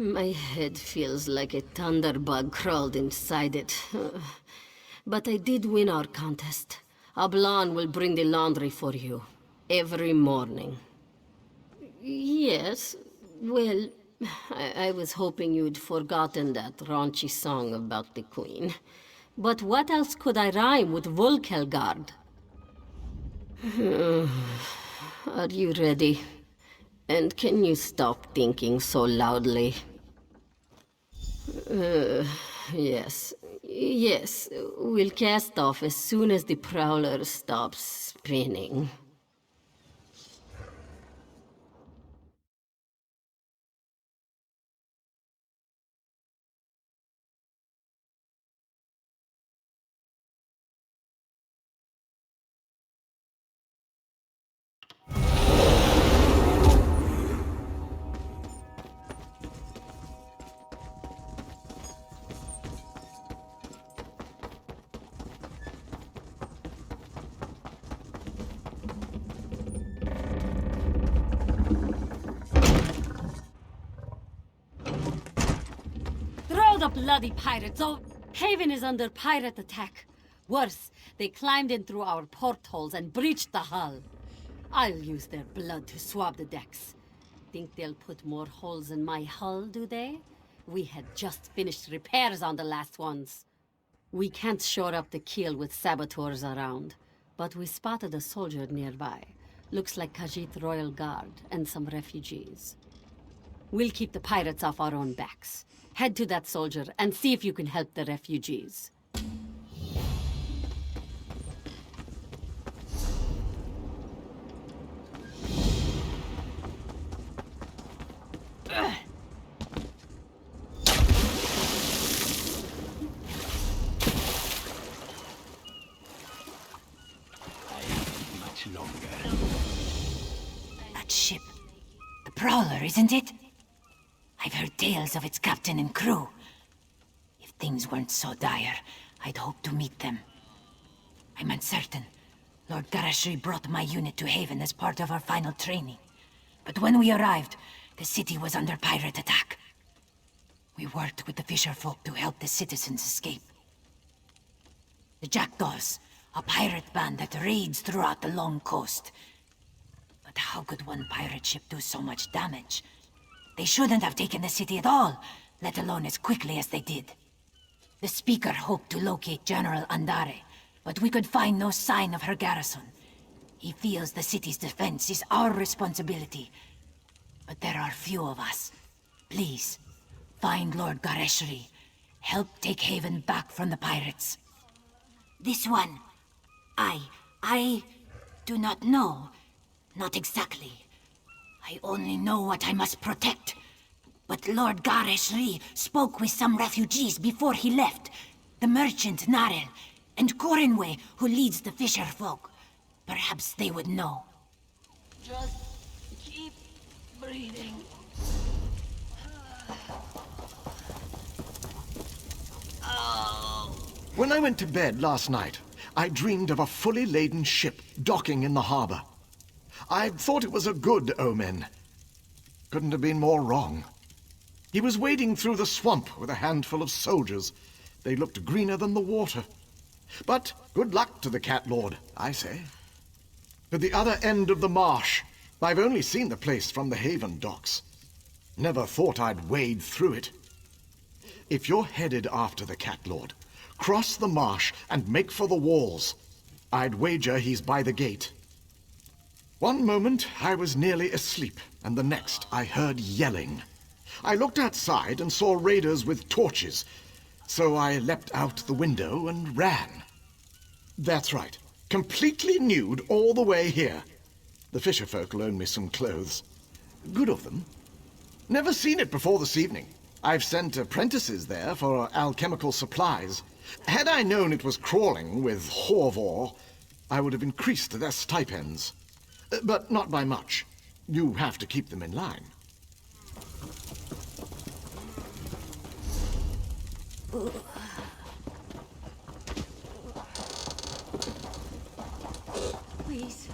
My head feels like a thunderbug crawled inside it. But I did win our contest. Ablan will bring the laundry for you. Every morning. Yes. Well, I was hoping you'd forgotten that raunchy song about the Queen. But what else could I rhyme with Volkelgard? Are you ready? And can you stop thinking so loudly? Yes. Yes, we'll cast off as soon as the prowler stops spinning. The bloody pirates! Oh, Haven is under pirate attack. Worse, they climbed in through our portholes and breached the hull. I'll use their blood to swab the decks. Think they'll put more holes in my hull, do they? We had just finished repairs on the last ones. We can't shore up the keel with saboteurs around, but we spotted a soldier nearby. Looks like Khajiit Royal Guard and some refugees. We'll keep the pirates off our own backs. Head to that soldier and see if you can help the refugees. Much longer. That ship. The Prowler, isn't it? I've heard tales of its captain and crew. If things weren't so dire, I'd hope to meet them. I'm uncertain. Lord Garashri brought my unit to Haven as part of our final training. But when we arrived, the city was under pirate attack. We worked with the fisherfolk to help the citizens escape. The Jackdaws, a pirate band that raids throughout the long coast. But how could one pirate ship do so much damage? They shouldn't have taken the city at all, let alone as quickly as they did. The Speaker hoped to locate General Andare, but we could find no sign of her garrison. He feels the city's defense is our responsibility. But there are few of us. Please, find Lord Gareshri. Help take Haven back from the pirates. This one, I do not know. Not exactly. I only know what I must protect. But Lord Gareshri spoke with some refugees before he left. The merchant Narel, and Corinway, who leads the fisher folk. Perhaps they would know. Just keep breathing. When I went to bed last night, I dreamed of a fully laden ship docking in the harbor. I thought it was a good omen. Couldn't have been more wrong. He was wading through the swamp with a handful of soldiers. They looked greener than the water. But good luck to the Cat Lord, I say. At the other end of the marsh, I've only seen the place from the Haven docks. Never thought I'd wade through it. If you're headed after the Cat Lord, cross the marsh and make for the walls. I'd wager he's by the gate. One moment I was nearly asleep, and the next I heard yelling. I looked outside and saw raiders with torches, so I leapt out the window and ran. That's right, completely nude all the way here. The fisherfolk loaned me some clothes. Good of them. Never seen it before this evening. I've sent apprentices there for alchemical supplies. Had I known it was crawling with Horvor, I would have increased their stipends. But not by much. You have to keep them in line. Please.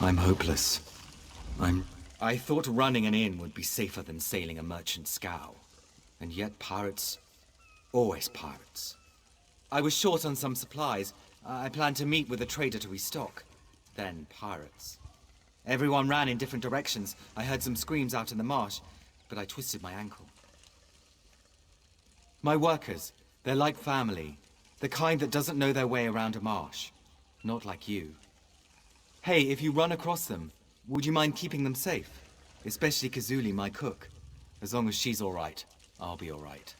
I'm hopeless. I thought running an inn would be safer than sailing a merchant scow. And yet pirates... always pirates. I was short on some supplies. I planned to meet with a trader to restock. Then pirates. Everyone ran in different directions. I heard some screams out in the marsh, but I twisted my ankle. My workers, they're like family. The kind that doesn't know their way around a marsh. Not like you. Hey, if you run across them, would you mind keeping them safe? Especially Kazuli, my cook. As long as she's alright, I'll be alright.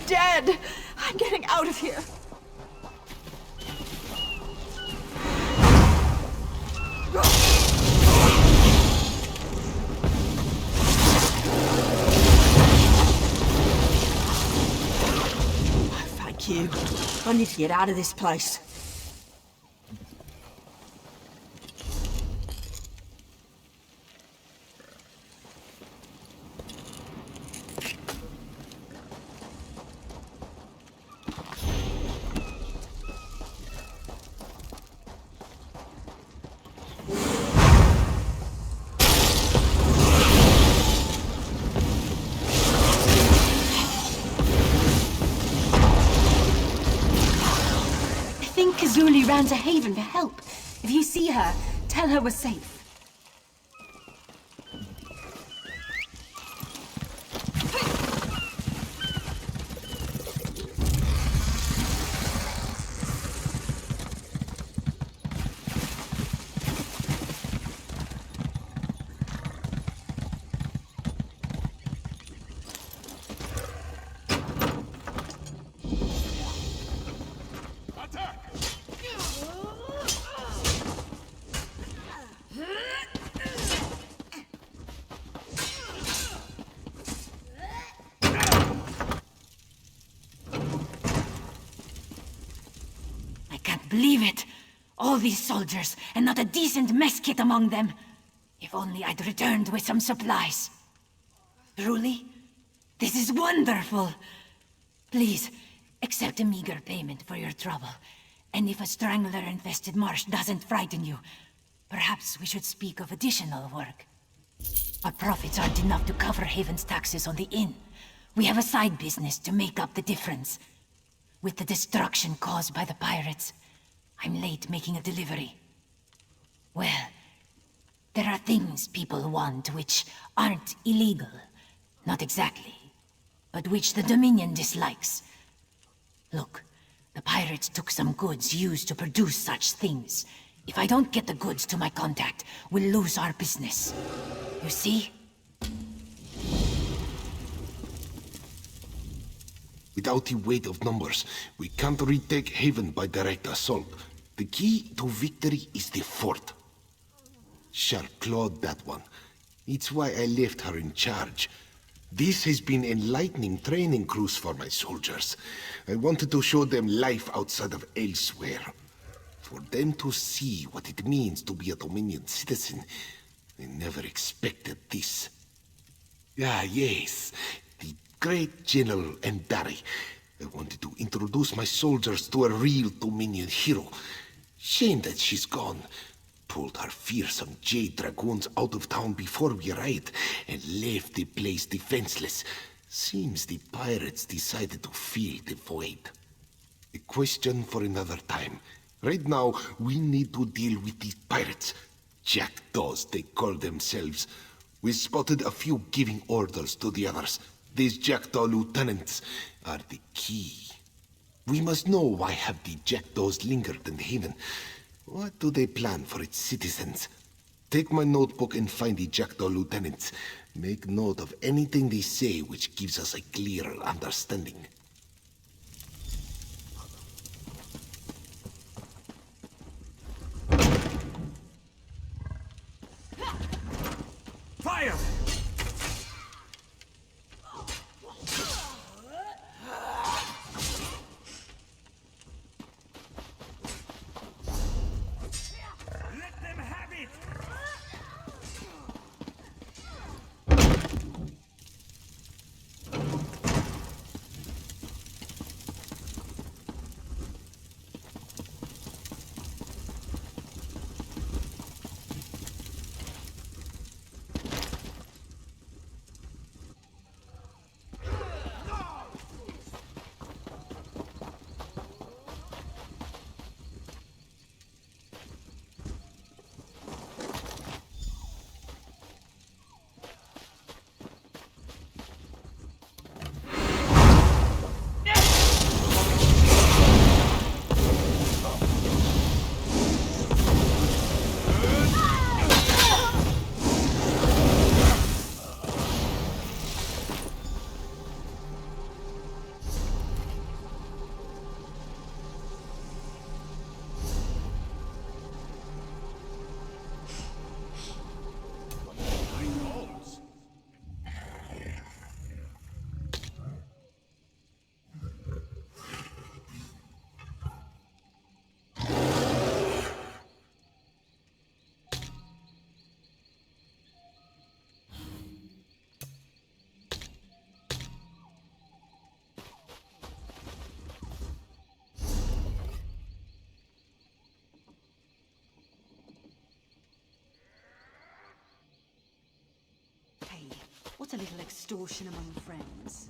Dead! I'm getting out of here. Thank you. I need to get out of this place. Kazuli ran to Haven for help. If you see her, tell her we're safe. Believe it! All these soldiers, and not a decent mess kit among them. If only I'd returned with some supplies. Truly? This is wonderful! Please, accept a meager payment for your trouble. And if a strangler-infested marsh doesn't frighten you, perhaps we should speak of additional work. Our profits aren't enough to cover Haven's taxes on the inn. We have a side business to make up the difference. With the destruction caused by the pirates, I'm late making a delivery. Well, there are things people want which aren't illegal. Not exactly. But which the Dominion dislikes. Look, the pirates took some goods used to produce such things. If I don't get the goods to my contact, we'll lose our business. You see? Without the weight of numbers, we can't retake Haven by direct assault. The key to victory is the fort. Sharp clawed that one. It's why I left her in charge. This has been enlightening training cruise for my soldiers. I wanted to show them life outside of elsewhere. For them to see what it means to be a Dominion citizen. I never expected this. Ah, yes. The great General Endari. I wanted to introduce my soldiers to a real Dominion hero. Shame that she's gone. Pulled our fearsome Jade Dragoons out of town before we arrived, and left the place defenseless. Seems the pirates decided to fill the void. A question for another time. Right now, we need to deal with these pirates. Jackdaws, they call themselves. We spotted a few giving orders to the others. These Jackdaw lieutenants are the key. We must know why have the Jackdaws lingered in Haven. What do they plan for its citizens? Take my notebook and find the Jackdaw lieutenants. Make note of anything they say which gives us a clearer understanding. Fire! What's a little extortion among friends?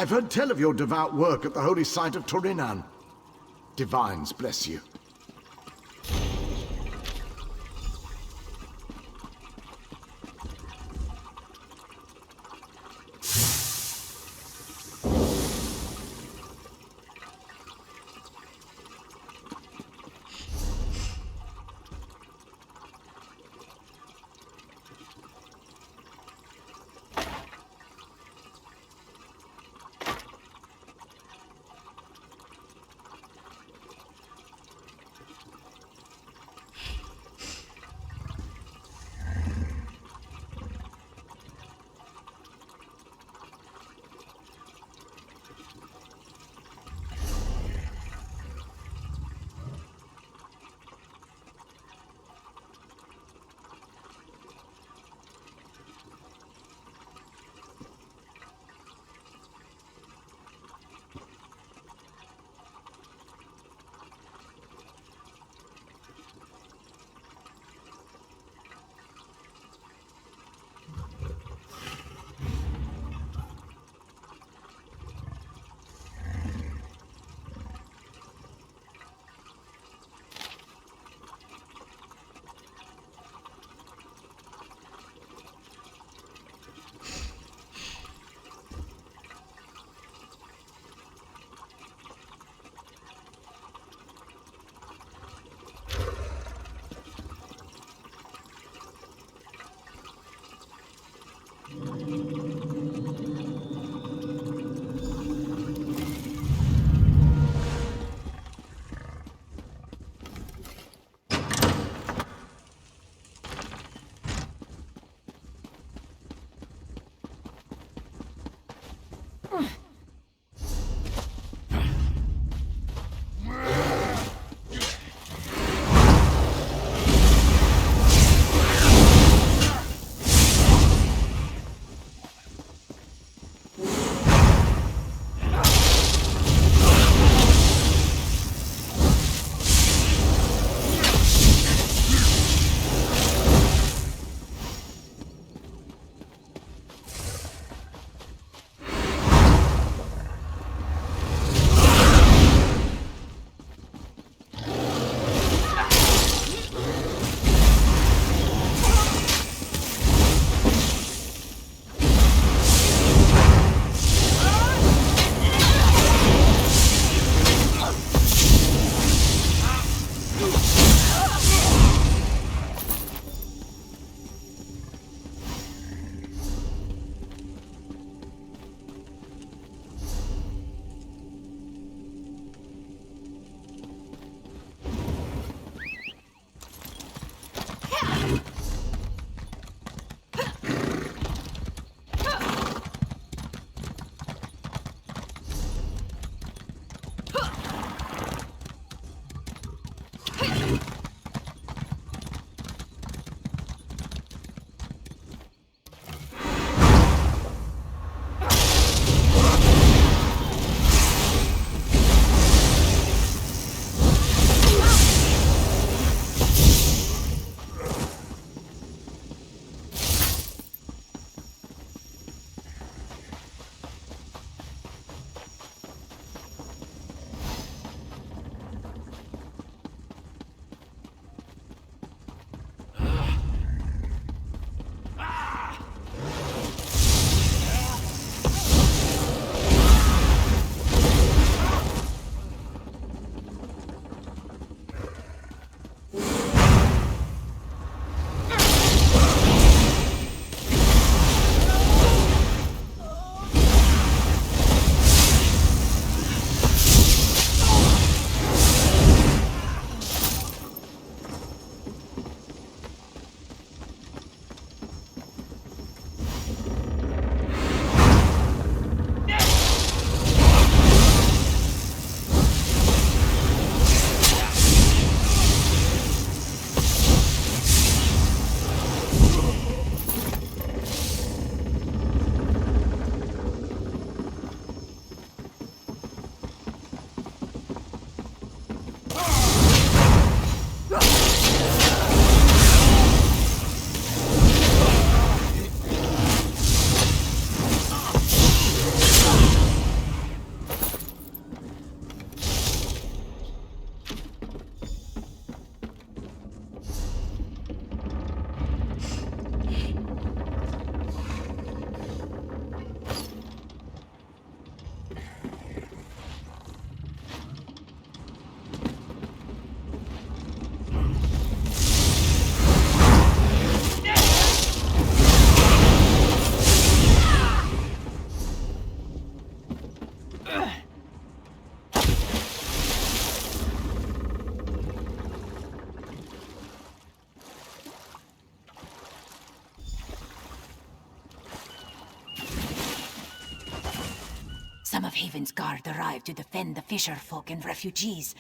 I've heard tell of your devout work at the holy site of Torinan. Divines bless you. Some of Haven's guard arrived to defend the fisher folk and refugees.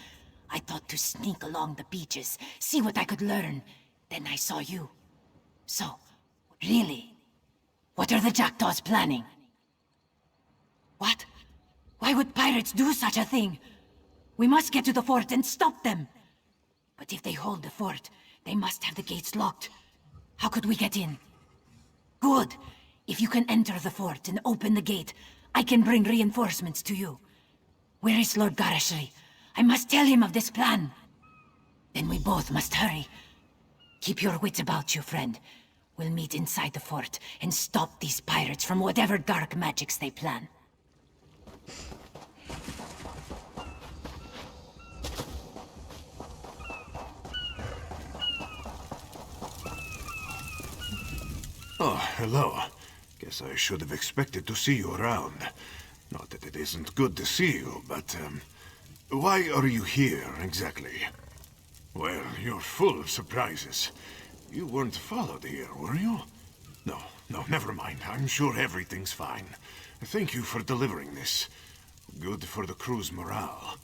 I thought to sneak along the beaches, see what I could learn. Then I saw you. So, really, what are the Jackdaws planning? What? Why would pirates do such a thing? We must get to the fort and stop them. But if they hold the fort, they must have the gates locked. How could we get in? Good. If you can enter the fort and open the gate, I can bring reinforcements to you. Where is Lord Garashri? I must tell him of this plan. Then we both must hurry. Keep your wits about you, friend. We'll meet inside the fort and stop these pirates from whatever dark magics they plan. Oh, hello. Guess I should have expected to see you around. Not that it isn't good to see you, but, why are you here, exactly? Well, you're full of surprises. You weren't followed here, were you? No, never mind. I'm sure everything's fine. Thank you for delivering this. Good for the crew's morale.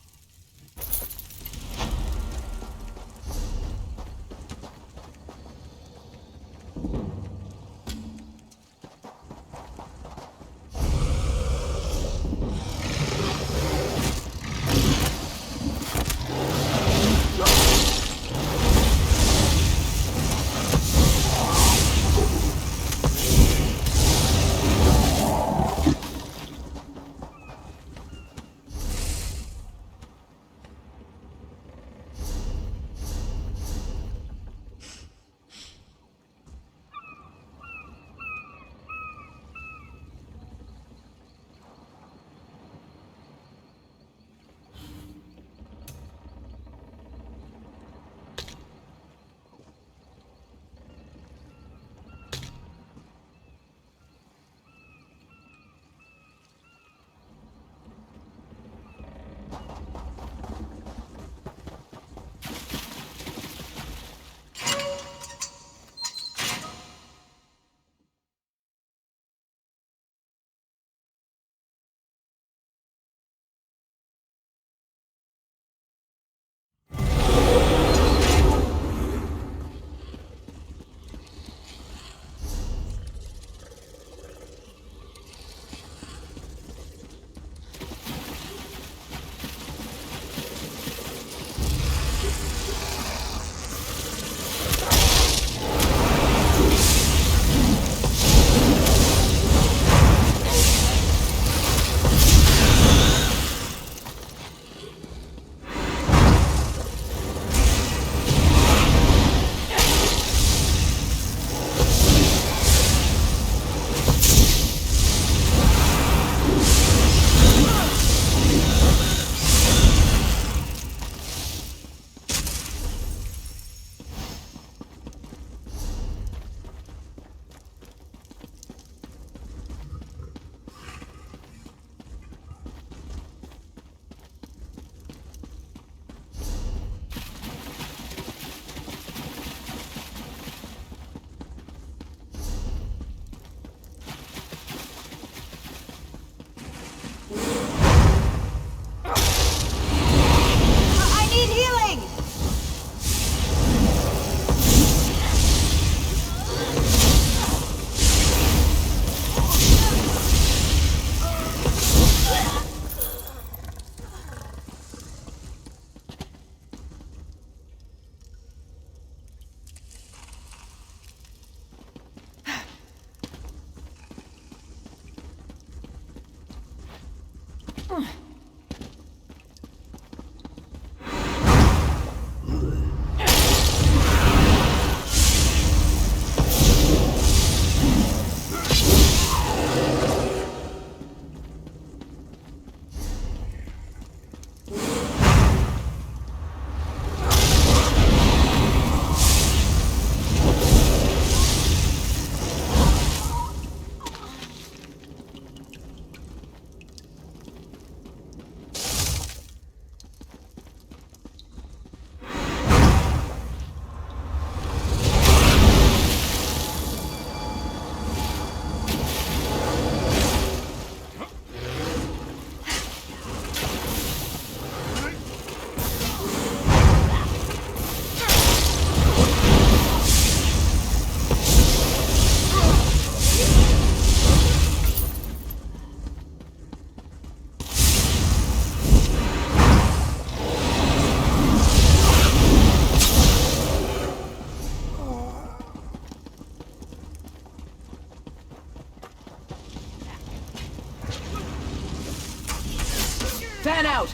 Fan out!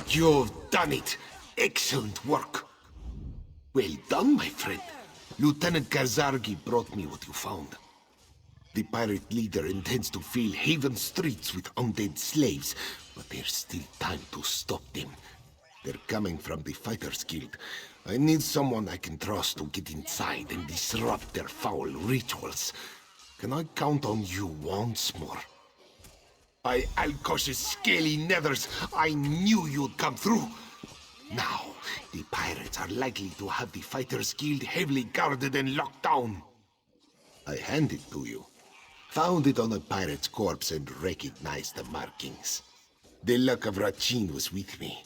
You've done it! Excellent work! Well done, my friend. Lieutenant Kazargi brought me what you found. The pirate leader intends to fill Haven streets with undead slaves, but there's still time to stop them. They're coming from the Fighters Guild. I need someone I can trust to get inside and disrupt their foul rituals. Can I count on you once more? By Alkosh's scaly nethers, I knew you'd come through! Now, the pirates are likely to have the Fighters Guild heavily guarded and locked down. I hand it to you. Found it on a pirate's corpse and recognized the markings. The luck of Rachin was with me.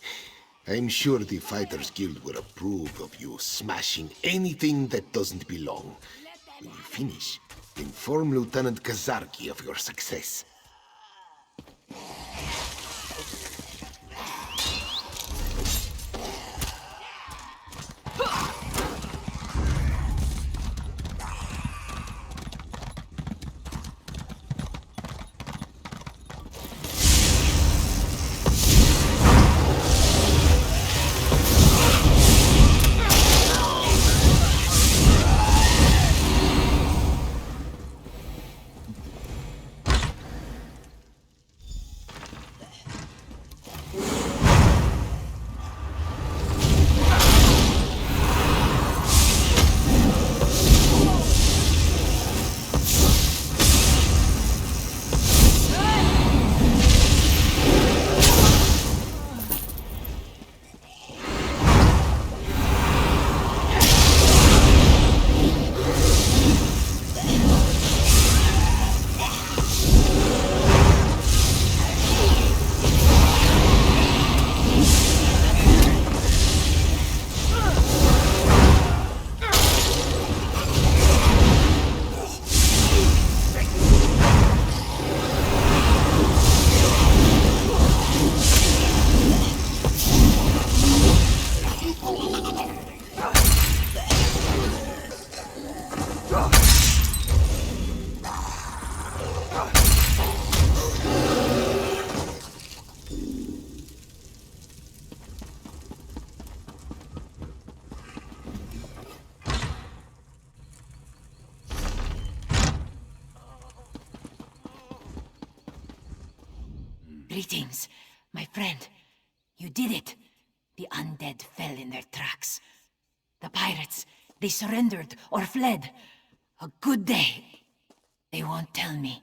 I'm sure the Fighters Guild will approve of you smashing anything that doesn't belong. When you finish, inform Lieutenant Kazarki of your success. Greetings, my friend. You did it. The undead fell in their tracks. The pirates, they surrendered or fled. A good day. They won't tell me.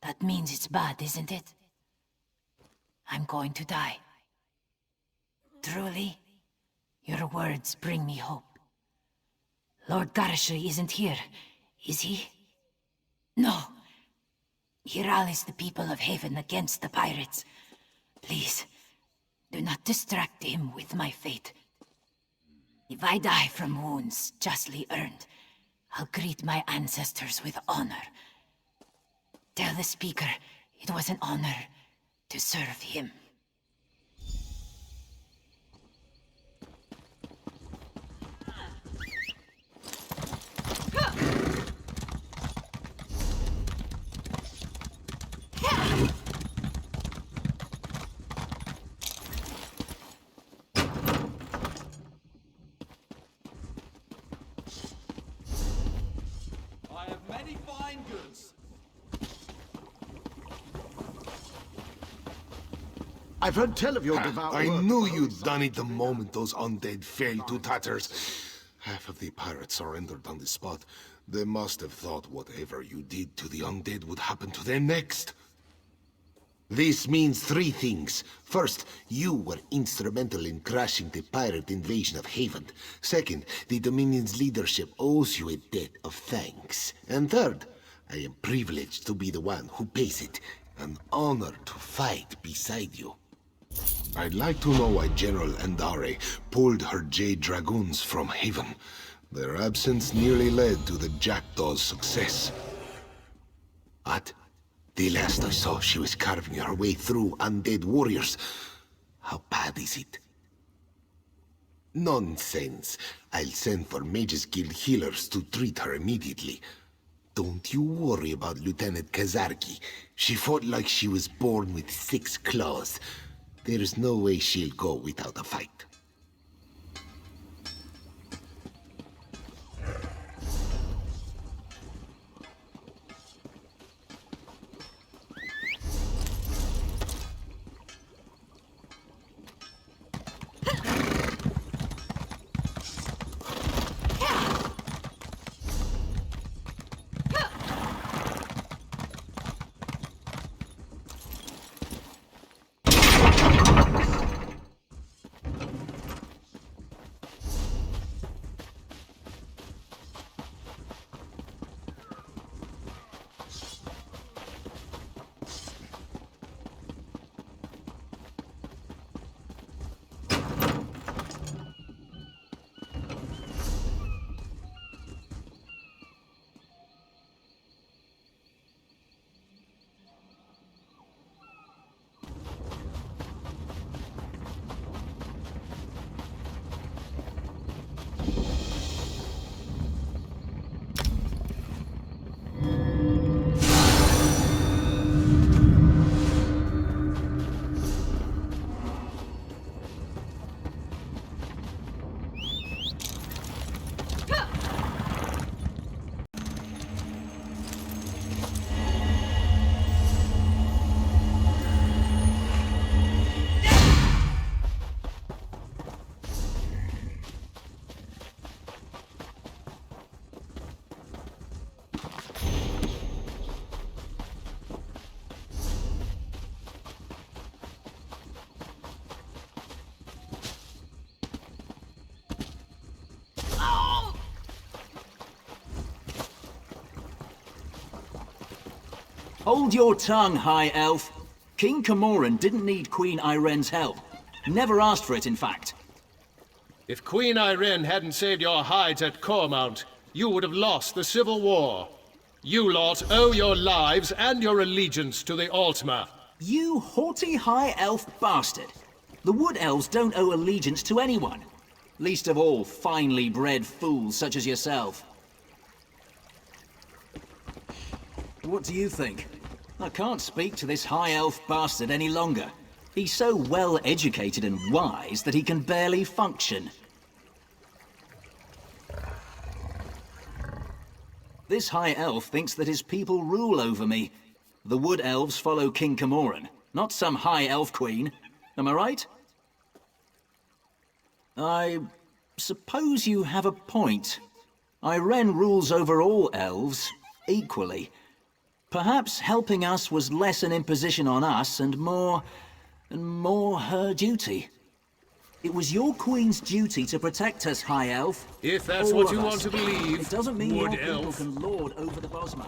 That means it's bad, isn't it? I'm going to die. Truly, your words bring me hope. Lord Garishry isn't here, is he? No. He rallies the people of Haven against the pirates. Please, do not distract him with my fate. If I die from wounds justly earned, I'll greet my ancestors with honor. Tell the speaker it was an honor to serve him. I have many fine goods. I've heard tell of your devout I work. knew you'd done it the moment those undead fell to tatters. Half of the pirates surrendered on the spot. They must have thought whatever you did to the undead would happen to them next. This means three things. First, you were instrumental in crashing the pirate invasion of Haven. Second, the Dominion's leadership owes you a debt of thanks. And third, I am privileged to be the one who pays it. An honor to fight beside you. I'd like to know why General Andare pulled her Jade Dragoons from Haven. Their absence nearly led to the Jackdaw's success. What? The last I saw, she was carving her way through undead warriors. How bad is it? Nonsense. I'll send for Mages Guild healers to treat her immediately. Don't you worry about Lieutenant Kazarki. She fought like she was born with 6 claws. There's no way she'll go without a fight. Hold your tongue, High Elf. King Camoran didn't need Queen Irene's help. Never asked for it, in fact. If Queen Irene hadn't saved your hides at Cormount, you would have lost the Civil War. You lot owe your lives and your allegiance to the Altmer. You haughty High Elf bastard. The Wood Elves don't owe allegiance to anyone. Least of all, finely bred fools such as yourself. What do you think? I can't speak to this High Elf bastard any longer. He's so well educated and wise that he can barely function. This High Elf thinks that his people rule over me. The Wood Elves follow King Camoran, not some High Elf queen. Am I right? I suppose you have a point. Irene rules over all elves, equally. Perhaps helping us was less an imposition on us and more her duty. It was your queen's duty to protect us, High Elf. If that's All what of you us. want to believe, It doesn't mean your Wood people Elf. can lord over the Bosman.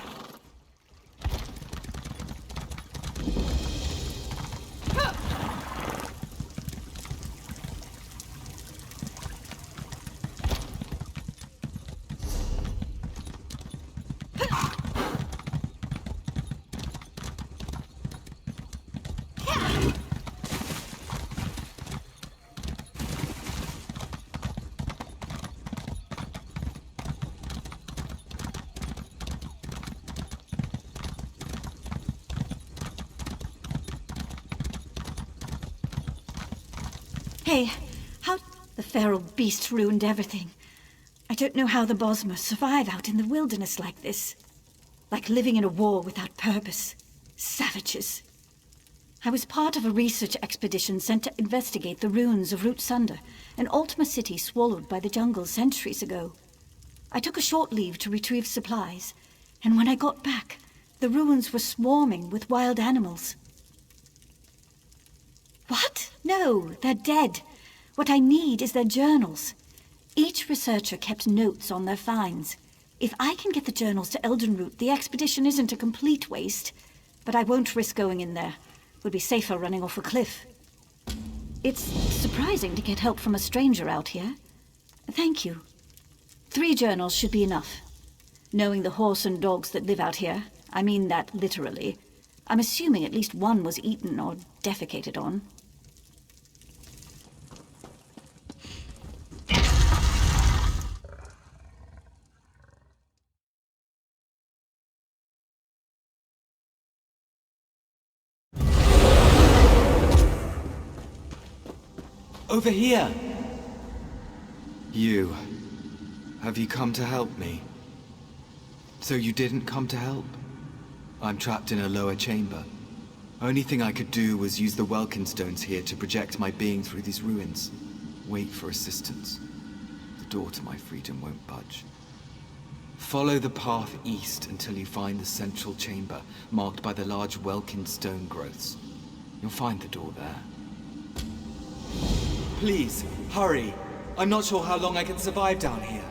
Hey, how... The feral beast ruined everything. I don't know how the Bosmer survive out in the wilderness like this. Like living in a war without purpose. Savages. I was part of a research expedition sent to investigate the ruins of Root Sunder, an Ultima city swallowed by the jungle centuries ago. I took a short leave to retrieve supplies, and when I got back, the ruins were swarming with wild animals. What? No, they're dead. What I need is their journals. Each researcher kept notes on their finds. If I can get the journals to Eldenroot, the expedition isn't a complete waste. But I won't risk going in there. Would be safer running off a cliff. It's surprising to get help from a stranger out here. Thank you. 3 journals should be enough. Knowing the horse and dogs that live out here, I mean that literally, I'm assuming at least one was eaten or defecated on. Over here! You. Have you come to help me? So you didn't come to help? I'm trapped in a lower chamber. Only thing I could do was use the Welkin stones here to project my being through these ruins. Wait for assistance. The door to my freedom won't budge. Follow the path east until you find the central chamber, marked by the large Welkin stone growths. You'll find the door there. Please, hurry. I'm not sure how long I can survive down here.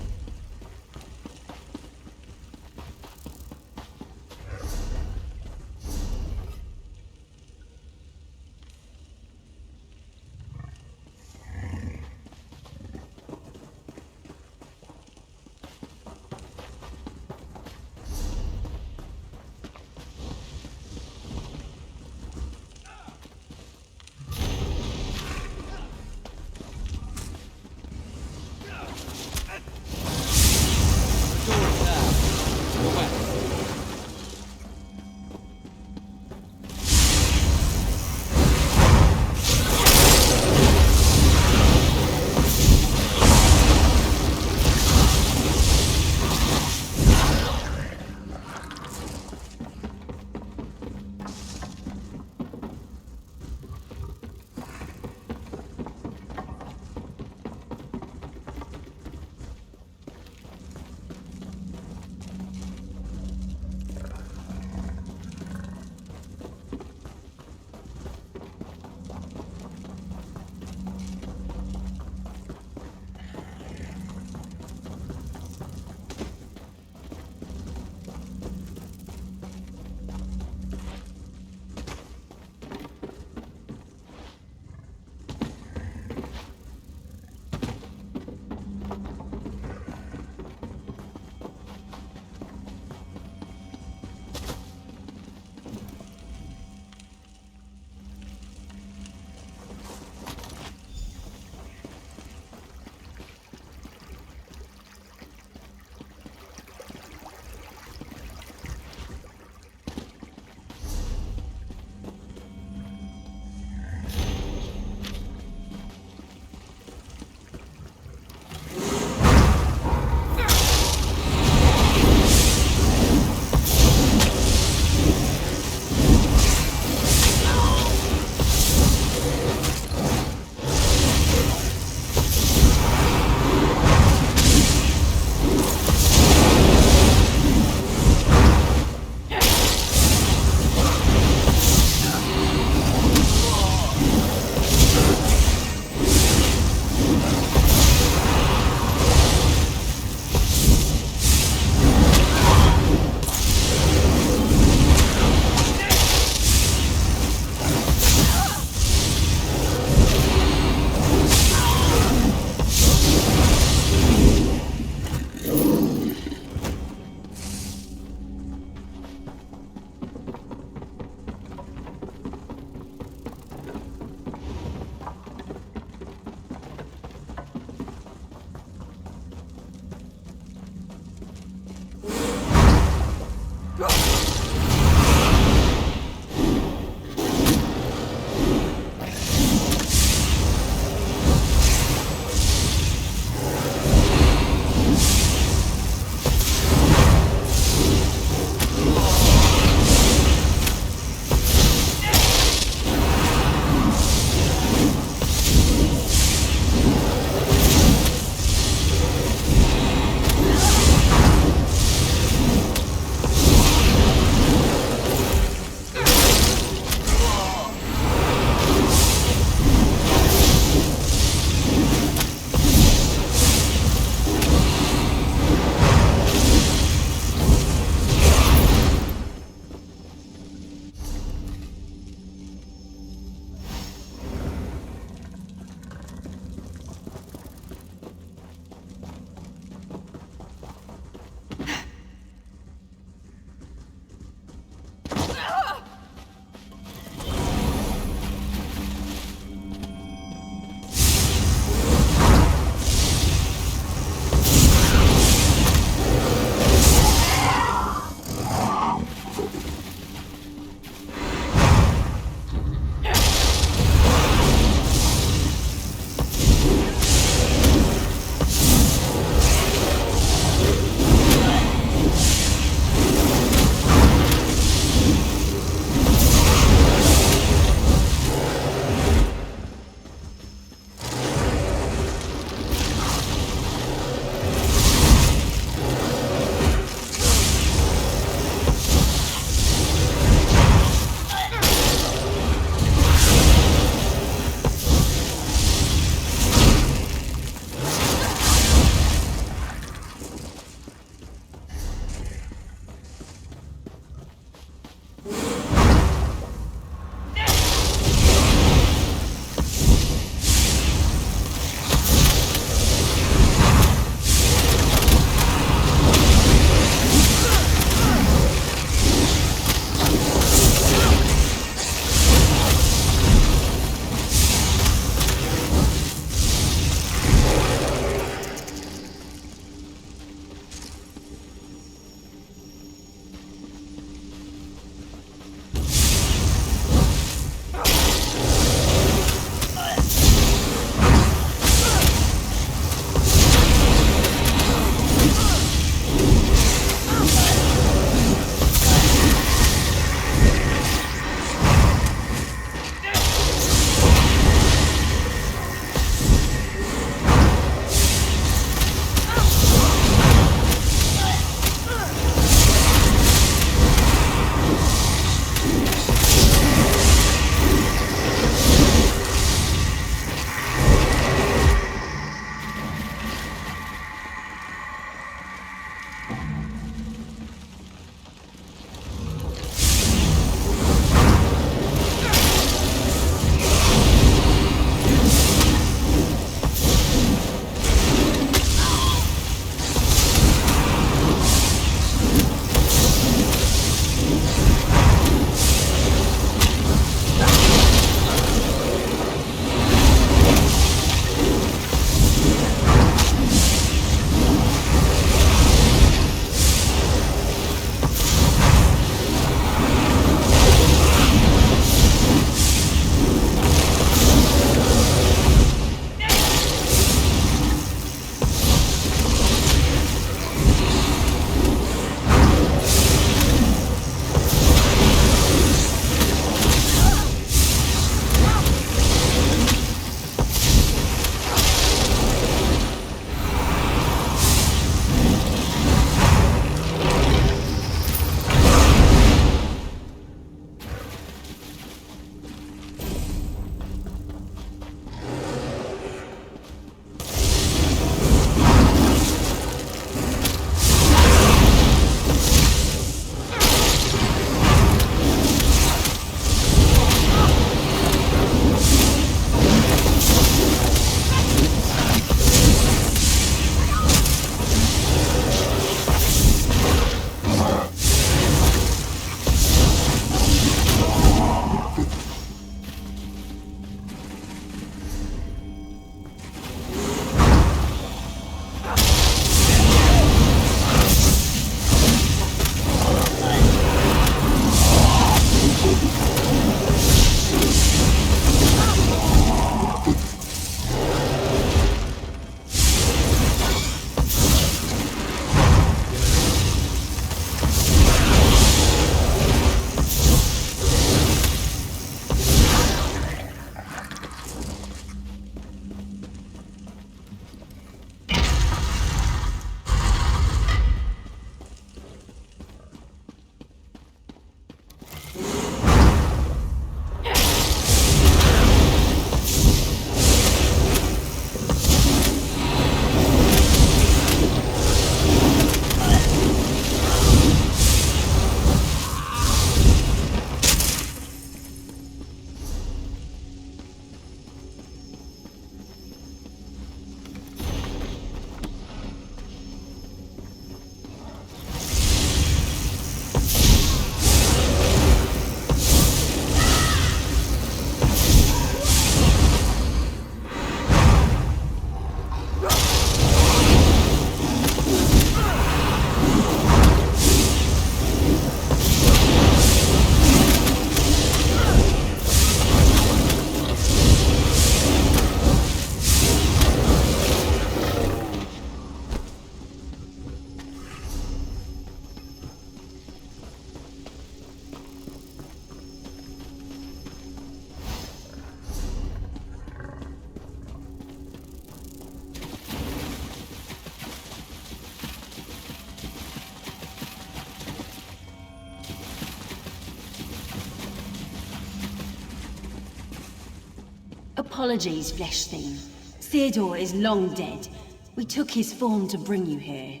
Apologies, Flesh Thing. Theodore is long dead. We took his form to bring you here.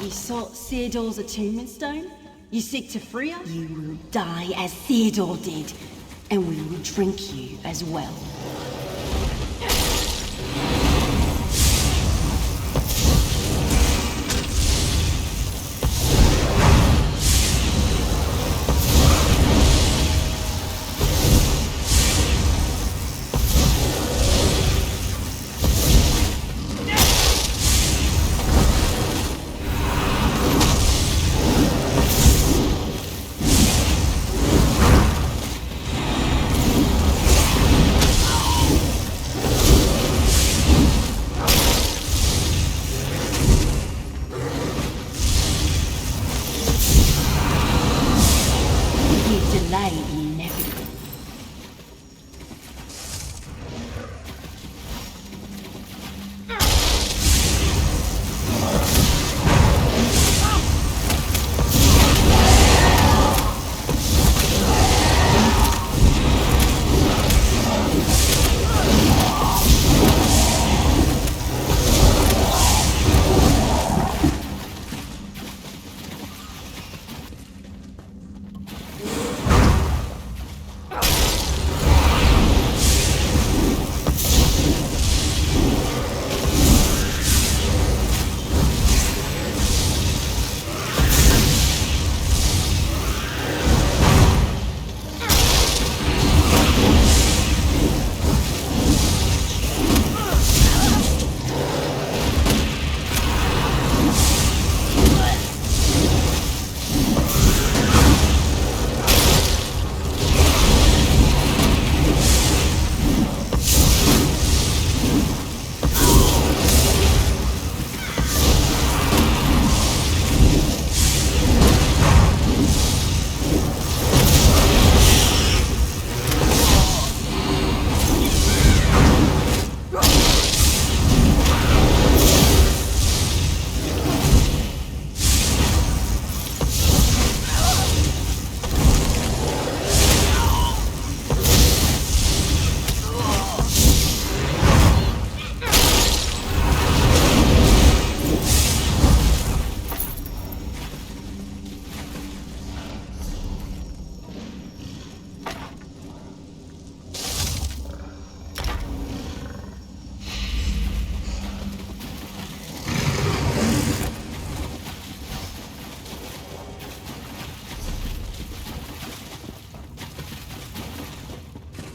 You sought Theodore's attunement stone? You seek to free us? You will die as Theodore did, and we will drink you as well.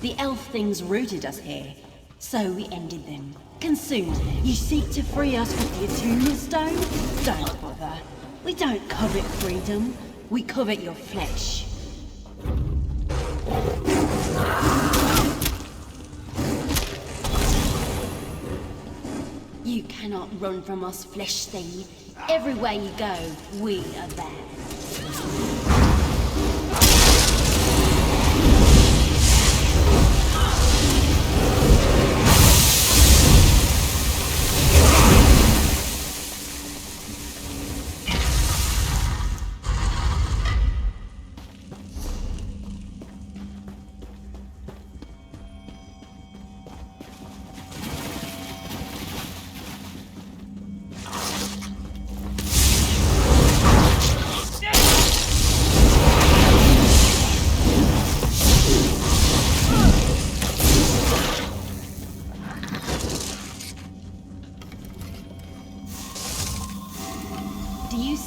The elf things rooted us here, so we ended them, consumed them. You seek to free us with the attunement stone? Don't bother. We don't covet freedom, we covet your flesh. You cannot run from us, flesh thing. Everywhere you go, we are there.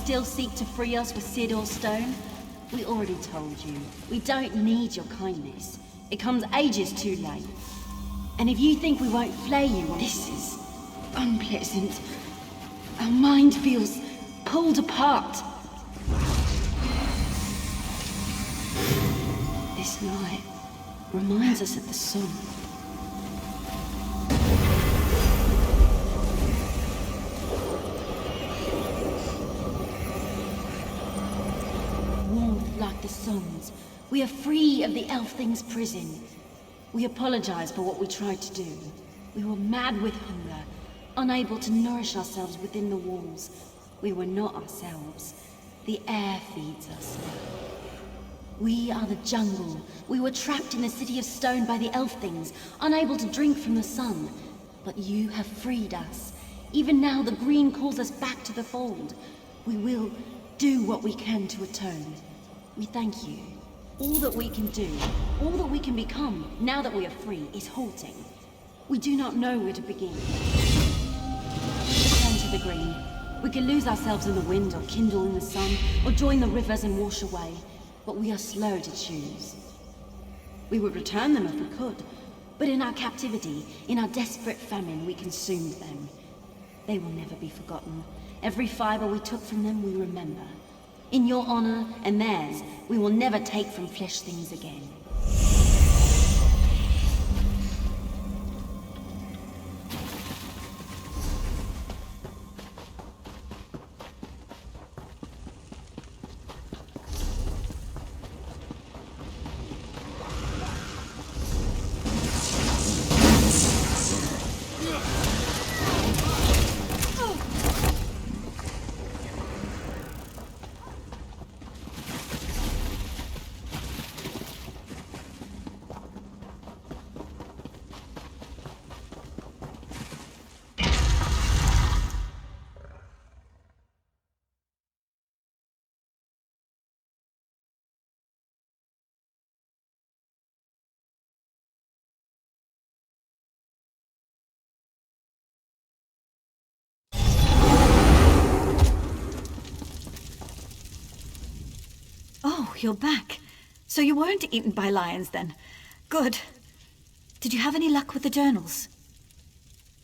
Still seek to free us with Theodore's stone? We already told you. We don't need your kindness. It comes ages too late. And if you think we won't flay you, this is unpleasant. Our mind feels pulled apart. This night reminds us of the sun. Like the suns, we are free of the elf thing's prison. We apologize for what we tried to do. We were mad with hunger, unable to nourish ourselves within the walls. We were not ourselves. The air feeds us now. We are the jungle. We were trapped in the city of stone by the elf things, unable to drink from the sun. But you have freed us. Even now the green calls us back to the fold. We will do what we can to atone. We thank you. All that we can do, all that we can become, now that we are free, is halting. We do not know where to begin. Return to the green. We can lose ourselves in the wind, or kindle in the sun, or join the rivers and wash away. But we are slow to choose. We would return them if we could, but in our captivity, in our desperate famine, we consumed them. They will never be forgotten. Every fiber we took from them, we remember. In your honor and theirs, we will never take from flesh things again. Oh, you're back. So you weren't eaten by lions then. Good. Did you have any luck with the journals?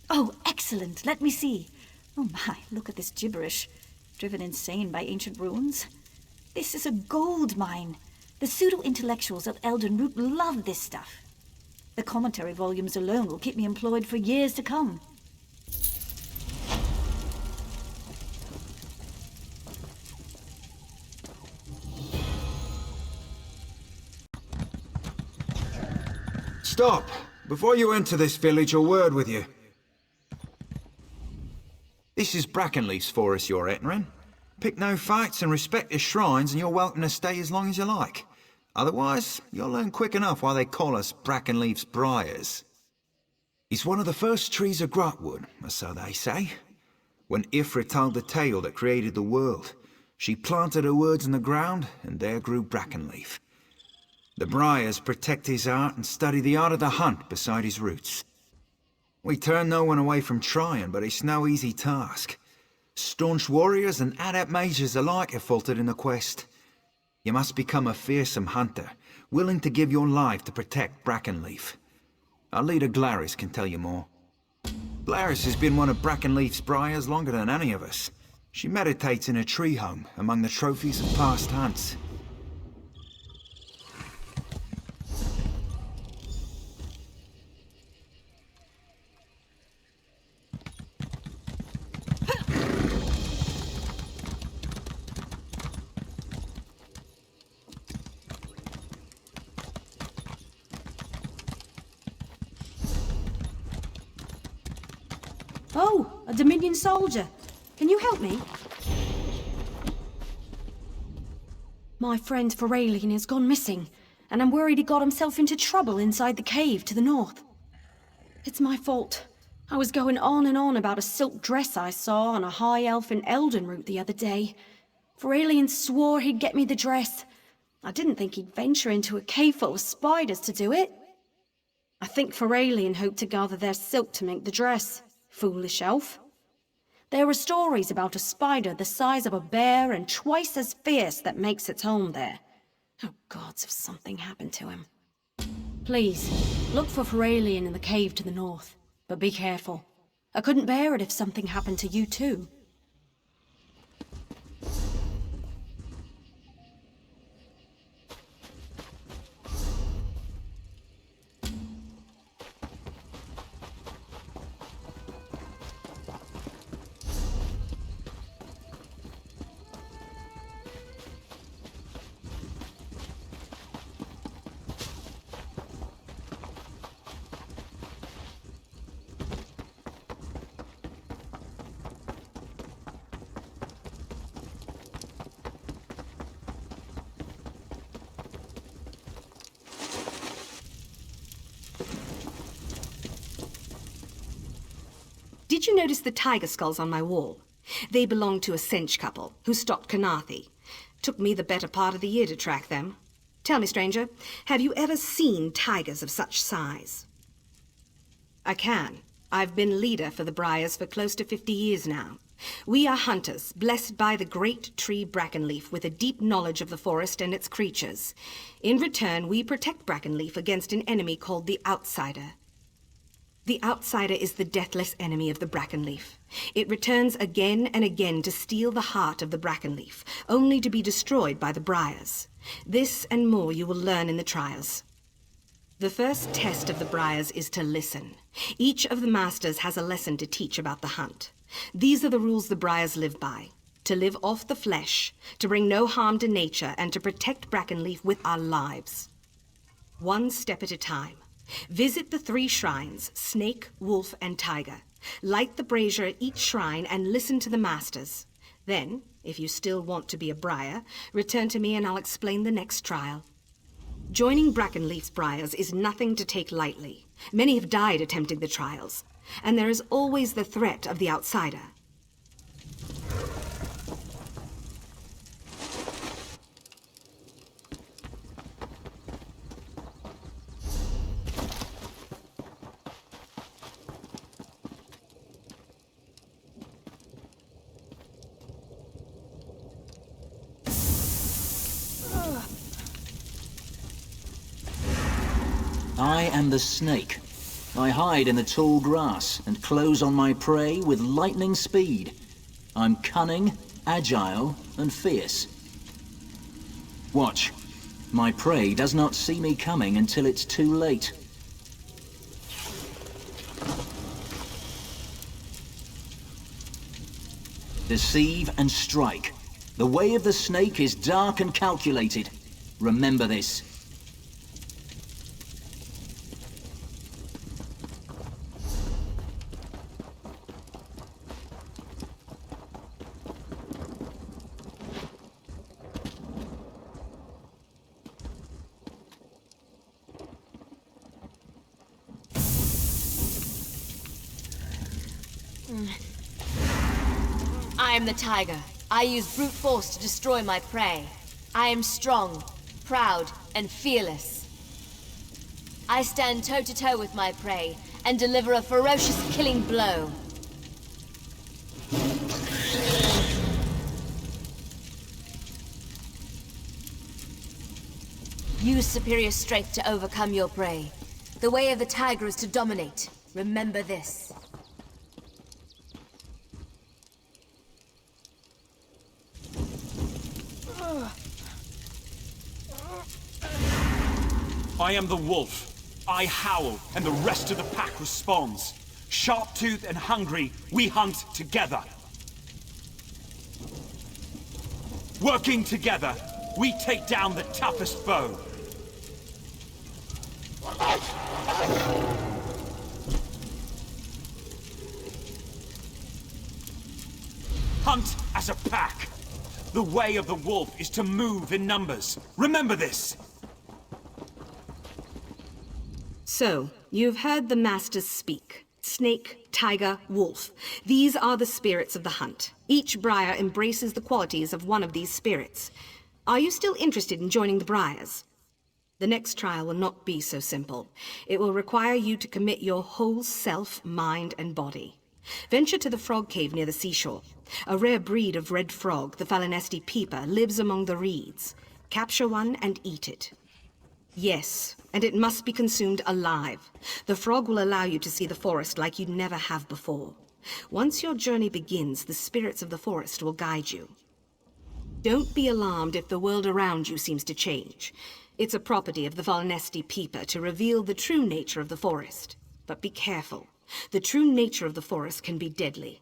Oh, excellent. Let me see. Oh my, look at this gibberish. Driven insane by ancient ruins. This is a gold mine. The pseudo-intellectuals of Eldenroot love this stuff. The commentary volumes alone will keep me employed for years to come. Stop! Before you enter this village, a word with you. This is Brackenleaf's forest you're entering. Pick no fights and respect the shrines, and you're welcome to stay as long as you like. Otherwise, you'll learn quick enough why they call us Brackenleaf's Briars. It's one of the first trees of Grahtwood, or so they say. When Ifrit told the tale that created the world, she planted her words in the ground, and there grew Brackenleaf. The Briars protect his art and study the art of the hunt beside his roots. We turn no one away from trying, but it's no easy task. Staunch warriors and adept mages alike have faltered in the quest. You must become a fearsome hunter, willing to give your life to protect Brackenleaf. Our leader Glaris can tell you more. Glaris has been one of Brackenleaf's Briars longer than any of us. She meditates in a tree home among the trophies of past hunts. Oh, a Dominion soldier. Can you help me? My friend Feralian has gone missing, and I'm worried he got himself into trouble inside the cave to the north. It's my fault. I was going on and on about a silk dress I saw on a high elf in Eldenroot the other day. Feralian swore he'd get me the dress. I didn't think he'd venture into a cave full of spiders to do it. I think Feralian hoped to gather their silk to make the dress. Foolish elf. There are stories about a spider the size of a bear and twice as fierce that makes its home there. Oh gods, if something happened to him. Please, look for Feralian in the cave to the north, but be careful. I couldn't bear it if something happened to you too. Did you notice the tiger skulls on my wall? They belong to a Sench couple who stopped Kanathi. Took me the better part of the year to track them. Tell me, stranger, have you ever seen tigers of such size? I can. I've been leader for the Briars for close to 50 years now. We are hunters, blessed by the great tree Brackenleaf with a deep knowledge of the forest and its creatures. In return, we protect Brackenleaf against an enemy called the Outsider. The Outsider is the deathless enemy of the Brackenleaf. It returns again and again to steal the heart of the Brackenleaf, only to be destroyed by the Briars. This and more you will learn in the trials. The first test of the Briars is to listen. Each of the masters has a lesson to teach about the hunt. These are the rules the Briars live by. To live off the flesh, to bring no harm to nature, and to protect Brackenleaf with our lives. One step at a time. Visit the 3 shrines, Snake, Wolf, and Tiger. Light the brazier at each shrine and listen to the masters. Then, if you still want to be a Briar, return to me and I'll explain the next trial. Joining Brackenleaf's Briars is nothing to take lightly. Many have died attempting the trials, and there is always the threat of the Outsider. I am the snake. I hide in the tall grass and close on my prey with lightning speed. I'm cunning, agile, and fierce. Watch. My prey does not see me coming until it's too late. Deceive and strike. The way of the snake is dark and calculated. Remember this. I am the tiger. I use brute force to destroy my prey. I am strong, proud, and fearless. I stand toe-to-toe with my prey and deliver a ferocious killing blow. Use superior strength to overcome your prey. The way of the tiger is to dominate. Remember this. I am the wolf. I howl, and the rest of the pack responds. Sharp-toothed and hungry, we hunt together. Working together, we take down the toughest foe. Hunt as a pack. The way of the wolf is to move in numbers. Remember this! So, you've heard the masters speak. Snake, tiger, wolf. These are the spirits of the hunt. Each Briar embraces the qualities of one of these spirits. Are you still interested in joining the Briars? The next trial will not be so simple. It will require you to commit your whole self, mind, and body. Venture to the frog cave near the seashore. A rare breed of red frog, the Falinesti peeper, lives among the reeds. Capture one and eat it. Yes, and it must be consumed alive. The frog will allow you to see the forest like you never have before. Once your journey begins, the spirits of the forest will guide you. Don't be alarmed if the world around you seems to change. It's a property of the Falinesti peeper to reveal the true nature of the forest. But be careful. The true nature of the forest can be deadly.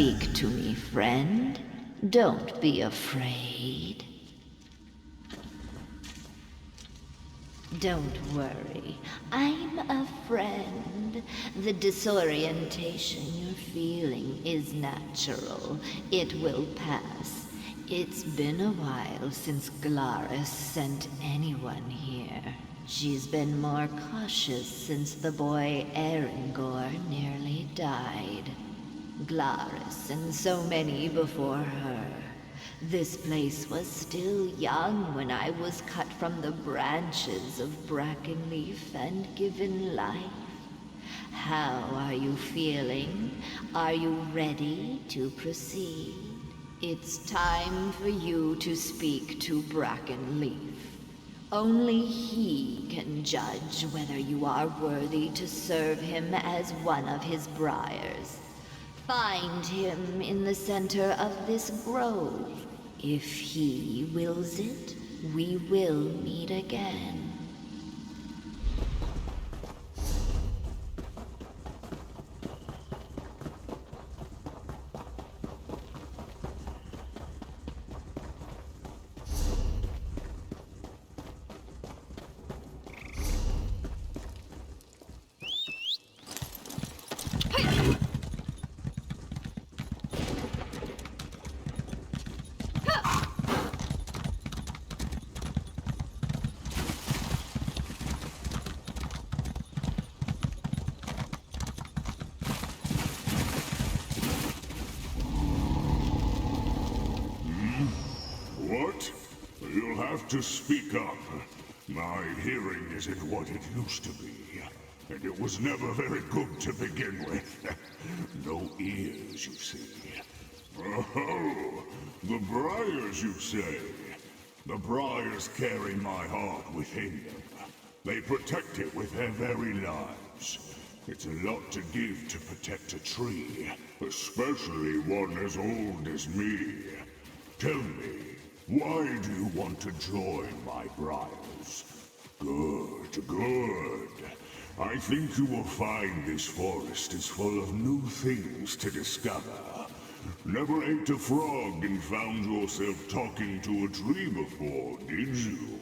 Speak to me, friend. Don't be afraid. Don't worry. I'm a friend. The disorientation you're feeling is natural. It will pass. It's been a while since Glaris sent anyone here. She's been more cautious since the boy Erengor nearly died. Glaris and so many before her. This place was still young when I was cut from the branches of Brackenleaf and given life. How are you feeling? Are you ready to proceed? It's time for you to speak to Brackenleaf. Only he can judge whether you are worthy to serve him as one of his briars. Find him in the center of this grove. If he wills it, we will meet again. What? You'll have to speak up. My hearing isn't what it used to be. And it was never very good to begin with. No ears, you see. Oh, the briars, you say? The briars carry my heart within them. They protect it with their very lives. It's a lot to give to protect a tree, especially one as old as me. Tell me, why do you want to join my briars? Good, good. I think you will find this forest is full of new things to discover. Never ate a frog and found yourself talking to a tree before, did you?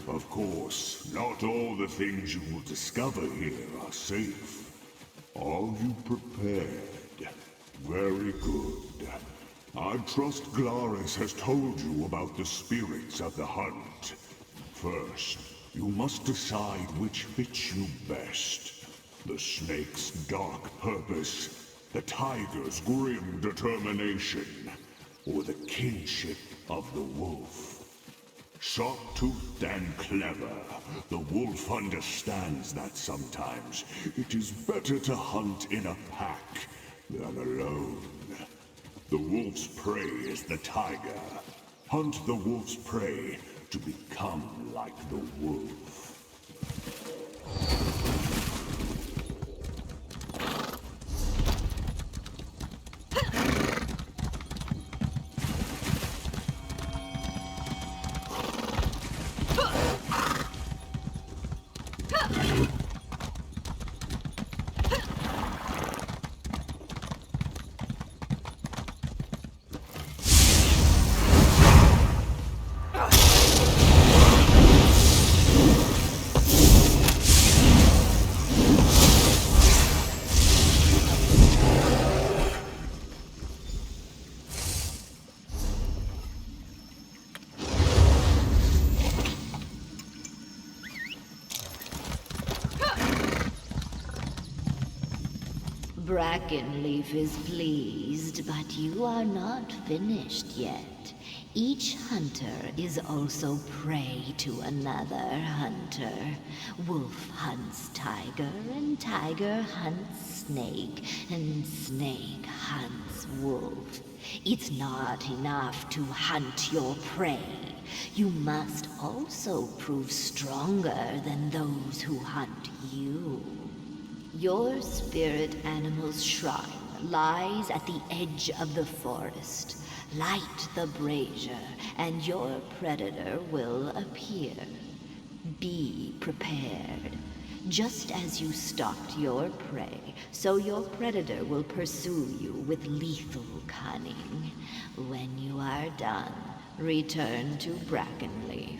Of course, not all the things you will discover here are safe. Are you prepared? Very good. I trust Glaris has told you about the spirits of the hunt. First, you must decide which fits you best. The snake's dark purpose, the tiger's grim determination, or the kinship of the wolf. Sharp-toothed and clever, the wolf understands that sometimes it is better to hunt in a pack than alone. The wolf's prey is the tiger. Hunt the wolf's prey to become like the wolf. Brackenleaf is pleased, but you are not finished yet. Each hunter is also prey to another hunter. Wolf hunts tiger, and tiger hunts snake, and snake hunts wolf. It's not enough to hunt your prey. You must also prove stronger than those who hunt you. Your spirit animal's shrine lies at the edge of the forest. Light the brazier, and your predator will appear. Be prepared. Just as you stalked your prey, so your predator will pursue you with lethal cunning. When you are done, return to Brackenleaf.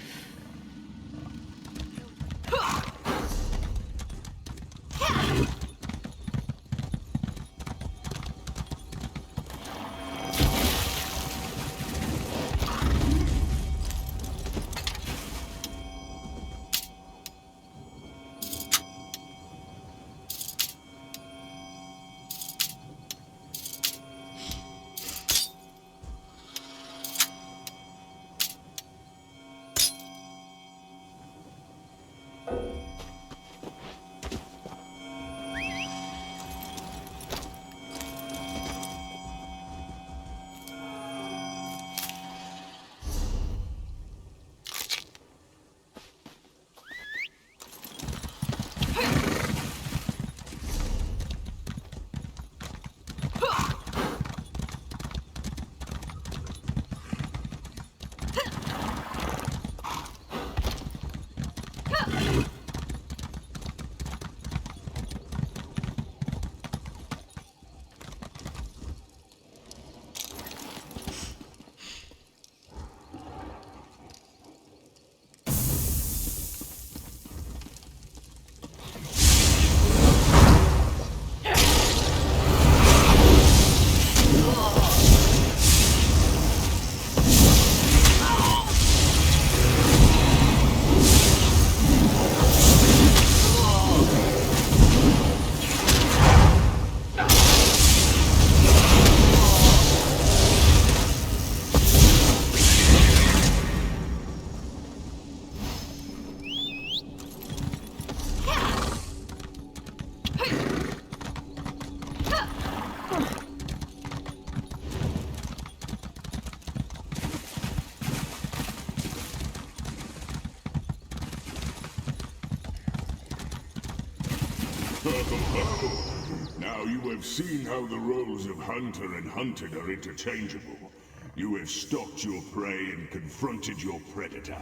Now you have seen how the roles of hunter and hunted are interchangeable. You have stalked your prey and confronted your predator.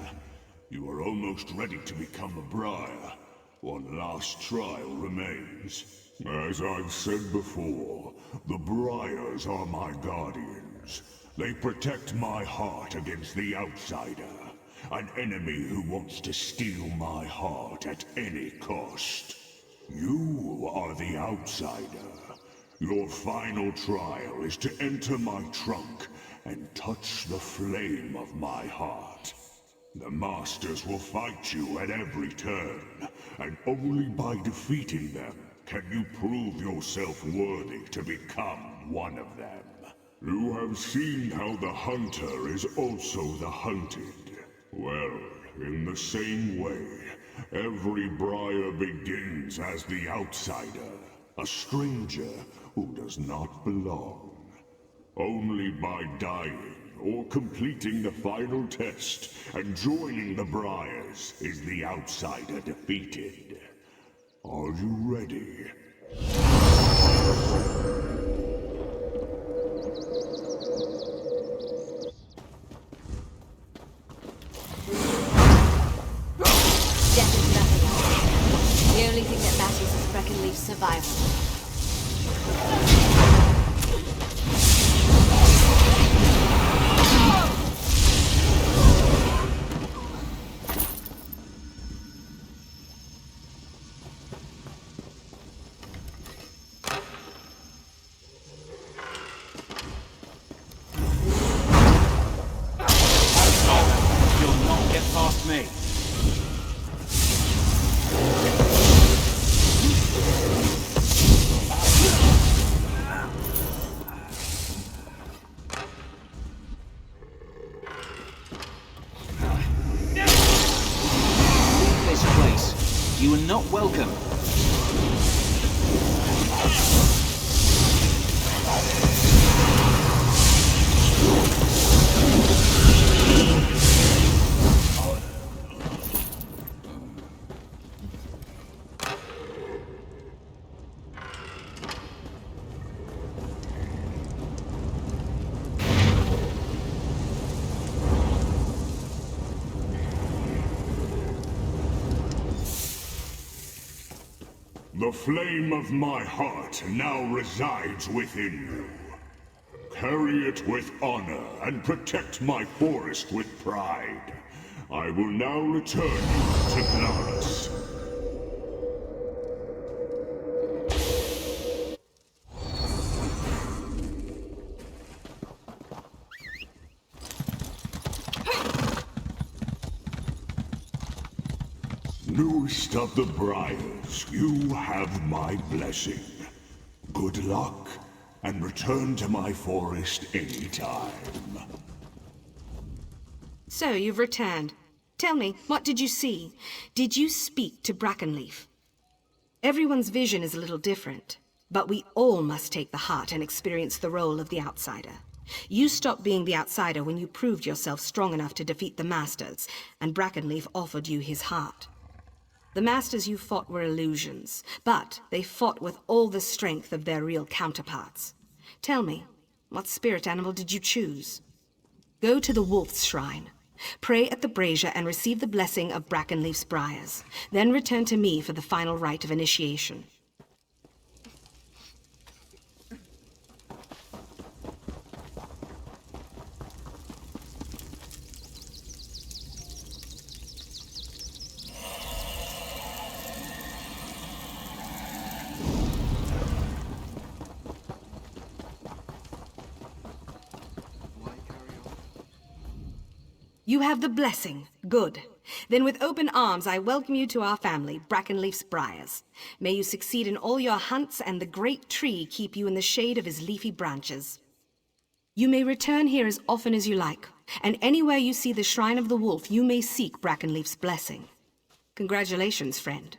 You are almost ready to become a briar. One last trial remains. As I've said before, the briars are my guardians. They protect my heart against the outsider. An enemy who wants to steal my heart at any cost. You are the outsider. Your final trial is to enter my trunk and touch the flame of my heart. The Masters will fight you at every turn, and only by defeating them can you prove yourself worthy to become one of them. You have seen how the hunter is also the hunted. Well, in the same way, every briar begins as the outsider, a stranger who does not belong. Only by dying or completing the final test and joining the briars is the outsider defeated. Are you ready? Death is nothing. The only thing that matters is Brackenleaf's survival. You'll not get past me. This place. You are not welcome. The flame of my heart now resides within you. Carry it with honor and protect my forest with pride. I will now return you to Glarus. Newest of the Briars, you have my blessing. Good luck, and return to my forest anytime. So, you've returned. Tell me, what did you see? Did you speak to Brackenleaf? Everyone's vision is a little different, but we all must take the heart and experience the role of the outsider. You stopped being the outsider when you proved yourself strong enough to defeat the Masters, and Brackenleaf offered you his heart. The Masters you fought were illusions, but they fought with all the strength of their real counterparts. Tell me, what spirit animal did you choose? Go to the Wolf's Shrine. Pray at the brazier and receive the blessing of Brackenleaf's Briars. Then return to me for the final rite of initiation. You have the blessing. Good. Then with open arms I welcome you to our family, Brackenleaf's Briars. May you succeed in all your hunts and the great tree keep you in the shade of his leafy branches. You may return here as often as you like, and anywhere you see the Shrine of the Wolf you may seek Brackenleaf's blessing. Congratulations, friend.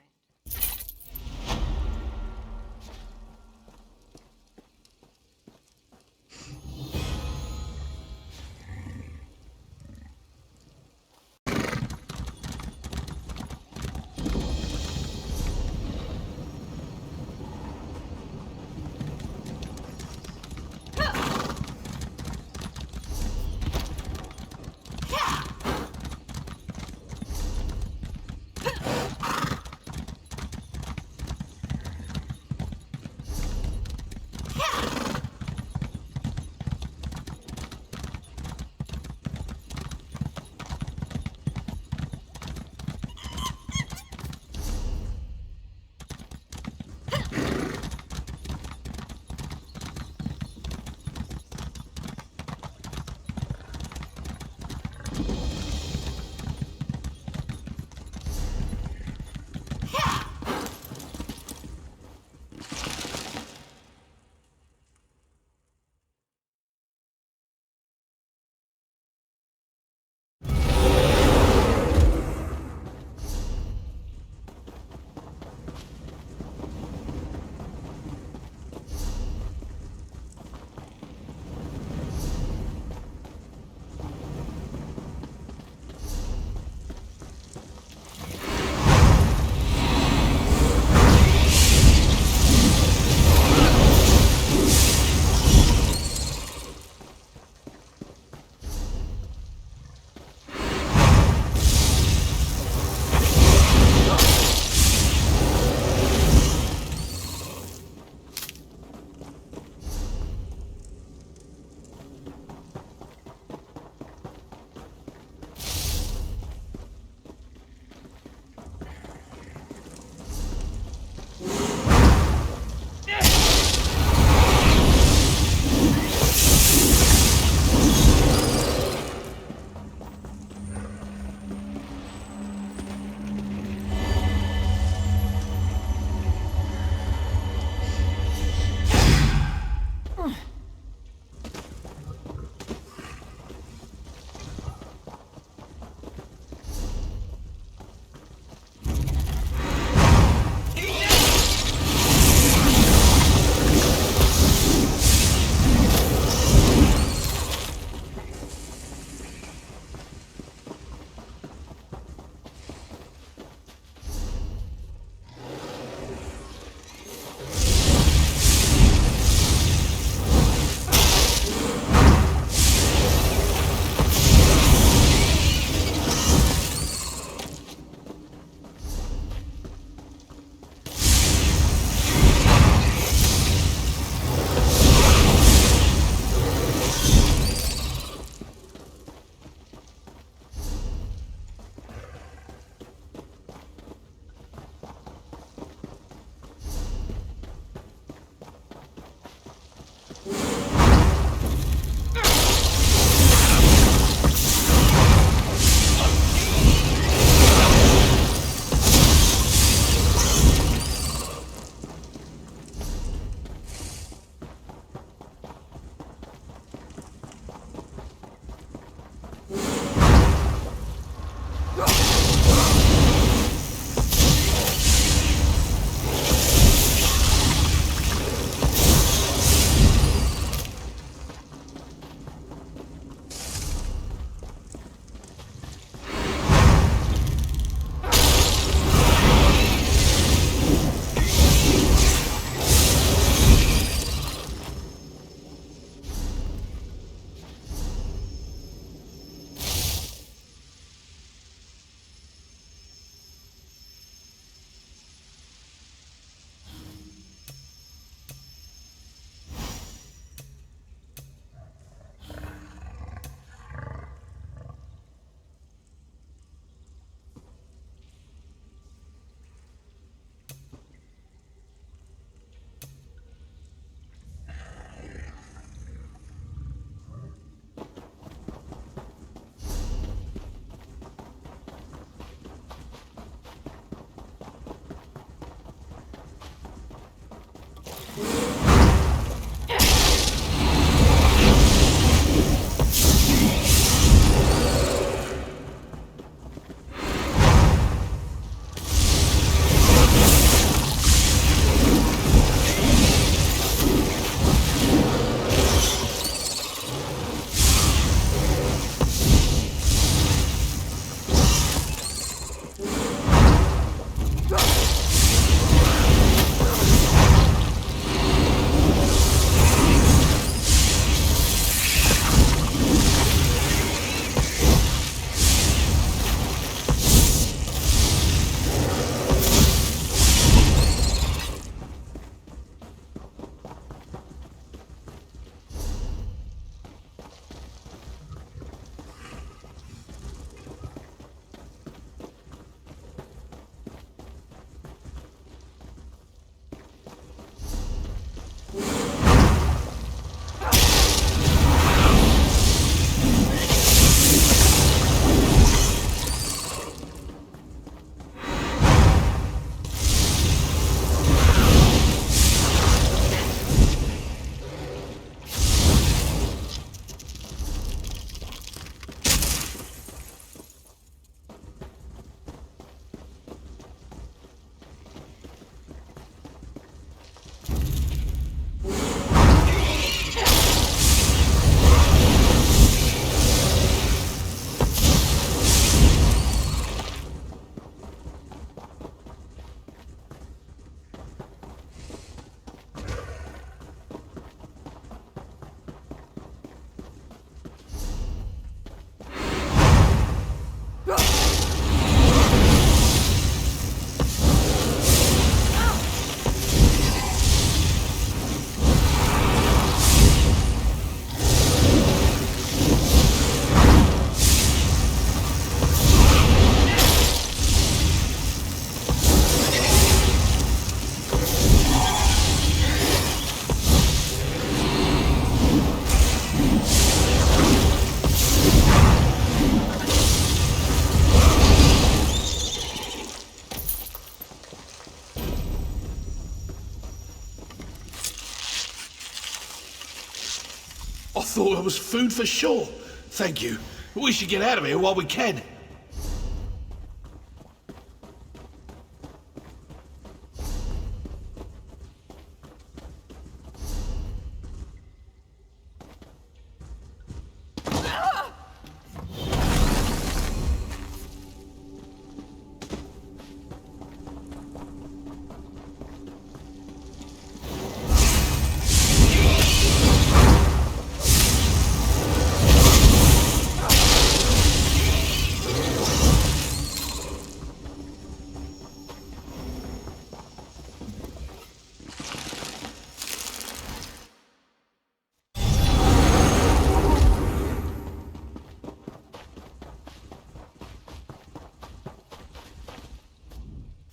thought I was food for sure. Thank you. We should get out of here while we can.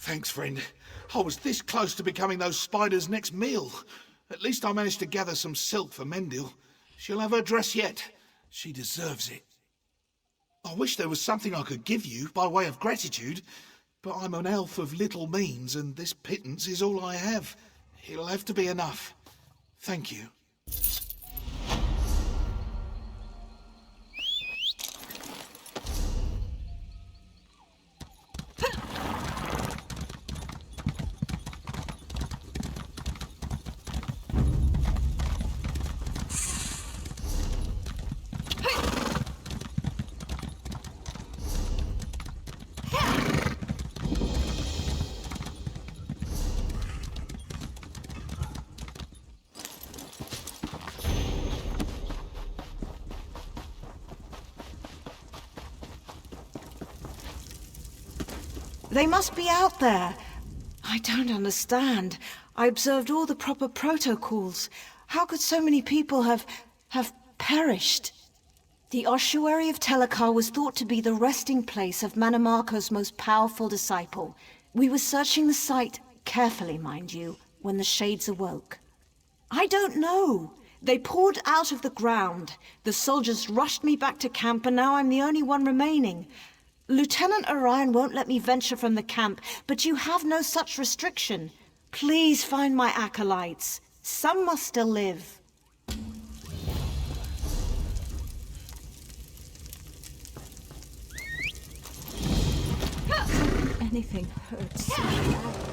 Thanks, friend. I was this close to becoming those spiders' next meal. At least I managed to gather some silk for Mendil. She'll have her dress yet. She deserves it. I wish there was something I could give you by way of gratitude, but I'm an elf of little means, and this pittance is all I have. It'll have to be enough. Thank you. They must be out there. I don't understand. I observed all the proper protocols. How could so many people have perished? The ossuary of Telekar was thought to be the resting place of Mannimarco's most powerful disciple. We were searching the site, carefully mind you, when the shades awoke. I don't know. They poured out of the ground. The soldiers rushed me back to camp, and now I'm the only one remaining. Lieutenant Orion won't let me venture from the camp, but you have no such restriction. Please find my acolytes. Some must still live. Anything hurts so bad.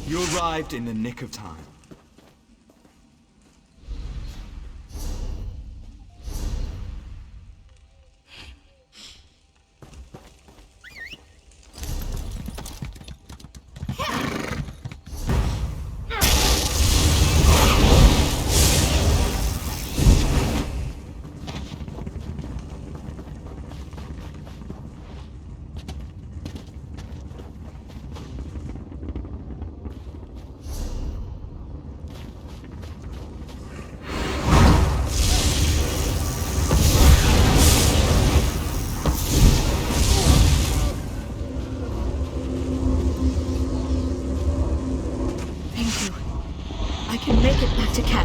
You arrived in the nick of time.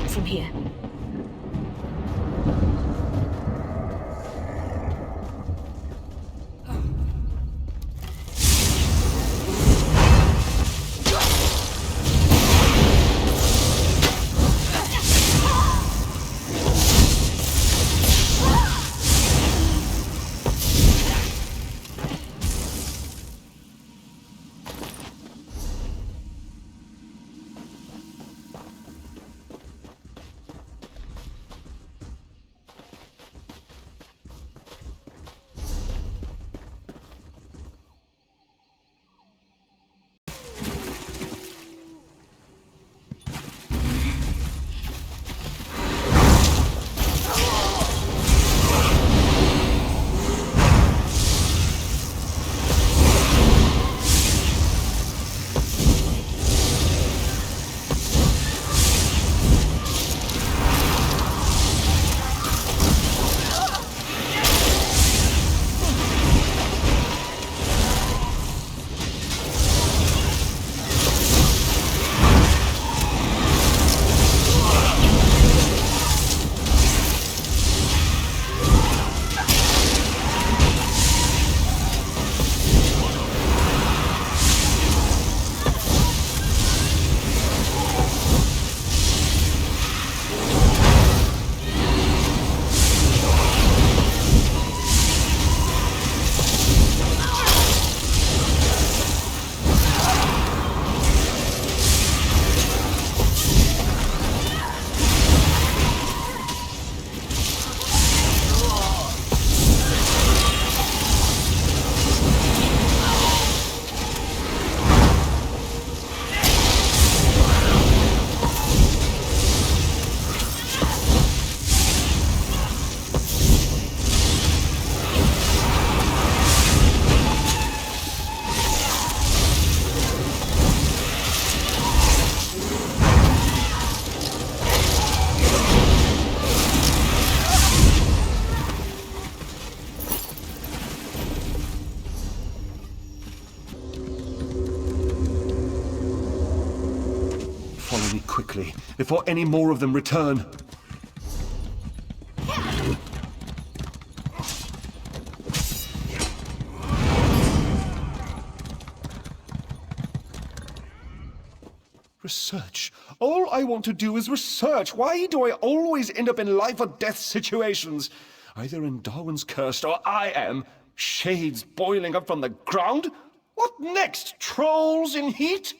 From here. quickly, before any more of them return. Research. All I want to do is research. Why do I always end up in life or death situations? Either in Darwin's Cursed or I am. Shades boiling up from the ground? What next? Trolls in heat?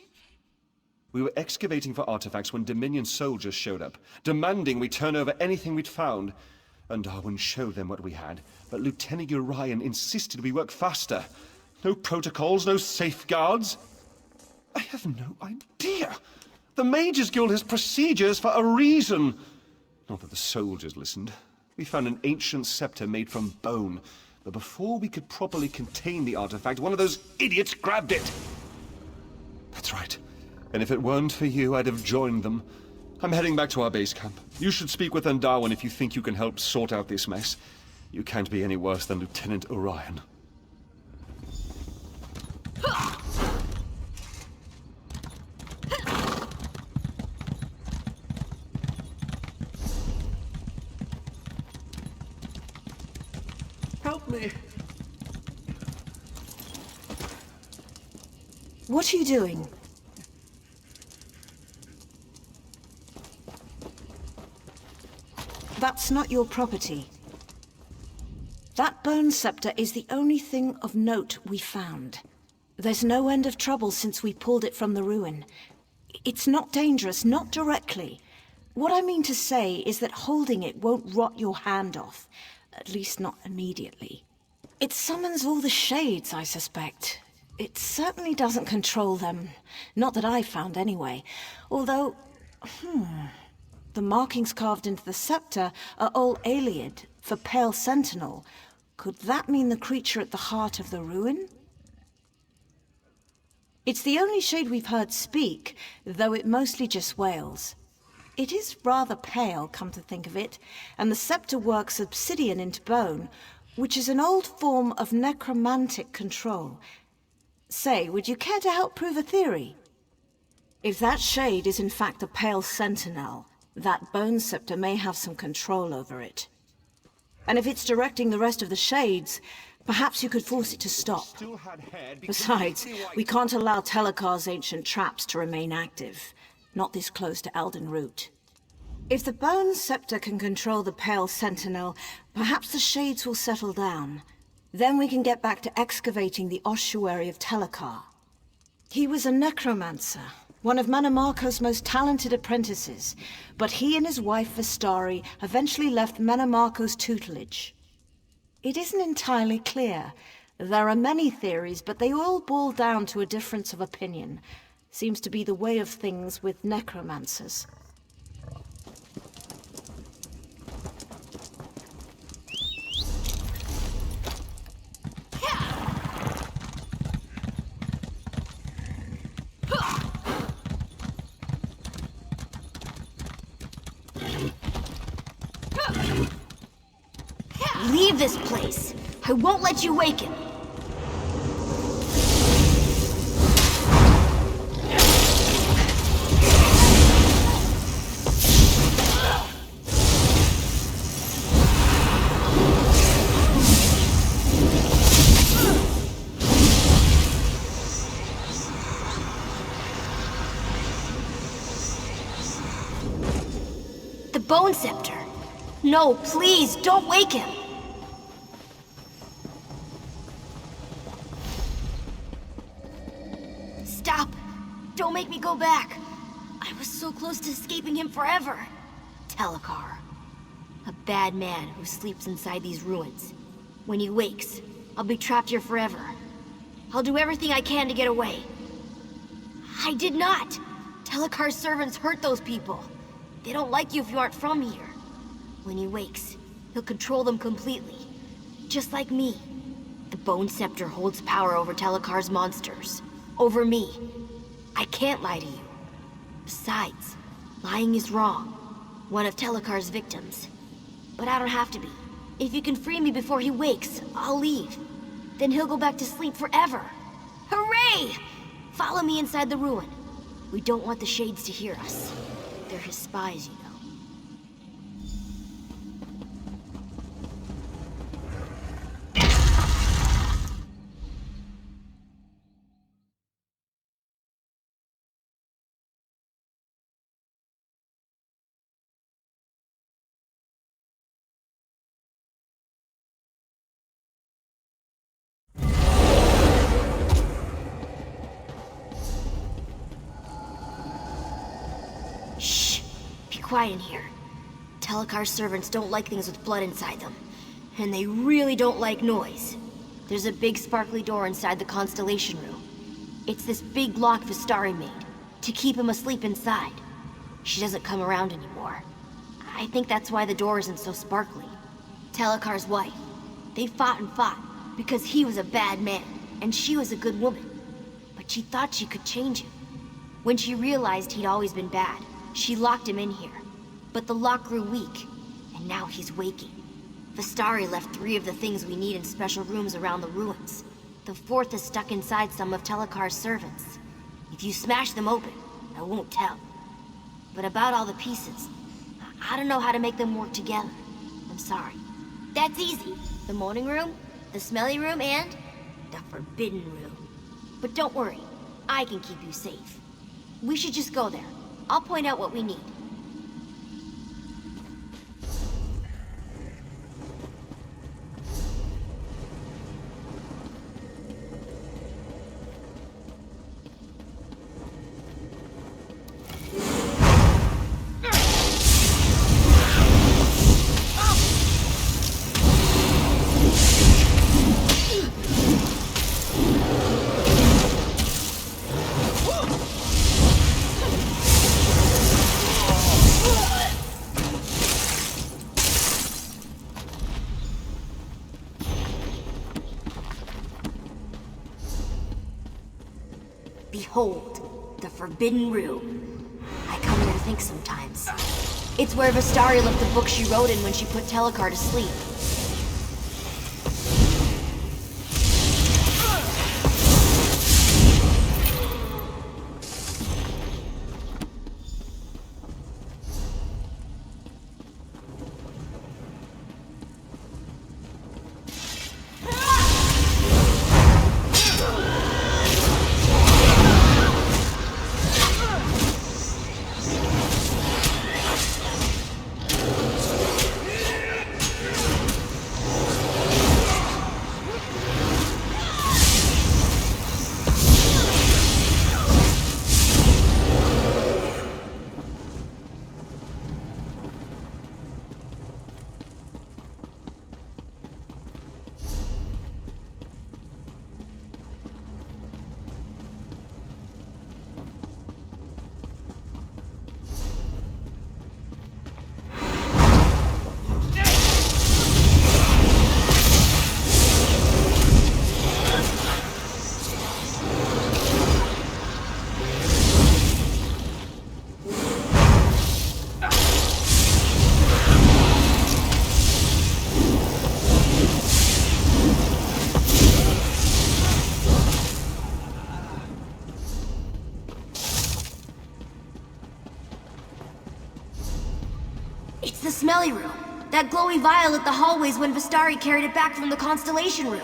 We were excavating for artifacts when Dominion soldiers showed up, demanding we turn over anything we'd found. And Darwin showed them what we had, but Lieutenant Urian insisted we work faster. No protocols, no safeguards. I have no idea. The Mages Guild has procedures for a reason. Not that the soldiers listened. We found an ancient scepter made from bone, but before we could properly contain the artifact, one of those idiots grabbed it. That's right. And if it weren't for you, I'd have joined them. I'm heading back to our base camp. You should speak with Darwin if you think you can help sort out this mess. You can't be any worse than Lieutenant Urian. Help me. What are you doing? That's not your property. That bone scepter is the only thing of note we found. There's no end of trouble since we pulled it from the ruin. It's not dangerous, not directly. What I mean to say is that holding it won't rot your hand off. At least not immediately. It summons all the shades, I suspect. It certainly doesn't control them. Not that I found anyway. Although, the markings carved into the scepter are all Aliad, for Pale Sentinel. Could that mean the creature at the heart of the ruin? It's the only shade we've heard speak, though it mostly just wails. It is rather pale, come to think of it, and the scepter works obsidian into bone, which is an old form of necromantic control. Say, would you care to help prove a theory? If that shade is in fact the Pale Sentinel, that bone scepter may have some control over it. And if it's directing the rest of the shades, perhaps you could force it to stop. Besides, we can't allow Telekar's ancient traps to remain active. Not this close to Elden Root. If the bone scepter can control the Pale Sentinel, perhaps the shades will settle down. Then we can get back to excavating the ossuary of Telekar. He was a necromancer, one of Mannimarco's most talented apprentices, but he and his wife Vestari eventually left Mannimarco's tutelage. It isn't entirely clear. There are many theories, but they all boil down to a difference of opinion. Seems to be the way of things with necromancers. Leave this place! I won't let you waken! The Bone Scepter! No, please, don't wake him! Stop! Don't make me go back! I was so close to escaping him forever! Telekar. A bad man who sleeps inside these ruins. When he wakes, I'll be trapped here forever. I'll do everything I can to get away. I did not! Telekar's servants hurt those people. They don't like you if you aren't from here. When he wakes, he'll control them completely. Just like me. The Bone Scepter holds power over Telekar's monsters. Over me. I can't lie to you. Besides, lying is wrong. One of Telekar's victims. But I don't have to be. If you can free me before he wakes, I'll leave. Then he'll go back to sleep forever. Hooray! Follow me inside the ruin. We don't want the Shades to hear us. they're his spies, you know. Quiet in here. Telekar's servants don't like things with blood inside them, and they really don't like noise. There's a big sparkly door inside the Constellation Room. It's this big lock Vistari made, to keep him asleep inside. She doesn't come around anymore. I think that's why the door isn't so sparkly. Telekar's wife. They fought and fought, because he was a bad man, and she was a good woman. But she thought she could change him. When she realized he'd always been bad, she locked him in here. But the lock grew weak, and now he's waking. Vistari left 3 of the things we need in special rooms around the ruins. The 4th is stuck inside some of Telekar's servants. If you smash them open, I won't tell. But about all the pieces, I don't know how to make them work together. I'm sorry. That's easy. The morning room, the smelly room, and the forbidden room. But don't worry, I can keep you safe. We should just go there. I'll point out what we need. Behold, the Forbidden Room. I come here to think sometimes. It's where Vistari left the book she wrote in when she put Telekar to sleep. The smelly room. That glowy vial lit the hallways when Vistari carried it back from the Constellation Room.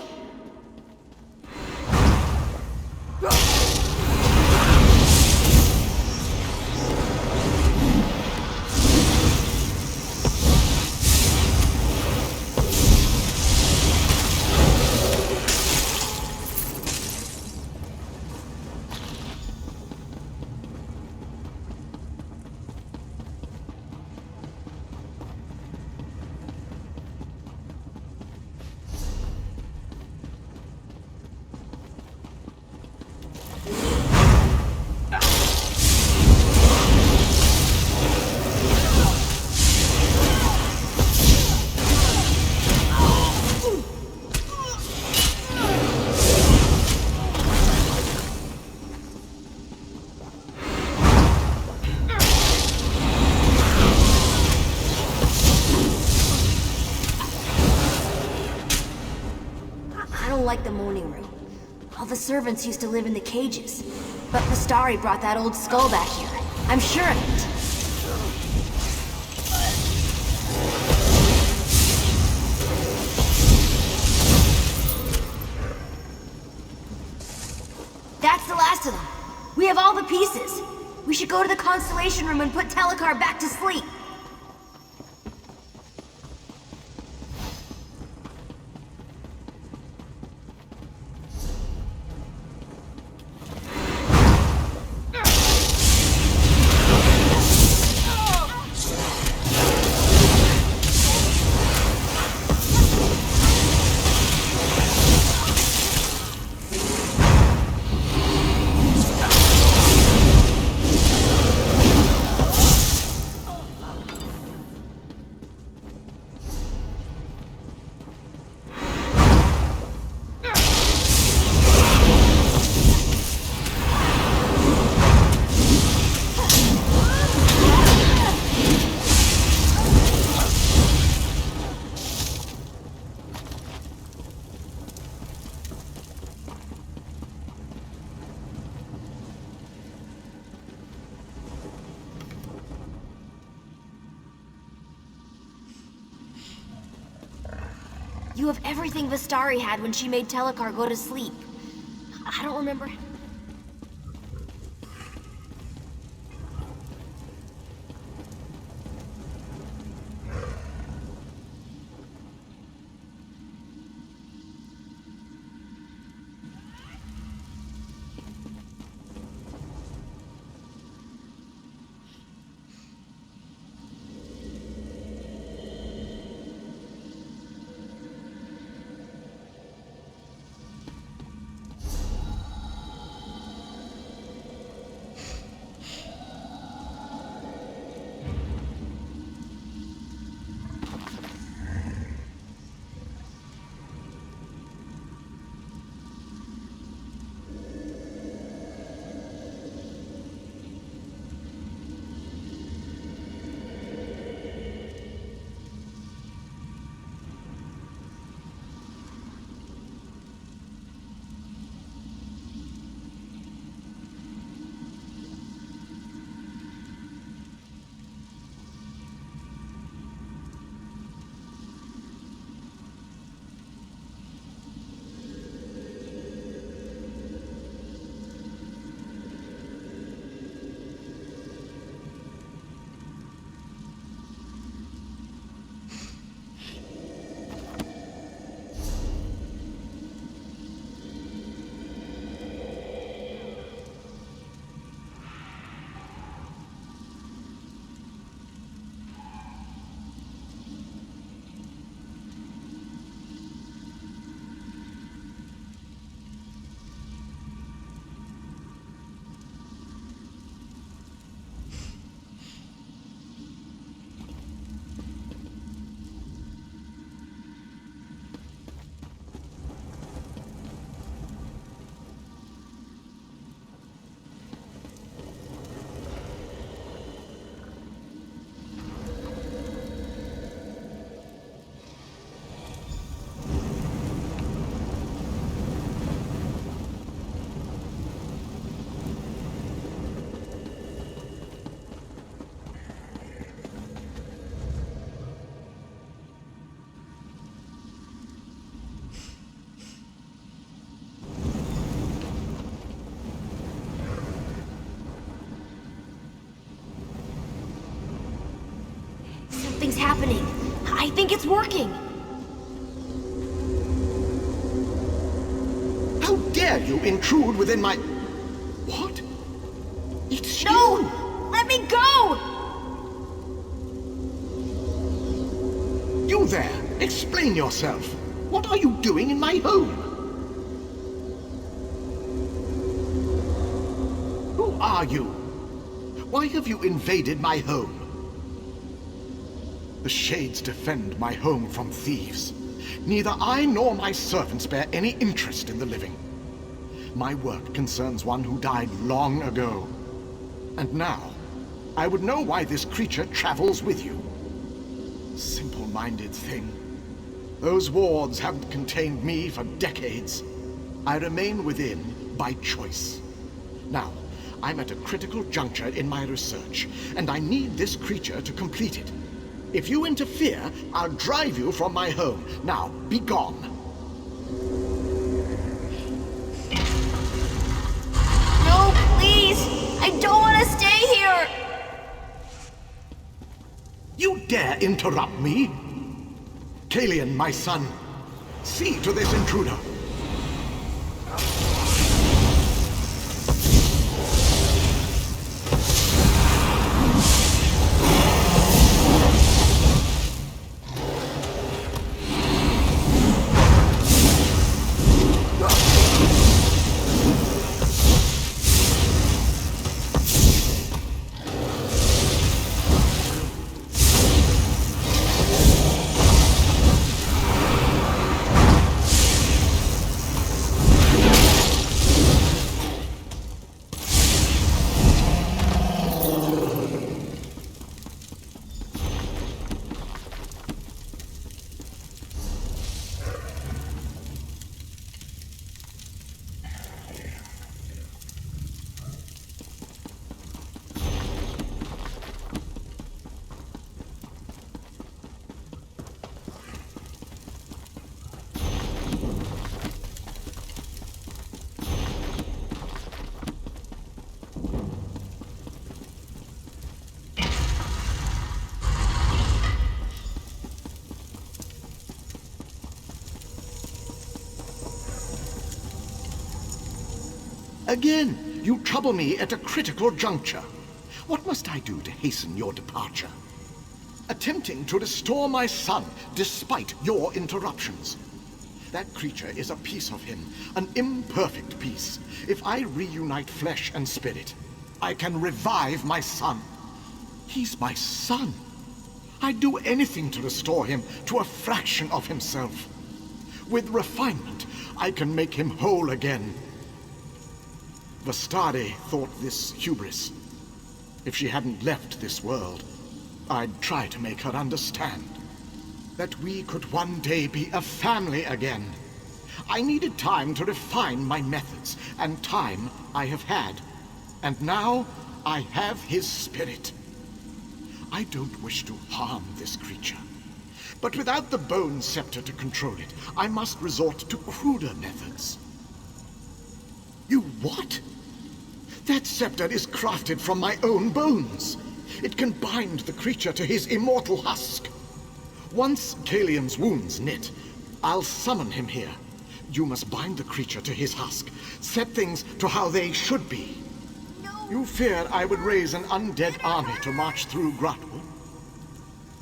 Like the morning room. All the servants used to live in the cages. But Vistari brought that old skull back here. I'm sure of it. last of them. We have all the pieces. We should go to the Constellation Room and put Telekar back to sleep. You have everything Vistari had when she made Telekar go to sleep. I don't remember... Something's happening. I think it's working. How dare you intrude within my... What? It's No! you! Let me go! You there! Explain yourself! What are you doing in my home? Who are you? Why have you invaded my home? The Shades defend my home from thieves. Neither I nor my servants bear any interest in the living. My work concerns one who died long ago. And now, I would know why this creature travels with you. Simple-minded thing. Those wards haven't contained me for decades. I remain within by choice. Now, I'm at a critical juncture in my research, and I need this creature to complete it. If you interfere, I'll drive you from my home. Now, be gone. dare interrupt me? Kalian, my son, see to this intruder. Again, you trouble me at a critical juncture. What must I do to hasten your departure? Attempting to restore my son despite your interruptions. That creature is a piece of him, an imperfect piece. If I reunite flesh and spirit, I can revive my son. He's my son. I'd do anything to restore him to a fraction of himself. With refinement, I can make him whole again. Vastari thought this hubris. If she hadn't left this world, I'd try to make her understand that we could one day be a family again. I needed time to refine my methods, and time I have had. And now I have his spirit. I don't wish to harm this creature. But without the bone scepter to control it, I must resort to cruder methods. You what? That scepter is crafted from my own bones. It can bind the creature to his immortal husk. Once Kalian's wounds knit, I'll summon him here. You must bind the creature to his husk, set things to how they should be. No. You feared I would raise an undead army to march through Grahtwood?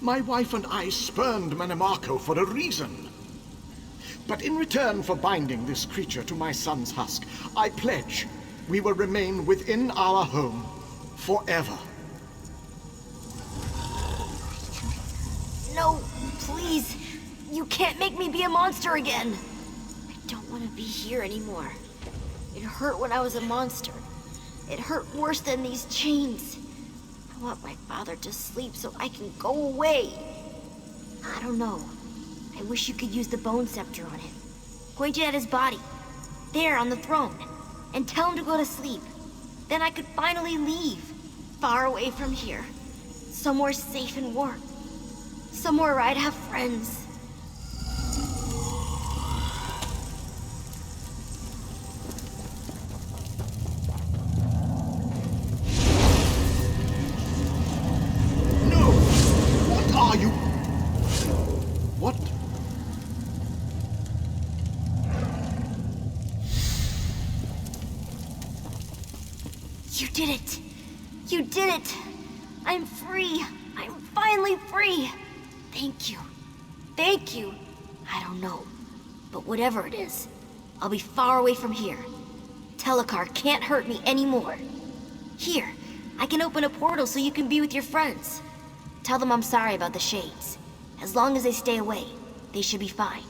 My wife and I spurned Mannimarco for a reason. But in return for binding this creature to my son's husk, I pledge we will remain within our home forever. No, please. You can't make me be a monster again. I don't want to be here anymore. It hurt when I was a monster. It hurt worse than these chains. I want my father to sleep so I can go away. I don't know. I wish you could use the bone scepter on him. Point it at his body. There on the throne. And tell him to go to sleep. Then I could finally leave. Far away from here. Somewhere safe and warm. Somewhere where I'd have friends. No! What are you? What? You did it! You did it! I'm free! I'm finally free! Thank you. Thank you. I don't know. But whatever it is, I'll be far away from here. Telekar can't hurt me anymore. Here, I can open a portal so you can be with your friends. Tell them I'm sorry about the shades. As long as they stay away, they should be fine.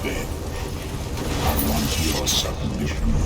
dead. I want your submission.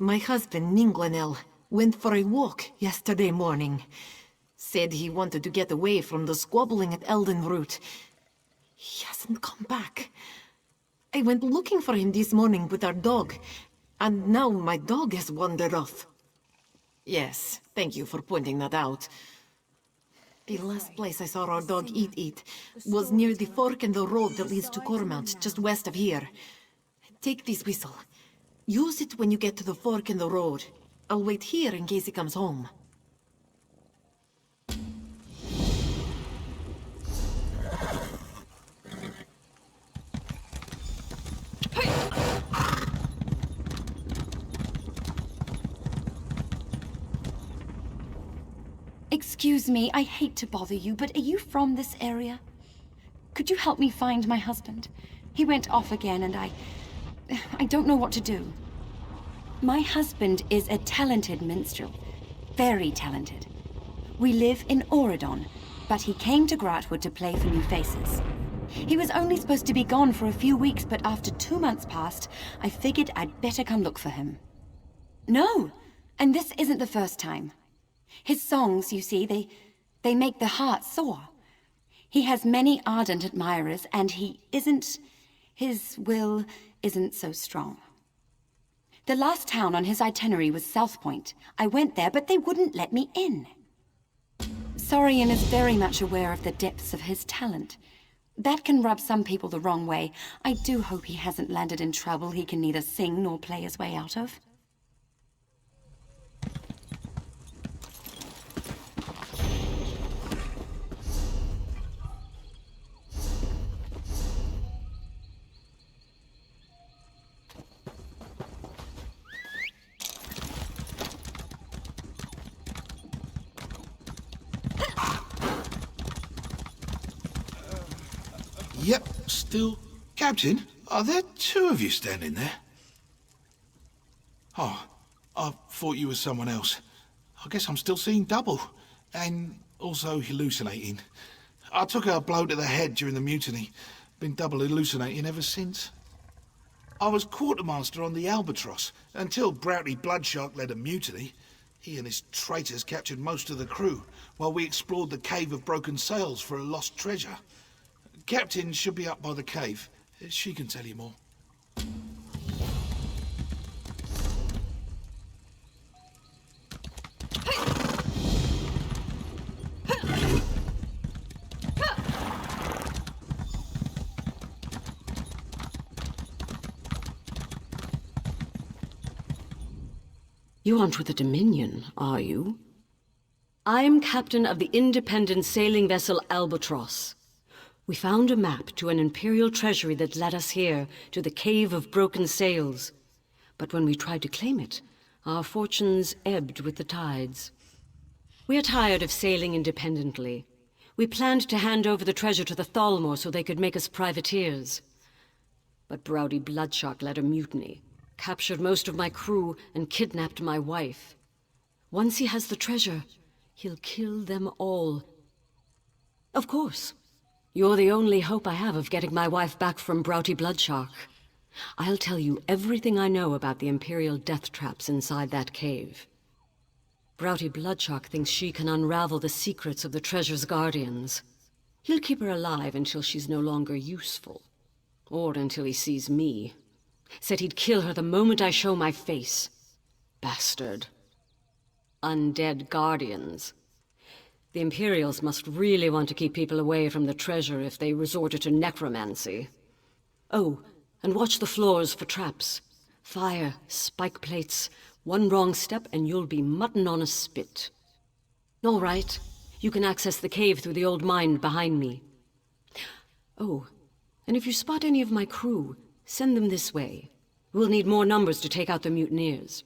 My husband, Ningwanel, went for a walk yesterday morning. Said he wanted to get away from the squabbling at Eldenroot. He hasn't come back. I went looking for him this morning with our dog, and now my dog has wandered off. Yes, thank you for pointing that out. The last place I saw our dog eat was near the fork in the road that leads to Cormount, just west of here. Take this whistle. Use it when you get to the fork in the road. I'll wait here in case he comes home. Excuse me, I hate to bother you, but are you from this area? Could you help me find my husband? He went off again and I don't know what to do. My husband is a talented minstrel. Very talented. We live in Auradon, but he came to Grahtwood to play for new faces. He was only supposed to be gone for a few weeks, but after 2 months passed, I figured I'd better come look for him. No, and this isn't the first time. His songs, you see, they make the heart soar. He has many ardent admirers, and his will isn't so strong. The last town on his itinerary was South Point. I went there, but they wouldn't let me in. Saurian is very much aware of the depths of his talent. That can rub some people the wrong way. I do hope he hasn't landed in trouble he can neither sing nor play his way out of. Yep, still... Captain, are there two of you standing there? Oh, I thought you were someone else. I guess I'm still seeing double. And also hallucinating. I took a blow to the head during the mutiny. Been double hallucinating ever since. I was quartermaster on the Albatross, until Broughty Bloodshark led a mutiny. He and his traitors captured most of the crew, while we explored the Cave of Broken Sails for a lost treasure. Captain should be up by the cave. She can tell you more. You aren't with the Dominion, are you? I'm captain of the independent sailing vessel Albatross. We found a map to an Imperial treasury that led us here, to the Cave of Broken Sails. But when we tried to claim it, our fortunes ebbed with the tides. We are tired of sailing independently. We planned to hand over the treasure to the Thalmor so they could make us privateers. But Browdy Bloodshark led a mutiny, captured most of my crew, and kidnapped my wife. Once he has the treasure, he'll kill them all. Of course, you're the only hope I have of getting my wife back from Browdy Bloodshark. I'll tell you everything I know about the Imperial death traps inside that cave. Browdy Bloodshark thinks she can unravel the secrets of the treasure's guardians. He'll keep her alive until she's no longer useful. Or until he sees me. Said he'd kill her the moment I show my face. Bastard. Undead guardians. The Imperials must really want to keep people away from the treasure if they resorted to necromancy. Oh, and watch the floors for traps. Fire, spike plates. One wrong step and you'll be mutton on a spit. All right, you can access the cave through the old mine behind me. Oh, and if you spot any of my crew, send them this way. We'll need more numbers to take out the mutineers.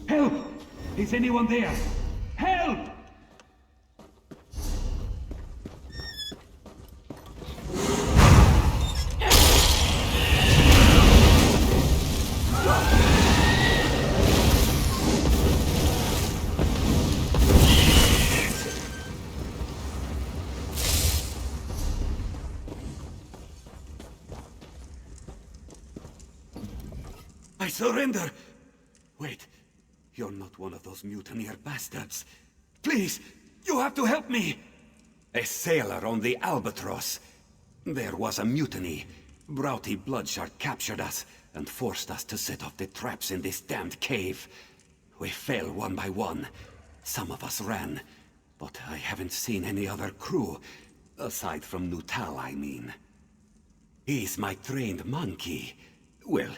Help! Is anyone there? Help! I surrender! Wait, you're not one of those mutineer bastards. Please, you have to help me! A sailor on the Albatross. There was a mutiny. Browdy Bloodshark captured us and forced us to set off the traps in this damned cave. We fell one by one. Some of us ran, but I haven't seen any other crew. Aside from Nutal, I mean. He's my trained monkey. Well,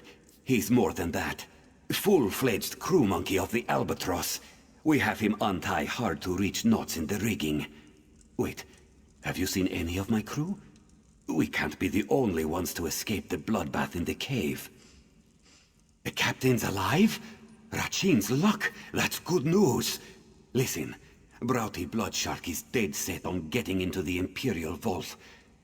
he's more than that. Full-fledged crew monkey of the Albatross. We have him untie hard-to-reach knots in the rigging. Wait, have you seen any of my crew? We can't be the only ones to escape the bloodbath in the cave. The captain's alive? Rachin's luck! That's good news! Listen, Broughty Bloodshark is dead set on getting into the Imperial Vault.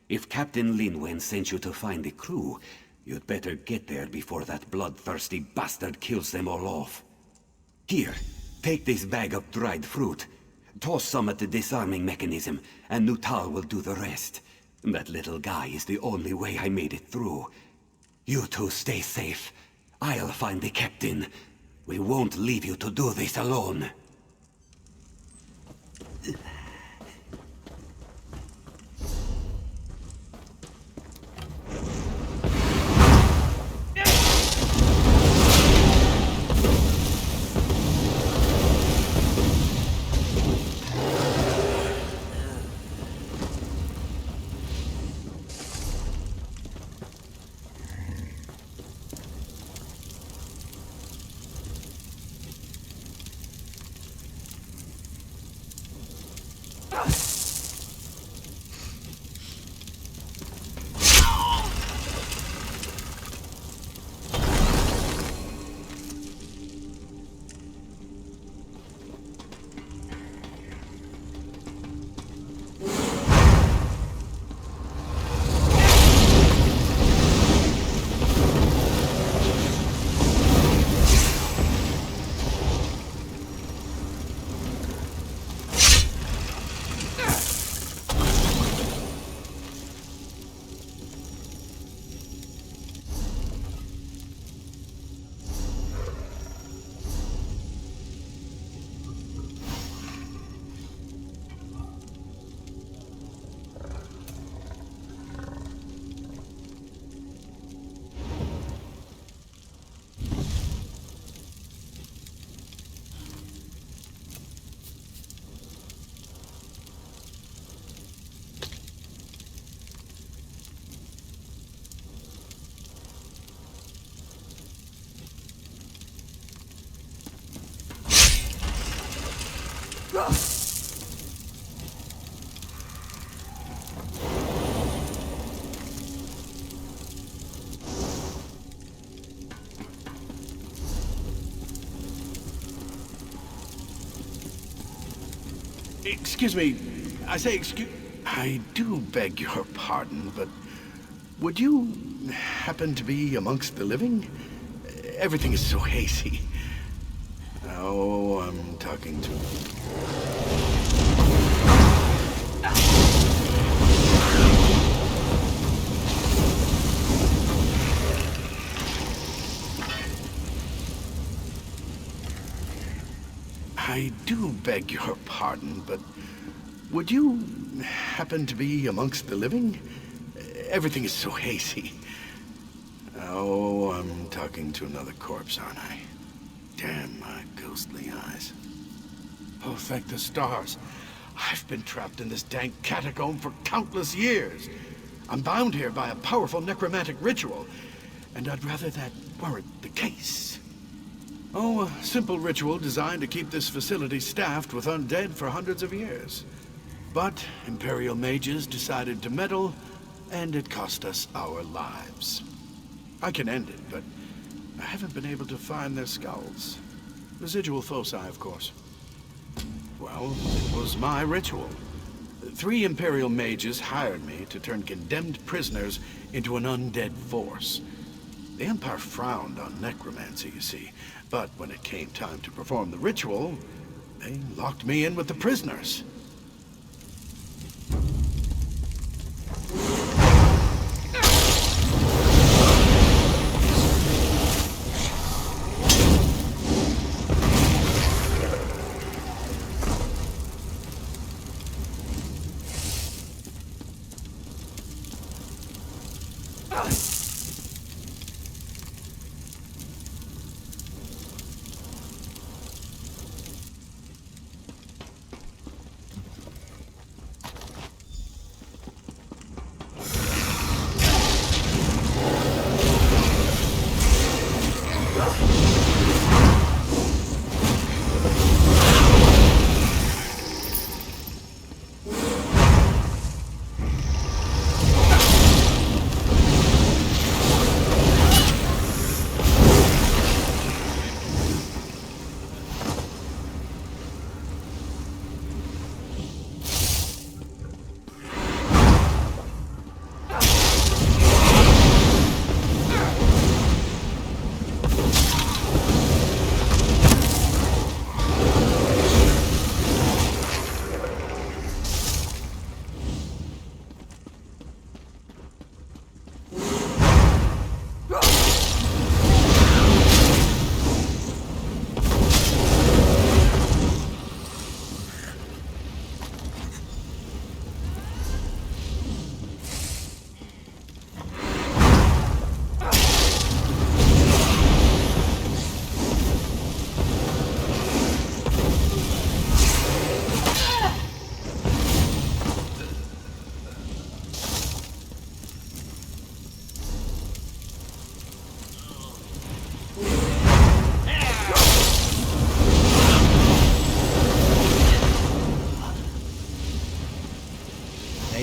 If Captain Linwen sent you to find the crew, you'd better get there before that bloodthirsty bastard kills them all off. Here, take this bag of dried fruit. Toss some at the disarming mechanism, and Nutal will do the rest. That little guy is the only way I made it through. You two stay safe. I'll find the captain. We won't leave you to do this alone. Excuse me. I say excuse... I do beg your pardon, but would you happen to be amongst the living? Everything is so hazy. Oh, I'm talking to... I do beg your pardon, but would you happen to be amongst the living? Everything is so hazy. Oh, I'm talking to another corpse, aren't I? Damn my ghostly eyes. Oh, thank the stars. I've been trapped in this dank catacomb for countless years. I'm bound here by a powerful necromantic ritual, and I'd rather that weren't the case. Oh, a simple ritual designed to keep this facility staffed with undead for hundreds of years. But Imperial mages decided to meddle, and it cost us our lives. I can end it, but I haven't been able to find their skulls. Residual foci, of course. Well, it was my ritual. 3 Imperial mages hired me to turn condemned prisoners into an undead force. The Empire frowned on necromancy, you see. But when it came time to perform the ritual, they locked me in with the prisoners.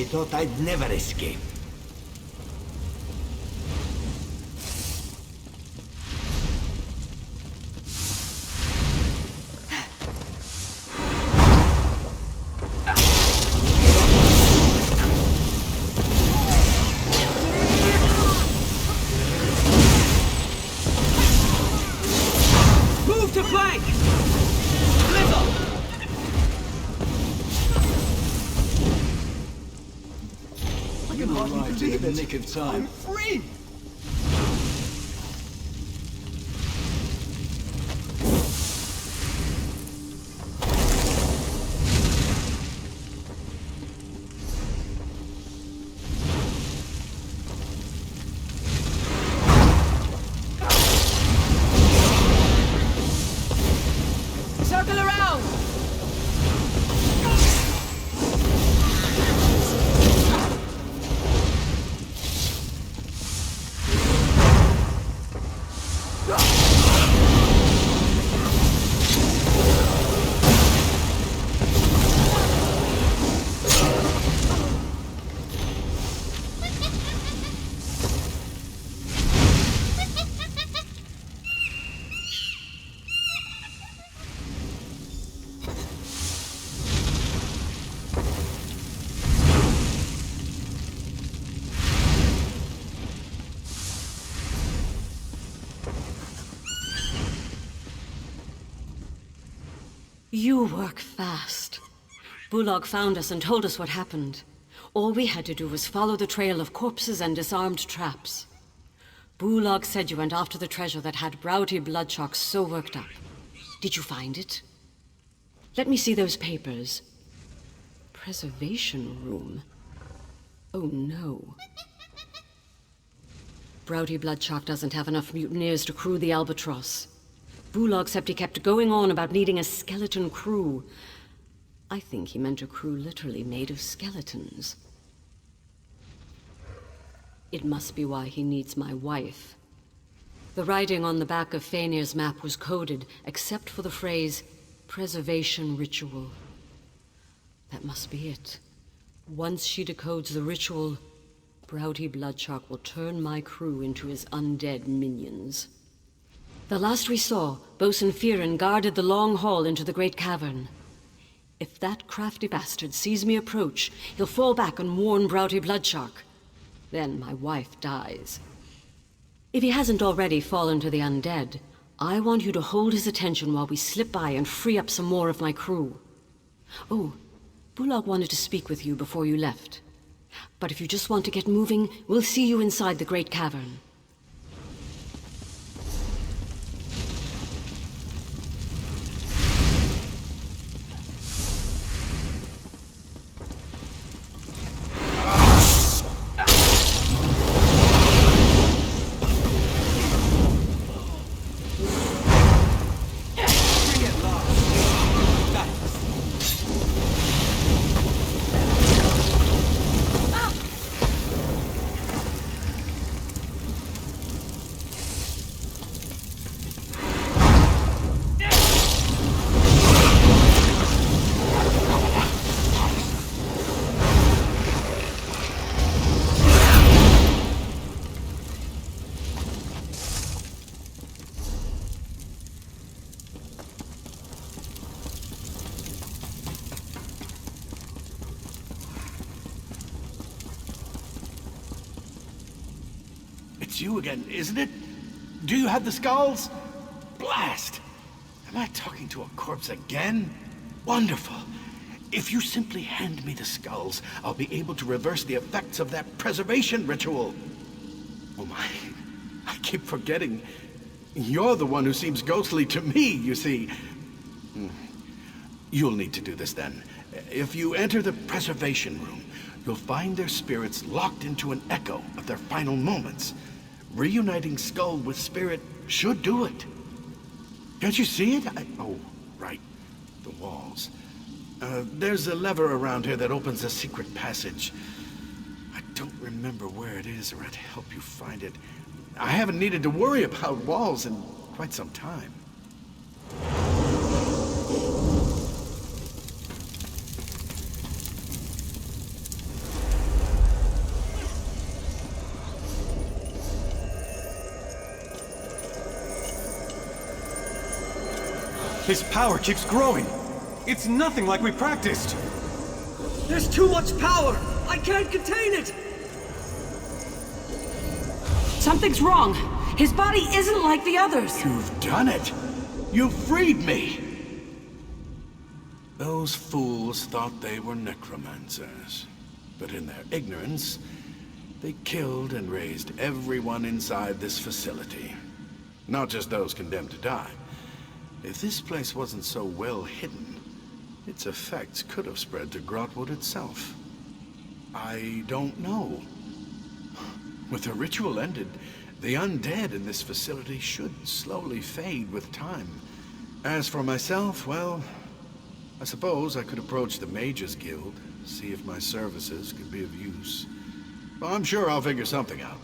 thought I'd never escape. Move to flank! Blizzle! You arrived in the nick of time. Free! Circle around! You work fast. Bulog found us and told us what happened. All we had to do was follow the trail of corpses and disarmed traps. Bulog said you went after the treasure that had Broughty Bloodshock so worked up. Did you find it? Let me see those papers. Preservation room. Oh no. Broughty Bloodshock doesn't have enough mutineers to crew the Albatross. Bulog Septi kept going on about needing a skeleton crew. I think he meant a crew literally made of skeletons. It must be why he needs my wife. The writing on the back of Faenir's map was coded, except for the phrase, preservation ritual. That must be it. Once she decodes the ritual, Broughty Bloodshock will turn my crew into his undead minions. The last we saw, Bosun Fearin guarded the long hall into the great cavern. If that crafty bastard sees me approach, he'll fall back and warn Broughty Bloodshock. Then my wife dies. If he hasn't already fallen to the undead, I want you to hold his attention while we slip by and free up some more of my crew. Oh, Bulog wanted to speak with you before you left. But if you just want to get moving, we'll see you inside the great cavern. It's you again, isn't it? Do you have the skulls? Blast! Am I talking to a corpse again? Wonderful. If you simply hand me the skulls, I'll be able to reverse the effects of that preservation ritual. Oh my, I keep forgetting. You're the one who seems ghostly to me, you see. You'll need to do this then. If you enter the preservation room, you'll find their spirits locked into an echo of their final moments. Reuniting skull with spirit should do it. Can't you see it? Oh, right. The walls. There's a lever around here that opens a secret passage. I don't remember where it is, or I'd help you find it. I haven't needed to worry about walls in quite some time. His power keeps growing. It's nothing like we practiced. There's too much power! I can't contain it! Something's wrong. His body isn't like the others. You've done it! You freed me! Those fools thought they were necromancers. But in their ignorance, they killed and raised everyone inside this facility. Not just those condemned to die. If this place wasn't so well hidden, its effects could have spread to Grahtwood itself. I don't know. With the ritual ended, the undead in this facility should slowly fade with time. As for myself, well, I suppose I could approach the Mages Guild, see if my services could be of use. Well, I'm sure I'll figure something out.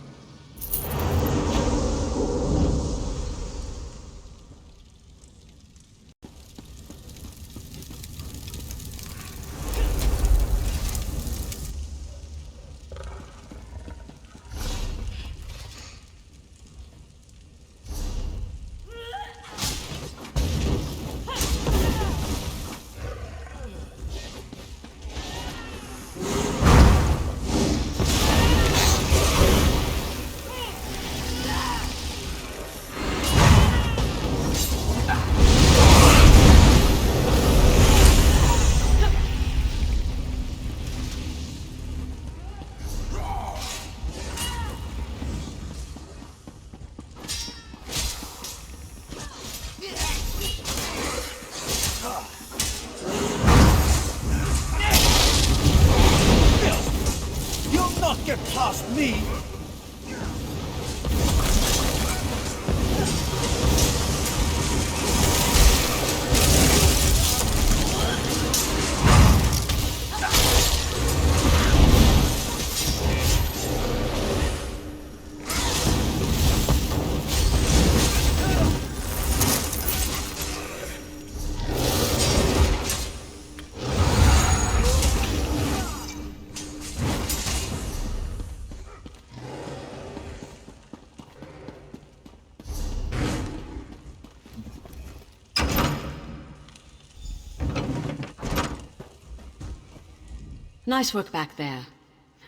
Get past me! Nice work back there.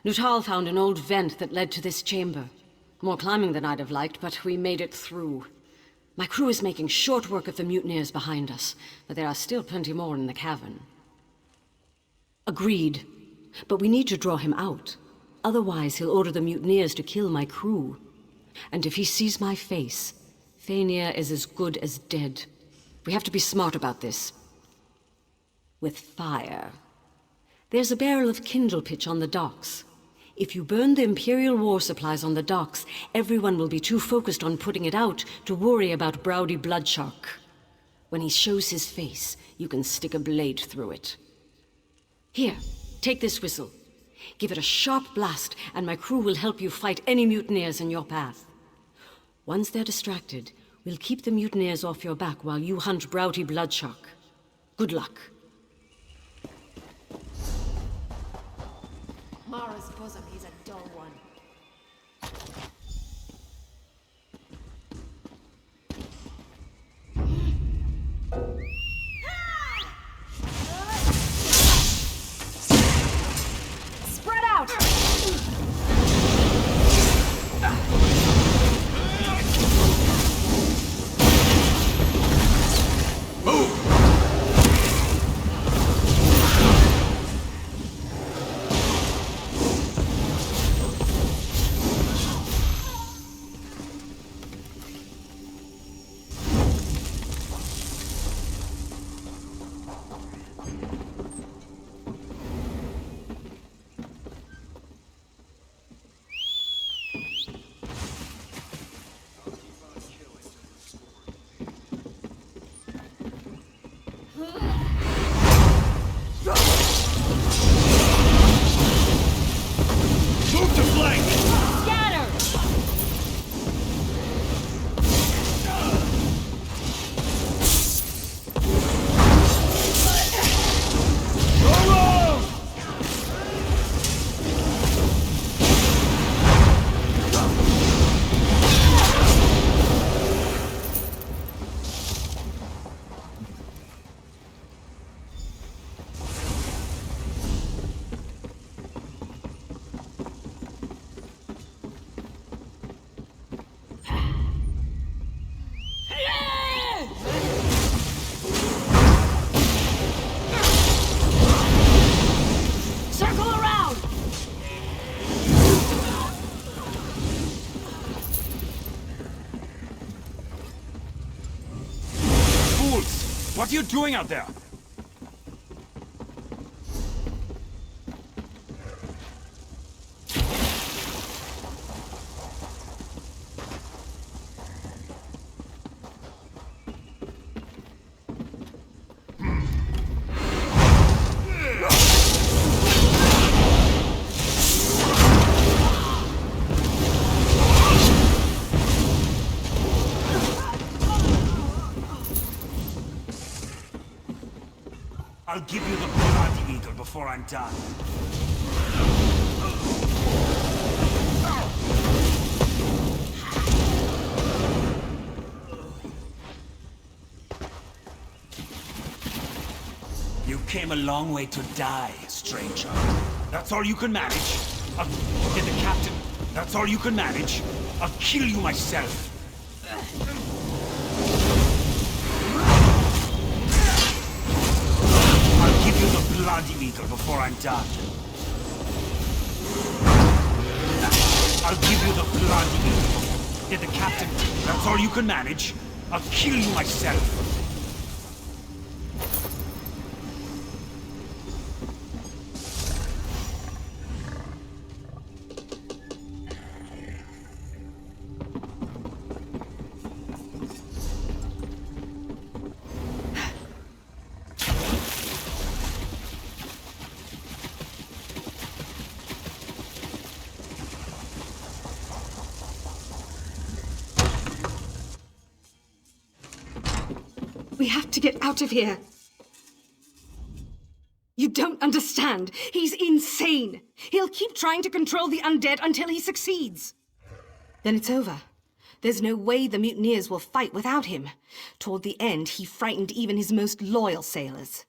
Nuttall found an old vent that led to this chamber. More climbing than I'd have liked, but we made it through. My crew is making short work of the mutineers behind us, but there are still plenty more in the cavern. Agreed. But we need to draw him out. Otherwise, he'll order the mutineers to kill my crew. And if he sees my face, Faenir is as good as dead. We have to be smart about this. With fire. There's a barrel of kindle pitch on the docks. If you burn the Imperial war supplies on the docks, everyone will be too focused on putting it out to worry about Browdy Bloodshark. When he shows his face, you can stick a blade through it. Here, take this whistle. Give it a sharp blast, and my crew will help you fight any mutineers in your path. Once they're distracted, we'll keep the mutineers off your back while you hunt Browdy Bloodshark. Good luck. Mara's bosom is a dull one. Spread out! Move! What are you doing out there? I'll give you the bloody eagle before I'm done. You came a long way to die, stranger. That's all you can manage? Did the captain... That's all you can manage? I'll kill you myself. I'll give you the bloody eagle before I'm done. I'll give you the bloody eagle. Did the captain... That's all you can manage? I'll kill you myself. We have to get out of here. You don't understand. He's insane. He'll keep trying to control the undead until he succeeds. Then it's over. There's no way the mutineers will fight without him. Toward the end, he frightened even his most loyal sailors.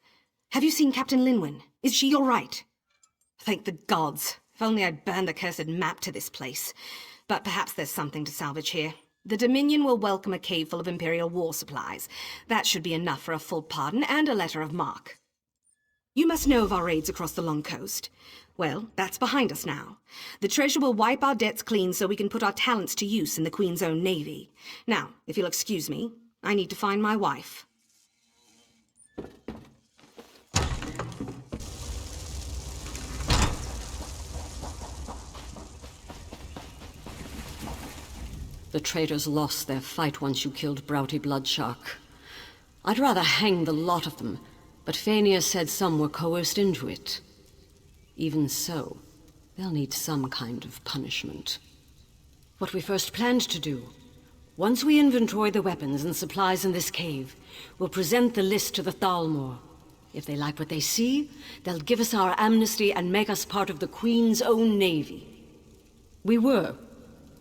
Have you seen Captain Linwin? Is she all right? Thank the gods. If only I'd burned the cursed map to this place. But perhaps there's something to salvage here. The Dominion will welcome a cave full of Imperial war supplies. That should be enough for a full pardon and a letter of marque. You must know of our raids across the Long Coast. Well, that's behind us now. The treasure will wipe our debts clean so we can put our talents to use in the Queen's own navy. Now, if you'll excuse me, I need to find my wife. The traitors lost their fight once you killed Broughty Bloodshark. I'd rather hang the lot of them, but Fania said some were coerced into it. Even so, they'll need some kind of punishment. What we first planned to do, once we inventory the weapons and supplies in this cave, we'll present the list to the Thalmor. If they like what they see, they'll give us our amnesty and make us part of the Queen's own navy. We were.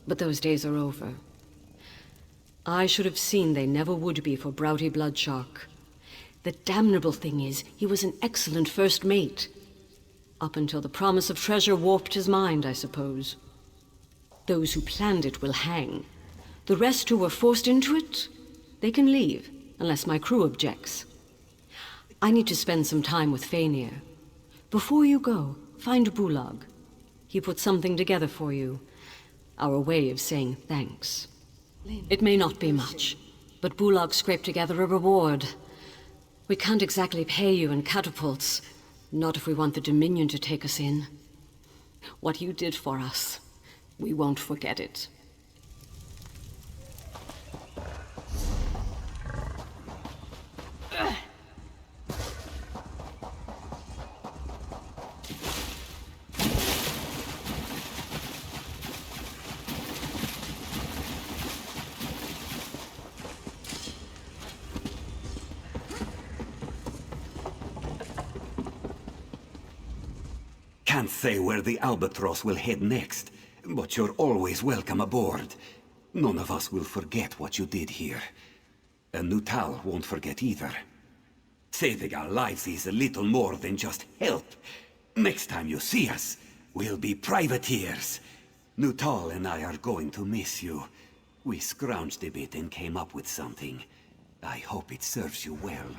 But those days are over. I should have seen they never would be for Broughty Bloodshark. The damnable thing is, he was an excellent first mate. Up until the promise of treasure warped his mind, I suppose. Those who planned it will hang. The rest who were forced into it, they can leave, unless my crew objects. I need to spend some time with Fania. Before you go, find Bulag. He put something together for you. Our way of saying thanks. It may not be much, but Bulag scraped together a reward. We can't exactly pay you in catapults, not if we want the Dominion to take us in. What you did for us, we won't forget it. Can't say where the Albatross will head next, but you're always welcome aboard. None of us will forget what you did here. And Nutal won't forget either. Saving our lives is a little more than just help. Next time you see us, we'll be privateers. Nutal and I are going to miss you. We scrounged a bit and came up with something. I hope it serves you well.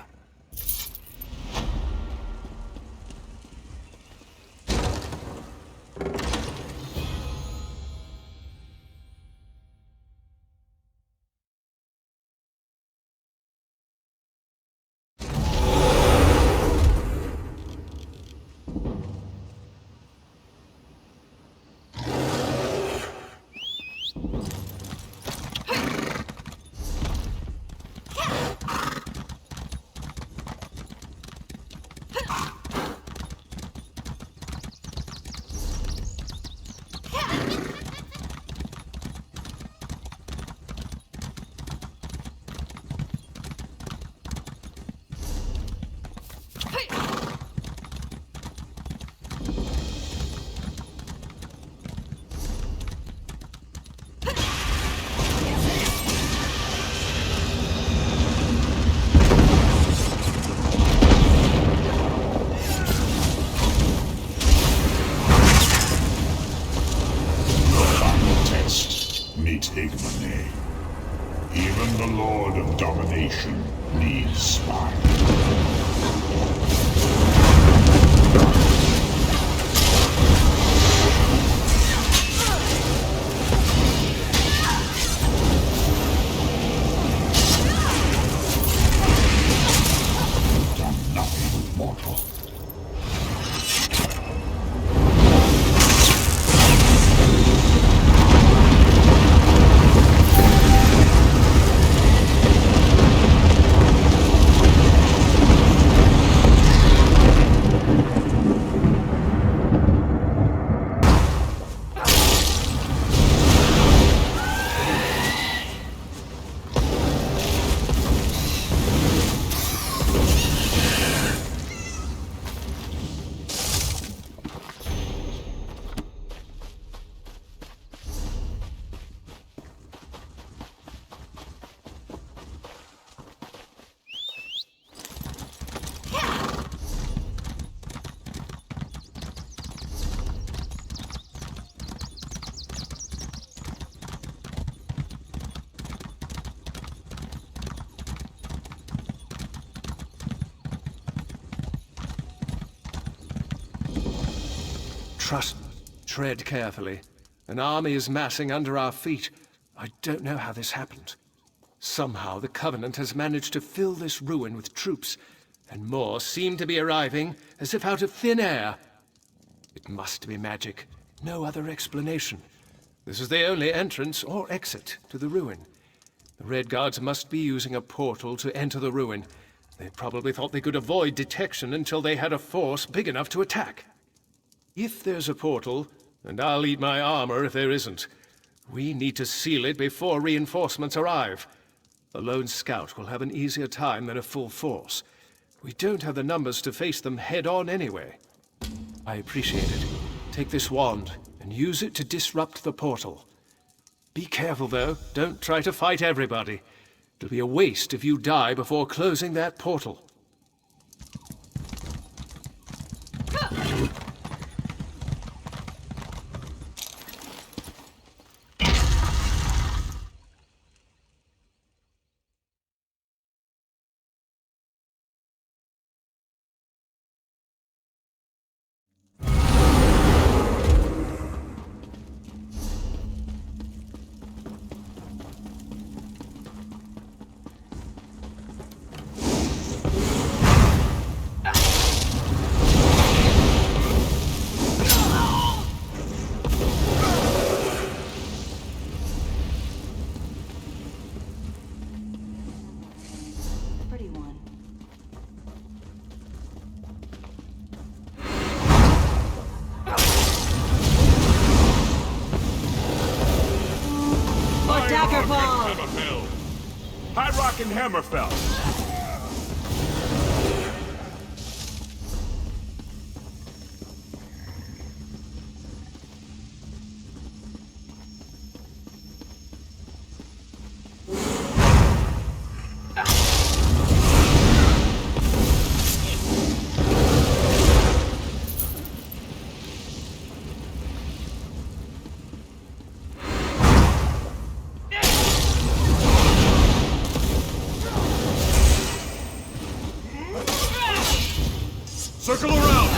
Even the Lord of Domination needs spies. Trust me. Tread carefully. An army is massing under our feet. I don't know how this happened. Somehow the Covenant has managed to fill this ruin with troops, and more seem to be arriving as if out of thin air. It must be magic. No other explanation. This is the only entrance or exit to the ruin. The Red Guards must be using a portal to enter the ruin. They probably thought they could avoid detection until they had a force big enough to attack. If there's a portal, and I'll eat my armor if there isn't, we need to seal it before reinforcements arrive. A lone scout will have an easier time than a full force. We don't have the numbers to face them head-on anyway. I appreciate it. Take this wand and use it to disrupt the portal. Be careful, though. Don't try to fight everybody. It'll be a waste if you die before closing that portal. Daggerfall! High Rock and Hammerfell! Circle around!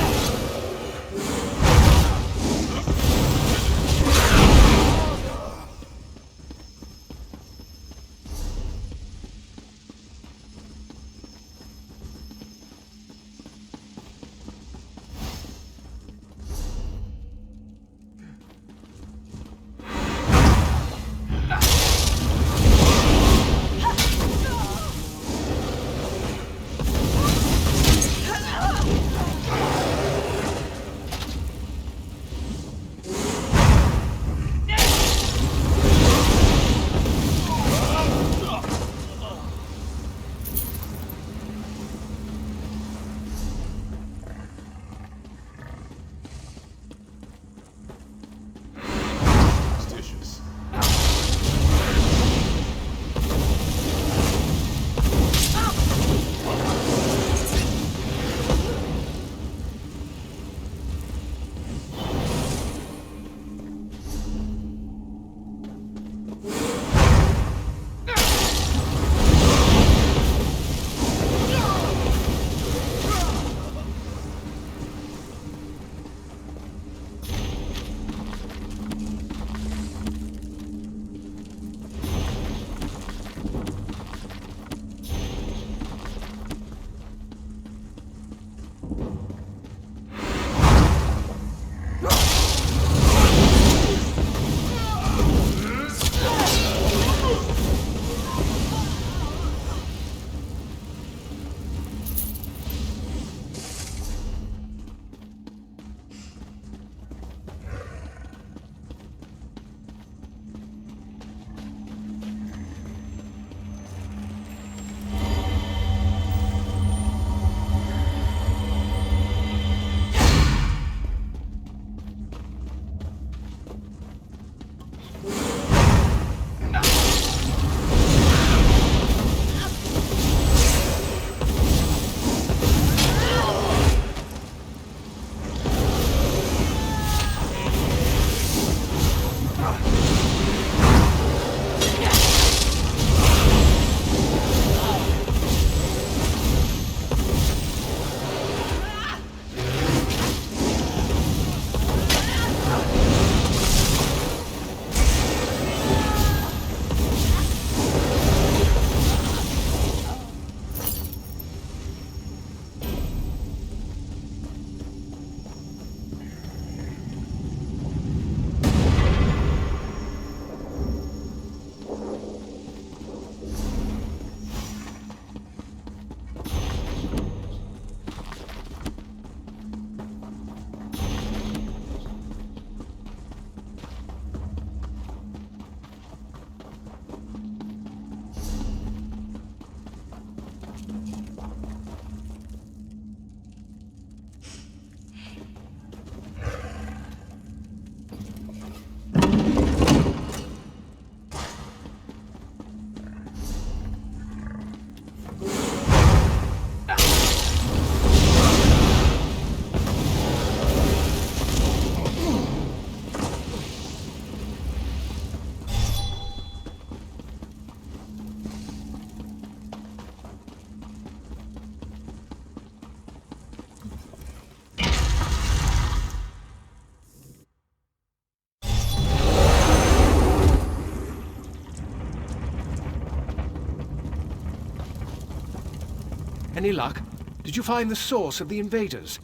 Any luck? Did you find the source of the invaders?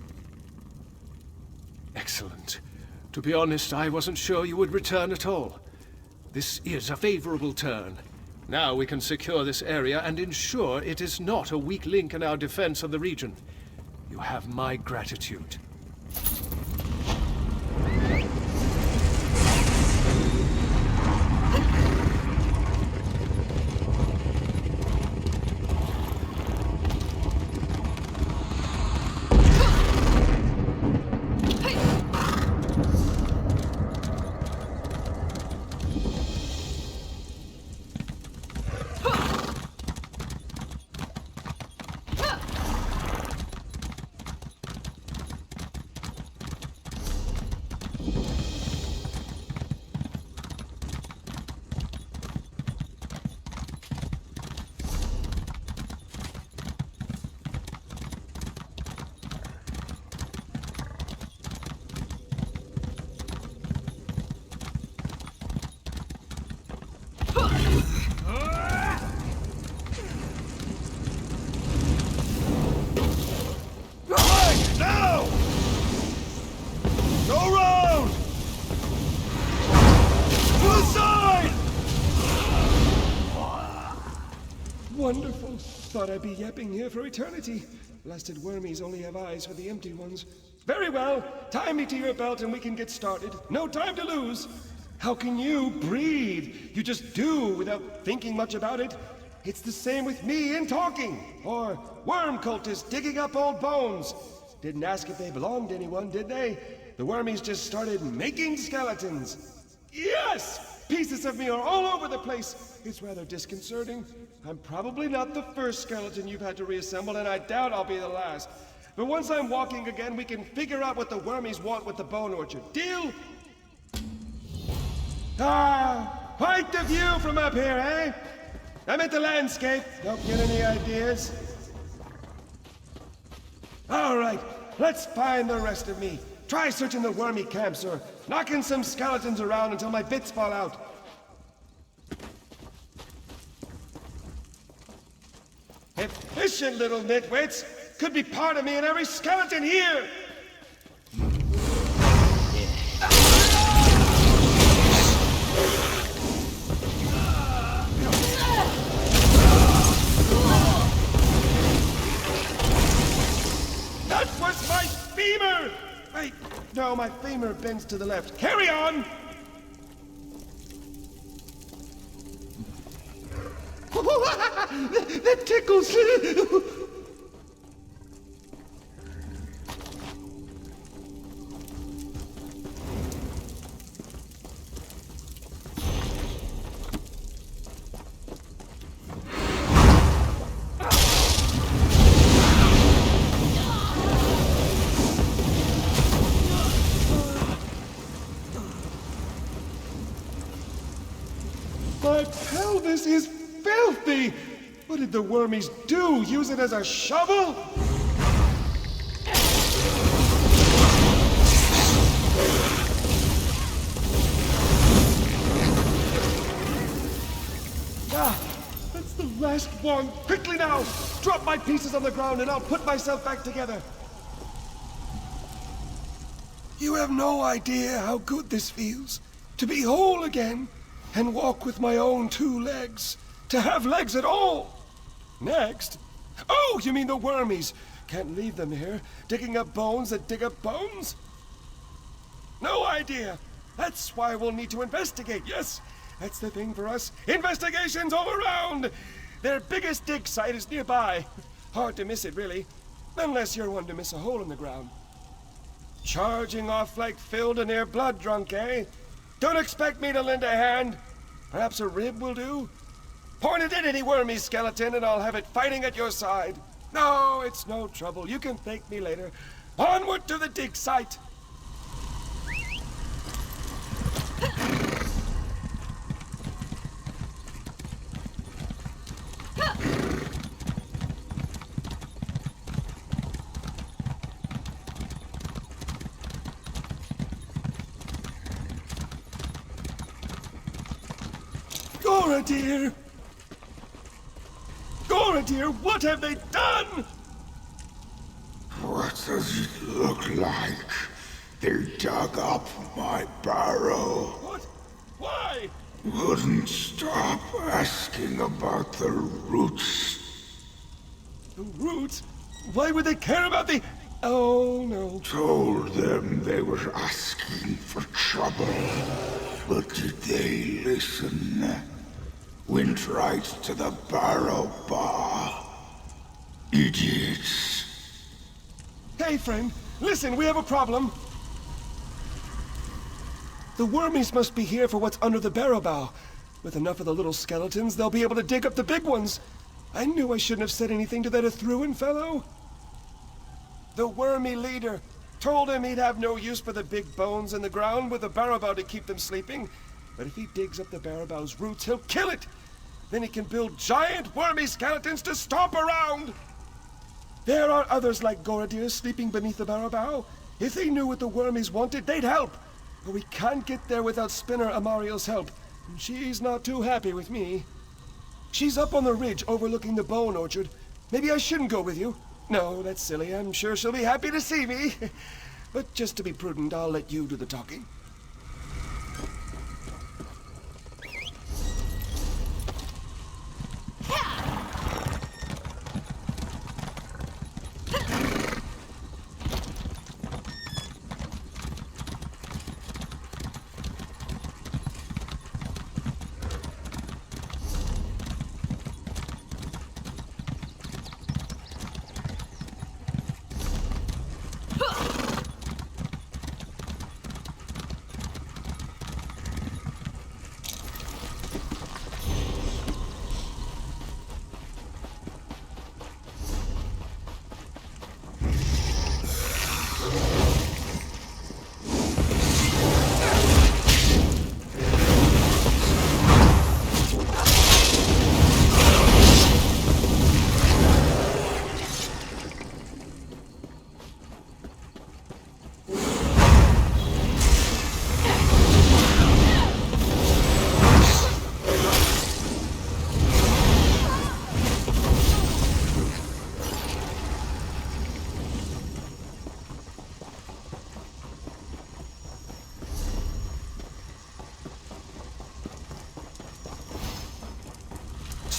Excellent. To be honest, I wasn't sure you would return at all. This is a favorable turn. Now we can secure this area and ensure it is not a weak link in our defense of the region. You have my gratitude. Wonderful. Thought I'd be yapping here for eternity. Blasted wormies only have eyes for the empty ones. Very well. Tie me to your belt and we can get started. No time to lose. How can you breathe? You just do without thinking much about it. It's the same with me in talking. Or worm cultists digging up old bones. Didn't ask if they belonged to anyone, did they? The wormies just started making skeletons. Yes! Pieces of me are all over the place. It's rather disconcerting. I'm probably not the first skeleton you've had to reassemble, and I doubt I'll be the last. But once I'm walking again, we can figure out what the wormies want with the bone orchard. Deal? Ah, quite the view from up here, eh? I'm at the landscape. Don't get any ideas? All right, let's find the rest of me. Try searching the wormy camps or knocking some skeletons around until my bits fall out. Efficient little nitwits! Could be part of me in every skeleton here! That was my femur! Wait, no, my femur bends to the left. Carry on! That tickles! My pelvis is filthy! What did the wormies do? Use it as a shovel? Ah, that's the last one. Quickly now! Drop my pieces on the ground and I'll put myself back together. You have no idea how good this feels. To be whole again and walk with my own two legs. To have legs at all! Next? Oh, you mean the wormies! Can't leave them here, digging up bones that dig up bones? No idea! That's why we'll need to investigate, yes? That's the thing for us. Investigations all around! Their biggest dig site is nearby. Hard to miss it, really. Unless you're one to miss a hole in the ground. Charging off like filled and near blood drunk, eh? Don't expect me to lend a hand. Perhaps a rib will do? Point it at any wormy skeleton and I'll have it fighting at your side. No, it's no trouble. You can thank me later. Onward to the dig site! Gora, dear! Gora, dear, what have they done? does it look like? They dug up my barrow. What? Why? Wouldn't stop asking about the roots. The roots? Why would they care about the... Oh, no. Told them they were asking for trouble. But did they listen? Went right to the barrow bar. Idiots. Hey, friend. Listen, we have a problem. The wormies must be here for what's under the barrow bow. With enough of the little skeletons, they'll be able to dig up the big ones. I knew I shouldn't have said anything to that Ithruin fellow. The wormy leader told him he'd have no use for the big bones in the ground with the barrow bow to keep them sleeping. But if he digs up the barrow bow's roots, he'll kill it. Then he can build giant wormy skeletons to stomp around. There are others like Goradir sleeping beneath the barrow bow. If they knew what the wormies wanted, they'd help. But we can't get there without Spinner Amariel's help. And she's not too happy with me. She's up on the ridge overlooking the bone orchard. Maybe I shouldn't go with you. No, that's silly. I'm sure she'll be happy to see me. But just to be prudent, I'll let you do the talking.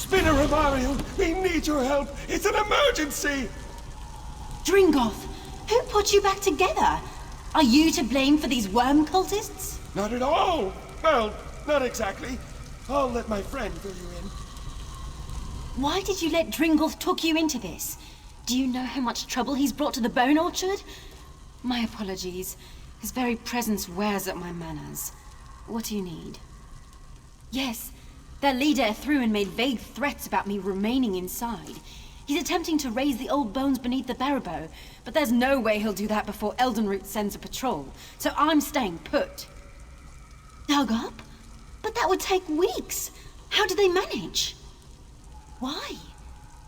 Spinner Amariel, we need your help. It's an emergency. Dringoth, who put you back together? Are you to blame for these worm cultists? Not at all. Well, not exactly. I'll let my friend fill you in. Why did you let Dringoth talk you into this? Do you know how much trouble he's brought to the bone orchard? My apologies. His very presence wears at my manners. What do you need? Yes, their leader Ithruin made vague threats about me remaining inside. He's attempting to raise the old bones beneath the barrow, but there's no way he'll do that before Eldenroot sends a patrol, so I'm staying put. Dug up? But that would take weeks. How do they manage? Why?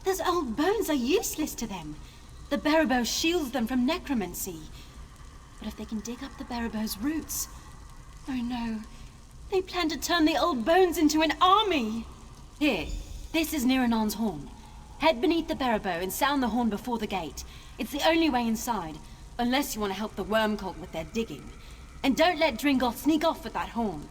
Those old bones are useless to them. The barrow shields them from necromancy. But if they can dig up the barrow's roots... Oh no. They plan to turn the old bones into an army! Here, this is Niranon's horn. Head beneath the barrow and sound the horn before the gate. It's the only way inside, unless you want to help the worm cult with their digging. And don't let Dringoth sneak off with that horn.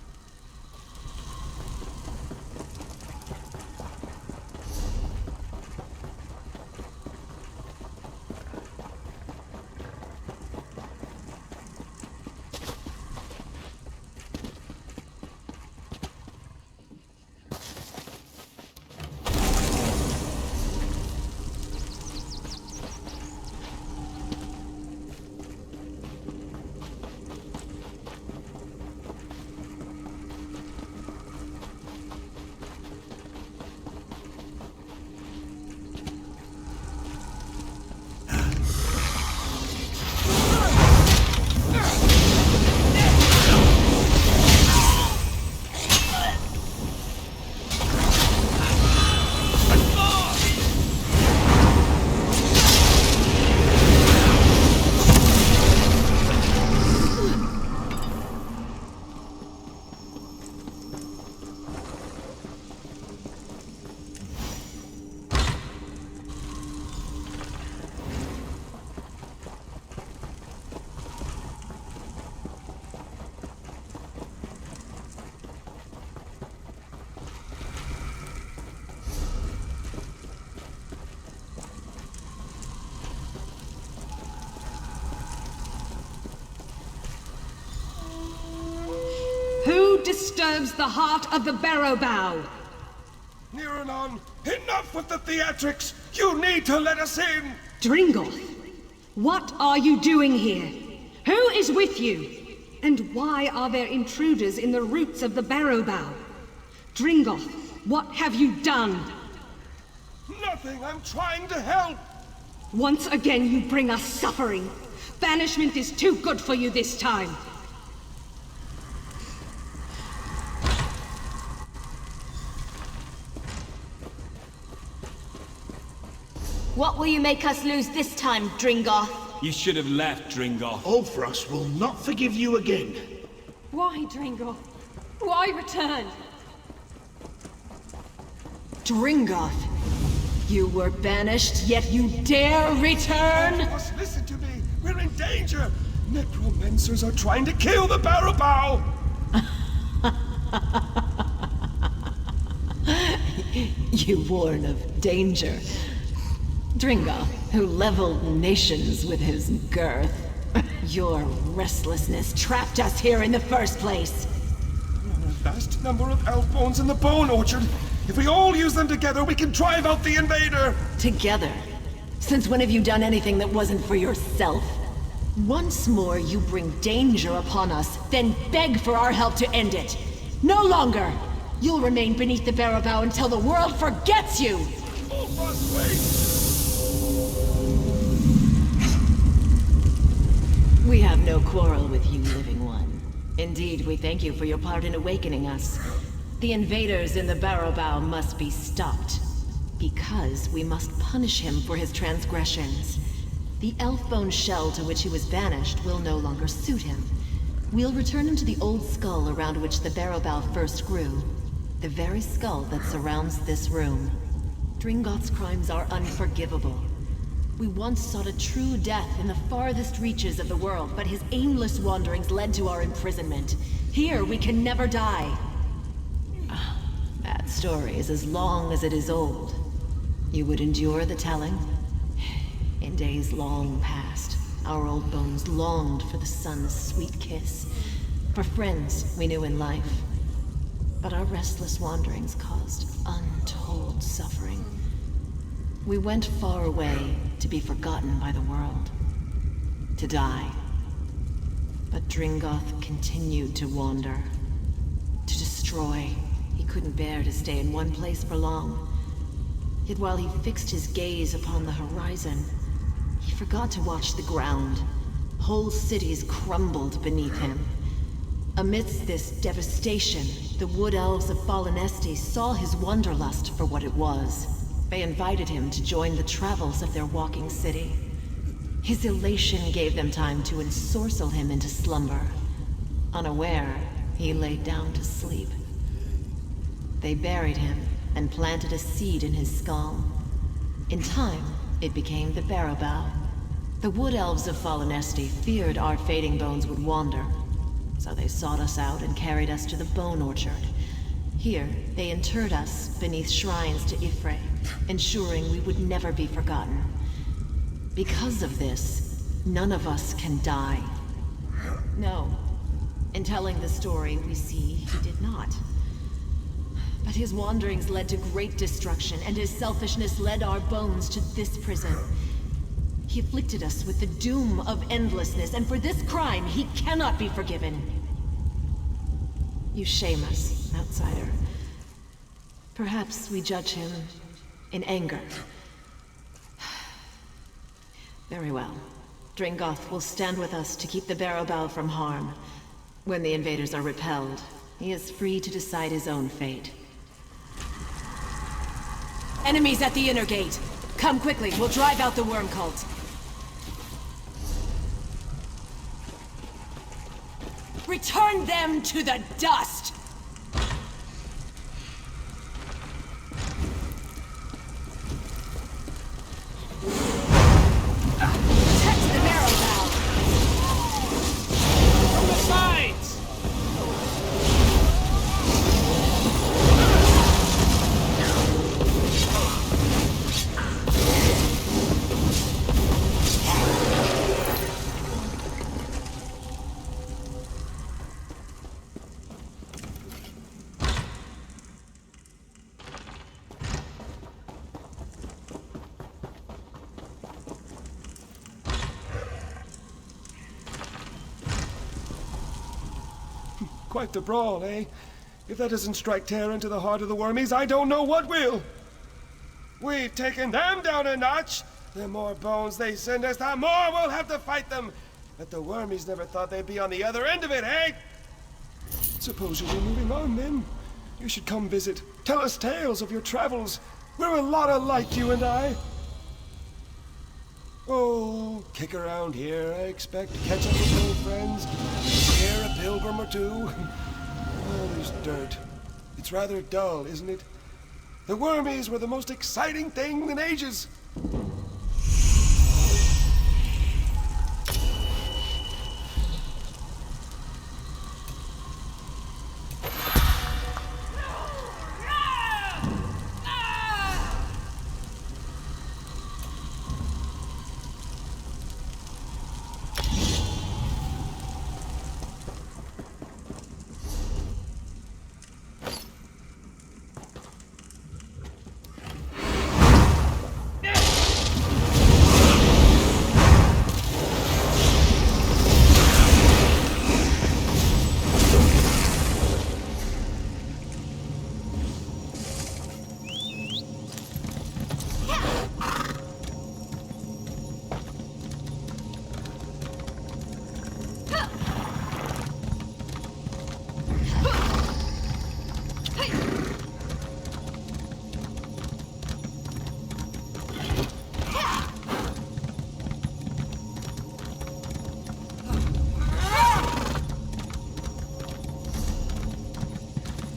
Who disturbs the heart of the Barrow Bow? Niranon, enough with the theatrics! You need to let us in! Dringoth, what are you doing here? Who is with you? And why are there intruders in the roots of the Barrow Bow? Dringoth, what have you done? Nothing, I'm trying to help! Once again you bring us suffering. Banishment is too good for you this time. What will you make us lose this time, Dringoth? You should have left, Dringoth. Ulfras will not forgive you again. Why, Dringoth? Why return? Dringoth, you were banished, yet you dare return? You must listen to me. We're in danger. Necromancers are trying to kill the Barrow Bow. You warn of danger. Dringoth, who leveled nations with his girth. Your restlessness trapped us here in the first place. There are a vast number of elf bones in the bone orchard. If we all use them together, we can drive out the invader! Together? Since when have you done anything that wasn't for yourself? Once more you bring danger upon us, then beg for our help to end it. No longer! You'll remain beneath the Barrow Bow until the world forgets you! Ulfras, wait! We have no quarrel with you, Living One. Indeed, we thank you for your part in awakening us. The invaders in the Barrow Bow must be stopped. Because we must punish him for his transgressions. The elf-bone shell to which he was banished will no longer suit him. We'll return him to the old skull around which the Barrow Bow first grew. The very skull that surrounds this room. Dringoth's crimes are unforgivable. We once sought a true death in the farthest reaches of the world, but his aimless wanderings led to our imprisonment. Here, we can never die. That story is as long as it is old. You would endure the telling? In days long past, our old bones longed for the sun's sweet kiss, for friends we knew in life. But our restless wanderings caused untold suffering. We went far away to be forgotten by the world, to die. But Dringoth continued to wander, to destroy. He couldn't bear to stay in one place for long. Yet while he fixed his gaze upon the horizon, he forgot to watch the ground. Whole cities crumbled beneath him. Amidst this devastation, the Wood Elves of Fallen Estes saw his wanderlust for what it was. They invited him to join the travels of their walking city. His elation gave them time to ensorcel him into slumber. Unaware, he laid down to sleep. They buried him and planted a seed in his skull. In time, it became the Barrow Bow. The Wood Elves of Fallen Estes feared our fading bones would wander, so they sought us out and carried us to the Bone Orchard. Here, they interred us beneath shrines to Ifre, ensuring we would never be forgotten. Because of this, none of us can die. No. In telling the story, we see he did not. But his wanderings led to great destruction, and his selfishness led our bones to this prison. He afflicted us with the doom of endlessness, and for this crime, he cannot be forgiven. You shame us, outsider. Perhaps we judge him in anger. Very well. Dringoth will stand with us to keep the Barrow Bow from harm. When the invaders are repelled, he is free to decide his own fate. Enemies at the inner gate! Come quickly, we'll drive out the worm cult. Return them to the dust! Protect the Barrow Bow! From the sides! Quite the brawl, eh? If that doesn't strike terror into the heart of the wormies, I don't know what will! We've taken them down a notch! The more bones they send us, the more we'll have to fight them! But the wormies never thought they'd be on the other end of it, eh? Suppose you'll be moving on, then. You should come visit. Tell us tales of your travels. We're a lot alike, you and I. Oh, kick around here, I expect. Catch up with old friends. Scare a pilgrim or two. Oh, there's dirt. It's rather dull, isn't it? The wormies were the most exciting thing in ages.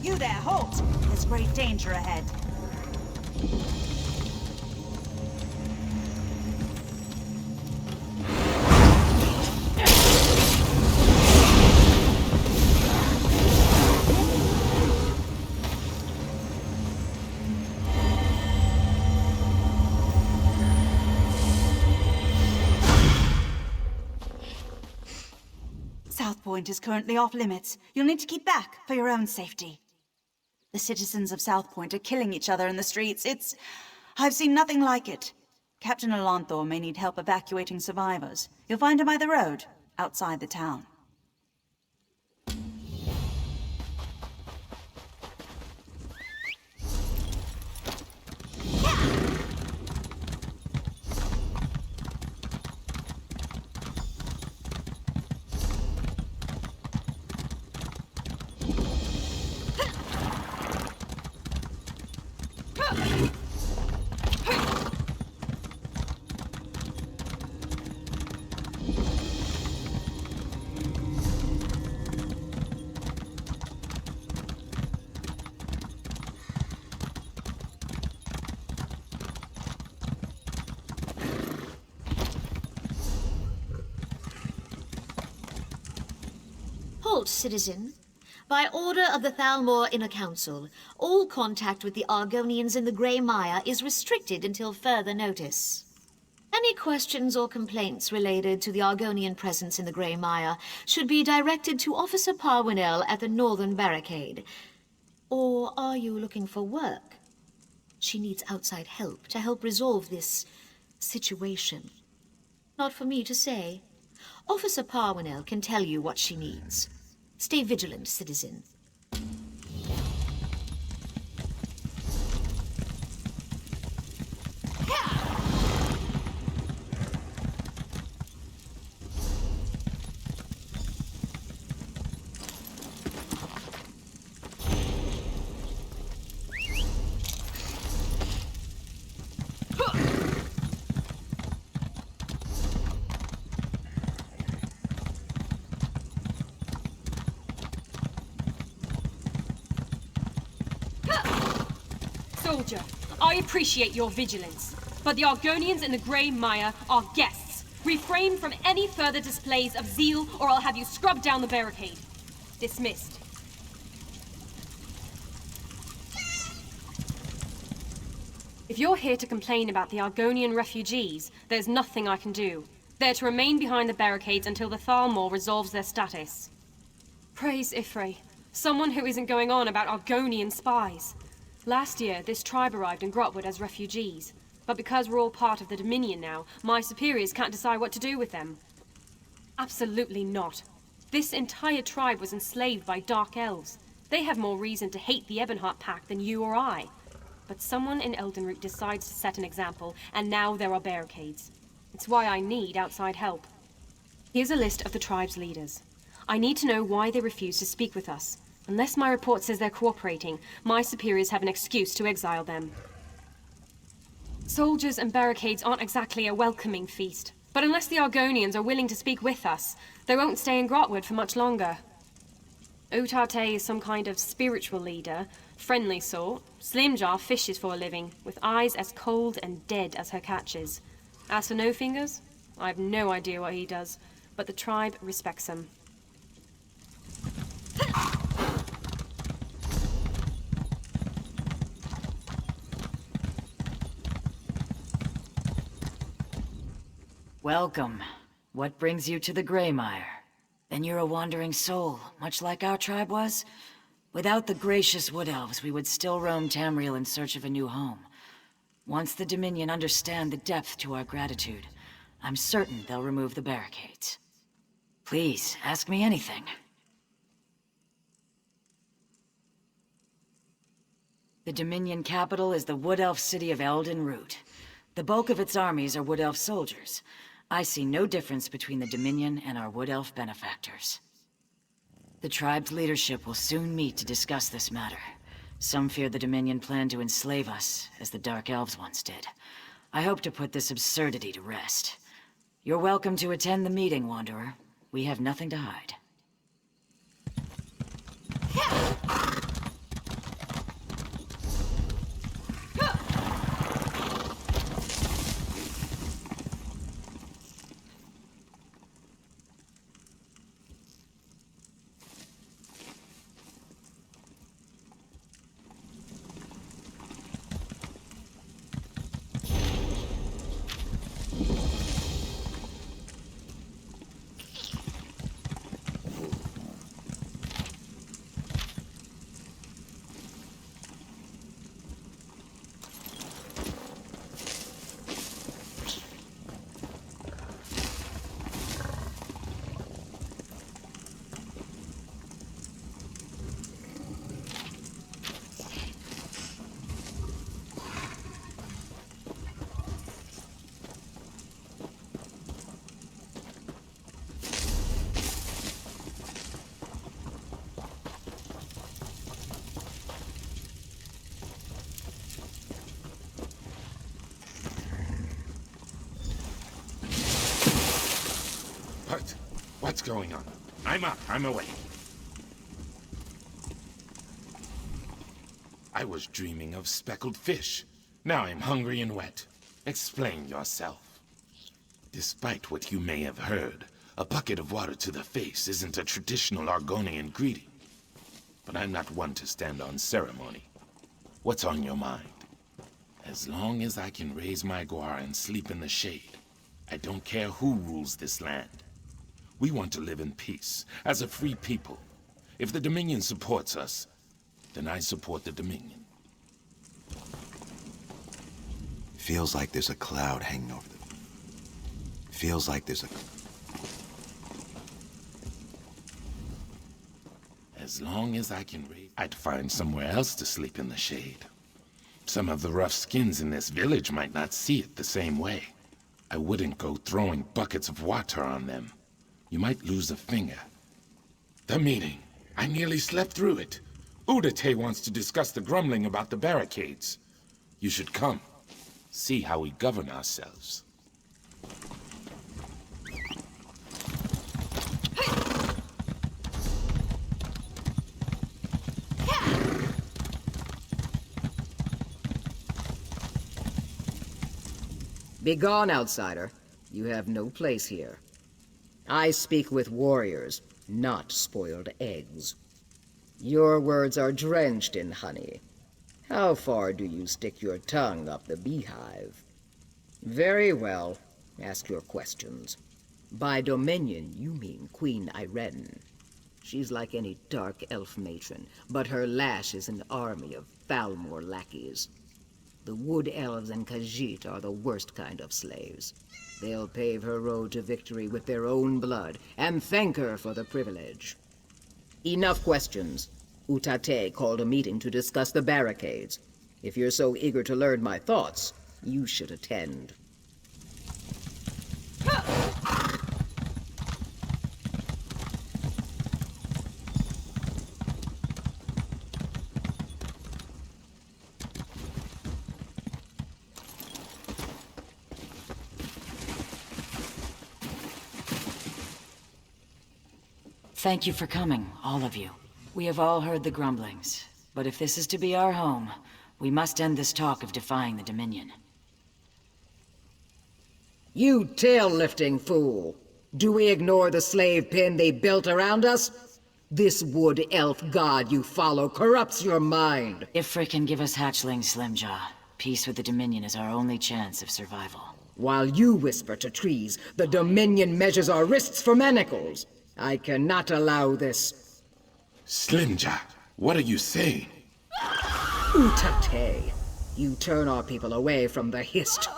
You there, halt! There's great danger ahead. South Point is currently off limits. You'll need to keep back for your own safety. The citizens of South Point are killing each other in the streets. I've seen nothing like it. Captain Alonthor may need help evacuating survivors. You'll find him by the road, outside the town. Halt, citizen. By order of the Thalmor Inner Council, all contact with the Argonians in the Grey Mire is restricted until further notice. Any questions or complaints related to the Argonian presence in the Grey Mire should be directed to Officer Parwinell at the Northern Barricade. Or are you looking for work? She needs outside help to help resolve this situation. Not for me to say. Officer Parwinell can tell you what she needs. Stay vigilant, citizen. Soldier, I appreciate your vigilance, but the Argonians in the Grey Mire are guests. Refrain from any further displays of zeal, or I'll have you scrubbed down the barricade. Dismissed. If you're here to complain about the Argonian refugees, there's nothing I can do. They're to remain behind the barricades until the Thalmor resolves their status. Praise Ifrei, someone who isn't going on about Argonian spies. Last year, this tribe arrived in Grahtwood as refugees. But because we're all part of the Dominion now, my superiors can't decide what to do with them. Absolutely not. This entire tribe was enslaved by Dark Elves. They have more reason to hate the Ebonheart Pact than you or I. But someone in Eldenroot decides to set an example, and now there are barricades. It's why I need outside help. Here's a list of the tribe's leaders. I need to know why they refuse to speak with us. Unless my report says they're cooperating, my superiors have an excuse to exile them. Soldiers and barricades aren't exactly a welcoming feast. But unless the Argonians are willing to speak with us, they won't stay in Grahtwood for much longer. Otate is some kind of spiritual leader, friendly sort. Slimjar fishes for a living, with eyes as cold and dead as her catches. As for No Fingers, I have no idea what he does, but the tribe respects him. Welcome. What brings you to the Greymire? Then you're a wandering soul, much like our tribe was? Without the gracious Wood Elves, we would still roam Tamriel in search of a new home. Once the Dominion understand the depth to our gratitude, I'm certain they'll remove the barricades. Please, ask me anything. The Dominion capital is the Wood Elf city of Eldenroot. The bulk of its armies are Wood Elf soldiers. I see no difference between the Dominion and our Wood Elf benefactors. The tribe's leadership will soon meet to discuss this matter. Some fear the Dominion plan to enslave us, as the Dark Elves once did. I hope to put this absurdity to rest. You're welcome to attend the meeting, Wanderer. We have nothing to hide. What's going on? I'm up. I'm awake. I was dreaming of speckled fish. Now I'm hungry and wet. Explain yourself. Despite what you may have heard, a bucket of water to the face isn't a traditional Argonian greeting. But I'm not one to stand on ceremony. What's on your mind? As long as I can raise my guar and sleep in the shade, I don't care who rules this land. We want to live in peace, as a free people. If the Dominion supports us, then I support the Dominion. Feels like there's a cloud hanging over them. Feels like there's a... As long as I can raise... I'd find somewhere else to sleep in the shade. Some of the rough skins in this village might not see it the same way. I wouldn't go throwing buckets of water on them. You might lose a finger. The meeting. I nearly slept through it. Udate wants to discuss the grumbling about the barricades. You should come. See how we govern ourselves. Begone, outsider. You have no place here. I speak with warriors, not spoiled eggs. Your words are drenched in honey. How far do you stick your tongue up the beehive? Very well. Ask your questions. By Dominion, you mean Queen Irene. She's like any dark elf matron, but her lash is an army of Falmor lackeys. The Wood Elves and Khajiit are the worst kind of slaves. They'll pave her road to victory with their own blood, and thank her for the privilege. Enough questions. Utate called a meeting to discuss the barricades. If you're so eager to learn my thoughts, you should attend. Thank you for coming, all of you. We have all heard the grumblings, but if this is to be our home, we must end this talk of defying the Dominion. You tail-lifting fool! Do we ignore the slave pen they built around us? This wood elf god you follow corrupts your mind! Ifrit can give us hatchlings, Slimjaw. Peace with the Dominion is our only chance of survival. While you whisper to trees, the Dominion measures our wrists for manacles. I cannot allow this. Slimjaw, what are you saying? Utate, you turn our people away from the Hist.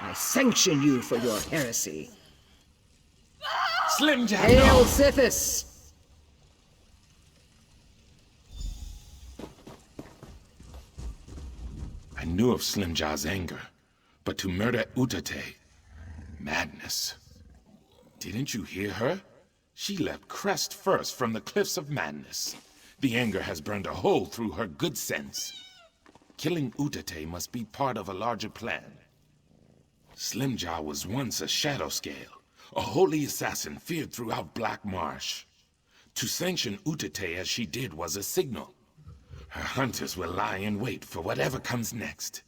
I sanction you for your heresy. Slimjaw, Hail no! Sithis! I knew of Slimjaw's anger, but to murder Utate... madness. Didn't you hear her? She leapt crest first from the cliffs of madness. The anger has burned a hole through her good sense. Killing Utate must be part of a larger plan. Slimjaw was once a shadow scale, a holy assassin feared throughout Black Marsh. To sanction Utate as she did was a signal. Her hunters will lie in wait for whatever comes next.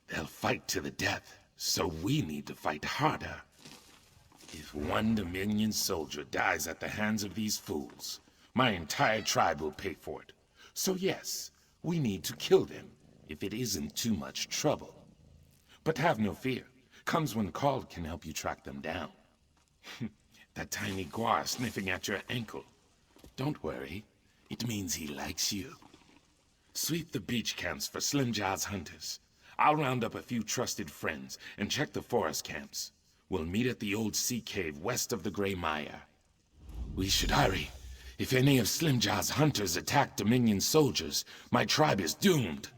They'll fight to the death, so we need to fight harder. If one Dominion soldier dies at the hands of these fools, my entire tribe will pay for it. So yes, we need to kill them, if it isn't too much trouble. But have no fear. Comes when called can help you track them down. That tiny guar sniffing at your ankle. Don't worry, it means he likes you. Sweep the beach camps for Slimjaw's hunters. I'll round up a few trusted friends and check the forest camps. We'll meet at the old sea cave west of the Grey Mire. We should hurry. If any of Slimjaw's hunters attack Dominion soldiers, my tribe is doomed.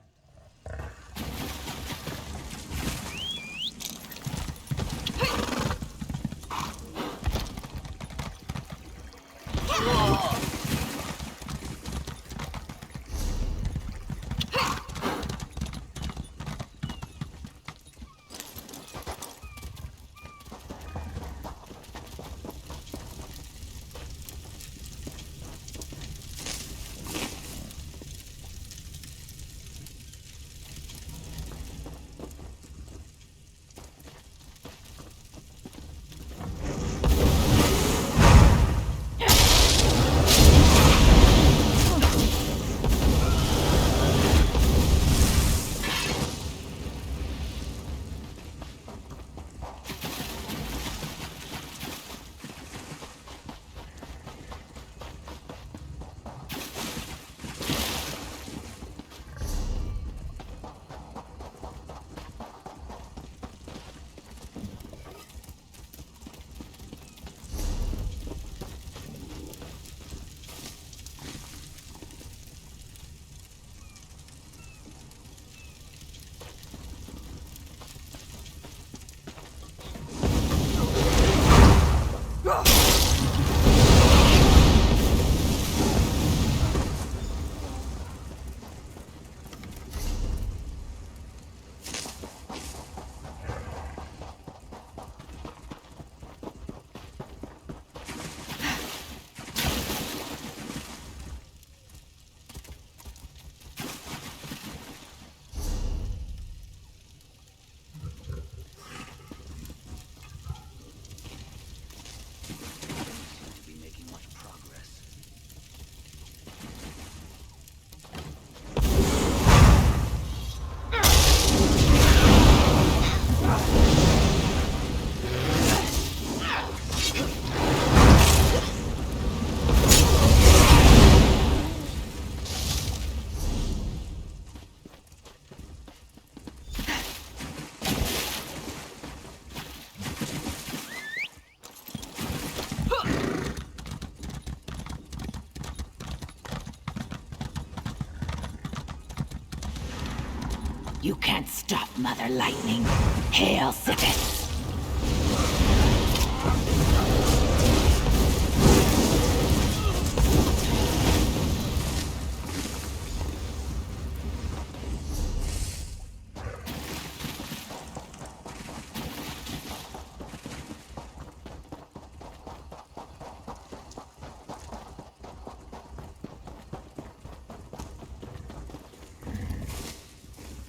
You can't stop Mother Lightning. Hail, Sithis!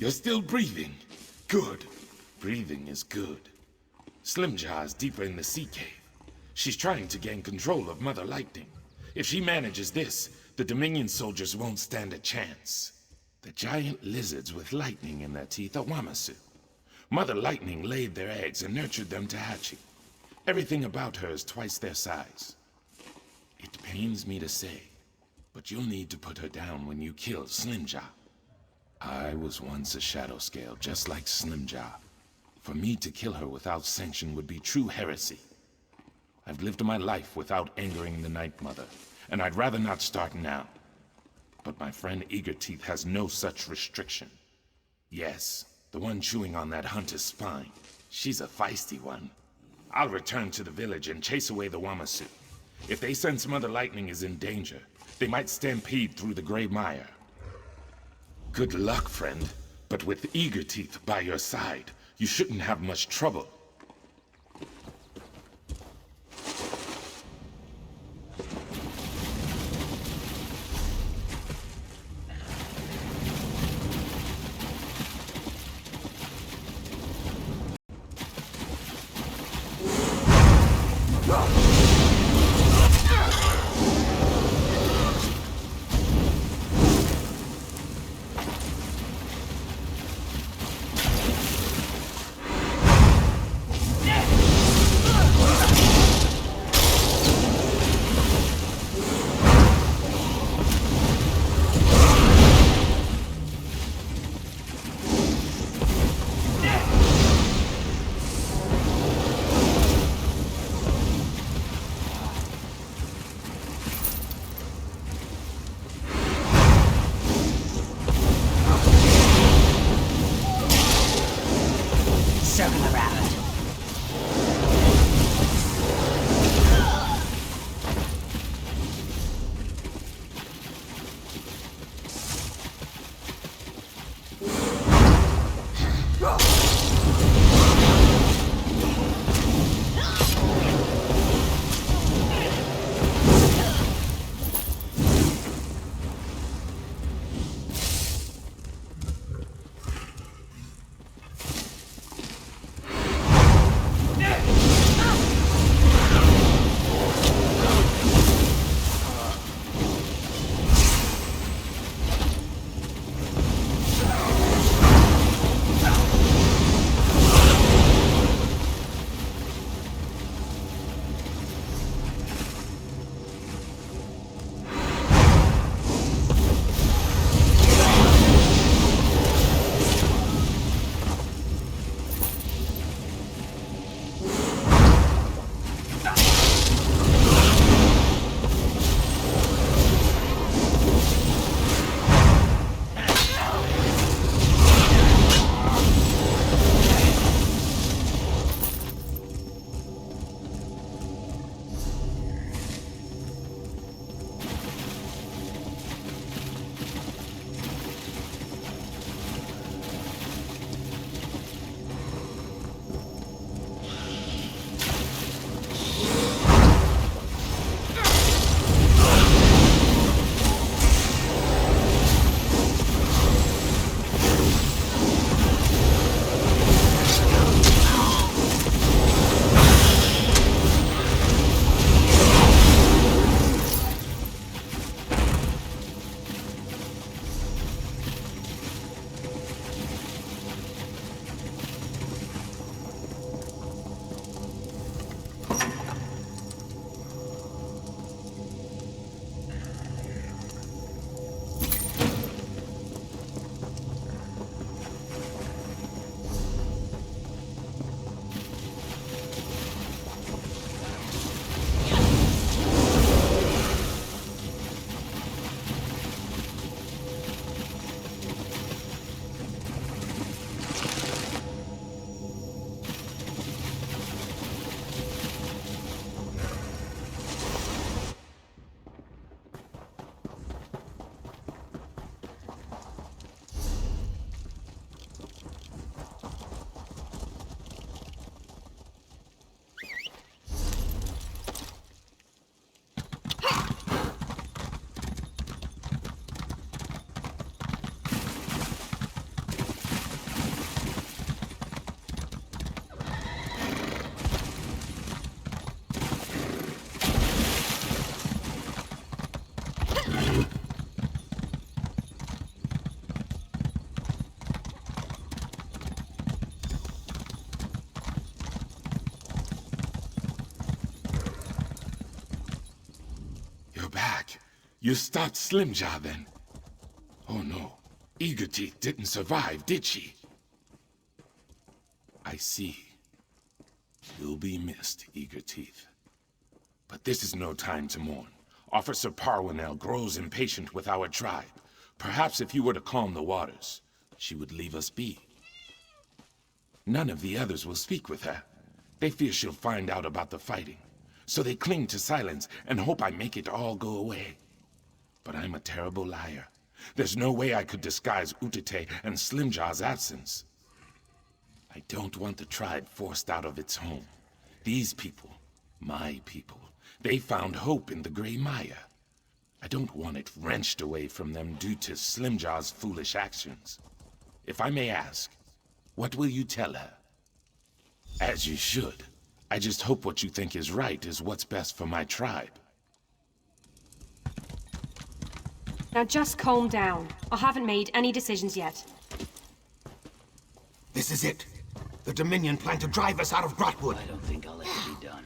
You're still breathing. Good. Breathing is good. Slimjaw is deeper in the sea cave. She's trying to gain control of Mother Lightning. If she manages this, the Dominion soldiers won't stand a chance. The giant lizards with lightning in their teeth are Wamasu. Mother Lightning laid their eggs and nurtured them to hatching. Everything about her is twice their size. It pains me to say, but you'll need to put her down when you kill Slimjaw. I was once a shadow scale, just like Slimjaw. For me to kill her without sanction would be true heresy. I've lived my life without angering the Night Mother, and I'd rather not start now. But my friend Eagerteeth has no such restriction. Yes, the one chewing on that hunter's spine. She's a feisty one. I'll return to the village and chase away the Wamasu. If they sense Mother Lightning is in danger, they might stampede through the gray mire. Good luck, friend. But with Eagerteeth by your side, you shouldn't have much trouble. You stopped Slimjaw then? Oh no, Eagerteeth didn't survive, did she? I see. You'll be missed, Eagerteeth. But this is no time to mourn. Officer Parwinell grows impatient with our tribe. Perhaps if you were to calm the waters, she would leave us be. None of the others will speak with her. They fear she'll find out about the fighting. So they cling to silence and hope I make it all go away. But I'm a terrible liar. There's no way I could disguise Utate and Slimjaw's absence. I don't want the tribe forced out of its home. These people, my people, they found hope in the Grey Maya. I don't want it wrenched away from them due to Slimjaw's foolish actions. If I may ask, what will you tell her? As you should. I just hope what you think is right is what's best for my tribe. Now just calm down. I haven't made any decisions yet. This is it. The Dominion plan to drive us out of Grahtwood. I don't think I'll let it be done.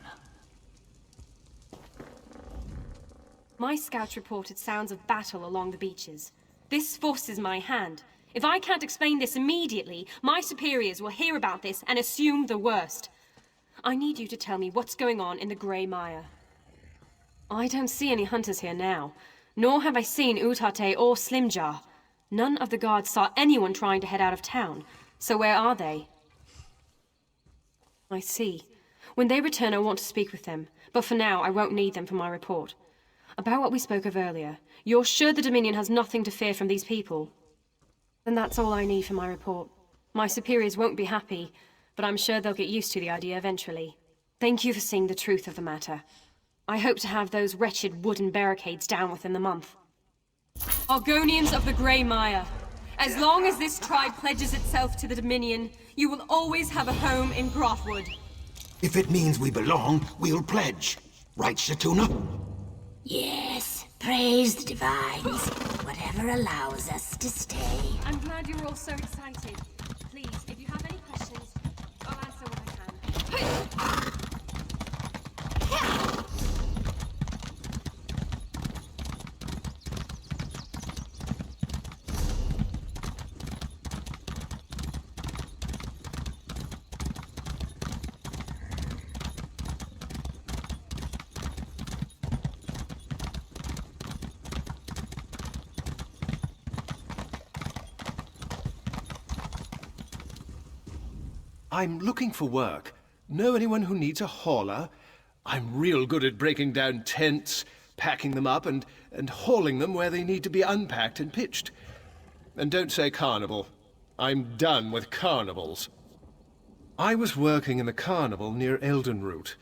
My scouts reported sounds of battle along the beaches. This forces my hand. If I can't explain this immediately, my superiors will hear about this and assume the worst. I need you to tell me what's going on in the Grey Mire. I don't see any hunters here now, nor have I seen Utate or Slimjaw. None of the guards saw anyone trying to head out of town, so where are they? I see. When they return, I want to speak with them, but for now, I won't need them for my report. About what we spoke of earlier, you're sure the Dominion has nothing to fear from these people? Then that's all I need for my report. My superiors won't be happy, but I'm sure they'll get used to the idea eventually. Thank you for seeing the truth of the matter. I hope to have those wretched wooden barricades down within the month. Argonians of the Grey Mire, as long as this tribe pledges itself to the Dominion, you will always have a home in Grahtwood. If it means we belong, we'll pledge. Right, Shatuna? Yes, praise the divines. Whatever allows us to stay. I'm glad you're all so excited. Please, if you have any questions, I'll answer what I can. I'm looking for work. Know anyone who needs a hauler? I'm real good at breaking down tents, packing them up, and hauling them where they need to be unpacked and pitched. And don't say carnival. I'm done with carnivals. I was working in the carnival near Eldenroot.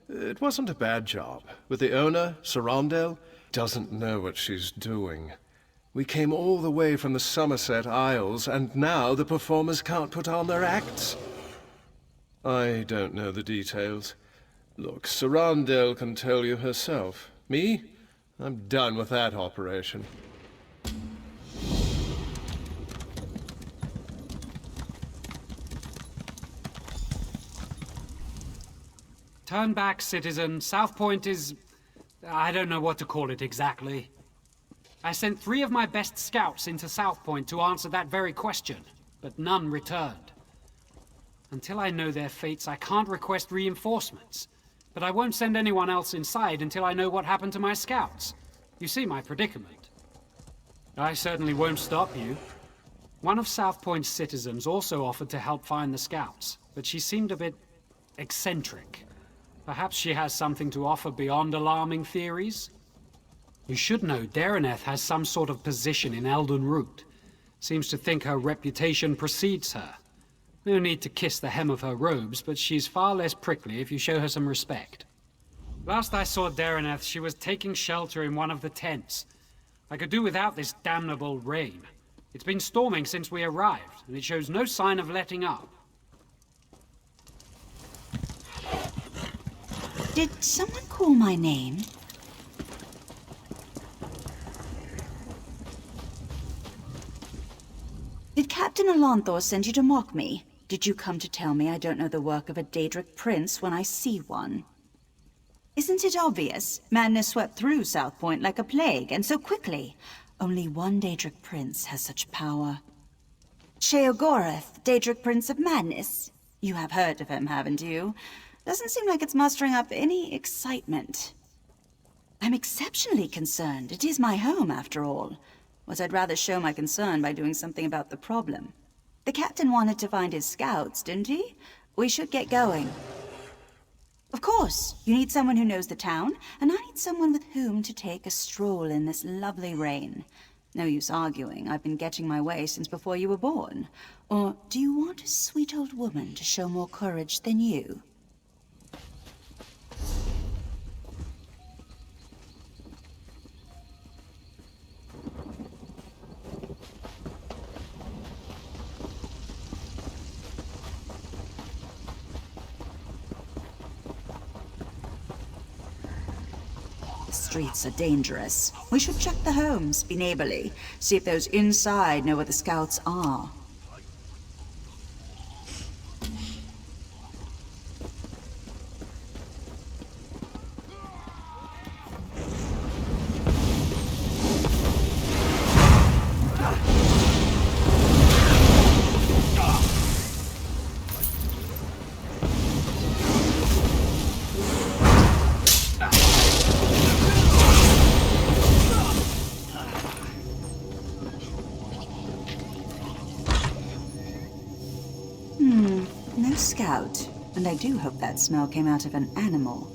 It wasn't a bad job, but the owner, Sarandel, doesn't know what she's doing. We came all the way from the Somerset Isles, and now the performers can't put on their acts. I don't know the details. Look, Sarandel can tell you herself. Me? I'm done with that operation. Turn back, citizen. South Point is... I don't know what to call it exactly. I sent 3 of my best scouts into South Point to answer that very question, but none returned. Until I know their fates, I can't request reinforcements. But I won't send anyone else inside until I know what happened to my scouts. You see my predicament. I certainly won't stop you. One of South Point's citizens also offered to help find the scouts, but she seemed a bit eccentric. Perhaps she has something to offer beyond alarming theories? You should know Dareneth has some sort of position in Eldenroot. Seems to think her reputation precedes her. No need to kiss the hem of her robes, but she's far less prickly if you show her some respect. Last I saw Dareneth, she was taking shelter in one of the tents. I could do without this damnable rain. It's been storming since we arrived, and it shows no sign of letting up. Did someone call my name? Did Captain Alanthor send you to mock me? Did you come to tell me I don't know the work of a Daedric prince when I see one? Isn't it obvious? Madness swept through South Point like a plague, and so quickly. Only one Daedric prince has such power. Sheogorath, Daedric Prince of Madness. You have heard of him, haven't you? Doesn't seem like it's mustering up any excitement. I'm exceptionally concerned. It is my home, after all. But I'd rather show my concern by doing something about the problem. The captain wanted to find his scouts, didn't he? We should get going. Of course, you need someone who knows the town, and I need someone with whom to take a stroll in this lovely rain. No use arguing. I've been getting my way since before you were born. Or do you want a sweet old woman to show more courage than you? The streets are dangerous. We should check the homes, be neighborly, see if those inside know where the scouts are. No scout, and I do hope that smell came out of an animal.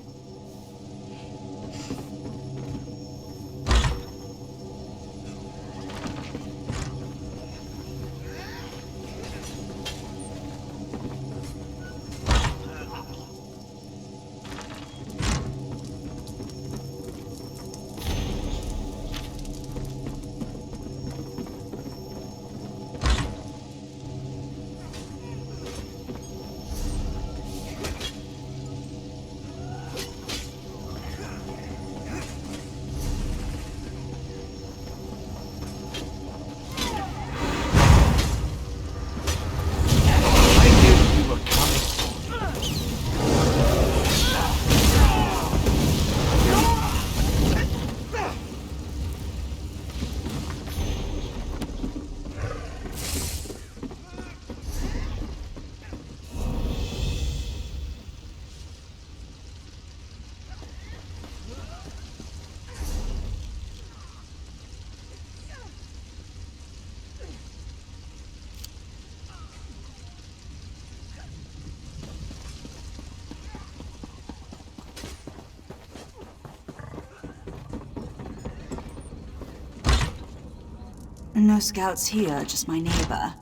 No scouts here, just my neighbor.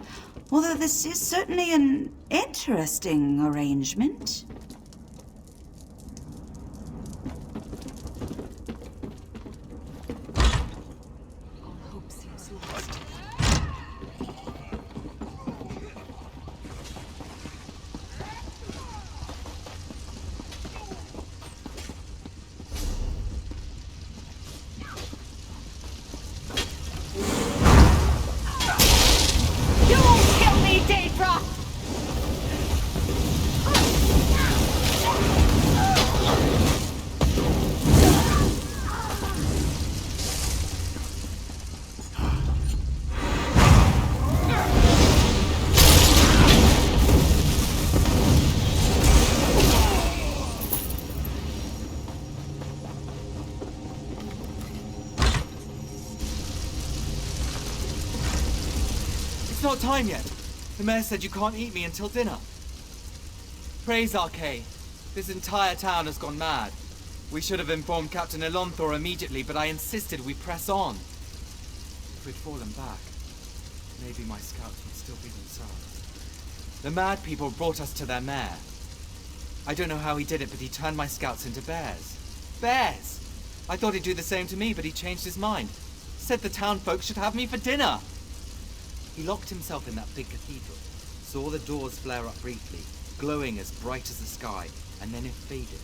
Although this is certainly an interesting arrangement. It's not time yet. The mayor said you can't eat me until dinner. Praise Arcade. This entire town has gone mad. We should have informed Captain Elonthor immediately, but I insisted we press on. If we'd fallen back, maybe my scouts would still be themselves. The mad people brought us to their mayor. I don't know how he did it, but he turned my scouts into bears. Bears! I thought he'd do the same to me, but he changed his mind. Said the town folks should have me for dinner. He locked himself in that big cathedral, saw the doors flare up briefly, glowing as bright as the sky, and then it faded.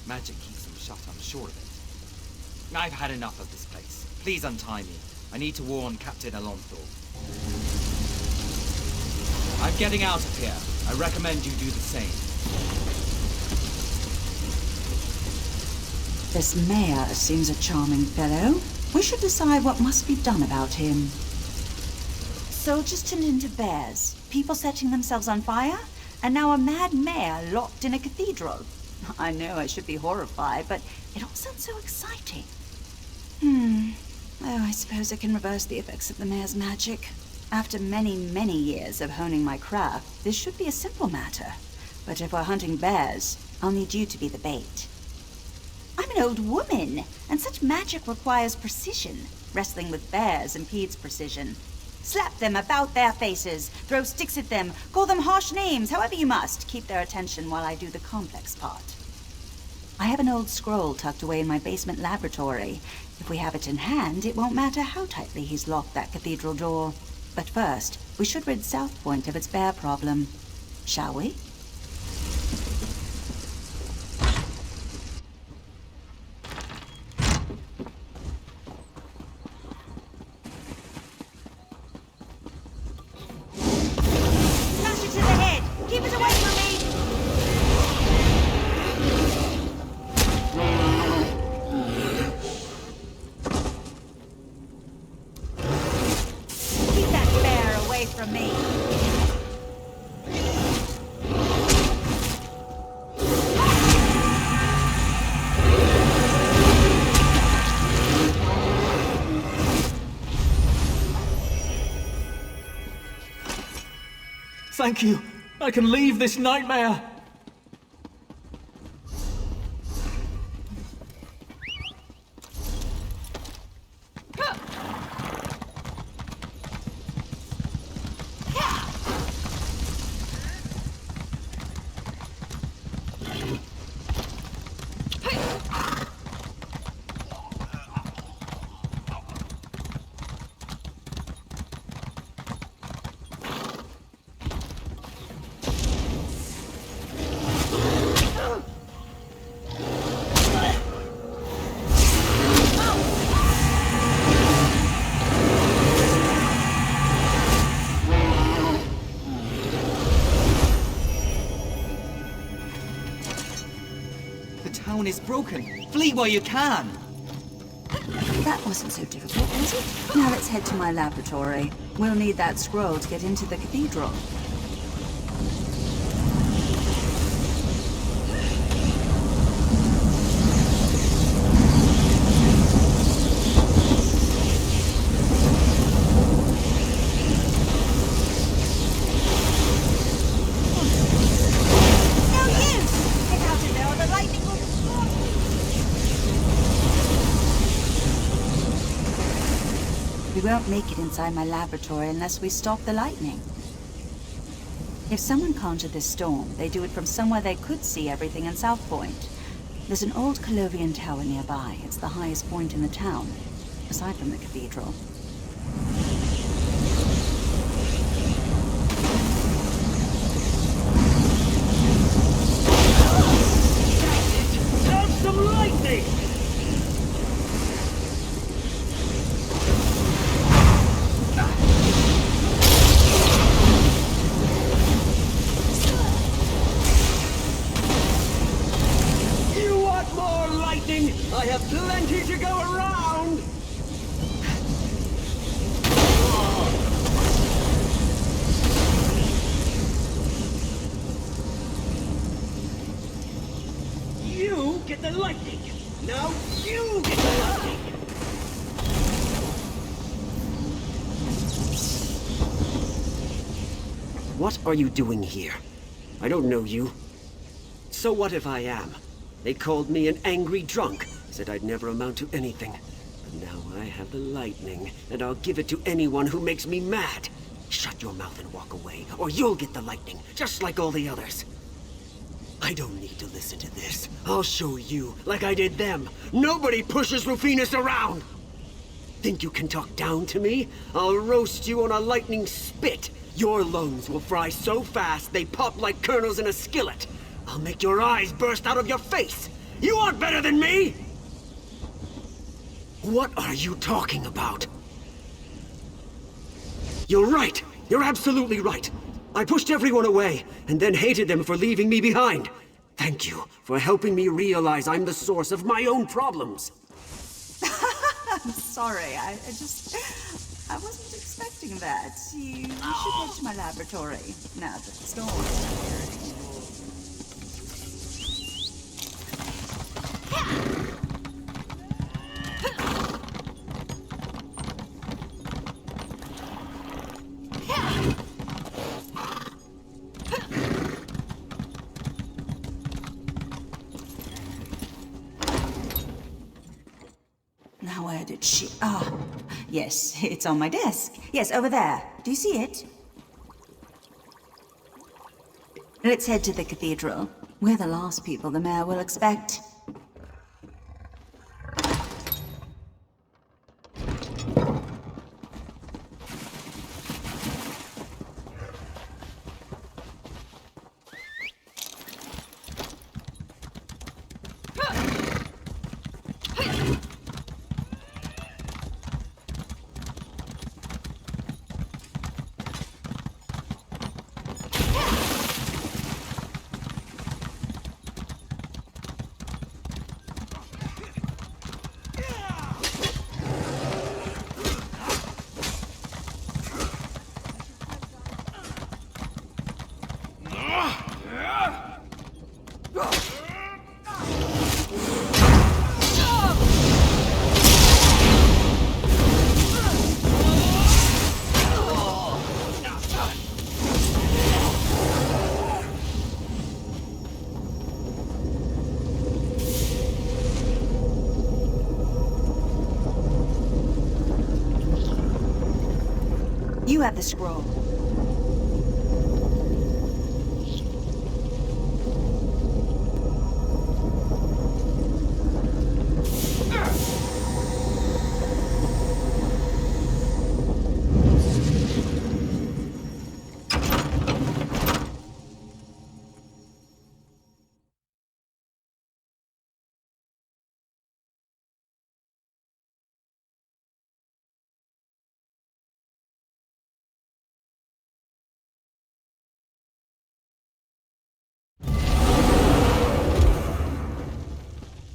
Magic keeps them shut, I'm sure of it. I've had enough of this place. Please untie me. I need to warn Captain Elonthor. I'm getting out of here. I recommend you do the same. This mayor seems a charming fellow. We should decide what must be done about him. Soldiers turned into bears, people setting themselves on fire, and now a mad mayor locked in a cathedral. I know I should be horrified, but it all sounds so exciting. Oh, I suppose I can reverse the effects of the mayor's magic. After many, many years of honing my craft, this should be a simple matter. But if we're hunting bears, I'll need you to be the bait. I'm an old woman, and such magic requires precision. Wrestling with bears impedes precision. Slap them about their faces, throw sticks at them, call them harsh names, however you must. Keep their attention while I do the complex part. I have an old scroll tucked away in my basement laboratory. If we have it in hand, it won't matter how tightly he's locked that cathedral door. But first, we should rid South Point of its bear problem. Shall we? Smash it to the head! Keep it away from me! Keep that bear away from me! Thank you. I can leave this nightmare. Is broken. Flee while you can. That wasn't so difficult, was it? Now let's head to my laboratory. We'll need that scroll to get into the cathedral. We won't make it inside my laboratory unless we stop the lightning. If someone conjured this storm, they do it from somewhere they could see everything in South Point. There's an old Colovian tower nearby. It's the highest point in the town, aside from the cathedral. Have some lightning! I have plenty to go around! You get the lightning! Now you get the lightning! What are you doing here? I don't know you. So what if I am? They called me an angry drunk, said I'd never amount to anything. But now I have the lightning, and I'll give it to anyone who makes me mad. Shut your mouth and walk away, or you'll get the lightning, just like all the others. I don't need to listen to this. I'll show you, like I did them. Nobody pushes Rufinus around! Think you can talk down to me? I'll roast you on a lightning spit. Your lungs will fry so fast they pop like kernels in a skillet. I'll make your eyes burst out of your face! You aren't better than me! What are you talking about? You're right! You're absolutely right! I pushed everyone away, and then hated them for leaving me behind. Thank you for helping me realize I'm the source of my own problems. I'm sorry, I wasn't expecting that. You should head to my laboratory now that the storm is clearing. Now where did she... Ah, yes, it's on my desk. Yes, over there. Do you see it? Let's head to the cathedral. We're the last people the mayor will expect. You have the scroll.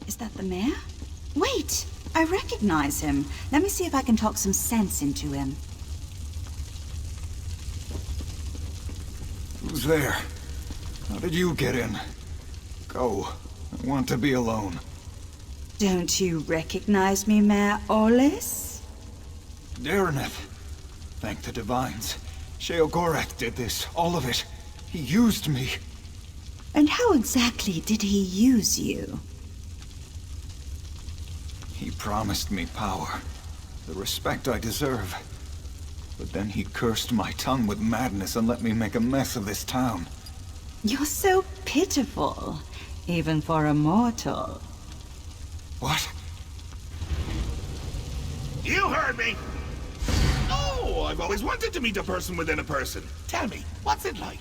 Is that the mayor? Wait! I recognize him. Let me see if I can talk some sense into him. Who's there? How did you get in? Go. I want to be alone. Don't you recognize me, Mayor Orlis? Dareneth. Thank the divines. Sheogorath did this. All of it. He used me. And how exactly did he use you? He promised me power. The respect I deserve. But then he cursed my tongue with madness and let me make a mess of this town. You're so pitiful, even for a mortal. What? You heard me! Oh, I've always wanted to meet a person within a person. Tell me, what's it like?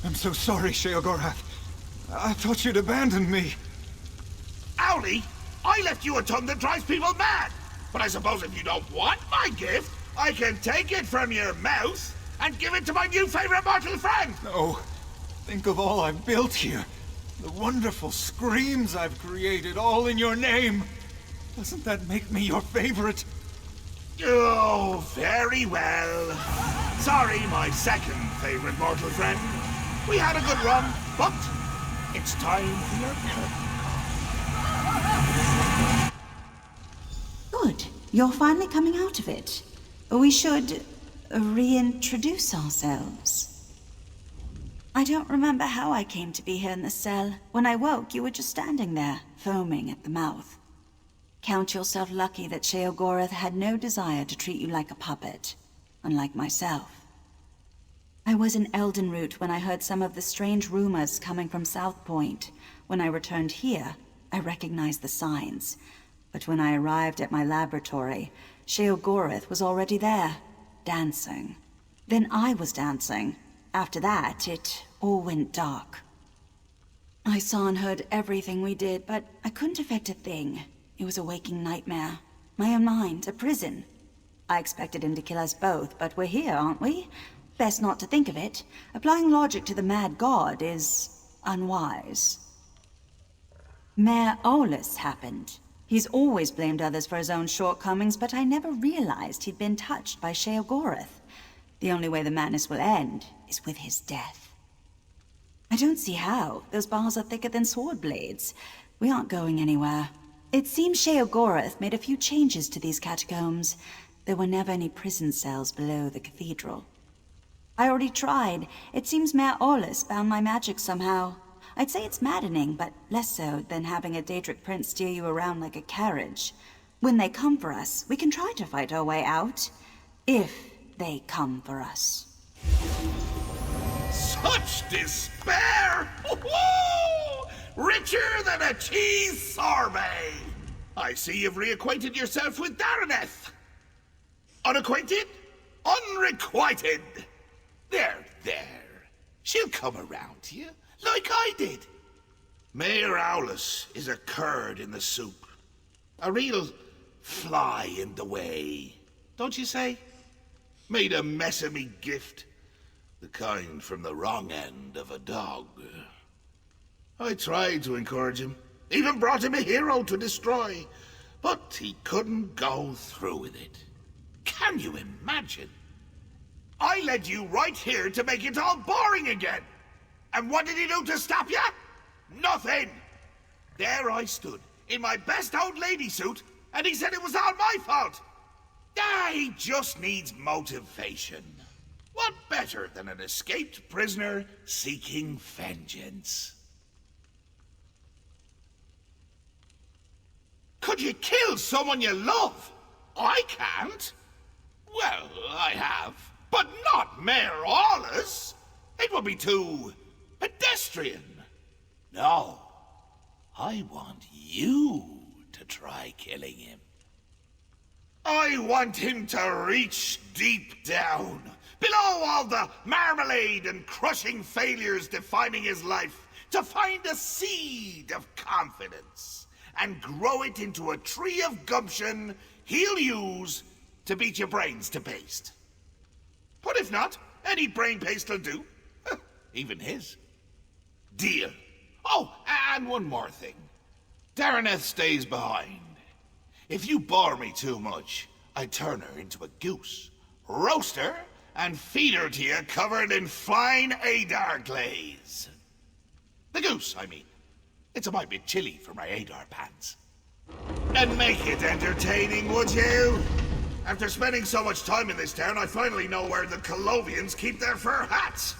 I'm so sorry, Sheogorath. I thought you'd abandoned me. Owlie, I left you a tongue that drives people mad. But I suppose if you don't want my gift, I can take it from your mouth and give it to my new favorite mortal friend. No. Think of all I've built here. The wonderful screams I've created, all in your name. Doesn't that make me your favorite? Oh, very well. Sorry, my second favorite mortal friend. We had a good run, but it's time for your curtain. Good. You're finally coming out of it. We should reintroduce ourselves. I don't remember how I came to be here in the cell. When I woke, you were just standing there, foaming at the mouth. Count yourself lucky that Sheogorath had no desire to treat you like a puppet, unlike myself. I was in Eldenroot when I heard some of the strange rumors coming from South Point. When I returned here, I recognized the signs. But when I arrived at my laboratory, Sheogorath was already there, dancing. Then I was dancing. After that, it all went dark. I saw and heard everything we did, but I couldn't affect a thing. It was a waking nightmare. My own mind, a prison. I expected him to kill us both, but we're here, aren't we? Best not to think of it. Applying logic to the mad god is unwise. Mayor Olus happened. He's always blamed others for his own shortcomings, but I never realized he'd been touched by Sheogorath. The only way the madness will end is with his death. I don't see how. Those bars are thicker than sword blades. We aren't going anywhere. It seems Sheogorath made a few changes to these catacombs. There were never any prison cells below the cathedral. I already tried. It seems Mayor Olus found my magic somehow. I'd say it's maddening, but less so than having a Daedric prince steer you around like a carriage. When they come for us, we can try to fight our way out. If they come for us. Such despair! Richer than a cheese sorbet! I see you've reacquainted yourself with Dareneth. Unacquainted? Unrequited! There. She'll come around to you, like I did. Mayor Aulus is a curd in the soup. A real fly in the way, don't you say? Made a mess of me gift. The kind from the wrong end of a dog. I tried to encourage him. Even brought him a hero to destroy. But he couldn't go through with it. Can you imagine? I led you right here to make it all boring again. And what did he do to stop you? Nothing. There I stood, in my best old lady suit, and he said it was all my fault. He just needs motivation. What better than an escaped prisoner seeking vengeance? Could you kill someone you love? I can't. Well, I have. But not Mayor Aulus. It would be too pedestrian. No. I want you to try killing him. I want him to reach deep down, below all the marmalade and crushing failures defining his life, to find a seed of confidence and grow it into a tree of gumption he'll use to beat your brains to paste. But if not, any brain paste will do. Even his. Deal. Oh, and one more thing. Dareneth stays behind. If you bore me too much, I turn her into a goose, roast her, and feed her to you covered in fine Adar glaze. The goose, I mean. It's a mite bit chilly for my Adar pants. And make it entertaining, would you? After spending so much time in this town, I finally know where the Colovians keep their fur hats.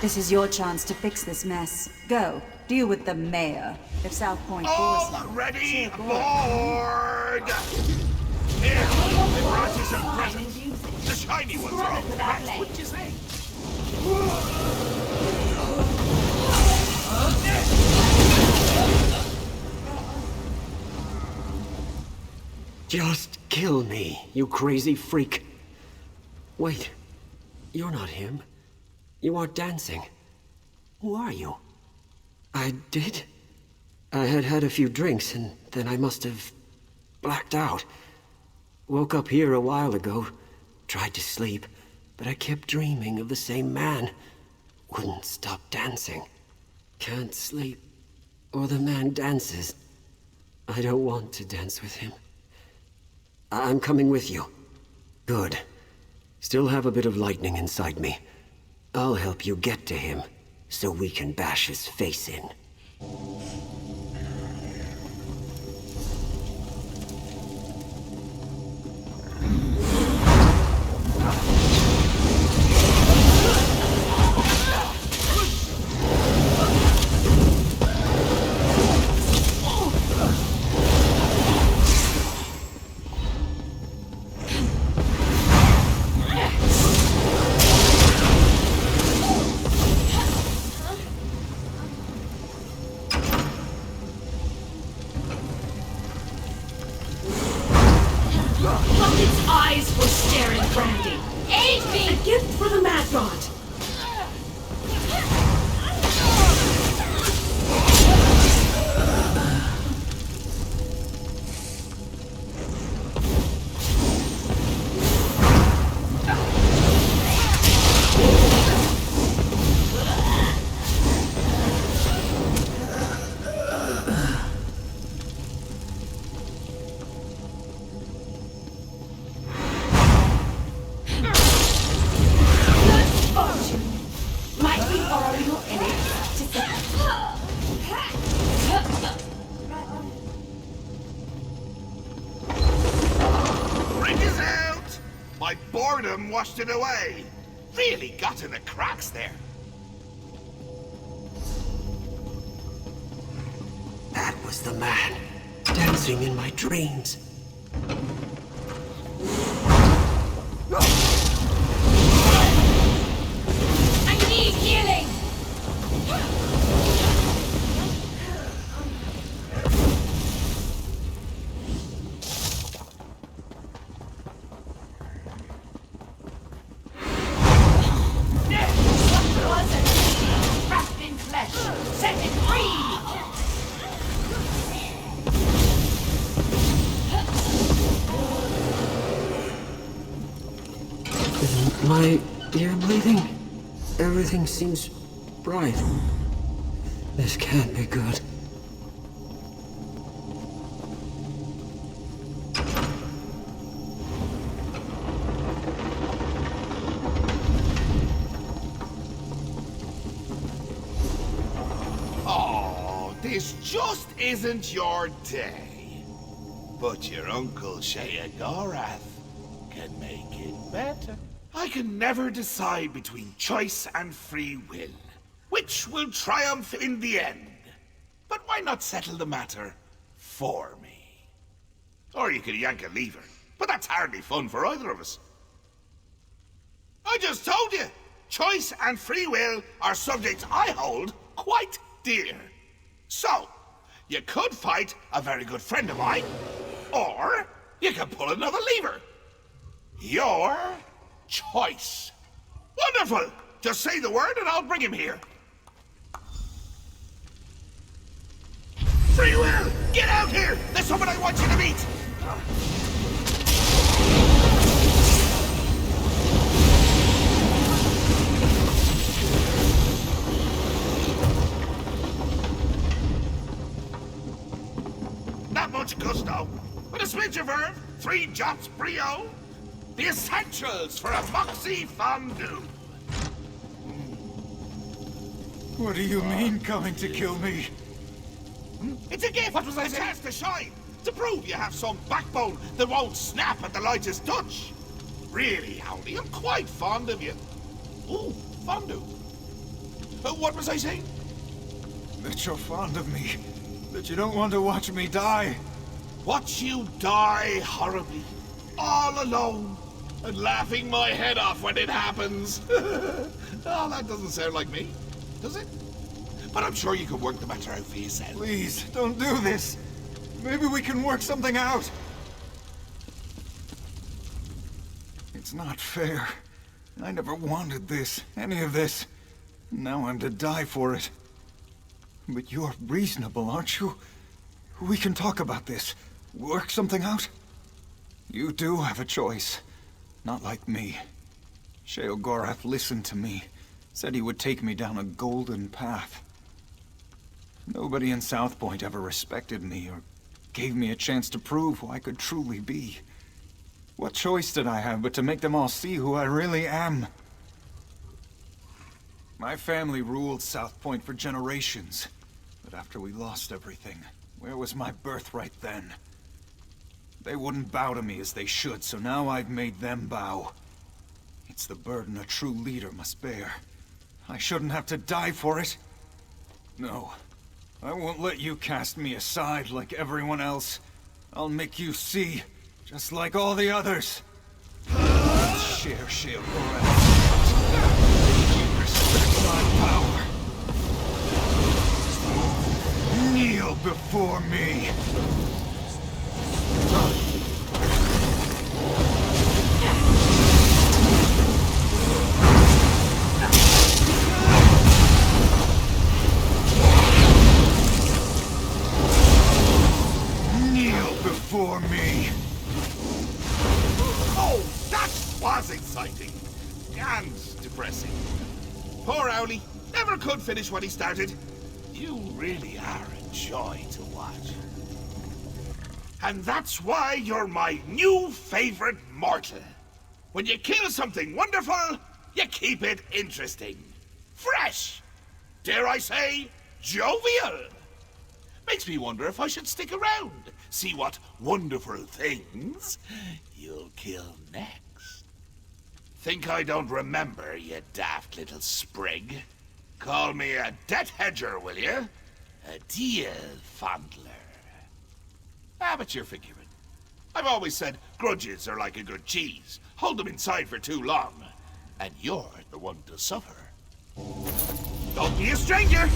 This is your chance to fix this mess. Go, deal with the mayor. If South Point All ready, aboard! Here, I brought you some presents. The shiny ones are all right. What'd you say? Just kill me, you crazy freak. Wait, you're not him. You are dancing. Who are you? I did? I had had a few drinks, and then I must have blacked out. Woke up here a while ago, tried to sleep, but I kept dreaming of the same man. Wouldn't stop dancing. Can't sleep, or the man dances. I don't want to dance with him. I'm coming with you. Good. Still have a bit of lightning inside me. I'll help you get to him, so we can bash his face in. my boredom washed it away. Really got in the cracks there. That was the man, dancing in my dreams. I need healing! Set it free! Isn't my ear bleeding? Everything seems bright. This can't be good. This just isn't your day. But your Uncle Sheogorath can make it better. I can never decide between choice and free will. Which will triumph in the end? But why not settle the matter for me? Or you could yank a lever, but that's hardly fun for either of us. I just told you, choice and free will are subjects I hold quite dear. So, you could fight a very good friend of mine, or you could pull another lever. Your choice. Wonderful! Just say the word and I'll bring him here. Free will! Get out here! There's someone I want you to meet! Not much gusto, but a smidge of verve, 3 jots brio, the essentials for a moxie fondue. What do you mean, coming to kill me? It's a gift! What was I saying? A chance to shine! To prove you have some backbone that won't snap at the lightest touch! Really, Howdy, I'm quite fond of you. Ooh, fondue. What was I saying? That you're fond of me. That you don't want to watch me die. Watch you die horribly. All alone. And laughing my head off when it happens. Oh, that doesn't sound like me, does it? But I'm sure you could work the matter out for yourself. Please, don't do this. Maybe we can work something out. It's not fair. I never wanted this, any of this. Now I'm to die for it. But you're reasonable, aren't you? We can talk about this. Work something out. You do have a choice. Not like me. Sheogorath listened to me. Said he would take me down a golden path. Nobody in South Point ever respected me or gave me a chance to prove who I could truly be. What choice did I have but to make them all see who I really am? My family ruled South Point for generations. But after we lost everything, where was my birthright then? They wouldn't bow to me as they should, so now I've made them bow. It's the burden a true leader must bear. I shouldn't have to die for it. No, I won't let you cast me aside like everyone else. I'll make you see, just like all the others. Share Sheogorath. You respect my power. Kneel before me. Kneel before me. Oh, that was exciting. And depressing. Poor Owlie. Never could finish what he started. You really are a joy to watch. And that's why you're my new favorite mortal. When you kill something wonderful, you keep it interesting. Fresh. Dare I say, jovial. Makes me wonder if I should stick around. See what wonderful things you'll kill next. Think I don't remember, you daft little sprig? Call me a debt hedger, will you? A deal fondler. Ah, but you're forgiven. I've always said grudges are like a good cheese. Hold them inside for too long, and you're the one to suffer. Don't be a stranger!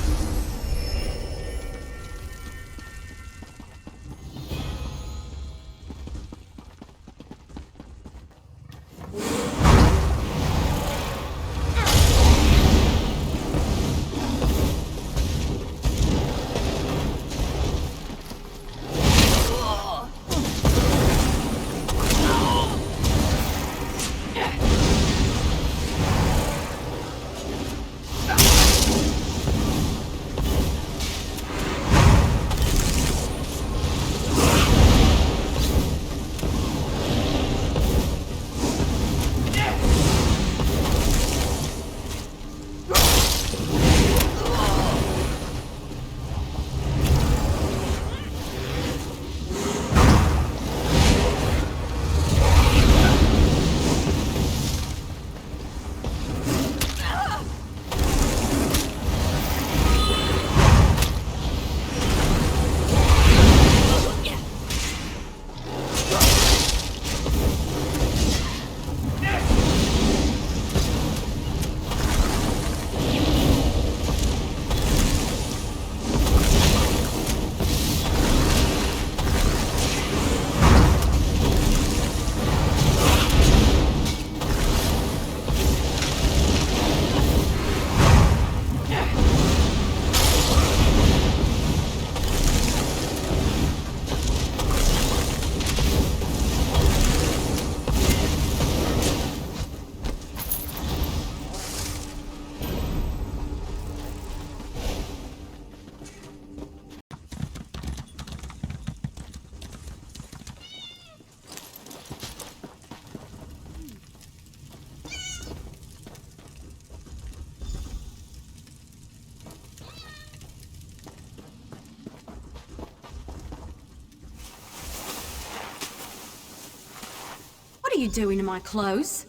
What are you doing in my clothes?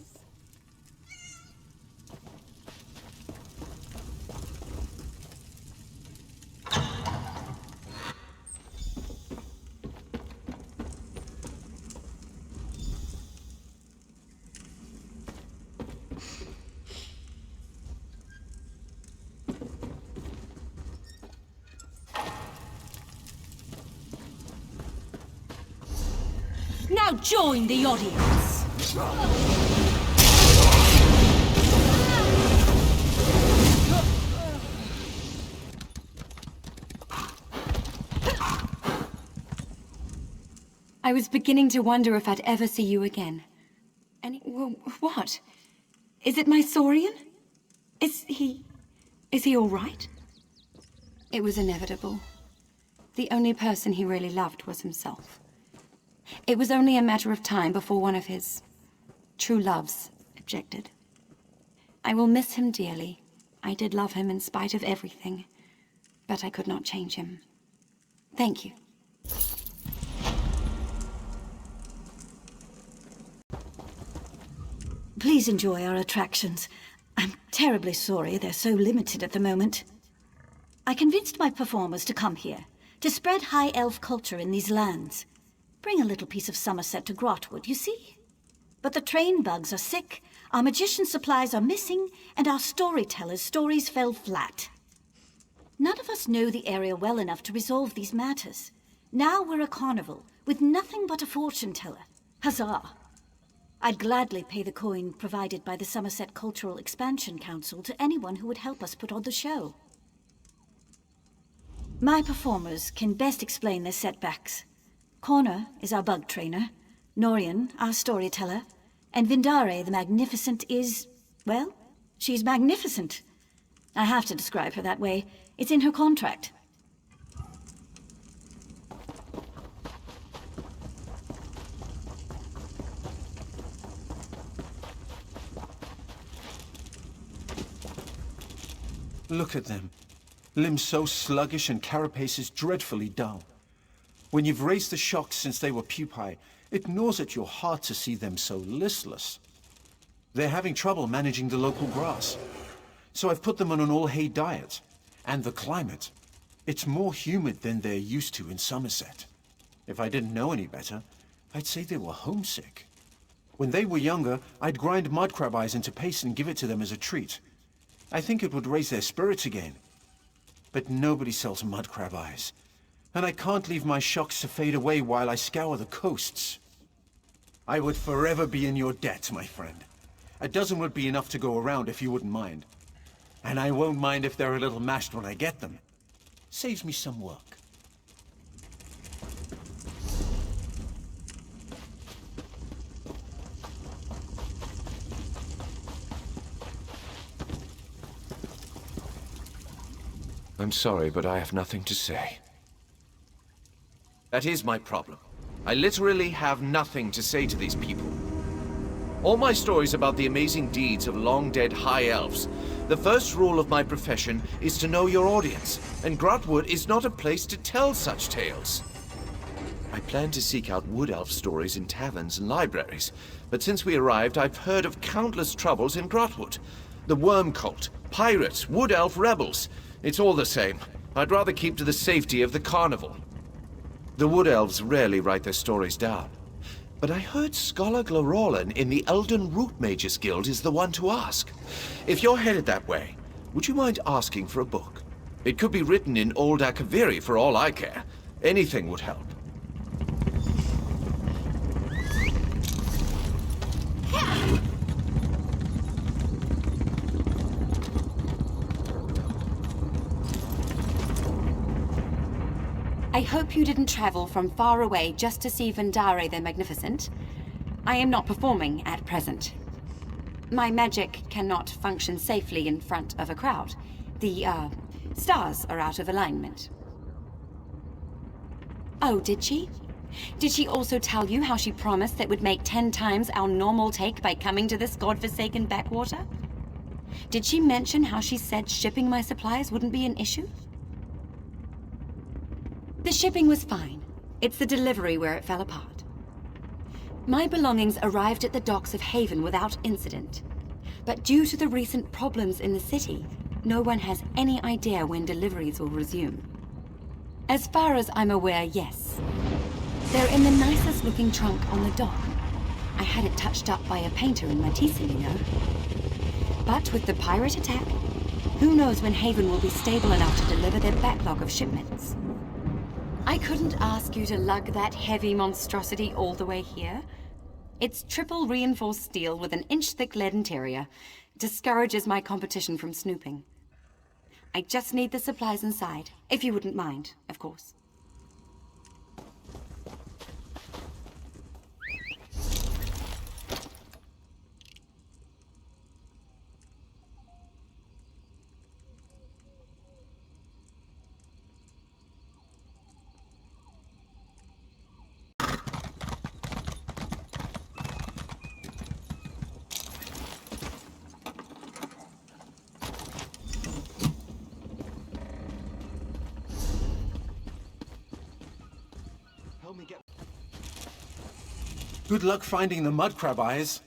Now join the audience! I was beginning to wonder if I'd ever see you again. What? Is it my Saurian? Is he all right? It was inevitable. The only person he really loved was himself. It was only a matter of time before one of his true loves objected. I will miss him dearly. I did love him in spite of everything, but I could not change him. Thank you. Please enjoy our attractions. I'm terribly sorry they're so limited at the moment. I convinced my performers to come here, to spread high elf culture in these lands. Bring a little piece of Somerset to Grahtwood, you see? But the train bugs are sick, our magician supplies are missing, and our storytellers' stories fell flat. None of us know the area well enough to resolve these matters. Now we're a carnival, with nothing but a fortune teller. Huzzah! I'd gladly pay the coin provided by the Somerset Cultural Expansion Council to anyone who would help us put on the show. My performers can best explain their setbacks. Connor is our bug trainer, Norian, our storyteller, and Vindare the Magnificent is, well, she's magnificent. I have to describe her that way. It's in her contract. Look at them. Limbs so sluggish and carapaces dreadfully dull. When you've raised the shocks since they were pupae, it gnaws at your heart to see them so listless. They're having trouble managing the local grass. So I've put them on an all-hay diet. And the climate. It's more humid than they're used to in Somerset. If I didn't know any better, I'd say they were homesick. When they were younger, I'd grind mudcrab eyes into paste and give it to them as a treat. I think it would raise their spirits again. But nobody sells mudcrab eyes. And I can't leave my shocks to fade away while I scour the coasts. I would forever be in your debt, my friend. A dozen would be enough to go around if you wouldn't mind. And I won't mind if they're a little mashed when I get them. Saves me some work. I'm sorry, but I have nothing to say. That is my problem. I literally have nothing to say to these people. All my stories about the amazing deeds of long-dead high elves. The first rule of my profession is to know your audience, and Grahtwood is not a place to tell such tales. I plan to seek out wood elf stories in taverns and libraries, but since we arrived, I've heard of countless troubles in Grahtwood. The worm cult, pirates, wood elf rebels. It's all the same. I'd rather keep to the safety of the carnival. The wood elves rarely write their stories down. But I heard Scholar Glorolin in the Elden Root Mages Guild is the one to ask. If you're headed that way, would you mind asking for a book? It could be written in Old Akaviri for all I care. Anything would help. I hope you didn't travel from far away just to see Vendare the Magnificent. I am not performing at present. My magic cannot function safely in front of a crowd. The, stars are out of alignment. Oh, did she? Did she also tell you how she promised that would make 10 times our normal take by coming to this godforsaken backwater? Did she mention how she said shipping my supplies wouldn't be an issue? The shipping was fine. It's the delivery where it fell apart. My belongings arrived at the docks of Haven without incident. But due to the recent problems in the city, no one has any idea when deliveries will resume. As far as I'm aware, yes. They're in the nicest looking trunk on the dock. I had it touched up by a painter in Matisse, you know. But with the pirate attack, who knows when Haven will be stable enough to deliver their backlog of shipments. I couldn't ask you to lug that heavy monstrosity all the way here. It's triple reinforced steel with an inch-thick lead interior. Discourages my competition from snooping. I just need the supplies inside, if you wouldn't mind, of course. Good luck finding the mudcrab eyes.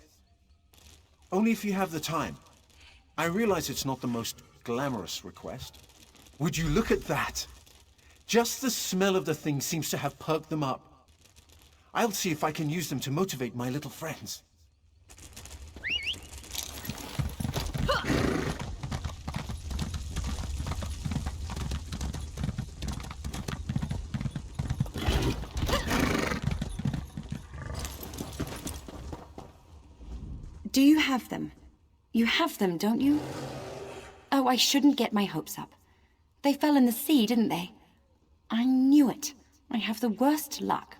Only if you have the time. I realize it's not the most glamorous request. Would you look at that? Just the smell of the thing seems to have perked them up. I'll see if I can use them to motivate my little friends. Do you have them? You have them, don't you? Oh, I shouldn't get my hopes up. They fell in the sea, didn't they? I knew it. I have the worst luck.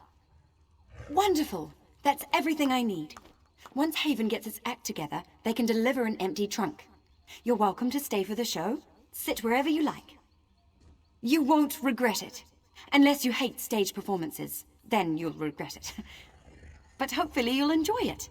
Wonderful! That's everything I need. Once Haven gets its act together, they can deliver an empty trunk. You're welcome to stay for the show. Sit wherever you like. You won't regret it. Unless you hate stage performances. Then you'll regret it. But hopefully you'll enjoy it.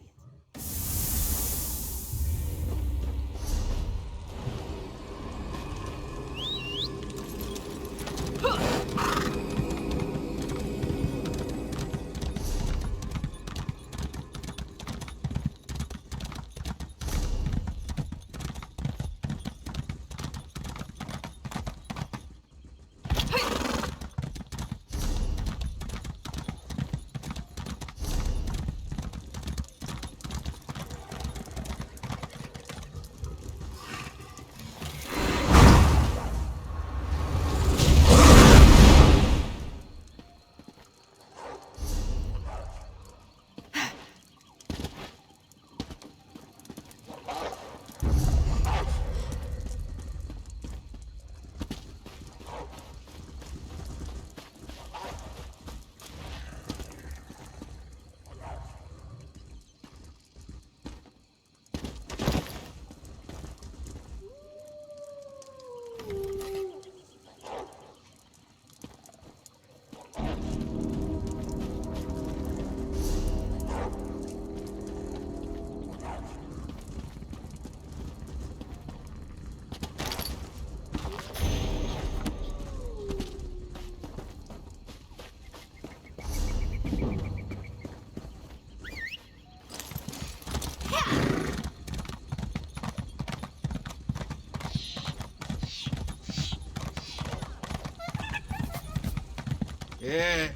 Yeah.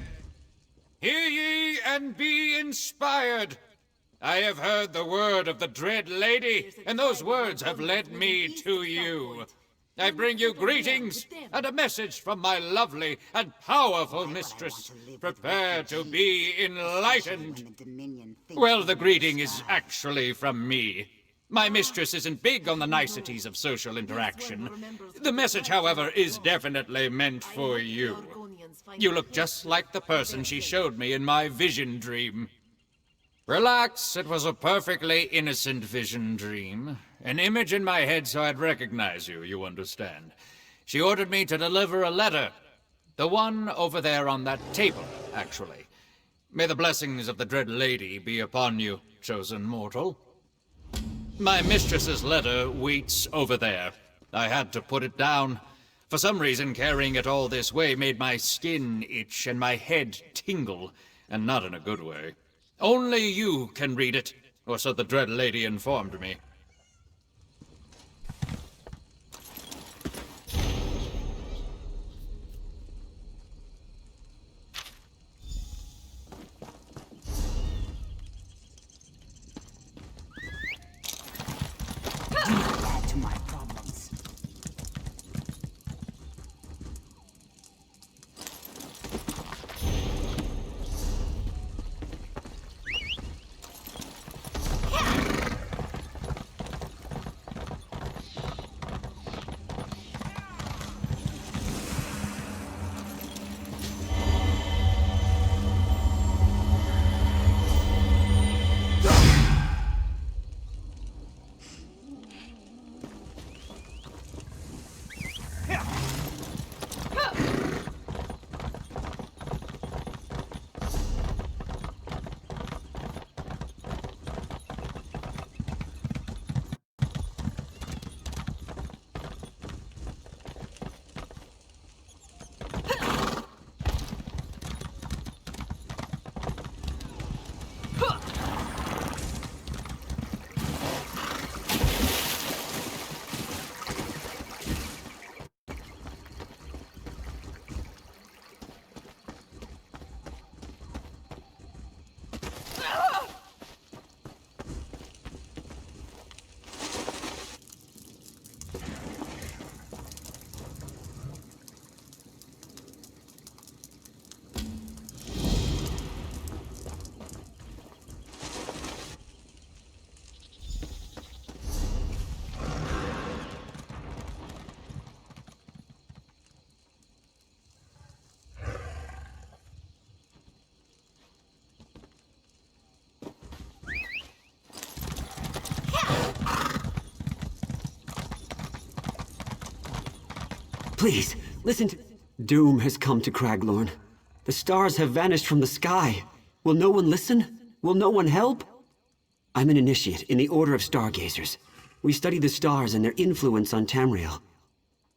Hear ye and be inspired. I have heard the word of the Dread Lady, and those words have led me to you. I bring you greetings and a message from my lovely and powerful mistress. Prepare to be enlightened. Well, the greeting is actually from me. My mistress isn't big on the niceties of social interaction. The message, however, is definitely meant for you. You look just like the person she showed me in my vision dream. Relax, it was a perfectly innocent vision dream. An image in my head so I'd recognize you, you understand. She ordered me to deliver a letter. The one over there on that table, actually. May the blessings of the Dread Lady be upon you, chosen mortal. My mistress's letter waits over there. I had to put it down. For some reason, carrying it all this way made my skin itch and my head tingle, and not in a good way. Only you can read it, or so the Dread Lady informed me. Add to my problems. Please, listen to... Doom has come to Craglorn. The stars have vanished from the sky. Will no one listen? Will no one help? I'm an initiate in the Order of Stargazers. We study the stars and their influence on Tamriel.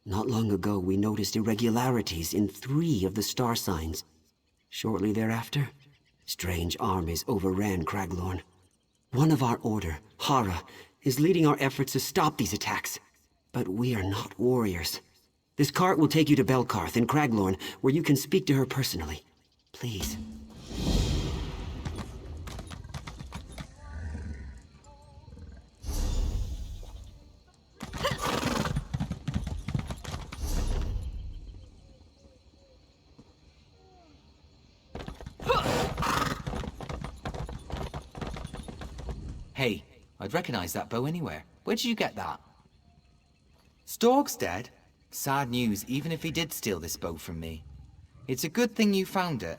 Not long ago, we noticed irregularities in 3 of the star signs. Shortly thereafter, strange armies overran Craglorn. One of our order, Hara, is leading our efforts to stop these attacks. But we are not warriors. This cart will take you to Belkarth in Craglorn, where you can speak to her personally. Please. Hey, I'd recognize that bow anywhere. Where did you get that? Storg's dead? Sad news, even if he did steal this bow from me. It's a good thing you found it.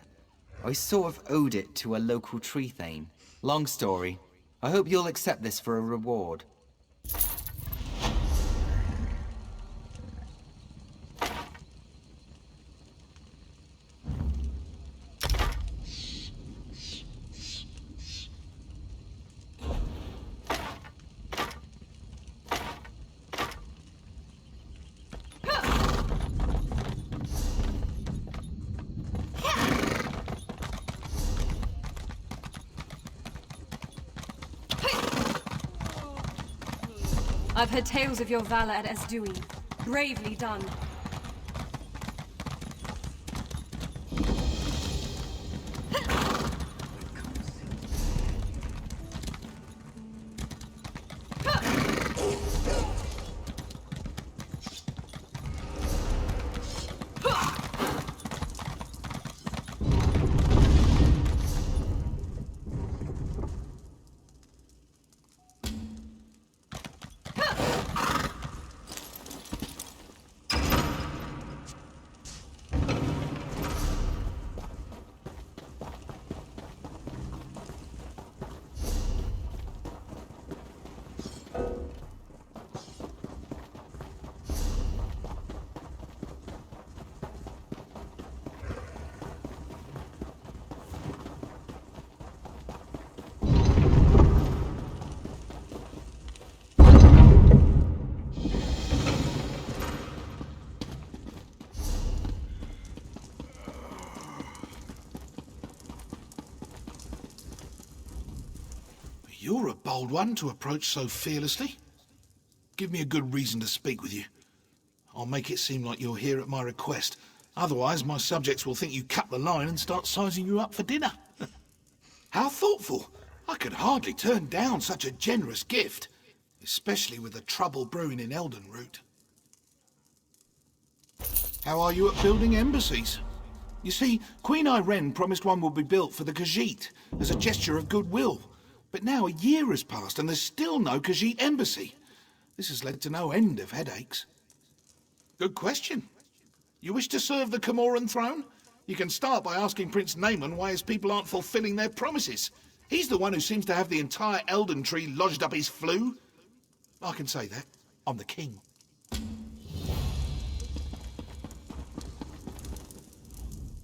I sort of owed it to a local tree thane. Long story. I hope you'll accept this for a reward. I've heard tales of your valor at Esduin. Bravely done. You're a bold one to approach so fearlessly. Give me a good reason to speak with you. I'll make it seem like you're here at my request. Otherwise, my subjects will think you cut the line and start sizing you up for dinner. How thoughtful. I could hardly turn down such a generous gift, especially with the trouble brewing in Eldenroot. How are you at building embassies? You see, Queen Irene promised one would be built for the Khajiit as a gesture of goodwill. But now a year has passed and there's still no Khajiit embassy. This has led to no end of headaches. Good question. You wish to serve the Comoran throne? You can start by asking Prince Naaman why his people aren't fulfilling their promises. He's the one who seems to have the entire Elden Tree lodged up his flue. I can say that. I'm the king.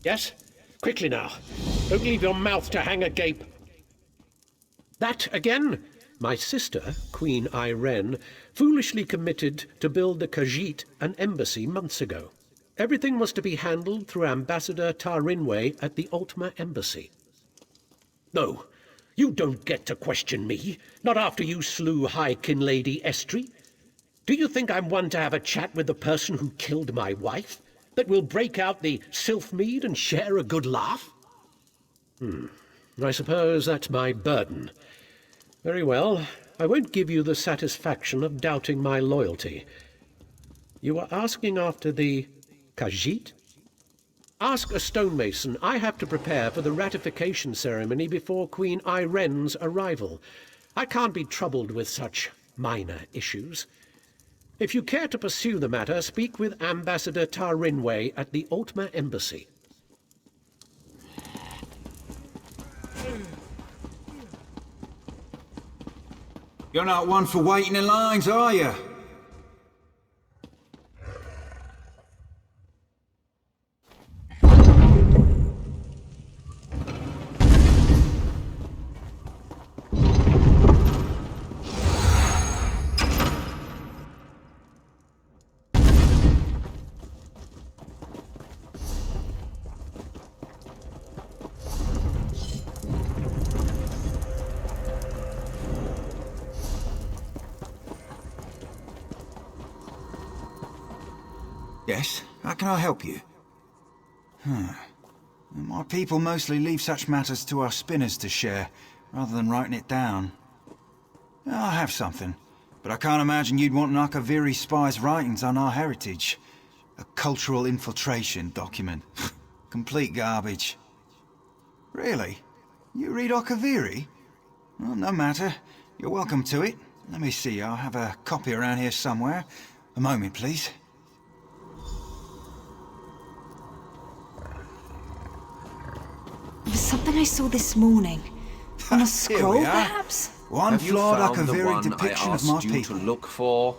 Yes? Quickly now. Don't leave your mouth to hang agape. That again? My sister, Queen Irene, foolishly committed to build the Khajiit an embassy months ago. Everything was to be handled through Ambassador Tarinwe at the Ultima Embassy. No, you don't get to question me, not after you slew High Kinlady Estri. Do you think I'm one to have a chat with the person who killed my wife? That will break out the Sylphmead and share a good laugh? I suppose that's my burden. Very well, I won't give you the satisfaction of doubting my loyalty. You were asking after the Khajiit? Ask a stonemason. I have to prepare for the ratification ceremony before Queen Irene's arrival. I can't be troubled with such minor issues. If you care to pursue the matter, speak with Ambassador Tarinwe at the Ultima Embassy. You're not one for waiting in lines, are you? Yes, how can I help you? My people mostly leave such matters to our spinners to share, rather than writing it down. I have something, but I can't imagine you'd want an Akaviri spy's writings on our heritage. A cultural infiltration document. Complete garbage. Really? You read Akaviri? Well, no matter. You're welcome to it. Let me see, I'll have a copy around here somewhere. A moment, please. It was something I saw this morning. On a scroll, perhaps? One flawed Akaviri depiction of my people. To look for?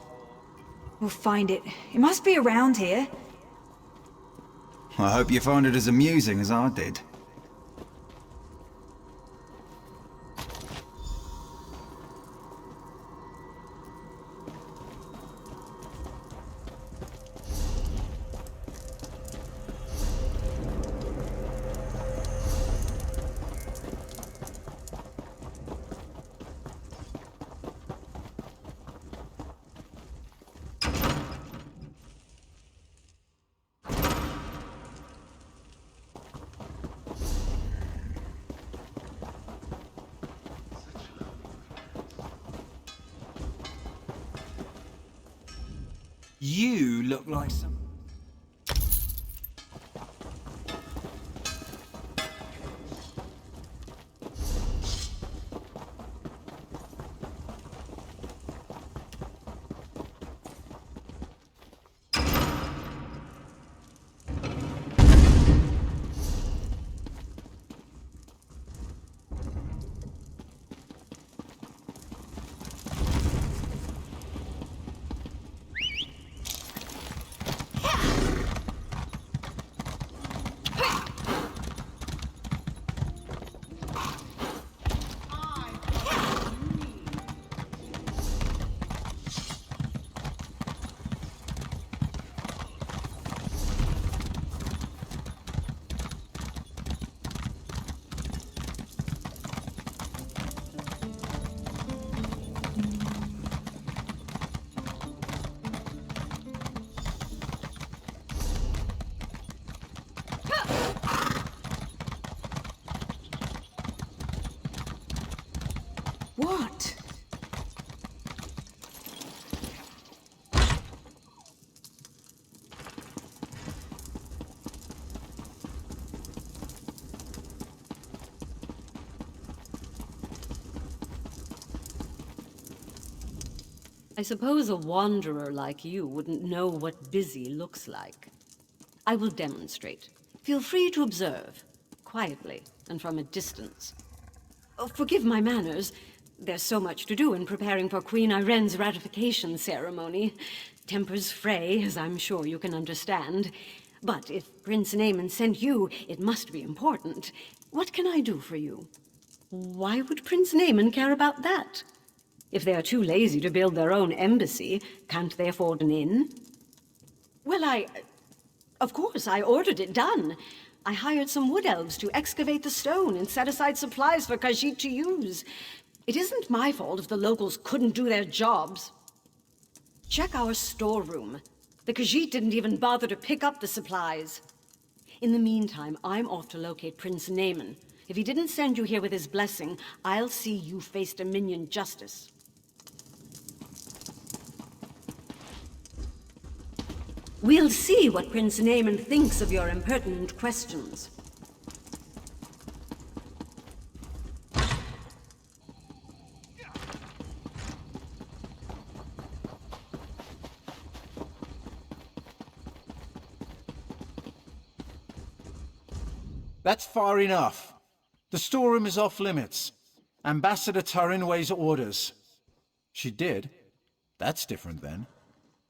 We'll find it. It must be around here. I hope you find it as amusing as I did. You look like some... What? I suppose a wanderer like you wouldn't know what busy looks like. I will demonstrate. Feel free to observe, quietly and from a distance. Oh, forgive my manners. There's so much to do in preparing for Queen Irene's ratification ceremony. Tempers fray, as I'm sure you can understand. But if Prince Naaman sent you, it must be important. What can I do for you? Why would Prince Naaman care about that? If they are too lazy to build their own embassy, can't they afford an inn? Well, of course, I ordered it done. I hired some wood elves to excavate the stone and set aside supplies for Khajiit to use. It isn't my fault if the locals couldn't do their jobs. Check our storeroom. The Khajiit didn't even bother to pick up the supplies. In the meantime, I'm off to locate Prince Naaman. If he didn't send you here with his blessing, I'll see you face Dominion justice. We'll see what Prince Naaman thinks of your impertinent questions. That's far enough. The storeroom is off limits. Ambassador Tarinway's orders. She did? That's different then.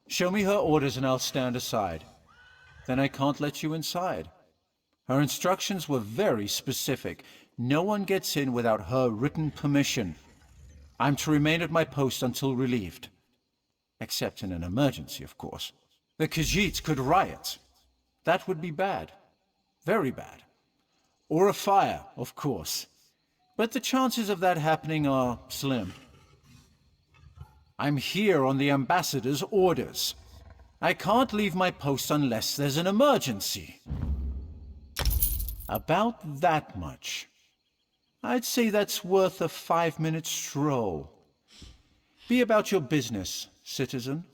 Show me her orders and I'll stand aside. Then I can't let you inside. Her instructions were very specific. No one gets in without her written permission. I'm to remain at my post until relieved. Except in an emergency, of course. The Khajiits could riot. That would be bad. Very bad. Or a fire, of course. But the chances of that happening are slim. I'm here on the ambassador's orders. I can't leave my post unless there's an emergency. About that much. I'd say that's worth a 5-minute stroll. Be about your business, citizen.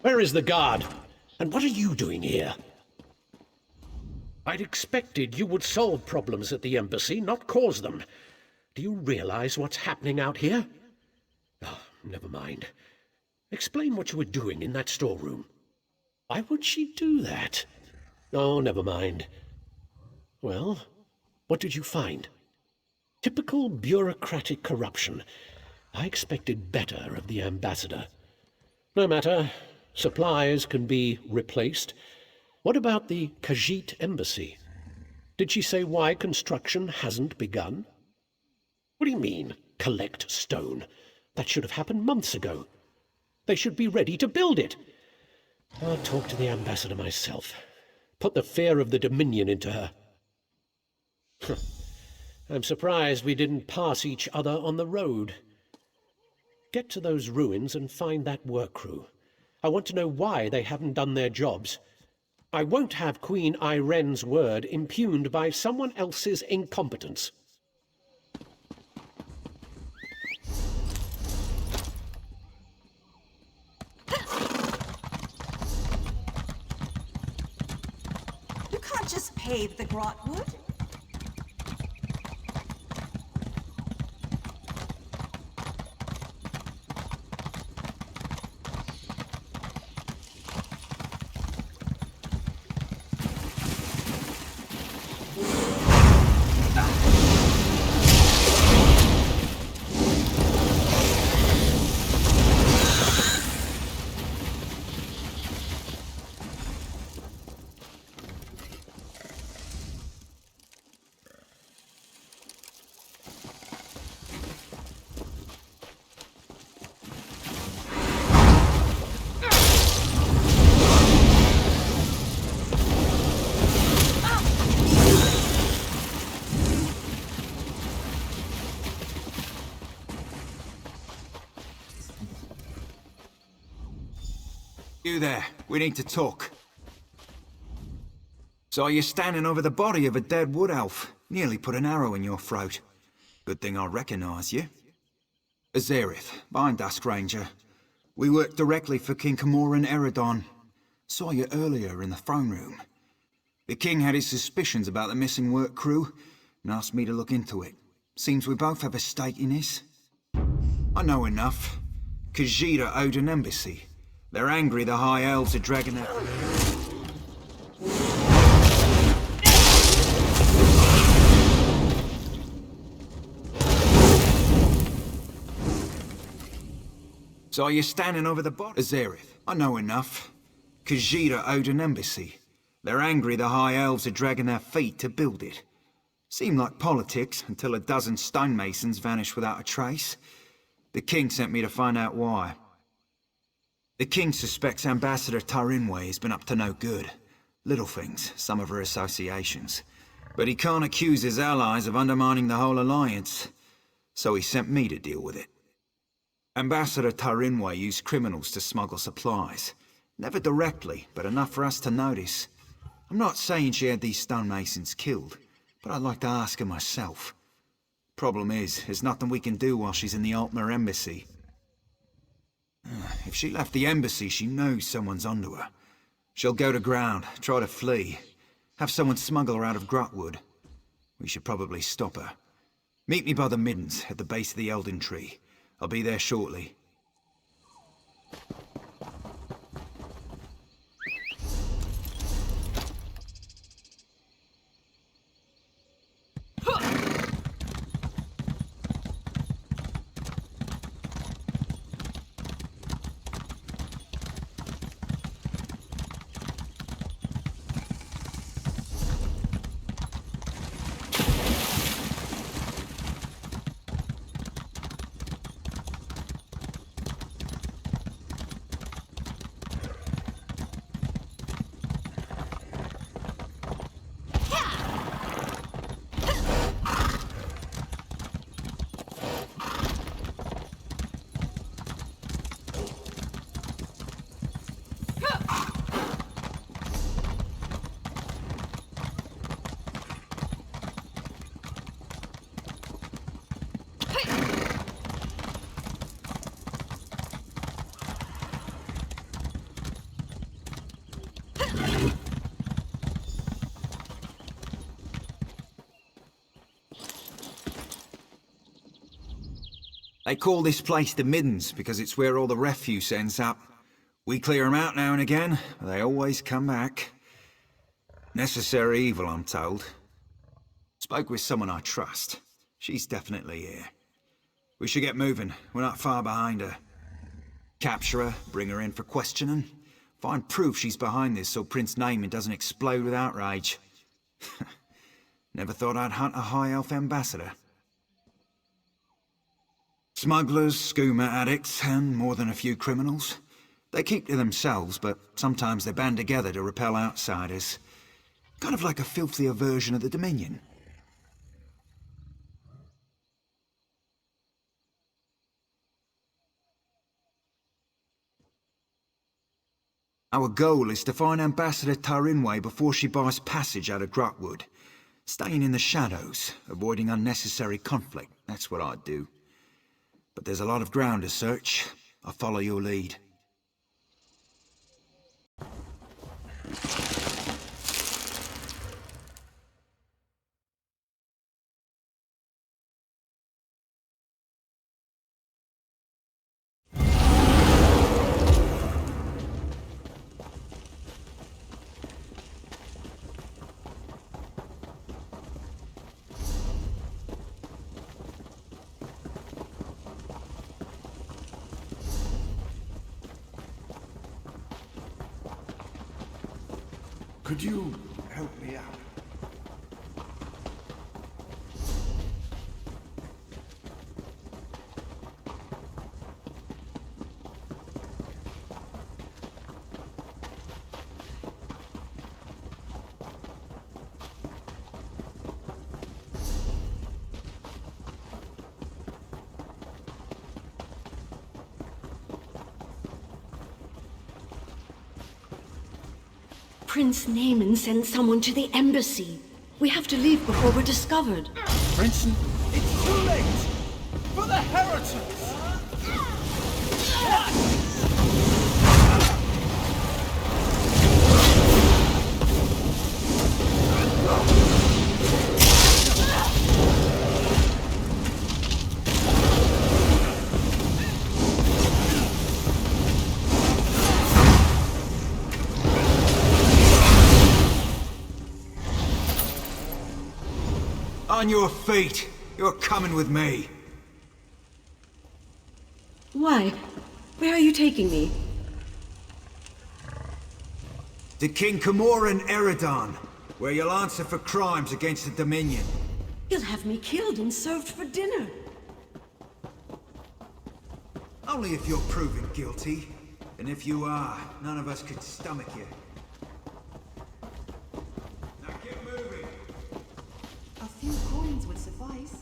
Where is the guard? And what are you doing here? I'd expected you would solve problems at the embassy, not cause them. Do you realize what's happening out here? Oh, never mind. Explain what you were doing in that storeroom. Why would she do that? Oh, never mind. Well, what did you find? Typical bureaucratic corruption. I expected better of the ambassador. No matter. Supplies can be replaced. What about the Khajiit embassy? Did she say why construction hasn't begun? What do you mean, collect stone? That should have happened months ago. They should be ready to build it. I'll talk to the ambassador myself. Put the fear of the Dominion into her. I'm surprised we didn't pass each other on the road. Get to those ruins and find that work crew. I want to know why they haven't done their jobs. I won't have Queen Irene's word impugned by someone else's incompetence. You can't just pave the Grahtwood. You there, we need to talk. So you're standing over the body of a dead wood elf. Nearly put an arrow in your throat. Good thing I recognize you. Azerith, Bind Dusk Ranger. We work directly for King Camoran Eredon. Saw you earlier in the throne room. The king had his suspicions about the missing work crew and asked me to look into it. Seems we both have a stake in this. I know enough. Khajiit owed an embassy. They're angry the High Elves are dragging their... So you're standing over the body? Azerith, I know enough. Khajiit owed an embassy. They're angry the High Elves are dragging their feet to build it. Seemed like politics until a dozen stonemasons vanished without a trace. The king sent me to find out why. The king suspects Ambassador Tarinway has been up to no good. Little things, some of her associations. But he can't accuse his allies of undermining the whole alliance. So he sent me to deal with it. Ambassador Tarinway used criminals to smuggle supplies. Never directly, but enough for us to notice. I'm not saying she had these stonemasons killed, but I'd like to ask her myself. Problem is, there's nothing we can do while she's in the Altmer embassy. If she left the embassy, she knows someone's onto her. She'll go to ground, try to flee. Have someone smuggle her out of Grahtwood. We should probably stop her. Meet me by the middens, at the base of the Elden Tree. I'll be there shortly. They call this place the Middens because it's where all the refuse ends up. We clear them out now and again, but they always come back. Necessary evil, I'm told. Spoke with someone I trust. She's definitely here. We should get moving. We're not far behind her. Capture her, bring her in for questioning. Find proof she's behind this so Prince Naaman doesn't explode with outrage. Never thought I'd hunt a High Elf ambassador. Smugglers, skooma addicts, and more than a few criminals. They keep to themselves, but sometimes they band together to repel outsiders. Kind of like a filthier version of the Dominion. Our goal is to find Ambassador Tarinway before she buys passage out of Grahtwood. Staying in the shadows, avoiding unnecessary conflict, that's what I'd do. But there's a lot of ground to search. I'll follow your lead. Could you help me out? Prince Naaman sent someone to the embassy. We have to leave before we're discovered. Prince... It's too late! For the heretics! On your feet! You're coming with me! Why? Where are you taking me? To King Camoran Eredon, where you'll answer for crimes against the Dominion. You'll have me killed and served for dinner. Only if you're proven guilty. And if you are, none of us could stomach you. Now get moving! A few coins would suffice.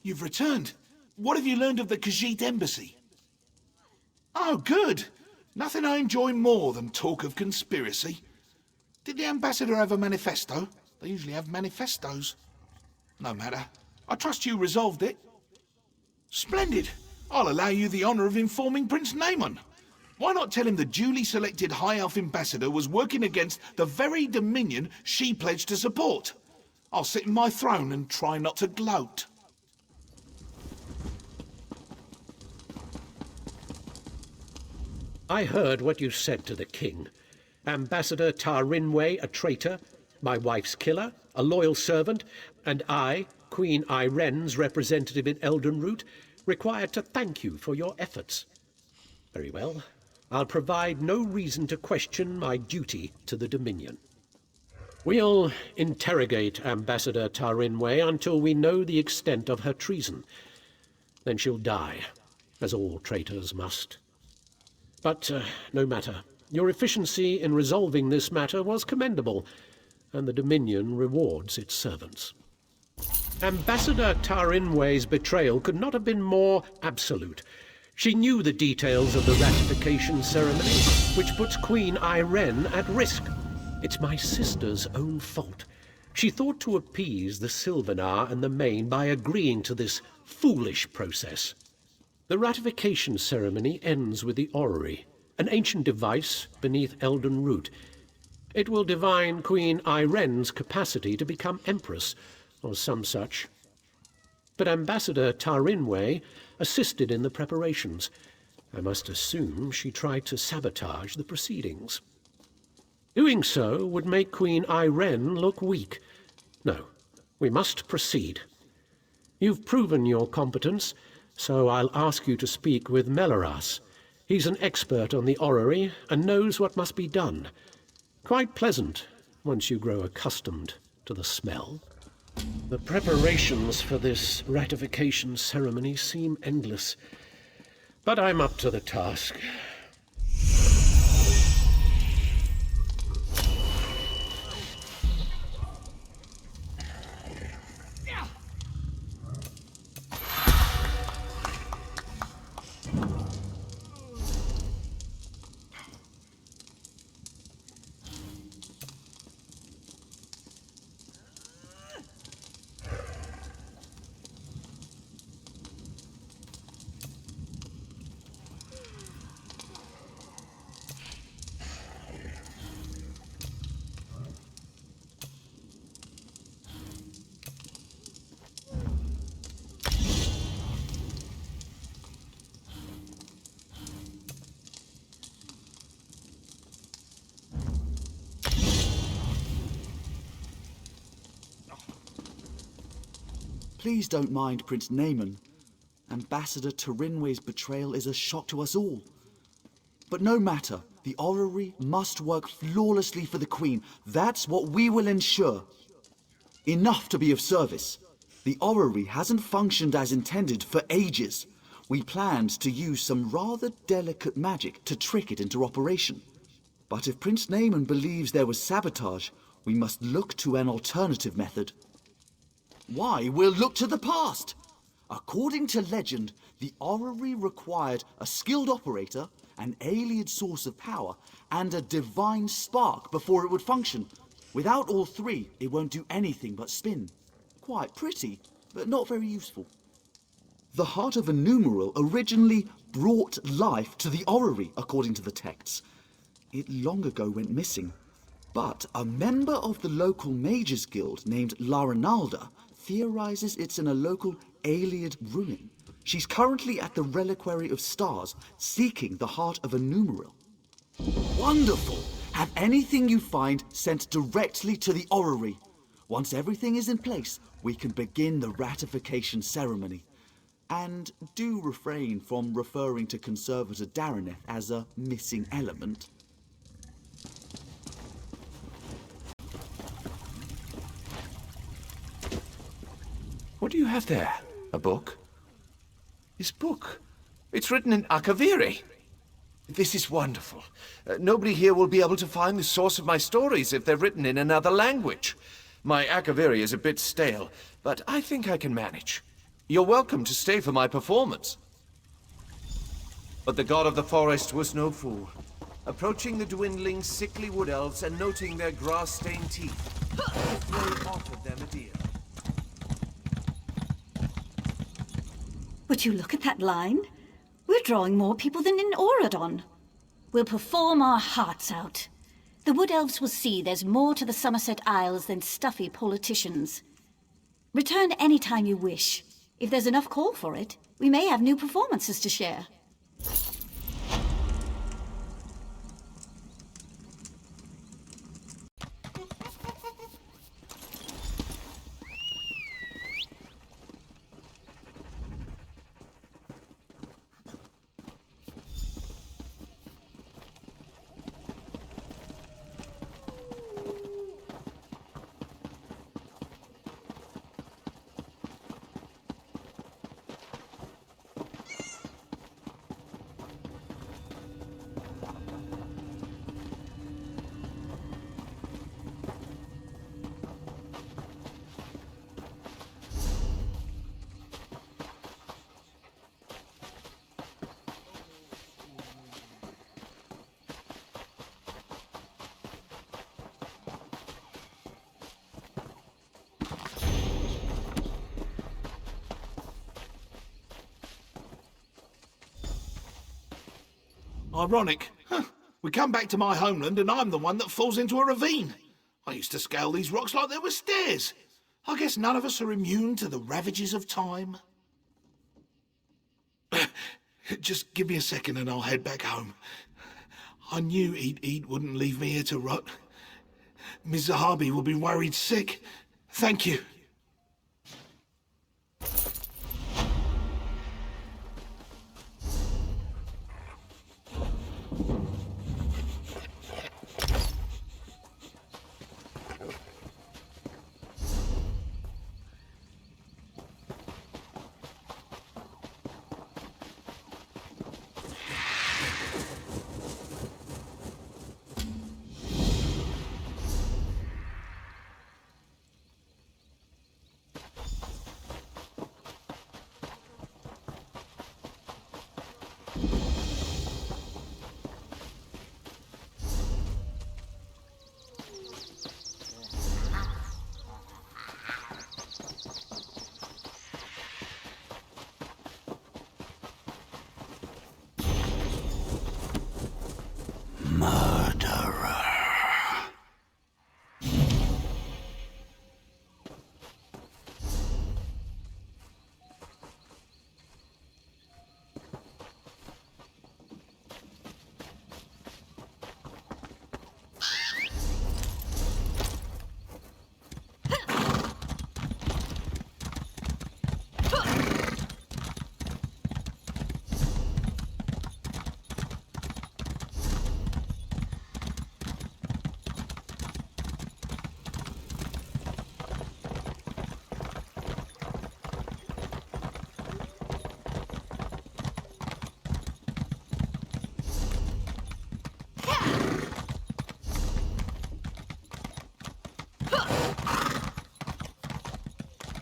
You've returned. What have you learned of the Khajiit embassy? Oh, good. Nothing I enjoy more than talk of conspiracy. Did the ambassador have a manifesto? They usually have manifestos. No matter. I trust you resolved it. Splendid. I'll allow you the honour of informing Prince Naaman. Why not tell him the duly selected High Elf ambassador was working against the very Dominion she pledged to support? I'll sit in my throne and try not to gloat. I heard what you said to the king. Ambassador Tarinwe a traitor, my wife's killer, a loyal servant, and I, Queen Iren's representative in Eldenroot, required to thank you for your efforts. Very well. I'll provide no reason to question my duty to the Dominion. We'll interrogate Ambassador Tarinwe until we know the extent of her treason. Then she'll die, as all traitors must. But no matter. Your efficiency in resolving this matter was commendable, and the Dominion rewards its servants. Ambassador Tarinwe's betrayal could not have been more absolute. She knew the details of the ratification ceremony, which puts Queen Iren at risk. It's my sister's own fault. She thought to appease the Sylvanar and the Main by agreeing to this foolish process. The ratification ceremony ends with the orrery, an ancient device beneath Eldenroot. It will divine Queen Iren's capacity to become Empress, or some such. But Ambassador Tarinway assisted in the preparations. I must assume she tried to sabotage the proceedings. Doing so would make Queen Irene look weak. No, we must proceed. You've proven your competence, so I'll ask you to speak with Melaras. He's an expert on the orrery and knows what must be done. Quite pleasant, once you grow accustomed to the smell. The preparations for this ratification ceremony seem endless, but I'm up to the task. Please don't mind Prince Naaman. Ambassador Tarinway's betrayal is a shock to us all. But no matter, the orrery must work flawlessly for the Queen. That's what we will ensure. Enough to be of service. The orrery hasn't functioned as intended for ages. We planned to use some rather delicate magic to trick it into operation. But if Prince Naaman believes there was sabotage, we must look to an alternative method. Why, we'll look to the past. According to legend, the orrery required a skilled operator, an alien source of power, and a divine spark before it would function. Without all three, it won't do anything but spin. Quite pretty, but not very useful. The heart of a numeral originally brought life to the orrery, according to the texts. It long ago went missing. But a member of the local mages guild named Larinalda theorizes it's in a local Aeliad ruin. She's currently at the Reliquary of Stars, seeking the heart of a numeral. Wonderful! Have anything you find sent directly to the orrery. Once everything is in place, we can begin the ratification ceremony. And do refrain from referring to Conservator Daraneth as a missing element. What do you have there? A book? This book? It's written in Akaviri. This is wonderful. Nobody here will be able to find the source of my stories if they're written in another language. My Akaviri is a bit stale, but I think I can manage. You're welcome to stay for my performance. But the god of the forest was no fool. Approaching the dwindling, sickly wood elves and noting their grass-stained teeth, Ifrei offered them a deal. Would you look at that line? We're drawing more people than in Auradon. We'll perform our hearts out. The Wood Elves will see there's more to the Somerset Isles than stuffy politicians. Return any time you wish. If there's enough call for it, we may have new performances to share. Ironic. Huh. We come back to my homeland and I'm the one that falls into a ravine. I used to scale these rocks like they were stairs. I guess none of us are immune to the ravages of time. Just give me a second and I'll head back home. I knew Eat wouldn't leave me here to rot. Ms. Zahabi will be worried sick. Thank you.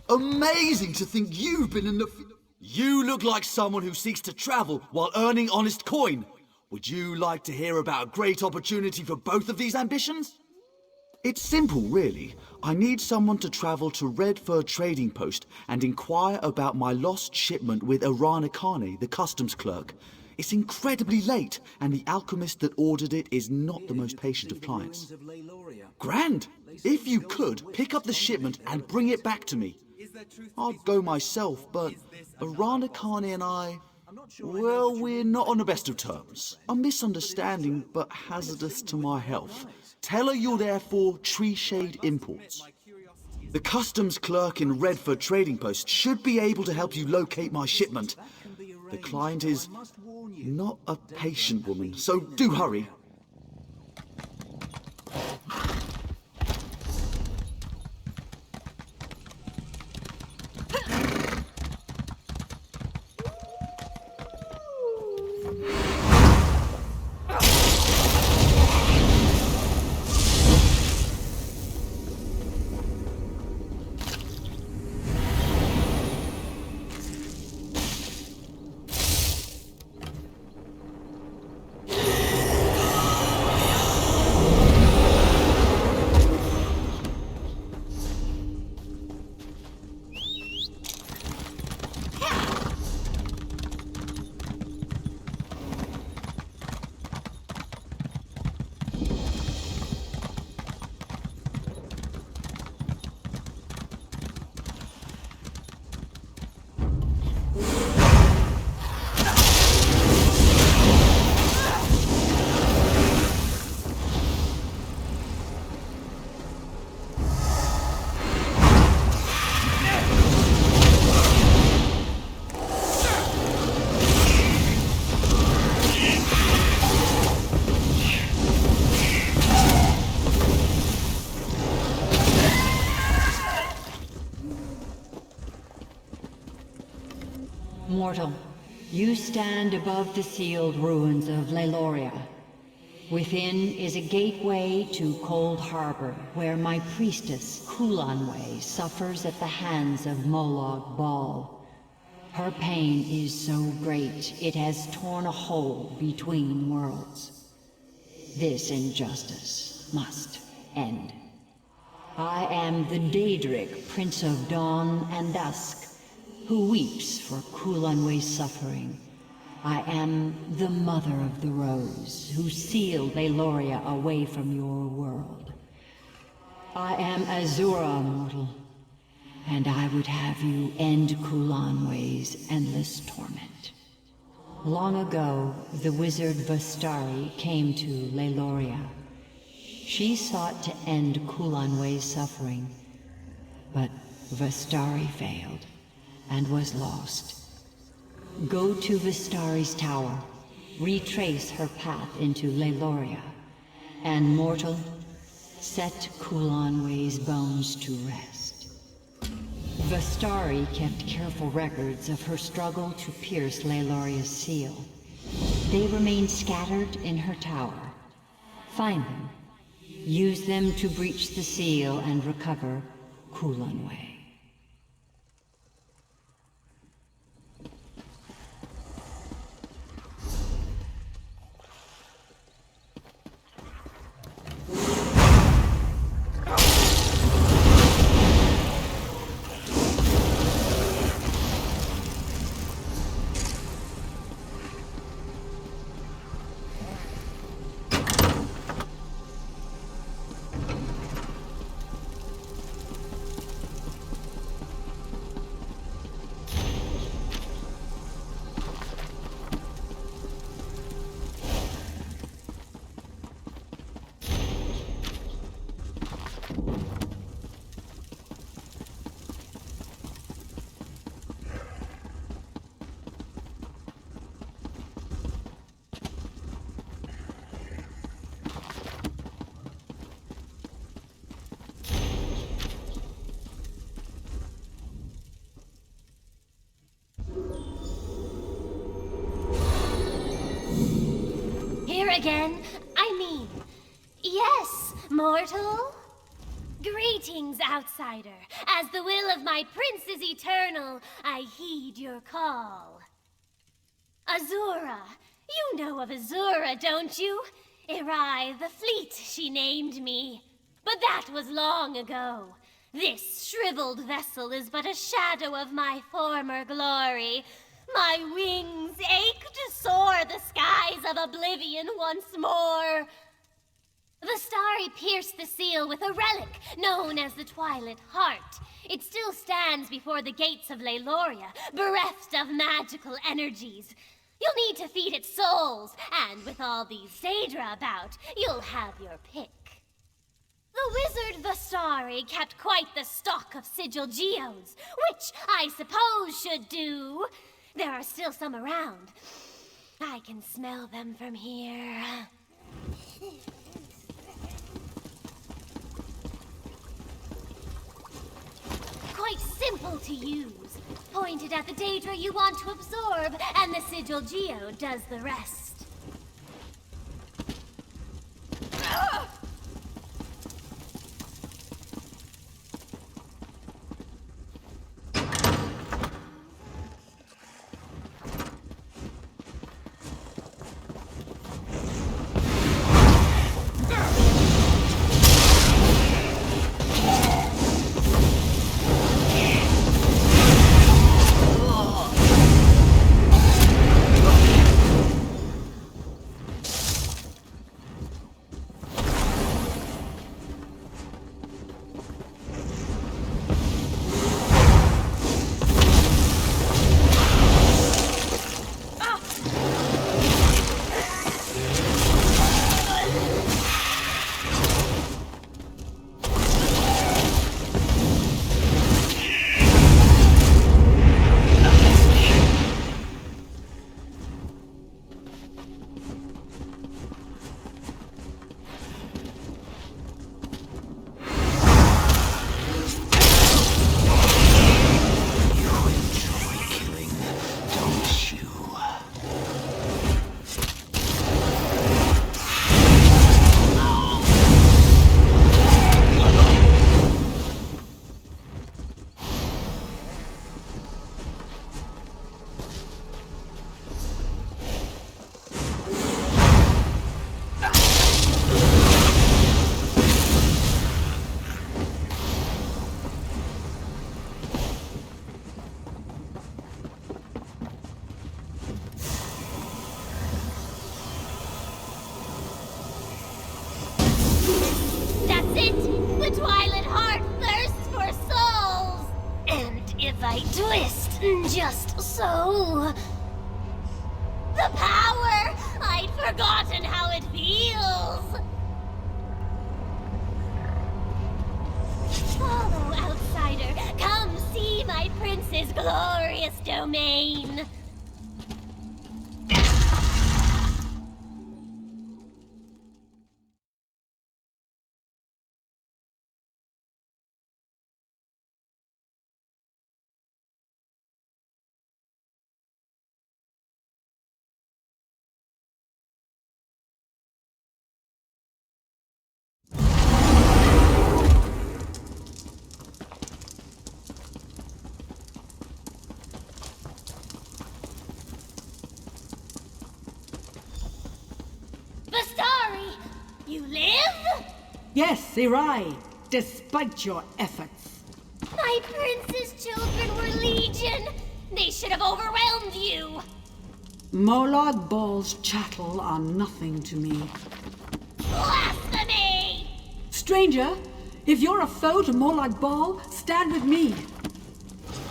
Amazing to think you've been in the... You look like someone who seeks to travel while earning honest coin. Would you like to hear about a great opportunity for both of these ambitions? It's simple, really. I need someone to travel to Redford Trading Post and inquire about my lost shipment with Arana Kane, the customs clerk. It's incredibly late, and the alchemist that ordered it is not the most patient of clients. Grand! If you could, pick up the shipment and bring it back to me. I'd go myself, but Arana Kane and I... Well, we're not on the best of terms. A misunderstanding, but hazardous to my health. Tell her you're there for Tree Shade Imports. The customs clerk in Redford Trading Post should be able to help you locate my shipment. The client is not a patient woman, so do hurry. Mortal, you stand above the sealed ruins of Leiloria. Within is a gateway to Cold Harbor, where my priestess, Kulanwe, suffers at the hands of Molag Bal. Her pain is so great, it has torn a hole between worlds. This injustice must end. I am the Daedric, Prince of Dawn and Dusk, who weeps for Kulanwe's suffering. I am the Mother of the Rose, who sealed Leiloria away from your world. I am Azura, mortal, and I would have you end Kulanway's endless torment. Long ago, the wizard Vastari came to Leiloria. She sought to end Kulanway's suffering, but Vastari failed and was lost. Go to Vastari's tower, retrace her path into Leiloria, and mortal, set Kulanway's bones to rest. Vastari kept careful records of her struggle to pierce Leiloria's seal. They remain scattered in her tower. Find them. Use them to breach the seal and recover Kulanway. Again? Yes, mortal? Greetings, outsider. As the will of my prince is eternal, I heed your call. Azura. You know of Azura, don't you? Erai the Fleet, she named me. But that was long ago. This shriveled vessel is but a shadow of my former glory. My wings ache to soar the skies of oblivion once more. Vastari pierced the seal with a relic known as the Twilight Heart. It still stands before the gates of Leiloria, bereft of magical energies. You'll need to feed it souls, and with all these Daedra about, you'll have your pick. The wizard Vastari kept quite the stock of sigil geodes, which I suppose should do. There are still some around. I can smell them from here. Quite simple to use. Pointed at the Daedra you want to absorb, and the sigil geode does the rest. slight twist, just so. The power! I'd forgotten how it feels! Follow, outsider. Come see my prince's glorious domain. You live? Yes, Irai, despite your efforts. My prince's children were legion. They should have overwhelmed you. Molag Baal's chattel are nothing to me. Blasphemy! Stranger, if you're a foe to Molag Baal, stand with me.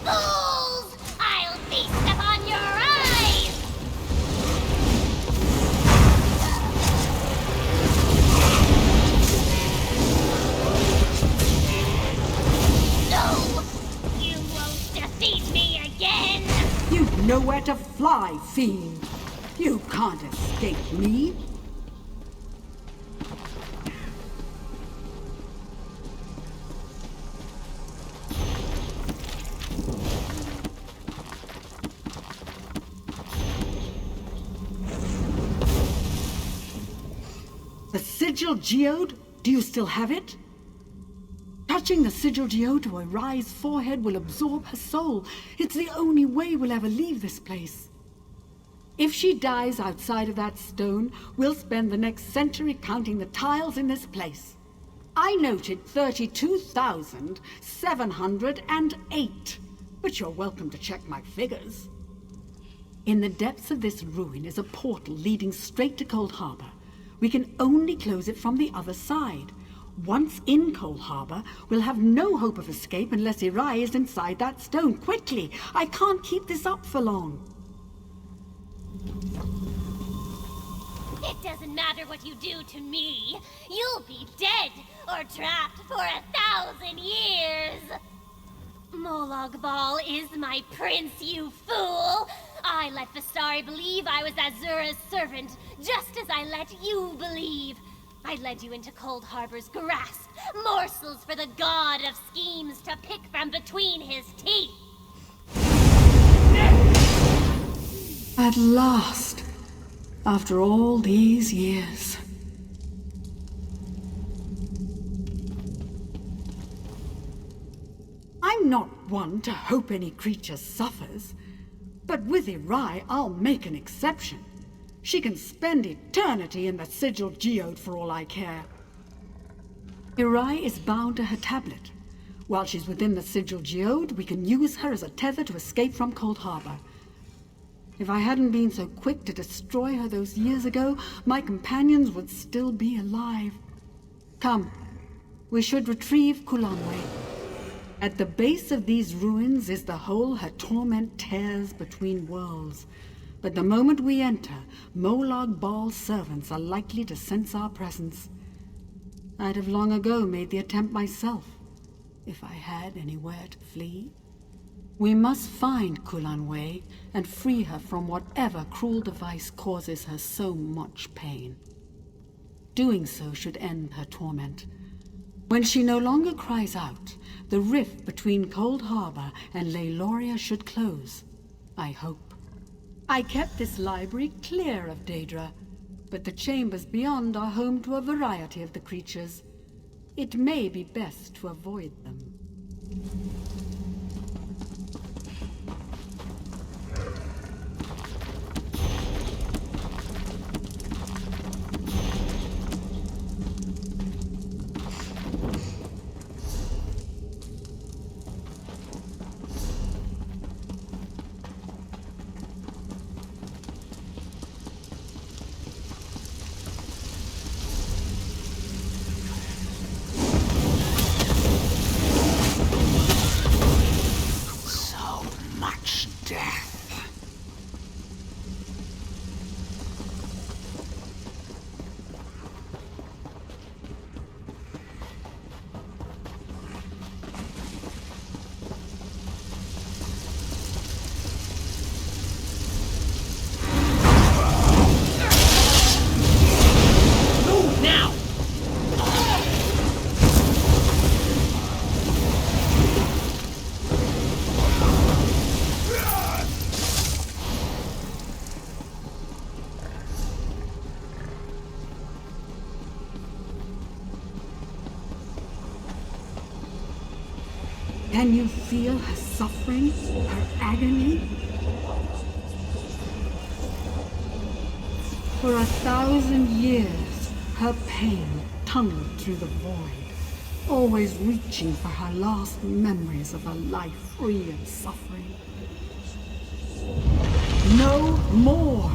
Fools! I'll feast upon your eyes! You won't defeat me again! You've nowhere to fly, fiend. You can't escape me. The sigil geode? Do you still have it? Touching the sigil geode to Irai's forehead will absorb her soul. It's the only way we'll ever leave this place. If she dies outside of that stone, we'll spend the next century counting the tiles in this place. I noted 32,708, but you're welcome to check my figures. In the depths of this ruin is a portal leading straight to Cold Harbor. We can only close it from the other side. Once in Cold Harbor, we'll have no hope of escape unless Irai is inside that stone. Quickly! I can't keep this up for long. It doesn't matter what you do to me. You'll be dead or trapped for 1,000 years. Molag Bal is my prince, you fool! I let Vistari believe I was Azura's servant, just as I let you believe. I led you into Cold Harbor's grasp, morsels for the god of schemes to pick from between his teeth. At last, after all these years. I'm not one to hope any creature suffers, but with Irai, I'll make an exception. She can spend eternity in the sigil geode for all I care. Irai is bound to her tablet. While she's within the sigil geode, we can use her as a tether to escape from Cold Harbor. If I hadn't been so quick to destroy her those years ago, my companions would still be alive. Come, we should retrieve Kulanwe. At the base of these ruins is the hole her torment tears between worlds. But the moment we enter, Molag Bal's servants are likely to sense our presence. I'd have long ago made the attempt myself, if I had anywhere to flee. We must find Kulanwe and free her from whatever cruel device causes her so much pain. Doing so should end her torment. When she no longer cries out, the rift between Cold Harbor and Leiloria should close, I hope. I kept this library clear of Daedra, but the chambers beyond are home to a variety of the creatures. It may be best to avoid them. Can you feel her suffering, her agony? For 1,000 years, her pain tunneled through the void, always reaching for her last memories of a life free of suffering. No more!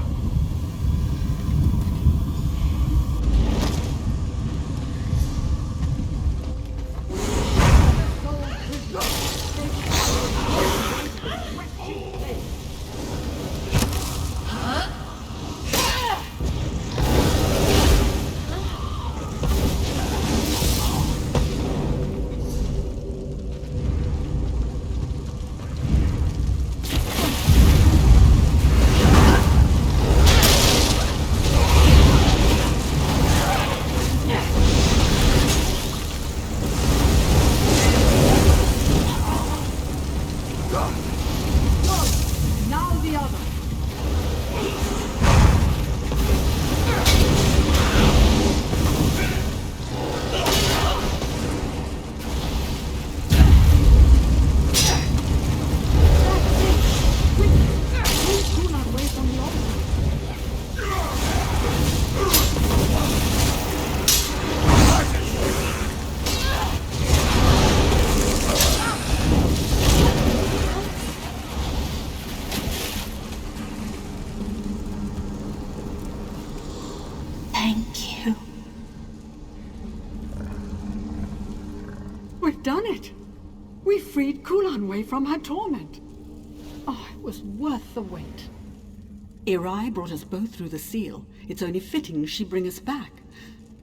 Done it! We freed Kulanway from her torment. Oh, it was worth the wait. Irai brought us both through the seal. It's only fitting she bring us back.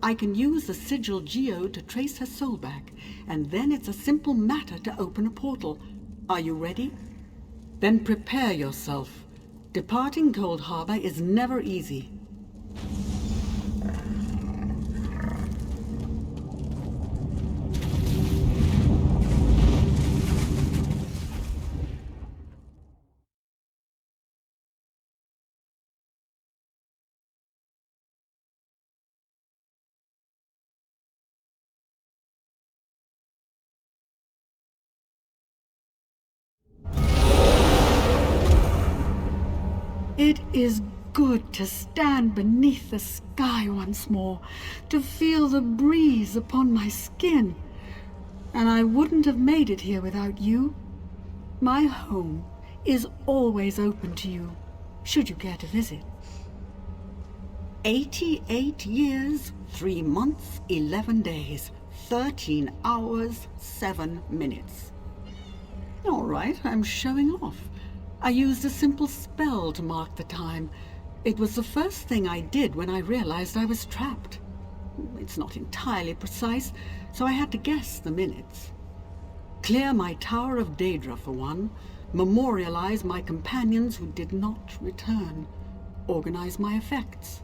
I can use the sigil geode to trace her soul back, and then it's a simple matter to open a portal. Are you ready? Then prepare yourself. Departing Cold Harbor is never easy. It is good to stand beneath the sky once more, to feel the breeze upon my skin. And I wouldn't have made it here without you. My home is always open to you, should you care to visit. 88 years, 3 months, 11 days, 13 hours, 7 minutes. All right, I'm showing off. I used a simple spell to mark the time. It was the first thing I did when I realized I was trapped. It's not entirely precise, so I had to guess the minutes. Clear my Tower of Daedra for one, memorialize my companions who did not return, organize my effects.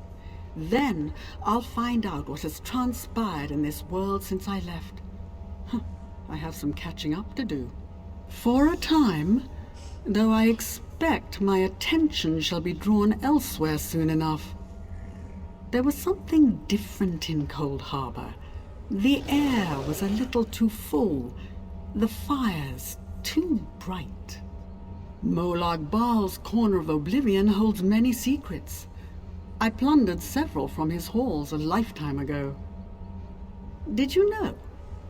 Then I'll find out what has transpired in this world since I left. I have some catching up to do. For a time, though I expect my attention shall be drawn elsewhere soon enough. There was something different in Cold Harbor. The air was a little too full, the fires too bright. Molag Baal's Corner of Oblivion holds many secrets. I plundered several from his halls a lifetime ago. Did you know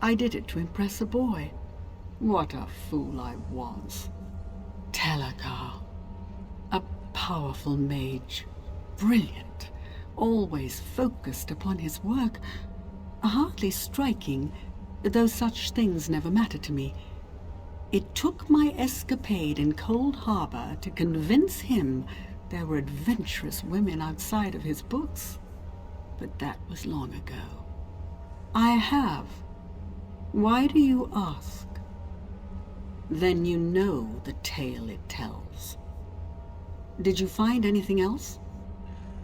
I did it to impress a boy? What a fool I was. Telakar, a powerful mage, brilliant, always focused upon his work, hardly striking, though such things never mattered to me. It took my escapade in Cold Harbor to convince him there were adventurous women outside of his books. But that was long ago. I have. Why do you ask? Then you know the tale it tells. Did you find anything else?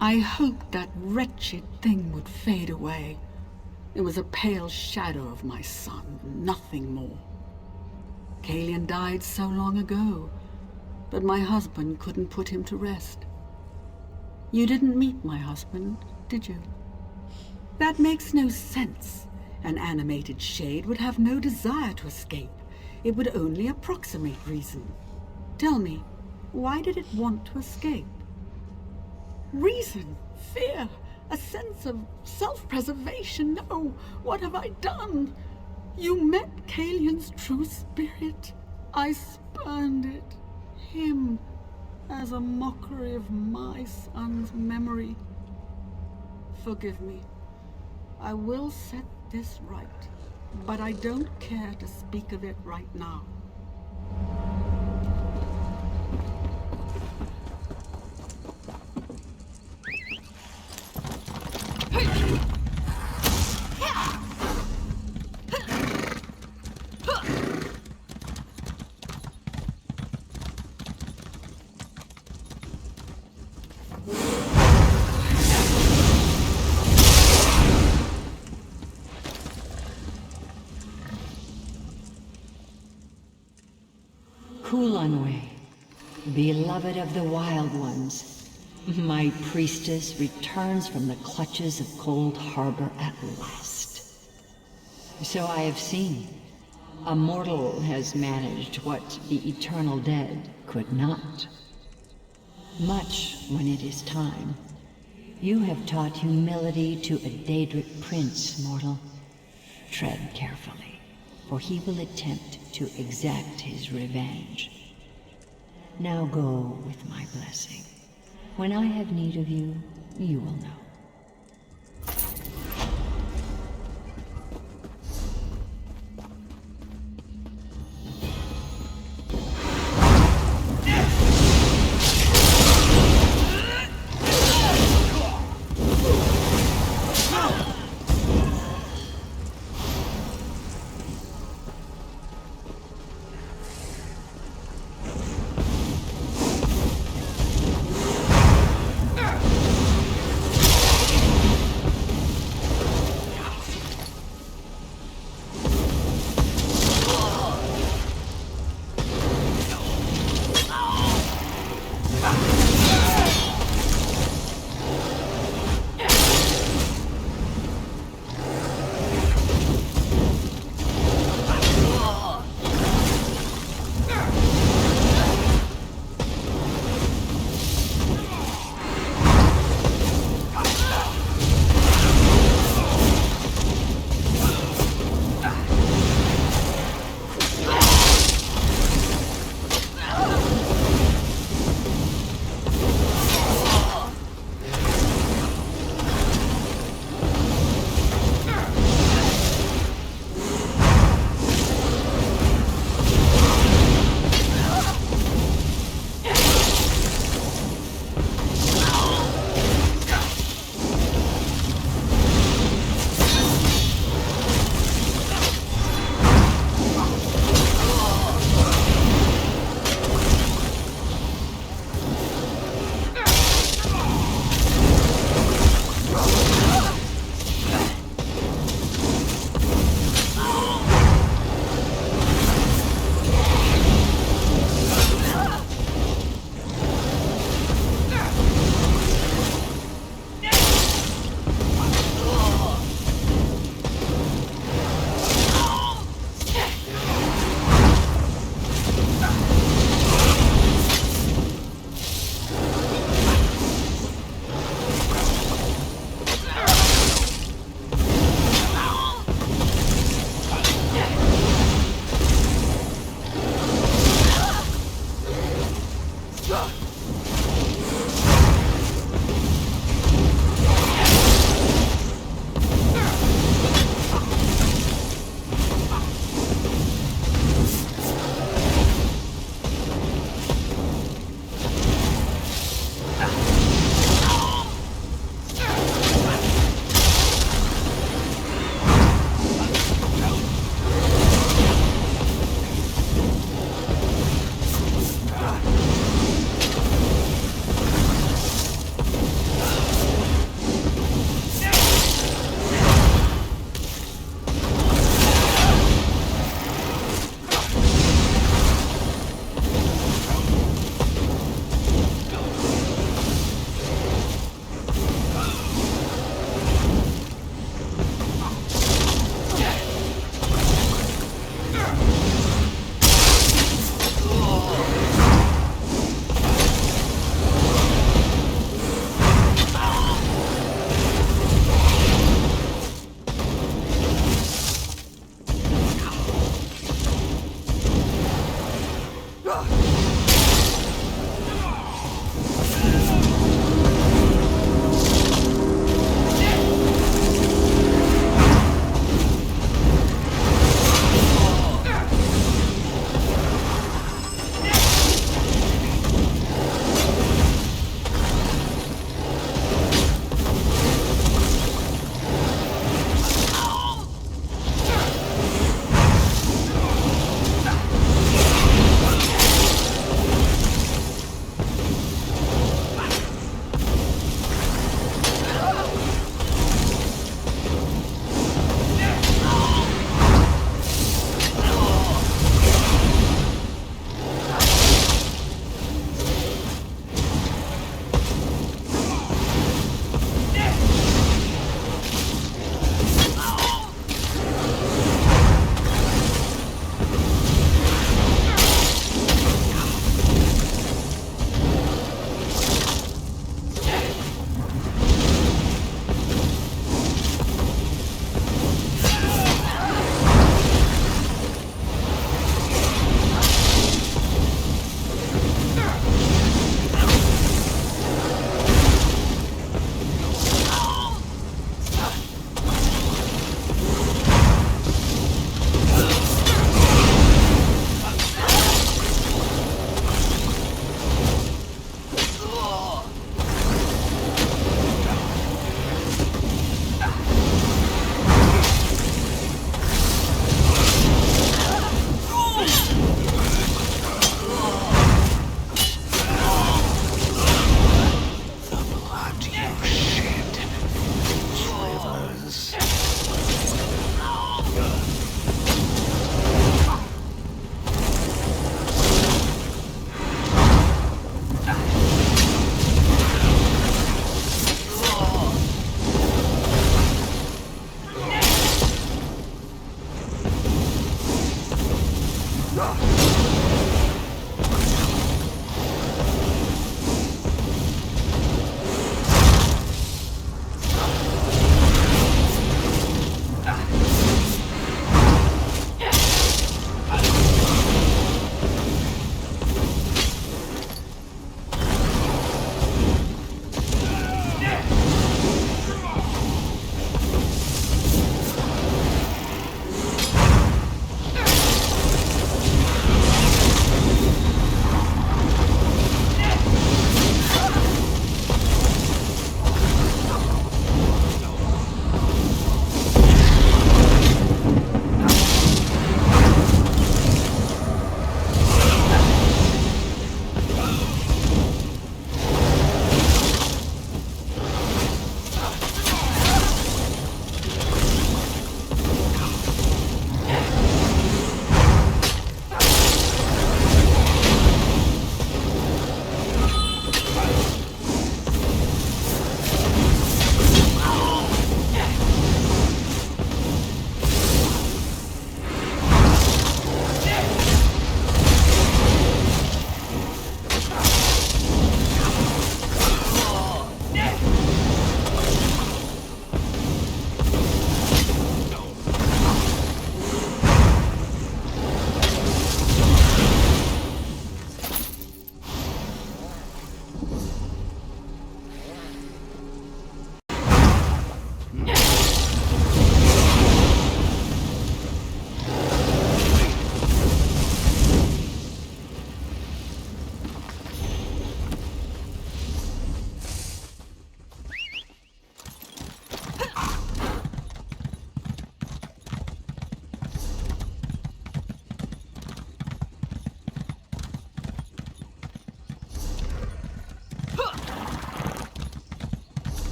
I hoped that wretched thing would fade away. It was a pale shadow of my son, nothing more. Kalian died so long ago, but my husband couldn't put him to rest. You didn't meet my husband, did you? That makes no sense. An animated shade would have no desire to escape. it would only approximate reason. Tell me, why did it want to escape? Reason, fear, a sense of self-preservation. No, what have I done? You met Kalian's true spirit. I spurned it, him, as a mockery of my son's memory. Forgive me. I will set this right, but I don't care to speak of it right now. Kulanwe, beloved of the Wild Ones, my priestess returns from the clutches of Cold Harbor at last. So I have seen. A mortal has managed what the eternal dead could not. Much when it is time. You have taught humility to a Daedric prince, mortal. Tread carefully, for he will attempt to exact his revenge. Now go with my blessing. When I have need of you, you will know.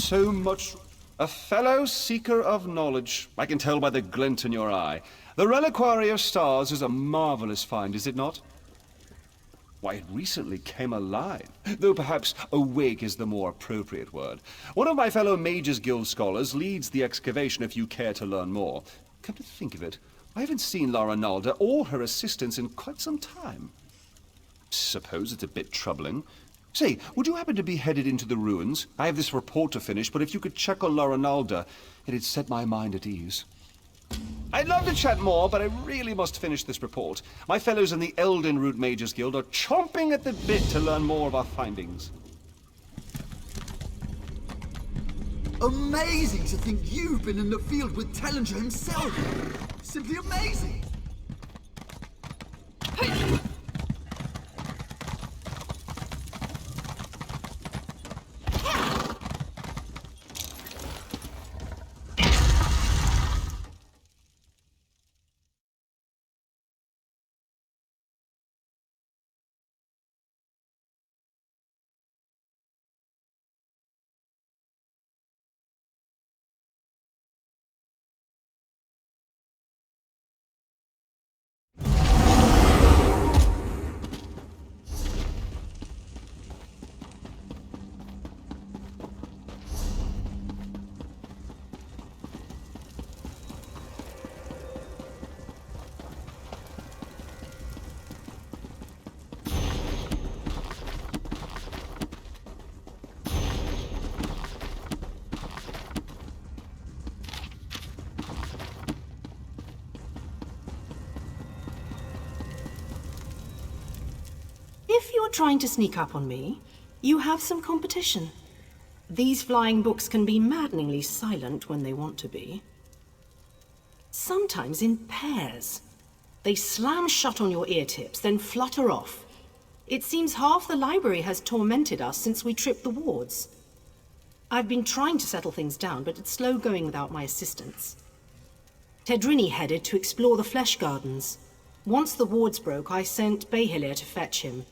so much... A fellow seeker of knowledge. I can tell by the glint in your eye. The Reliquary of Stars is a marvelous find, is it not? Why, it recently came alive, though perhaps awake is the more appropriate word. One of my fellow Mages Guild scholars leads the excavation if you care to learn more. Come to think of it, I haven't seen Lara Nalda or her assistants in quite some time. Suppose it's a bit troubling. Say, would you happen to be headed into the ruins? I have this report to finish, but if you could check on Lara Nalda, it'd set my mind at ease. I'd love to chat more, but I really must finish this report. My fellows in the Elden Root Mages Guild are chomping at the bit to learn more of our findings. Amazing to think you've been in the field with Tellinger himself! Simply amazing! If you're trying to sneak up on me, you have some competition. These flying books can be maddeningly silent when they want to be. Sometimes in pairs. They slam shut on your ear tips, then flutter off. It seems half the library has tormented us since we tripped the wards. I've been trying to settle things down, but it's slow going without my assistance. Tedrini headed to explore the Flesh Gardens. Once the wards broke, I sent Behilir to fetch him.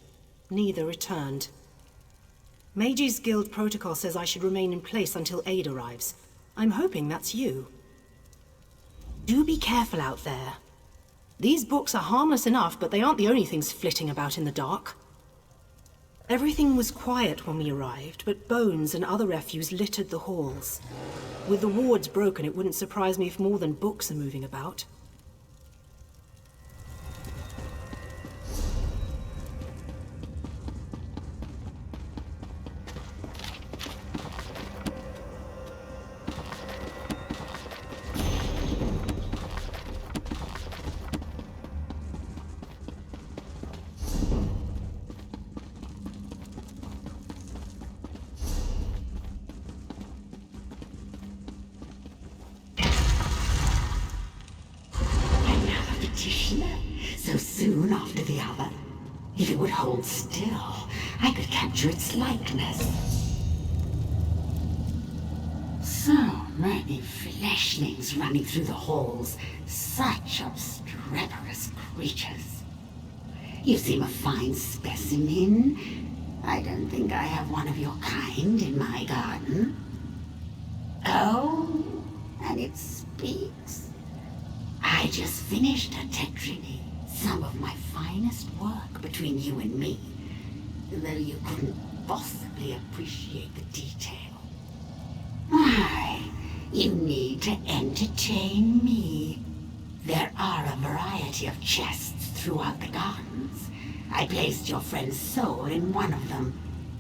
Neither returned. Mages Guild protocol says I should remain in place until aid arrives. I'm hoping that's you. Do be careful out there. These books are harmless enough, but they aren't the only things flitting about in the dark. Everything was quiet when we arrived, but bones and other refuse littered the halls. With the wards broken, it wouldn't surprise me if more than books are moving about. So soon after the other. If it would hold still, I could capture its likeness. So many fleshlings running through the halls. Such obstreperous creatures. You seem a fine specimen. I don't think I have one of your kind in my garden. Oh, and it speaks. I just finished a Tedrini. Some of my finest work between you and me, though you couldn't possibly appreciate the detail. Why, you need to entertain me. There are a variety of chests throughout the gardens. I placed your friend's soul in one of them.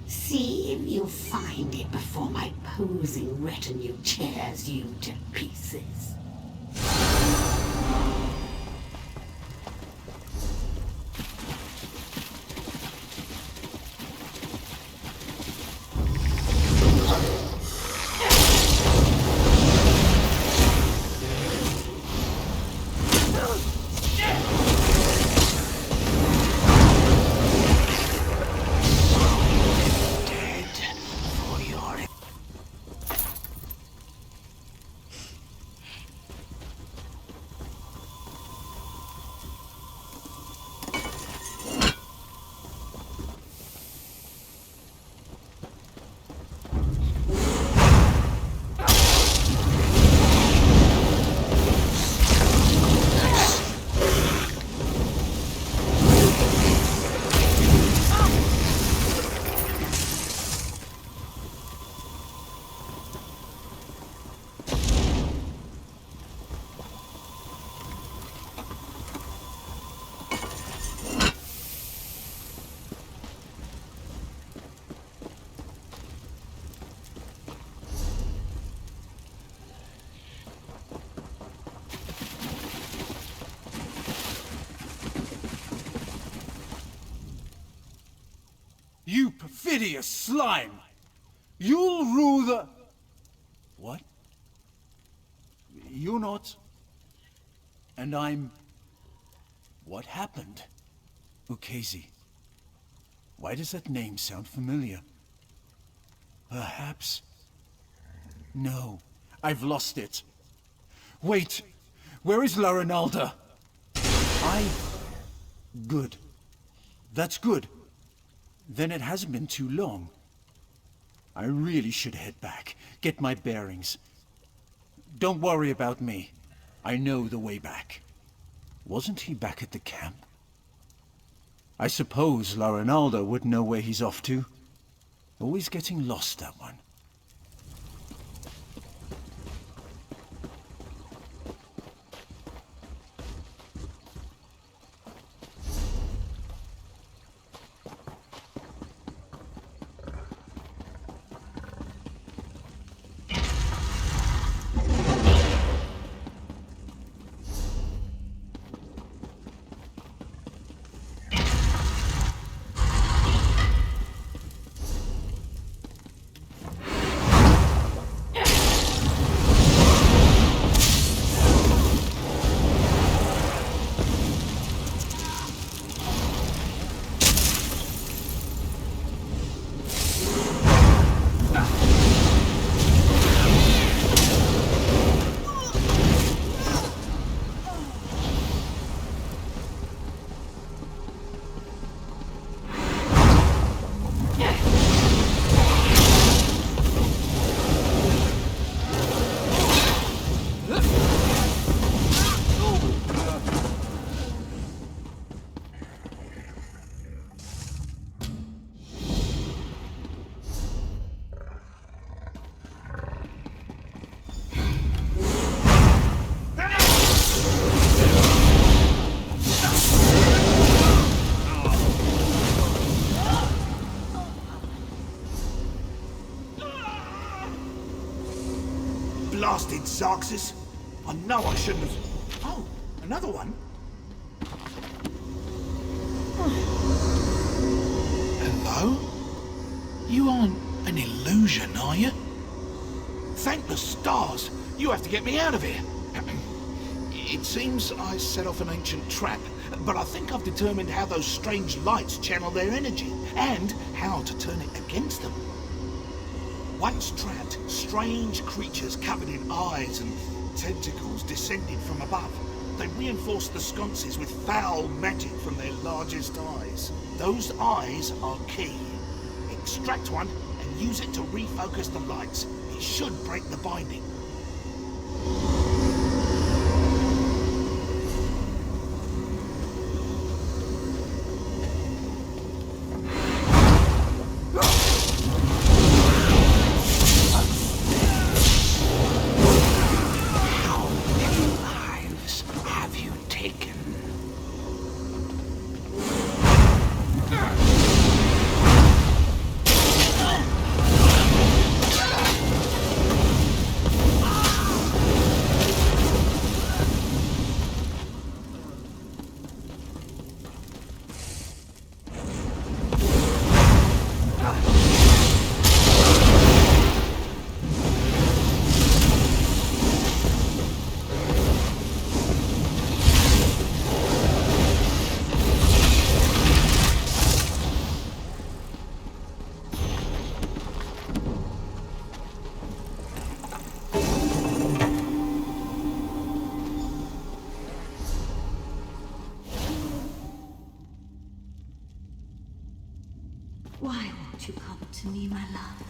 See if you find it before my posing retinue tears you to pieces. You perfidious slime! You'll rule the... What? You're not... And I'm... What happened? Ukezi. Why does that name sound familiar? Perhaps... No, I've lost it. Wait! Where is La Ronalda? Good. That's good. Then it hasn't been too long. I really should head back, get my bearings. Don't worry about me. I know the way back. Wasn't he back at the camp? I suppose La Ronalda would know where he's off to. Always getting lost, that one. Blasted Xarxes! I know I shouldn't have... Oh, another one? Hello? You aren't an illusion, are you? Thank the stars! You have to get me out of here! It seems I set off an ancient trap, but I think I've determined how those strange lights channel their energy, and how to turn it against them. Once trapped, strange creatures covered in eyes and tentacles descended from above. They reinforced the sconces with foul magic from their largest eyes. Those eyes are key. Extract one and use it to refocus the lights. It should break the binding. Why won't you come to me, my love?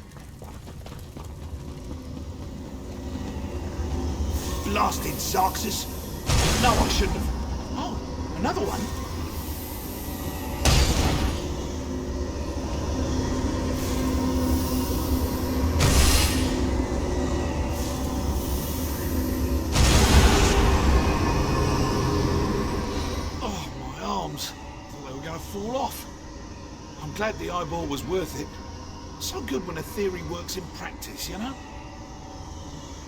Blasted Xarxes! No, I shouldn't have... Oh, another one? Oh, my arms. Thought they were going to fall off. I'm glad the eyeball was worth it. So good when a theory works in practice, you know?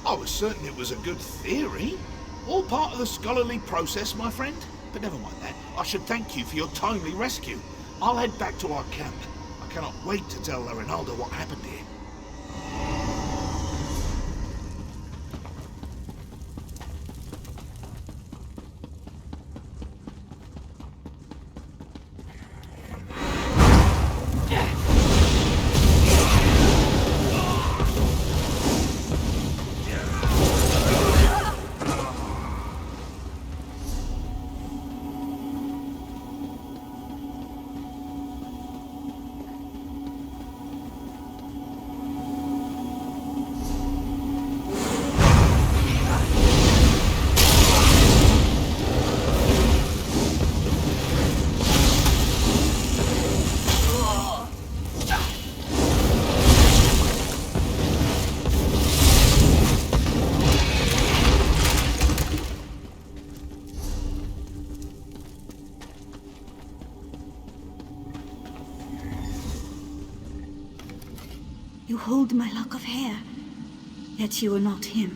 I was certain it was a good theory. All part of the scholarly process, my friend. But never mind that. I should thank you for your timely rescue. I'll head back to our camp. I I cannot wait to tell La Rinaldo what happened here. You hold my lock of hair, yet you are not him.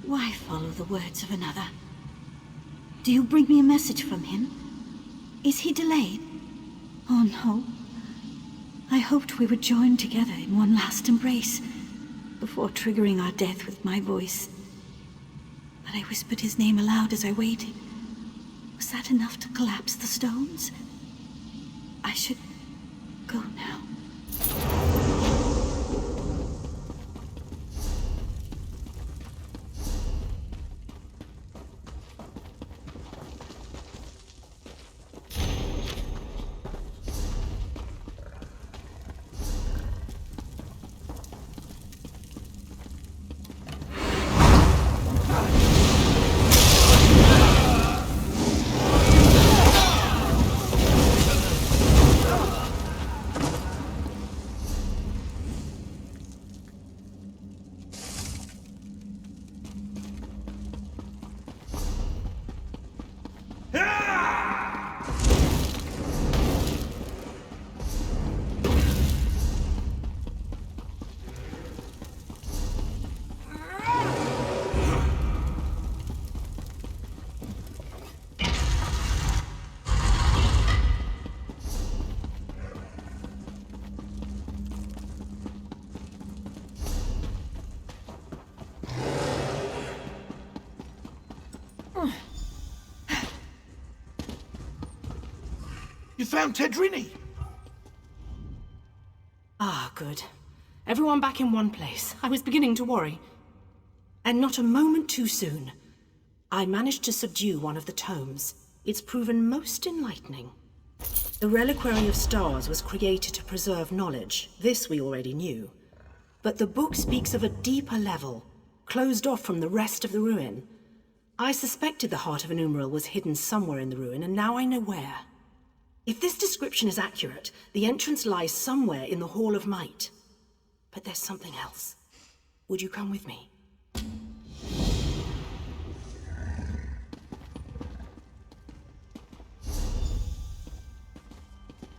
Why follow the words of another? Do you bring me a message from him? Is he delayed? Oh no. I hoped we would join together in one last embrace, before triggering our death with my voice. But I whispered his name aloud as I waited. Was that enough to collapse the stones? I should go now. You found Tedrini! Ah, good. Everyone back in one place. I was beginning to worry. And not a moment too soon. I managed to subdue one of the tomes. It's proven most enlightening. The Reliquary of Stars was created to preserve knowledge. This we already knew. But the book speaks of a deeper level, closed off from the rest of the ruin. I suspected the Heart of Enumeral was hidden somewhere in the ruin, and now I know where. If this description is accurate, the entrance lies somewhere in the Hall of Might. But there's something else. Would you come with me?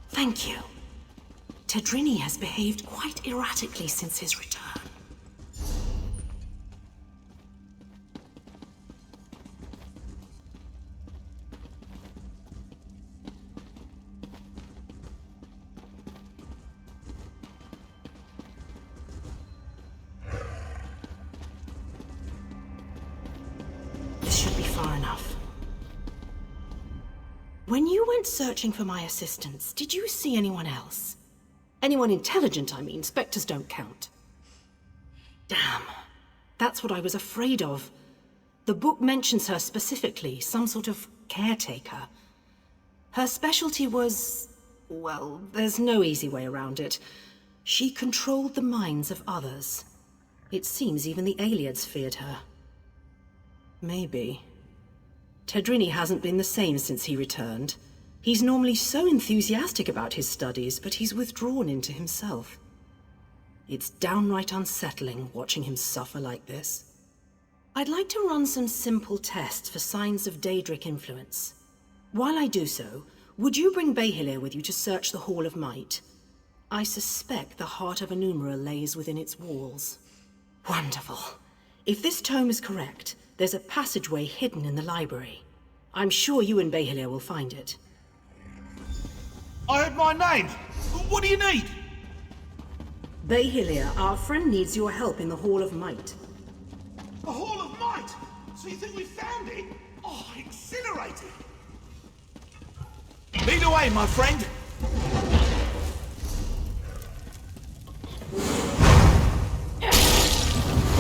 Thank you. Tedrini has behaved quite erratically since his return. When you went searching for my assistance, did you see anyone else? Anyone intelligent, I mean. Spectres don't count. Damn. That's what I was afraid of. The book mentions her specifically, some sort of caretaker. Her specialty was... well, there's no easy way around it. She controlled the minds of others. It seems even the Aliads feared her. Maybe. Tedrini hasn't been the same since he returned. He's normally so enthusiastic about his studies, but he's withdrawn into himself. It's downright unsettling watching him suffer like this. I'd like to run some simple tests for signs of Daedric influence. While I do so, would you bring Behilir with you to search the Hall of Might? I suspect the Heart of Enumeral lays within its walls. Wonderful. If this tome is correct, there's a passageway hidden in the library. I'm sure you and Behilir will find it. I heard my name! What do you need? Bahilia, our friend needs your help in the Hall of Might. The Hall of Might? So you think we found it? Oh, exhilarating! Lead away, my friend!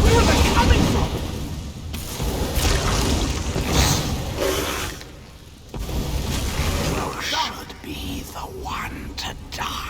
Where are they coming from? You should be the one to die.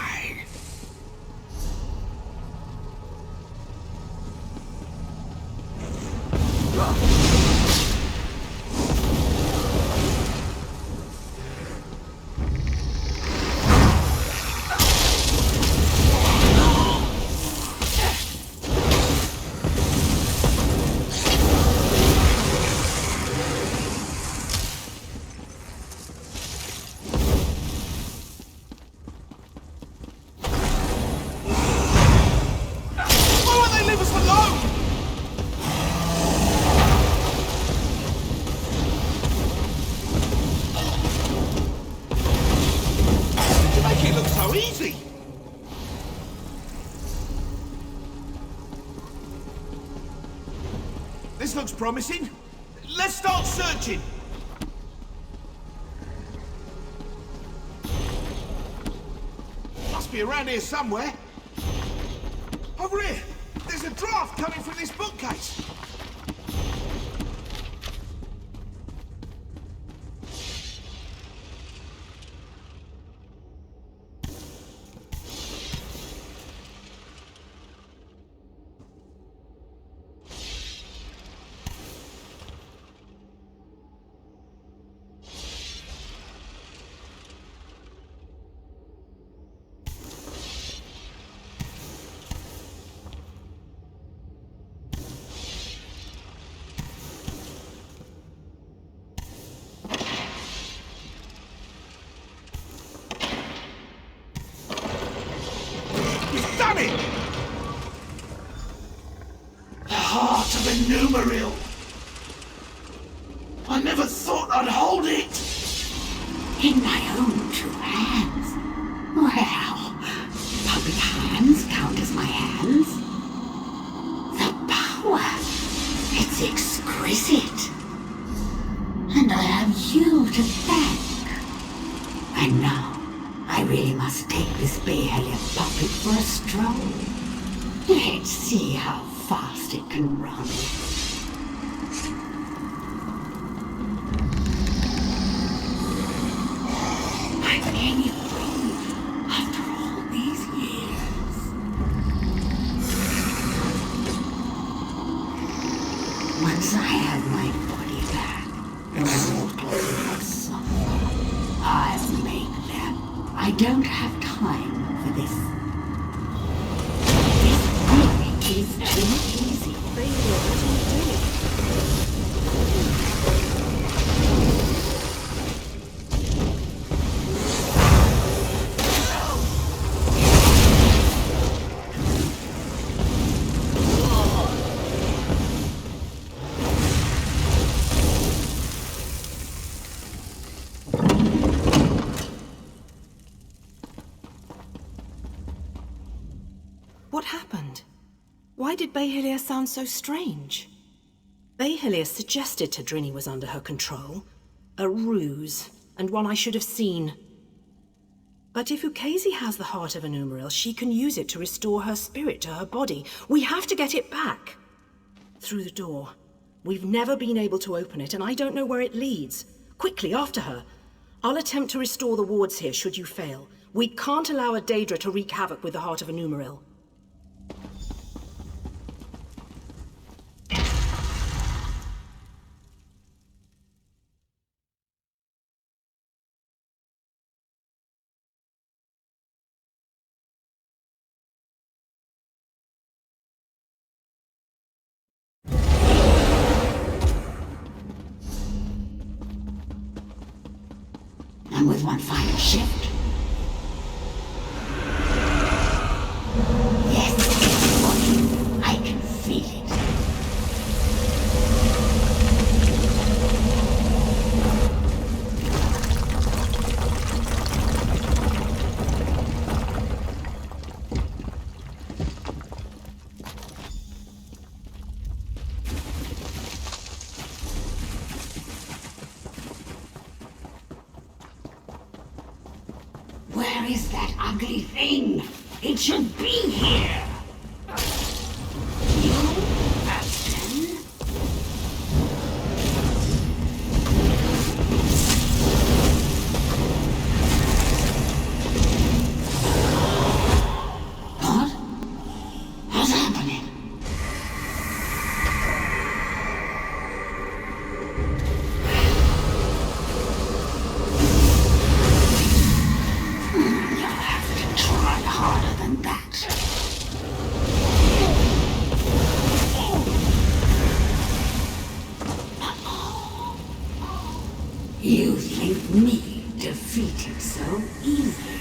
This looks promising. Let's start searching. Must be around here somewhere. Over here. There's a draft coming from this bookcase. Tamriel. I never thought I'd hold it. In my own two hands. Well, puppet hands count as my hands. The power. It's exquisite. And I have you to thank. And now, I really must take this Bahilia puppet for a stroll. Let's see how fast it can run. I'm nearly free after all these years. Once I have my body back, the mortals have suffered. I'll make them. I don't have time for this. It's too easy. Baby, what are you doing? What happened? Why did Bahilia sound so strange? Bahilia suggested Tadrini was under her control. A ruse, and one I should have seen. But if Ukezi has the heart of Tamriel, she can use it to restore her spirit to her body. We have to get it back. Through the door. We've never been able to open it, and I don't know where it leads. Quickly, after her. I'll attempt to restore the wards here, should you fail. We can't allow a Daedra to wreak havoc with the heart of Tamriel. And with one final shift. Yes, it's working. I can feel it. is that ugly thing? It should be here. You, Aston? What? What's happening? You'll have to try harder than that. You think me defeated so easily?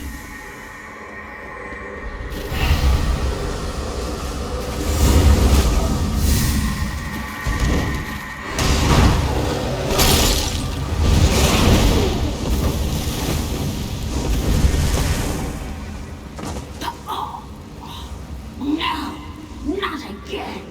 No, not again.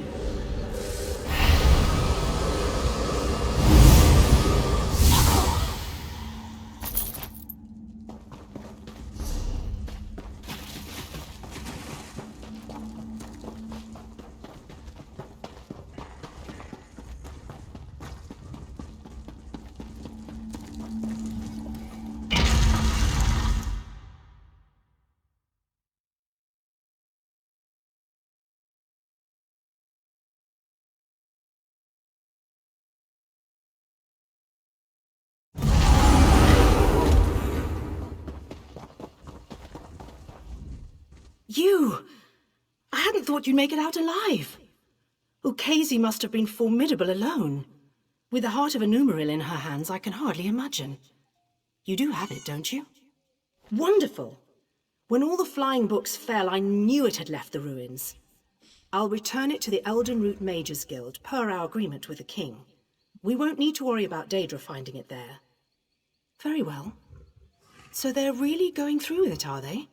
You! I hadn't thought you'd make it out alive. Ukezi must have been formidable alone. With the heart of a Numeril in her hands, I can hardly imagine. You do have it, don't you? Wonderful! When all the flying books fell, I knew it had left the ruins. I'll return it to the Eldenroot Mages Guild, per our agreement with the king. We won't need to worry about Daedra finding it there. Very well. So they're really going through with it, are they?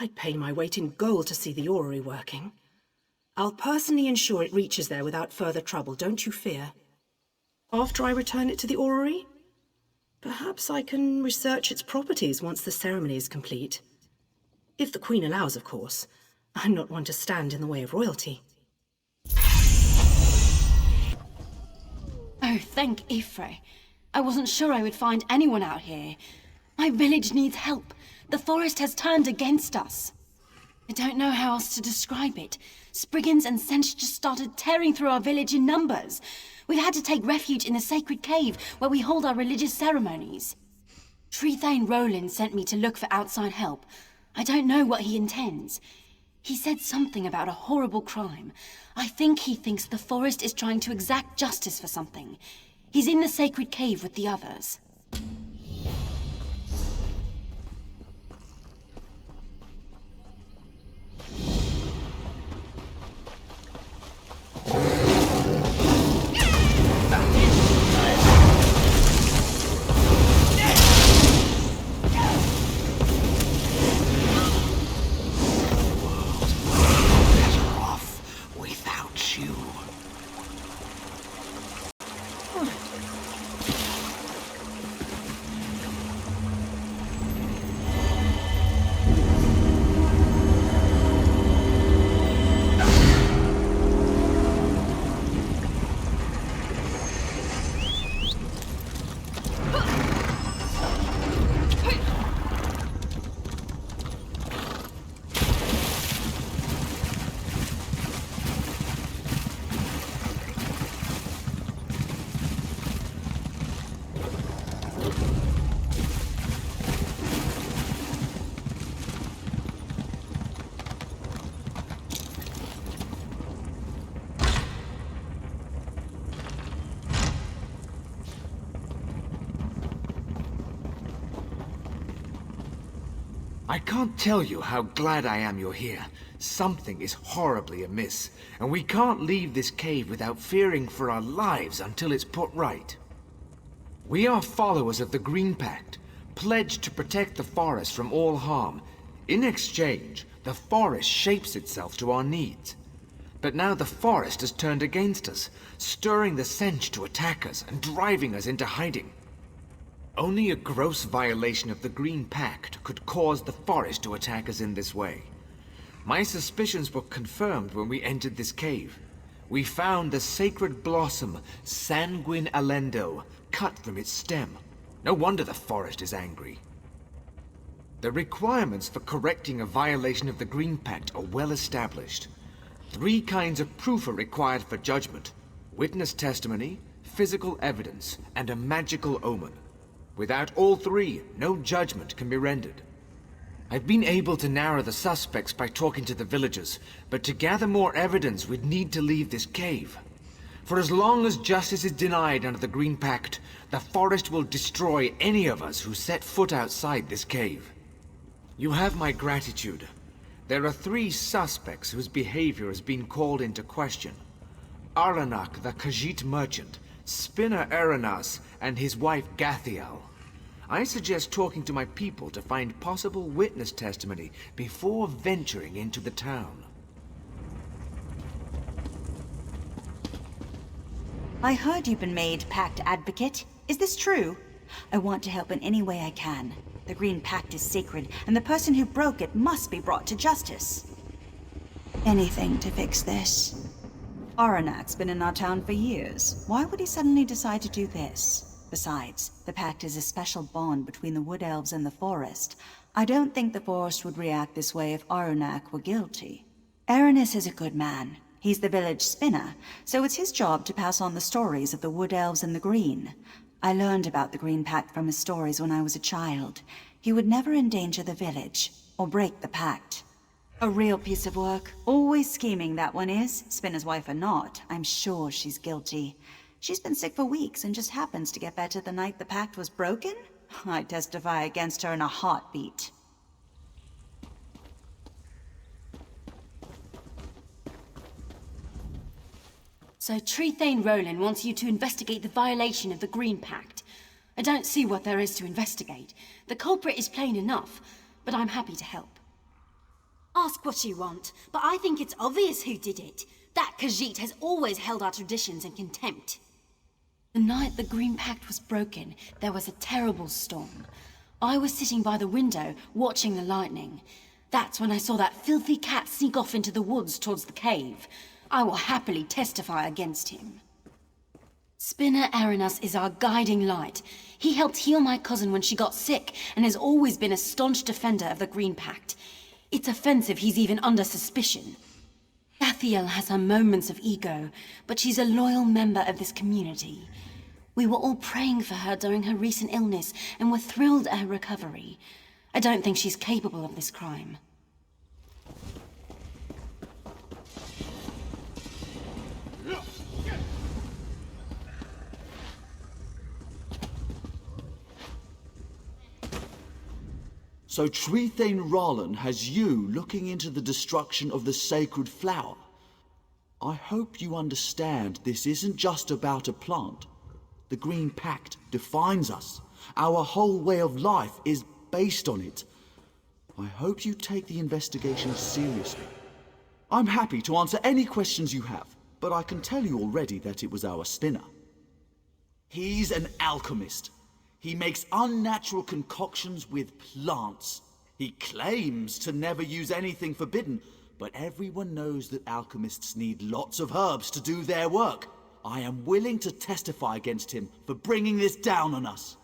I'd pay my weight in gold to see the orrery working. I'll personally ensure it reaches there without further trouble, don't you fear. After I return it to the orrery, perhaps I can research its properties once the ceremony is complete. If the Queen allows, of course. I'm not one to stand in the way of royalty. Oh, thank Ifre. I wasn't sure I would find anyone out here. My village needs help. The forest has turned against us. I don't know how else to describe it. Spriggans and Sench just started tearing through our village in numbers. We've had to take refuge in the sacred cave where we hold our religious ceremonies. Trethane Roland sent me to look for outside help. I don't know what he intends. He said something about a horrible crime. I think he thinks the forest is trying to exact justice for something. He's in the sacred cave with the others. I can't tell you how glad I am you're here. Something is horribly amiss, and we can't leave this cave without fearing for our lives until it's put right. We are followers of the Green Pact, pledged to protect the forest from all harm. In exchange, the forest shapes itself to our needs. But now the forest has turned against us, stirring the Sench to attack us and driving us into hiding. Only a gross violation of the Green Pact could cause the forest to attack us in this way. My suspicions were confirmed when we entered this cave. We found the sacred blossom, Sanguine Alendo, cut from its stem. No wonder the forest is angry. The requirements for correcting a violation of the Green Pact are well established. 3 kinds of proof are required for judgment: witness testimony, physical evidence, and a magical omen. Without all 3, no judgment can be rendered. I've been able to narrow the suspects by talking to the villagers, but to gather more evidence we'd need to leave this cave. For as long as justice is denied under the Green Pact, the forest will destroy any of us who set foot outside this cave. You have my gratitude. There are 3 suspects whose behavior has been called into question. Aranak, the Khajiit merchant, Spinner Aranas, and his wife Grahtwood. I suggest talking to my people to find possible witness testimony before venturing into the town. I heard you've been made Pact Advocate. Is this true? I want to help in any way I can. The Green Pact is sacred, and the person who broke it must be brought to justice. Anything to fix this. Aranak's been in our town for years. Why would he suddenly decide to do this? Besides, the Pact is a special bond between the Wood Elves and the Forest. I don't think the Forest would react this way if Aranak were guilty. Aranis is a good man. He's the village spinner, so it's his job to pass on the stories of the Wood Elves and the Green. I learned about the Green Pact from his stories when I was a child. He would never endanger the village, or break the Pact. A real piece of work. Always scheming, that one is. Spinner's wife or not, I'm sure she's guilty. She's been sick for weeks and just happens to get better the night the Pact was broken? I testify against her in a heartbeat. So Trethane Roland wants you to investigate the violation of the Green Pact. I don't see what there is to investigate. The culprit is plain enough, but I'm happy to help. Ask what you want, but I think it's obvious who did it. That Khajiit has always held our traditions in contempt. The night the Green Pact was broken, there was a terrible storm. I was sitting by the window, watching the lightning. That's when I saw that filthy cat sneak off into the woods towards the cave. I will happily testify against him. Spinner Aranas is our guiding light. He helped heal my cousin when she got sick, and has always been a staunch defender of the Green Pact. It's offensive he's even under suspicion. Grahtwood has her moments of ego, but she's a loyal member of this community. We were all praying for her during her recent illness, and were thrilled at her recovery. I don't think she's capable of this crime. So Trethane Roland has you looking into the destruction of the sacred flower. I hope you understand this isn't just about a plant. The Green Pact defines us. Our whole way of life is based on it. I hope you take the investigation seriously. I'm happy to answer any questions you have, but I can tell you already that it was our spinner. He's an alchemist. He makes unnatural concoctions with plants. He claims to never use anything forbidden, but everyone knows that alchemists need lots of herbs to do their work. I am willing to testify against him for bringing this down on us.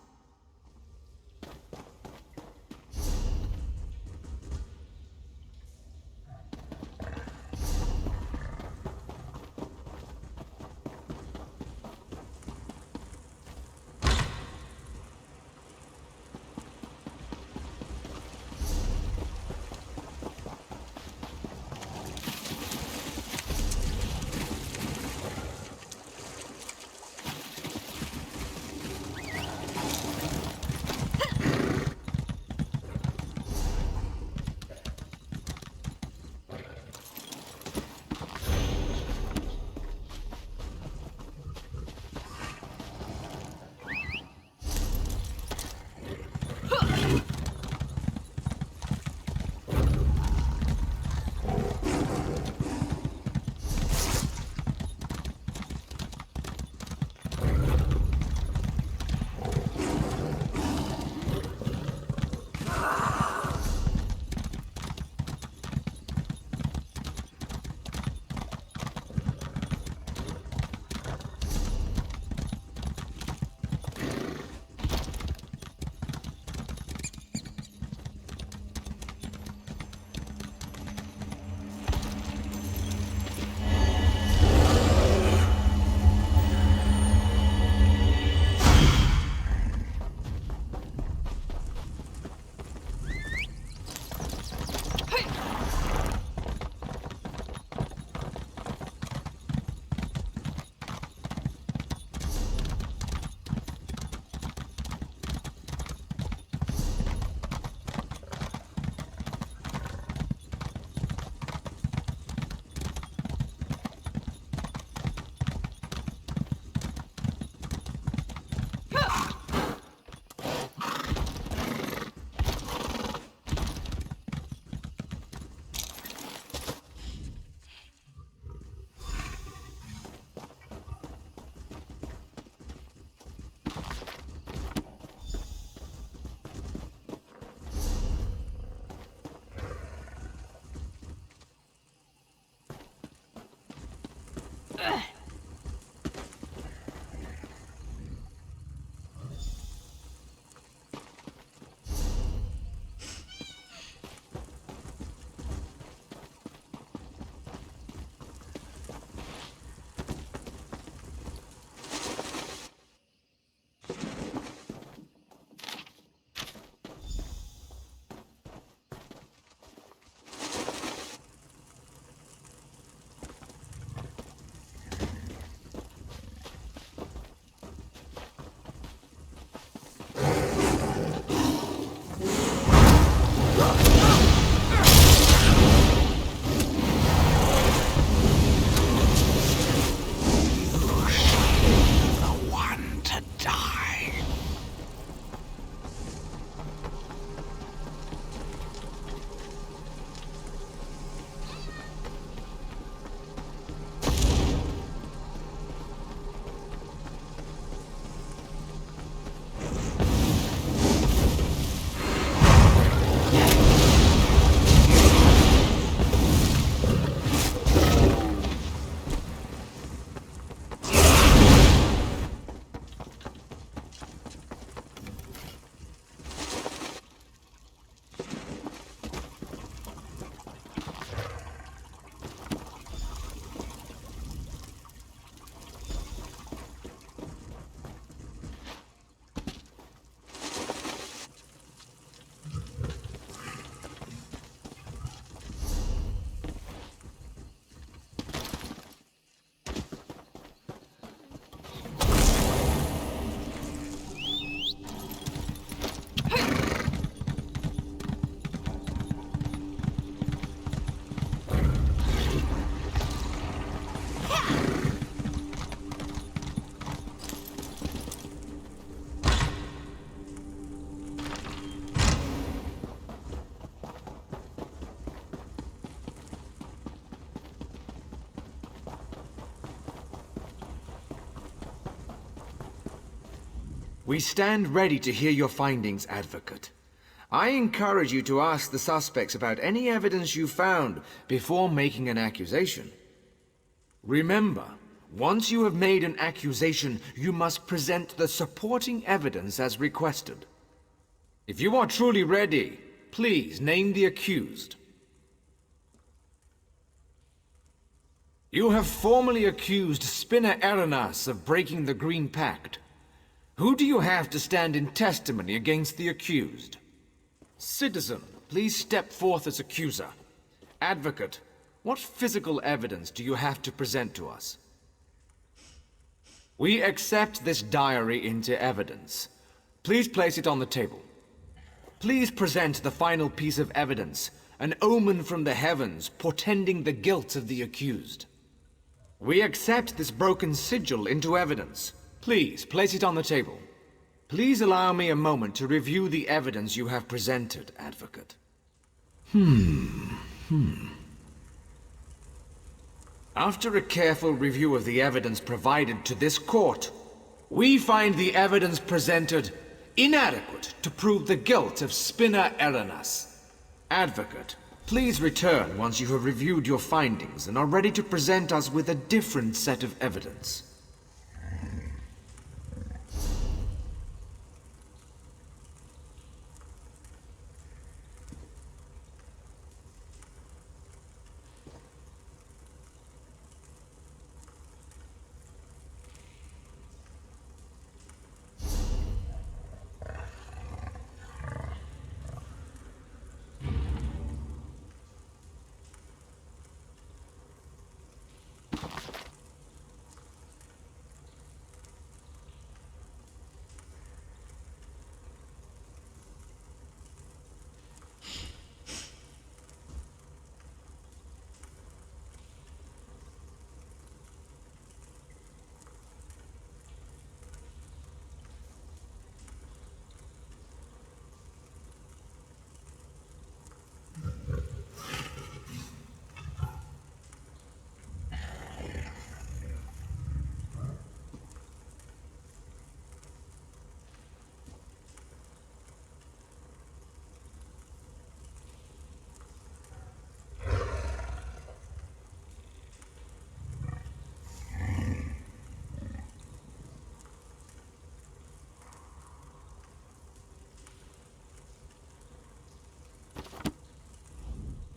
We stand ready to hear your findings, Advocate. I encourage you to ask the suspects about any evidence you found before making an accusation. Remember, once you have made an accusation, you must present the supporting evidence as requested. If you are truly ready, please name the accused. You have formally accused Spinner Eranas of breaking the Green Pact. Who do you have to stand in testimony against the accused? Citizen, please step forth as accuser. Advocate, what physical evidence do you have to present to us? We accept this diary into evidence. Please place it on the table. Please present the final piece of evidence, an omen from the heavens portending the guilt of the accused. We accept this broken sigil into evidence. Please place it on the table. Please allow me a moment to review the evidence you have presented, Advocate. After a careful review of the evidence provided to this court, we find the evidence presented inadequate to prove the guilt of Spinner Eranas. Advocate, please return once you have reviewed your findings and are ready to present us with a different set of evidence.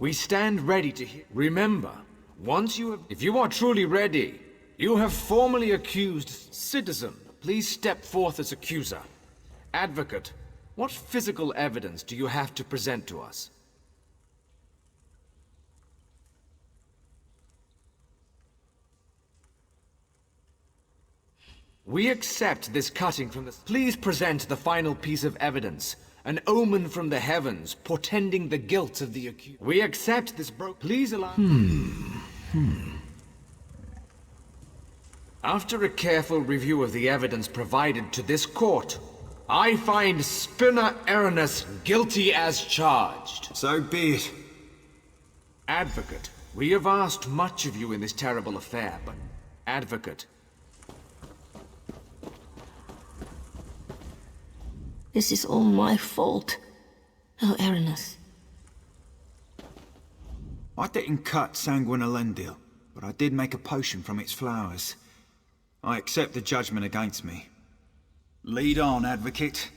We stand ready to hear. Remember, if you are truly ready, you have formally accused. Citizen, please step forth as accuser. Advocate, what physical evidence do you have to present to us? We accept this cutting from the... Please present the final piece of evidence. An omen from the heavens, portending the guilt of the accused. We accept this Please allow... After a careful review of the evidence provided to this court, I find Spinner Eranas guilty as charged. So be it. Advocate, we have asked much of you in this terrible affair, but... Advocate... This is all my fault. Oh, Eranas. I didn't cut Sanguine Elendil, but I did make a potion from its flowers. I accept the judgment against me. Lead on, Advocate.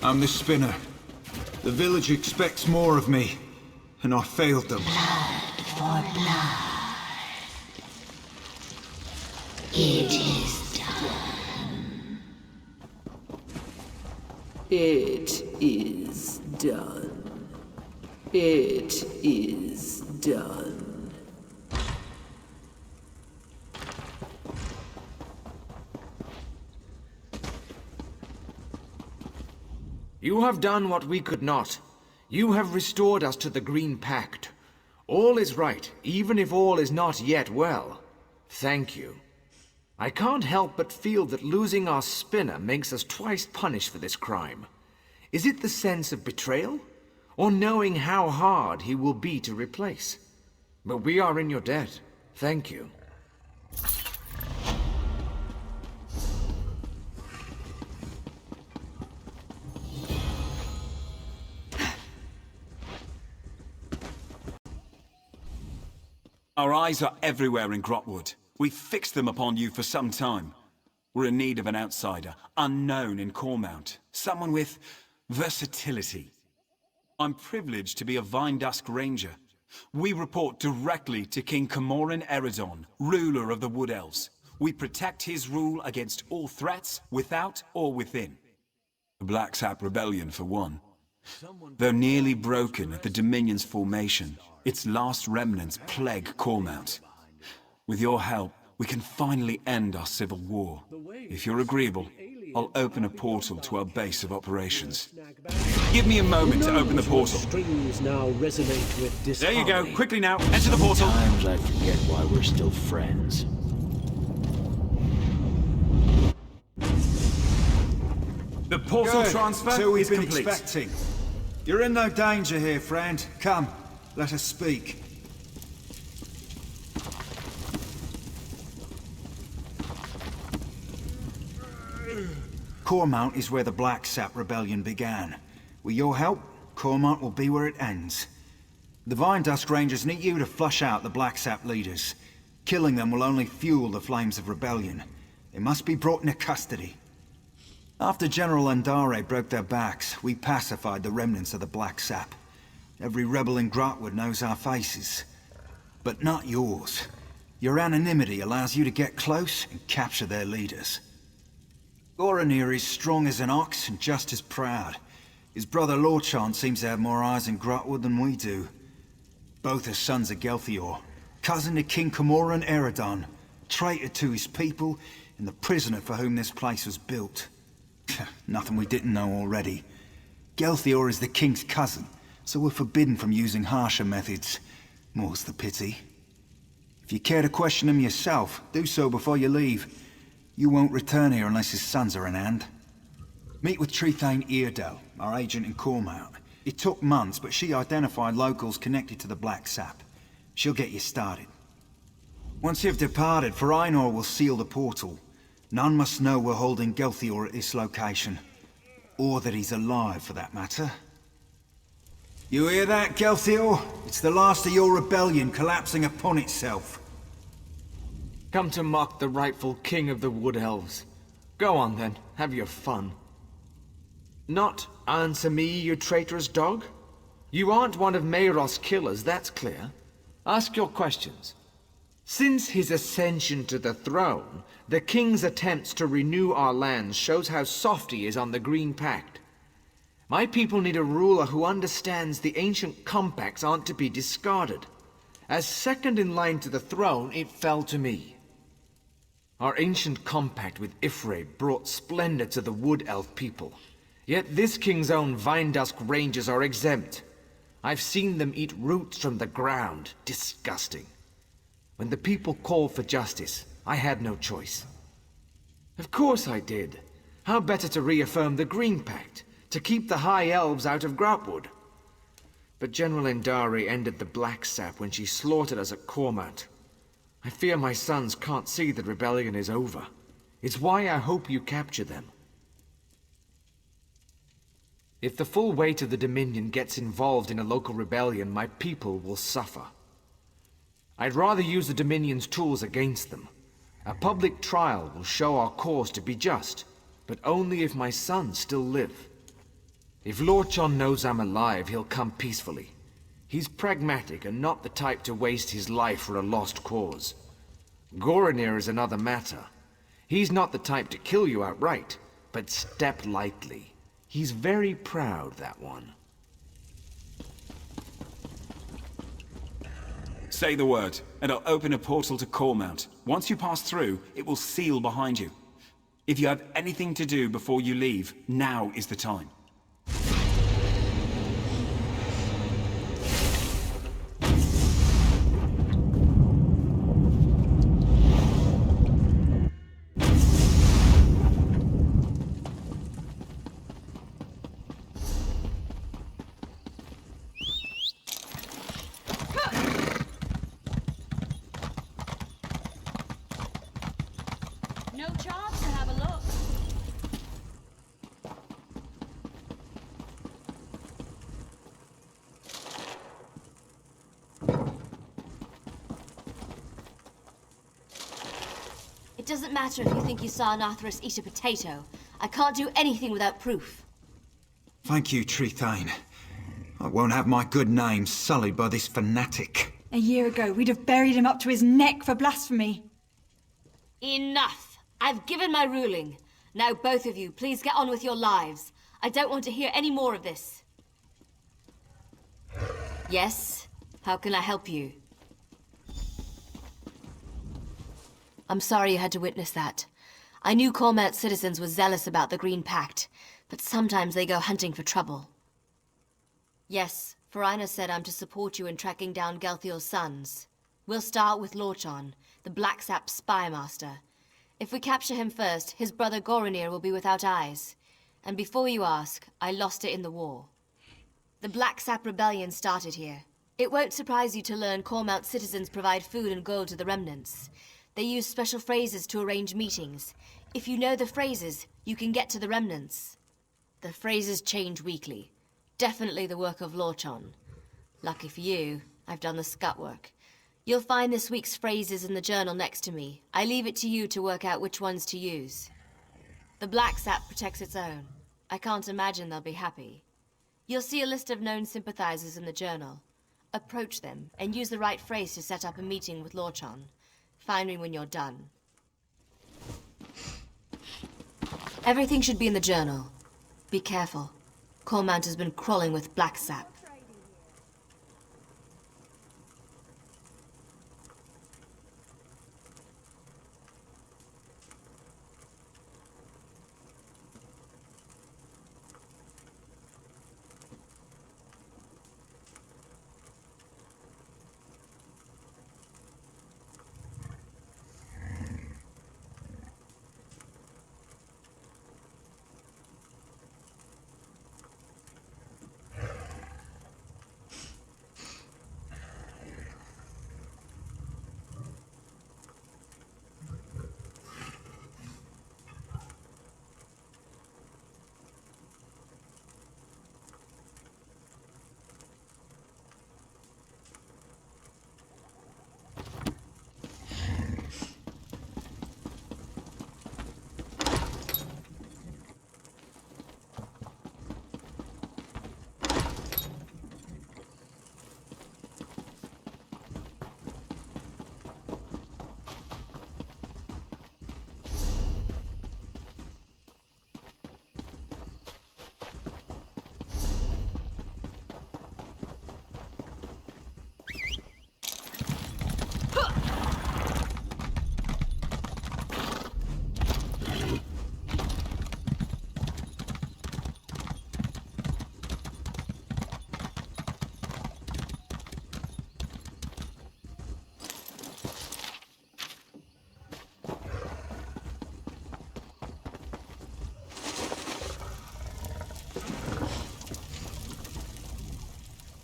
I'm the Spinner. The village expects more of me, and I failed them. For blood. It is done. It is done. It is done. You have done what we could not. You have restored us to the Green Pact. All is right, even if all is not yet well. Thank you. I can't help but feel that losing our spinner makes us twice punished for this crime. Is it the sense of betrayal? Or knowing how hard he will be to replace? But we are in your debt. Thank you. Our eyes are everywhere in Grahtwood. We've fixed them upon you for some time. We're in need of an outsider, unknown in Cormount. Someone with versatility. I'm privileged to be a Vine Dusk Ranger. We report directly to King Camoran Eredon, ruler of the Wood Elves. We protect his rule against all threats, without or within. The Black Sap Rebellion, for one. Though nearly broken at the Dominion's formation, its last remnants plague Cormount. With your help, we can finally end our civil war. If you're agreeable, I'll open a portal to our base of operations. Give me a moment to open the portal. Strings now resonate with There disharmony. you go. Quickly now. Enter the portal. Sometimes I forget why we're still friends. The portal Good. transfer So we've is been complete. expecting. You're in no danger here, friend. Come, let us speak. Cormount is where the Black Sap Rebellion began. With your help, Cormount will be where it ends. The Vine Dusk Rangers need you to flush out the Black Sap leaders. Killing them will only fuel the flames of rebellion. They must be brought into custody. After General Andare broke their backs, we pacified the remnants of the Black Sap. Every rebel in Grahtwood knows our faces. But not yours. Your anonymity allows you to get close and capture their leaders. Goranir is strong as an ox and just as proud. His brother Lorchan seems to have more eyes in Grahtwood than we do. Both are sons of Gelthior, cousin to King Camoran Eredon, traitor to his people, and the prisoner for whom this place was built. Nothing we didn't know already. Gelthior is the king's cousin, so we're forbidden from using harsher methods. More's the pity. If you care to question him yourself, do so before you leave. You won't return here unless his sons are in hand. Meet with Trethane Eardell, our agent in Cormount. It took months, but she identified locals connected to the Black Sap. She'll get you started. Once you've departed, Farainor will seal the portal. None must know we're holding Gelthior at this location. Or that he's alive, for that matter. You hear that, Gelthior? It's the last of your rebellion collapsing upon itself. Come to mock the rightful king of the Wood Elves. Go on then, have your fun. Not answer me, you traitorous dog. You aren't one of Mayros' killers, that's clear. Ask your questions. Since his ascension to the throne, the king's attempts to renew our lands shows how soft he is on the Green Pact. My people need a ruler who understands the ancient compacts aren't to be discarded. As second in line to the throne, it fell to me. Our ancient compact with Ifre brought splendor to the Wood Elf people. Yet this king's own Vine Dusk Rangers are exempt. I've seen them eat roots from the ground. Disgusting. When the people called for justice, I had no choice. Of course I did. How better to reaffirm the Green Pact, to keep the High Elves out of Grahtwood? But General Endari ended the Black Sap when she slaughtered us at Cormount. I fear my sons can't see the rebellion is over. It's why I hope you capture them. If the full weight of the Dominion gets involved in a local rebellion, my people will suffer. I'd rather use the Dominion's tools against them. A public trial will show our cause to be just, but only if my sons still live. If Lorchan knows I'm alive, he'll come peacefully. He's pragmatic and not the type to waste his life for a lost cause. Goranir is another matter. He's not the type to kill you outright, but step lightly. He's very proud, that one. Say the word, and I'll open a portal to Cormount. Once you pass through, it will seal behind you. If you have anything to do before you leave, now is the time. No chance to have a look. It doesn't matter if you think you saw an Arthurus eat a potato. I can't do anything without proof. Thank you, Trethane. I won't have my good name sullied by this fanatic. A year ago, we'd have buried him up to his neck for blasphemy. Enough! I've given my ruling. Now both of you, please get on with your lives. I don't want to hear any more of this. Yes? How can I help you? I'm sorry you had to witness that. I knew Cormount's citizens were zealous about the Green Pact, but sometimes they go hunting for trouble. Yes, Farina said I'm to support you in tracking down Gelthiel's sons. We'll start with Lorchon, the Black Sap spy master. If we capture him first, his brother Goronir will be without eyes. And before you ask, I lost it in the war. The Black Sap rebellion started here. It won't surprise you to learn Cormount's citizens provide food and gold to the remnants. They use special phrases to arrange meetings. If you know the phrases, you can get to the remnants. The phrases change weekly. Definitely the work of Lorchon. Lucky for you, I've done the scut work. You'll find this week's phrases in the journal next to me. I leave it to you to work out which ones to use. The Black Sap protects its own. I can't imagine they'll be happy. You'll see a list of known sympathizers in the journal. Approach them, and use the right phrase to set up a meeting with Lorchon. Find me when you're done. Everything should be in the journal. Be careful. Cormount has been crawling with Black Sap.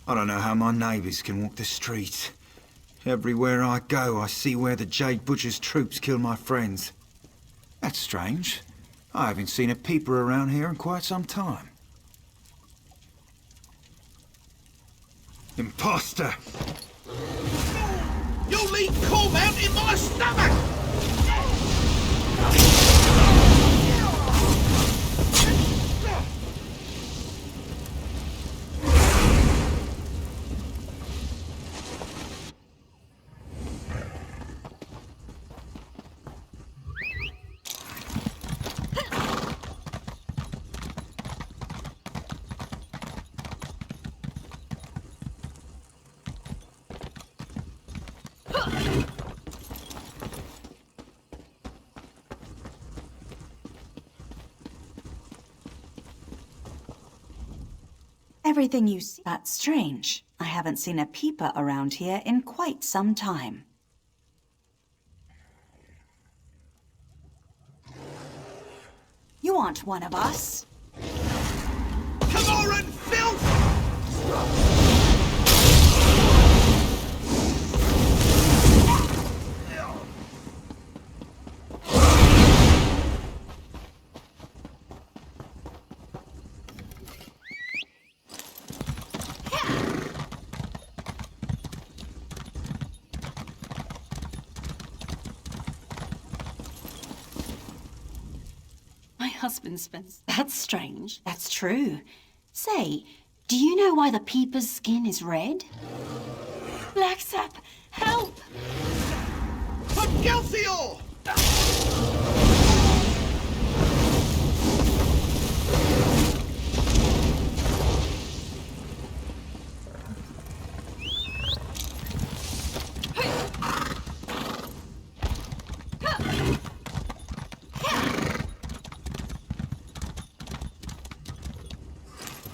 I don't know how my neighbours can walk the streets. Everywhere I go, I see where the Jade Butcher's troops kill my friends. That's strange. I haven't seen a peeper around here in quite some time. Imposter! You'll leave Cormount in my stomach! Everything you see, that's strange. I haven't seen a peeper around here in quite some time. You aren't one of us. Camoran filth! My husband spends... That's strange. That's true. Say, do you know why the peeper's skin is red? Black Sap, help! Gelthior!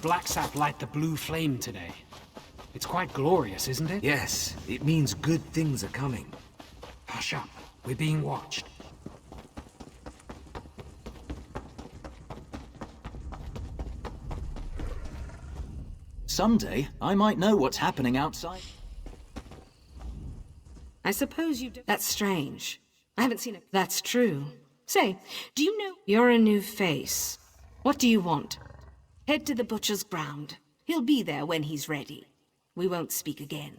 Black sap light the blue flame today. It's quite glorious, isn't it? Yes, it means good things are coming. Hush up. We're being watched. Someday, I might know what's happening outside. I suppose you do. That's strange. I haven't seen it. That's true. Say, do you know... You're a new face. What do you want? Head to the butcher's ground. He'll be there when he's ready. We won't speak again.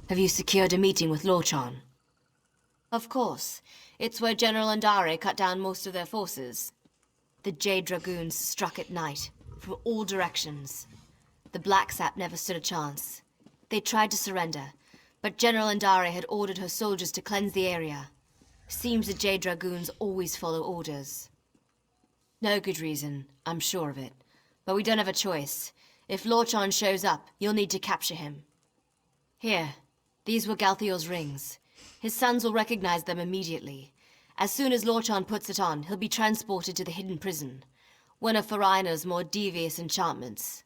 Have you secured a meeting with Lorchan? Of course. It's where General Andare cut down most of their forces. The Jade Dragoons struck at night, from all directions. The Black Sap never stood a chance. They tried to surrender, but General Andare had ordered her soldiers to cleanse the area. Seems the Jade Dragoons always follow orders. No good reason, I'm sure of it. But we don't have a choice. If Lorchan shows up, you'll need to capture him. Here, these were Galthior's rings. His sons will recognize them immediately. As soon as Lorchan puts it on, he'll be transported to the hidden prison. One of Farina's more devious enchantments.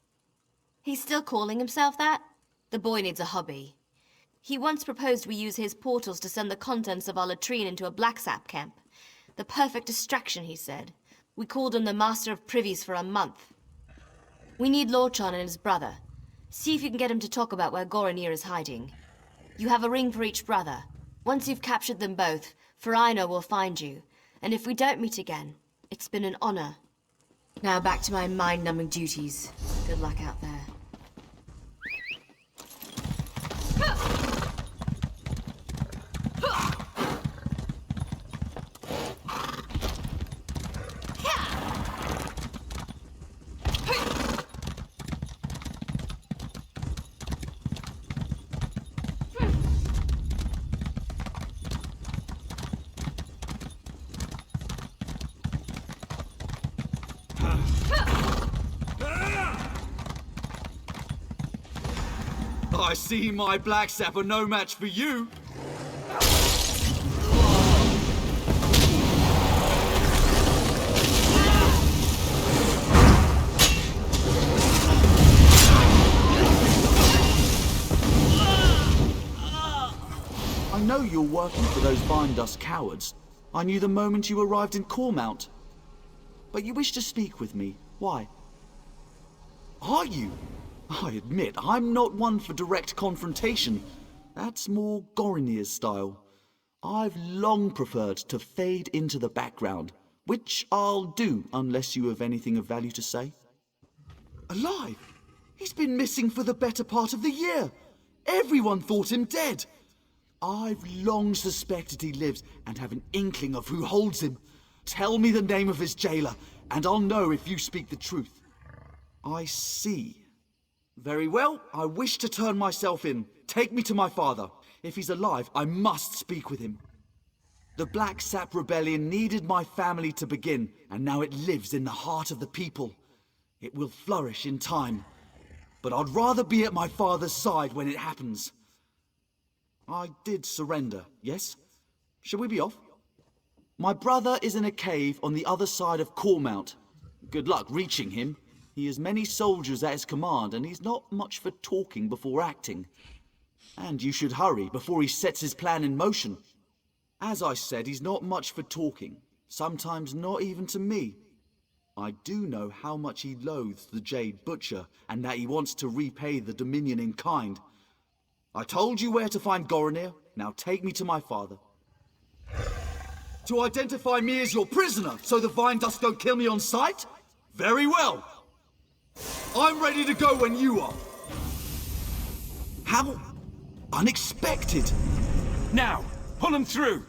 He's still calling himself that? The boy needs a hobby. He once proposed we use his portals to send the contents of our latrine into a black sap camp. The perfect distraction, he said. We called him the Master of Privies for a month. We need Lorchan and his brother. See if you can get him to talk about where Goronir is hiding. You have a ring for each brother. Once you've captured them both, Farina will find you. And if we don't meet again, it's been an honor. Now back to my mind-numbing duties. Good luck out there. I see my Black Sap are no match for you. I know you're working for those Vine Dust cowards. I knew the moment you arrived in Cormount. But you wish to speak with me. Why? Are you? I admit, I'm not one for direct confrontation. That's more Goronir's style. I've long preferred to fade into the background, which I'll do unless you have anything of value to say. Alive? He's been missing for the better part of the year. Everyone thought him dead. I've long suspected he lives and have an inkling of who holds him. Tell me the name of his jailer, and I'll know if you speak the truth. I see. Very well, I wish to turn myself in. Take me to my father. If he's alive, I must speak with him. The Black Sap Rebellion needed my family to begin, and now it lives in the heart of the people. It will flourish in time. But I'd rather be at my father's side when it happens. I did surrender, yes? Shall we be off? My brother is in a cave on the other side of Cormount. Good luck reaching him. He has many soldiers at his command, and he's not much for talking before acting. And you should hurry before he sets his plan in motion. As I said, he's not much for talking, sometimes not even to me. I do know how much he loathes the Jade Butcher, and that he wants to repay the Dominion in kind. I told you where to find Goronir, now take me to my father. To identify me as your prisoner, so the Vine Dust don't kill me on sight? Very well. I'm ready to go when you are. How unexpected. Now, pull him through.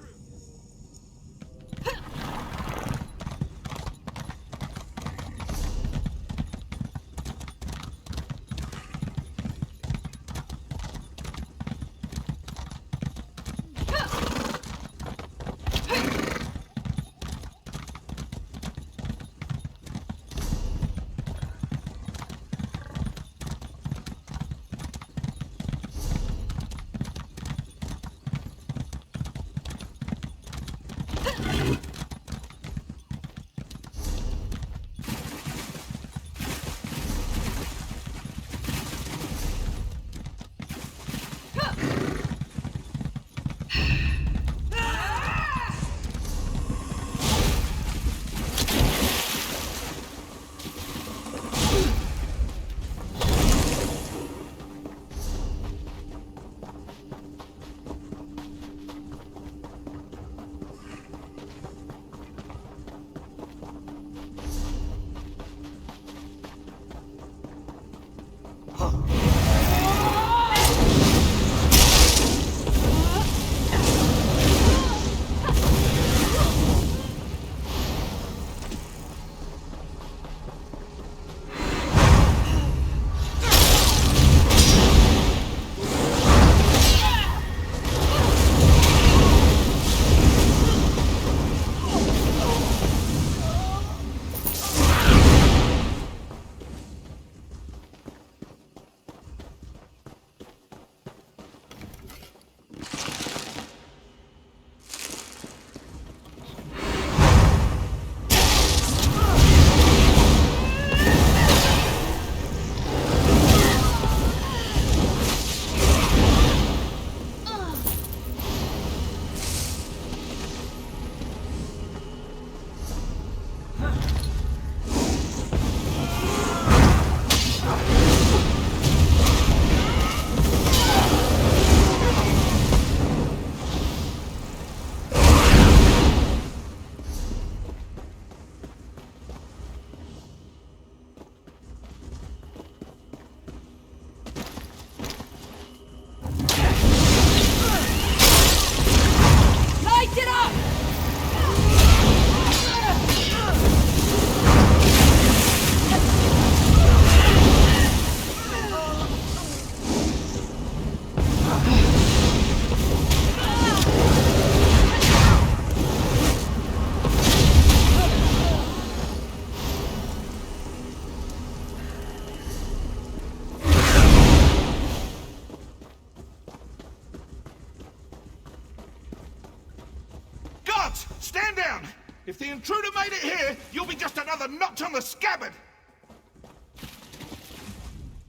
Stand down! If the intruder made it here, you'll be just another notch on the scabbard!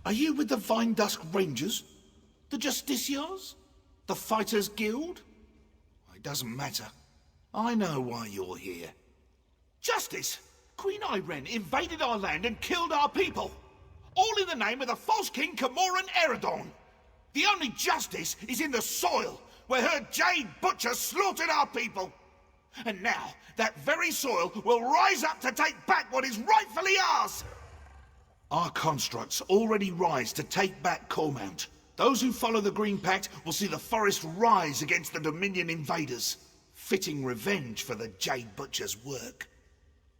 Are you with the Vine Dusk Rangers? The Justiciars? The Fighters Guild? It doesn't matter. I know why you're here. Justice! Queen Irene invaded our land and killed our people! All in the name of the false king Camoran Eredon! The only justice is in the soil, where her Jade Butcher slaughtered our people! And now, that very soil will rise up to take back what is rightfully ours! Our constructs already rise to take back Cormount. Those who follow the Green Pact will see the forest rise against the Dominion invaders. Fitting revenge for the Jade Butcher's work.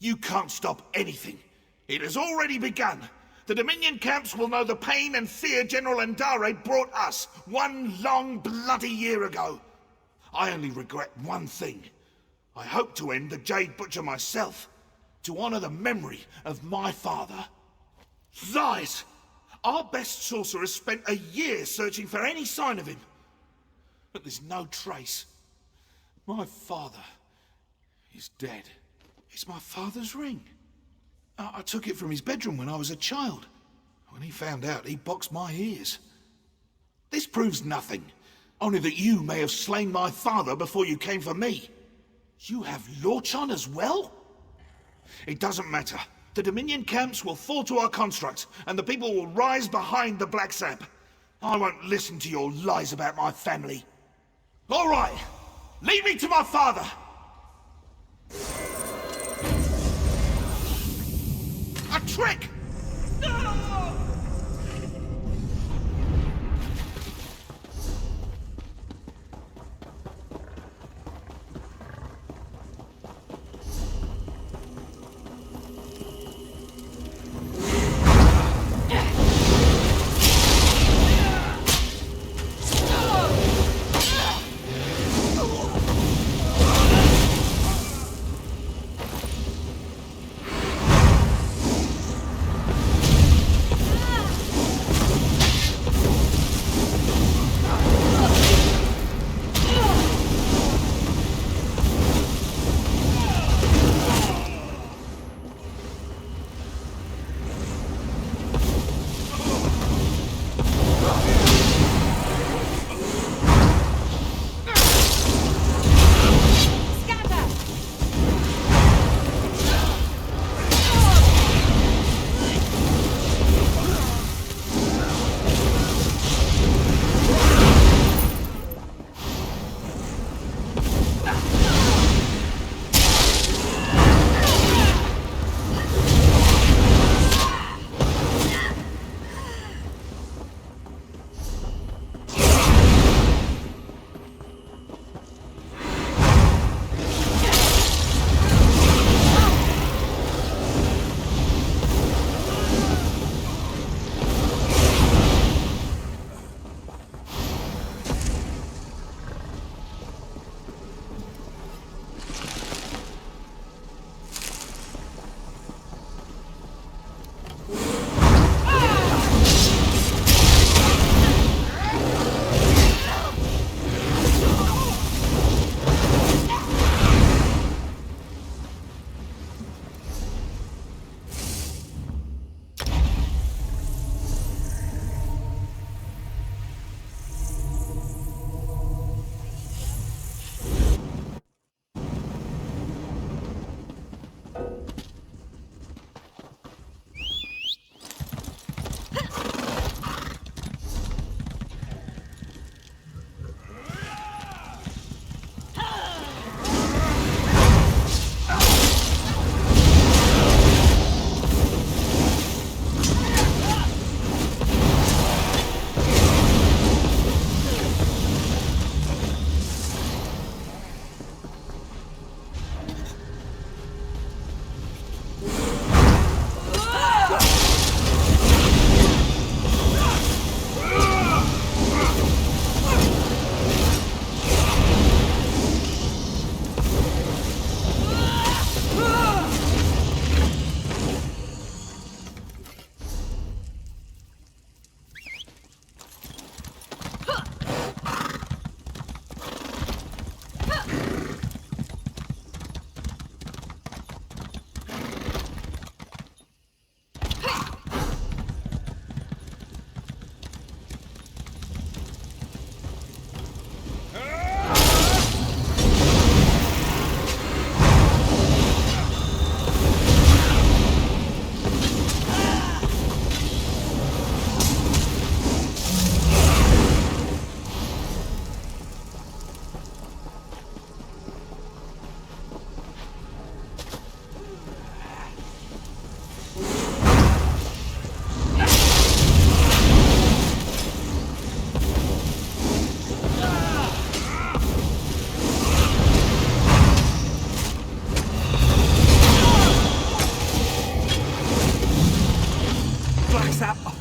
You can't stop anything. It has already begun. The Dominion camps will know the pain and fear General Andare brought us one long bloody year ago. I only regret one thing. I hope to end the Jade Butcher myself, to honor the memory of my father. Lies! Our best sorcerers spent a year searching for any sign of him. But there's no trace. My father is dead. It's my father's ring. I took it from his bedroom when I was a child. When he found out, he boxed my ears. This proves nothing. Only that you may have slain my father before you came for me. You have Lorchon as well? It doesn't matter. The Dominion camps will fall to our construct, and the people will rise behind the Black Sap. I won't listen to your lies about my family. All right, lead me to my father. trick!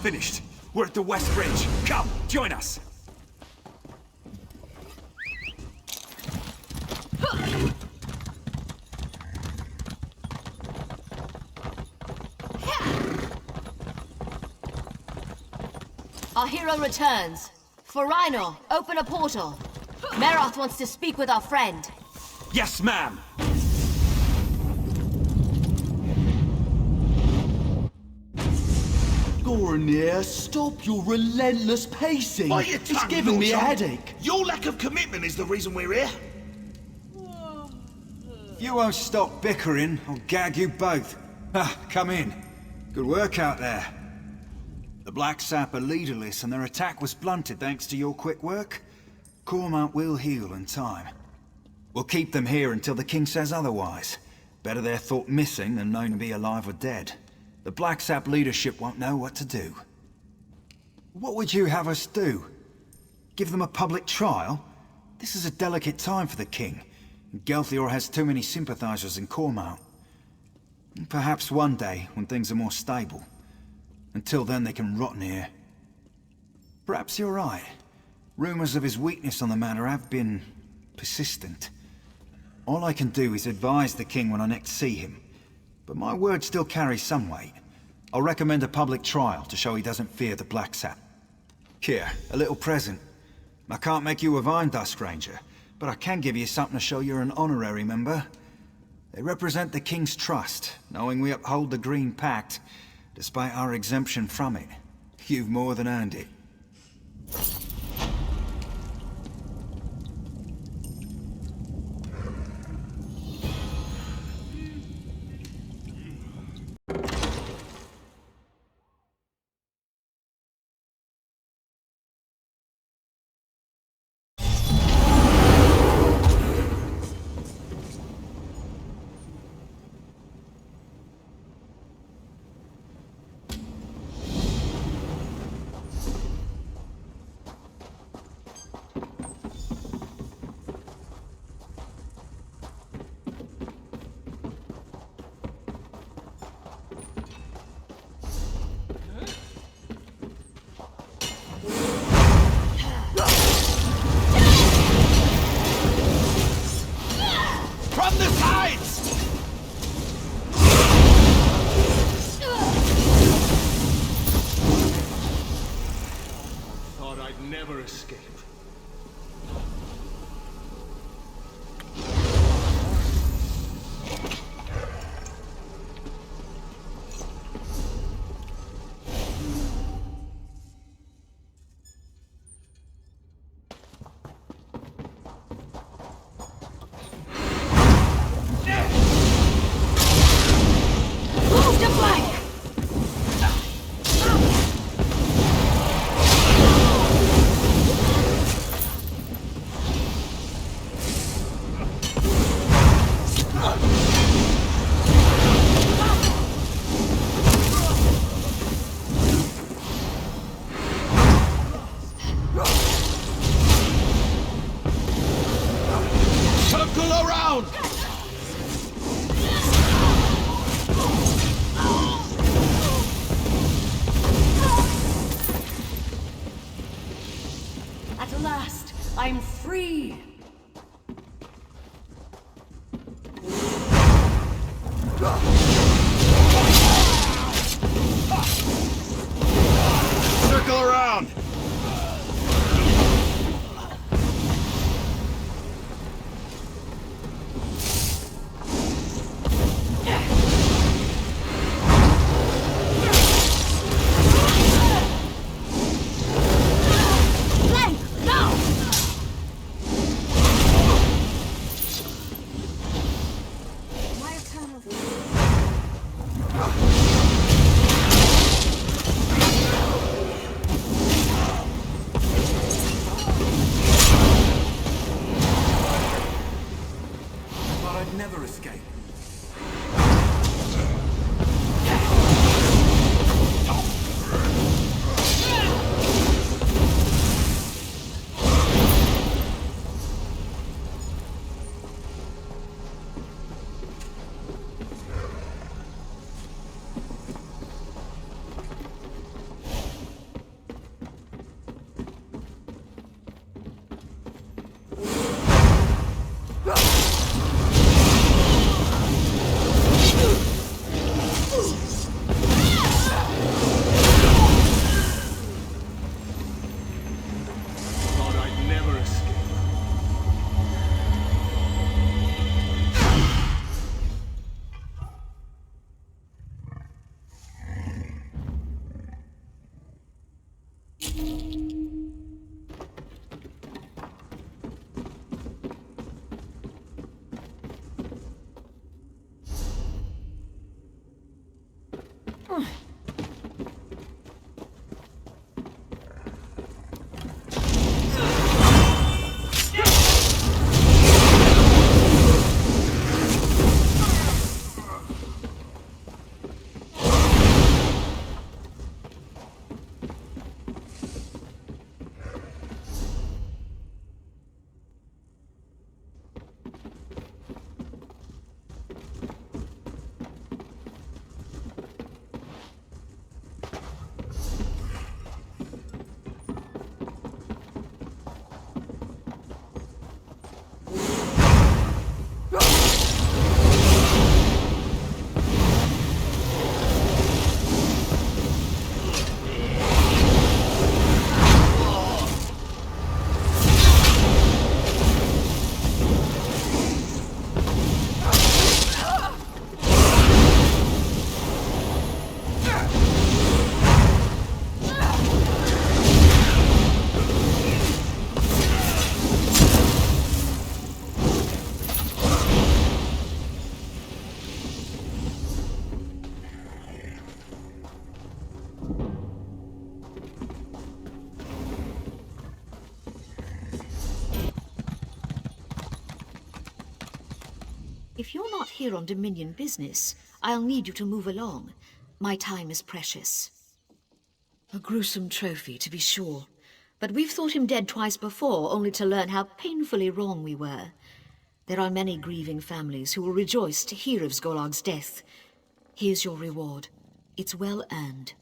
Finished. We're at the West Ridge. Come, join us. Our hero returns. Rhino, open a portal. Meroth wants to speak with our friend. Yes, ma'am. Goranir, stop your relentless pacing. Bite your It's tongue, giving me a Lord. headache. Your lack of commitment is the reason we're here. If you won't stop bickering, I'll gag you both. Come in. Good work out there. The Black Sap are leaderless and their attack was blunted thanks to your quick work. Cormount will heal in time. We'll keep them here until the king says otherwise. Better they're thought missing than known to be alive or dead. the Black Sap leadership won't know what to do. What would you have us do? Give them a public trial? This is a delicate time for the king. Gelthior has too many sympathizers in Cormount. Perhaps one day, when things are more stable. Until then, they can rot in here. Perhaps you're right. Rumors of his weakness on the matter have been persistent. All I can do is advise the king when I next see him. But my word still carries some weight. I'll recommend a public trial to show he doesn't fear the Black Sap. Here, a little present. I can't make you a Vine Dusk Ranger, but I can give you something to show you're an honorary member. They represent the King's trust, knowing we uphold the Green Pact, despite our exemption from it. You've more than earned it. From the sides! Thought I'd never escape. Circle around! At last, I'm free. Circle around! Thought I'd never escape. If you're not here on Dominion business, I'll need you to move along. My time is precious. A gruesome trophy, to be sure. But we've thought him dead twice before, only to learn how painfully wrong we were. There are many grieving families who will rejoice to hear of Zgolag's death. Here's your reward. It's well earned.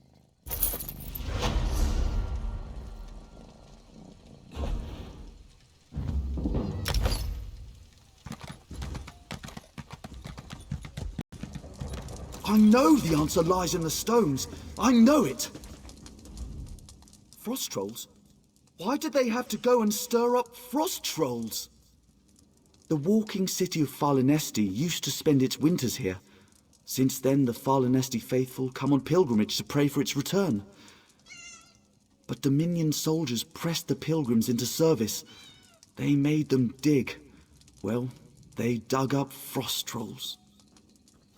I know the answer lies in the stones. I know it. Frost trolls? Why did they have to go and stir up frost trolls? The walking city of Farlinesti used to spend its winters here. Since then, the Farlinesti faithful come on pilgrimage to pray for its return. But Dominion soldiers pressed the pilgrims into service. They made them dig. Well, they dug up frost trolls.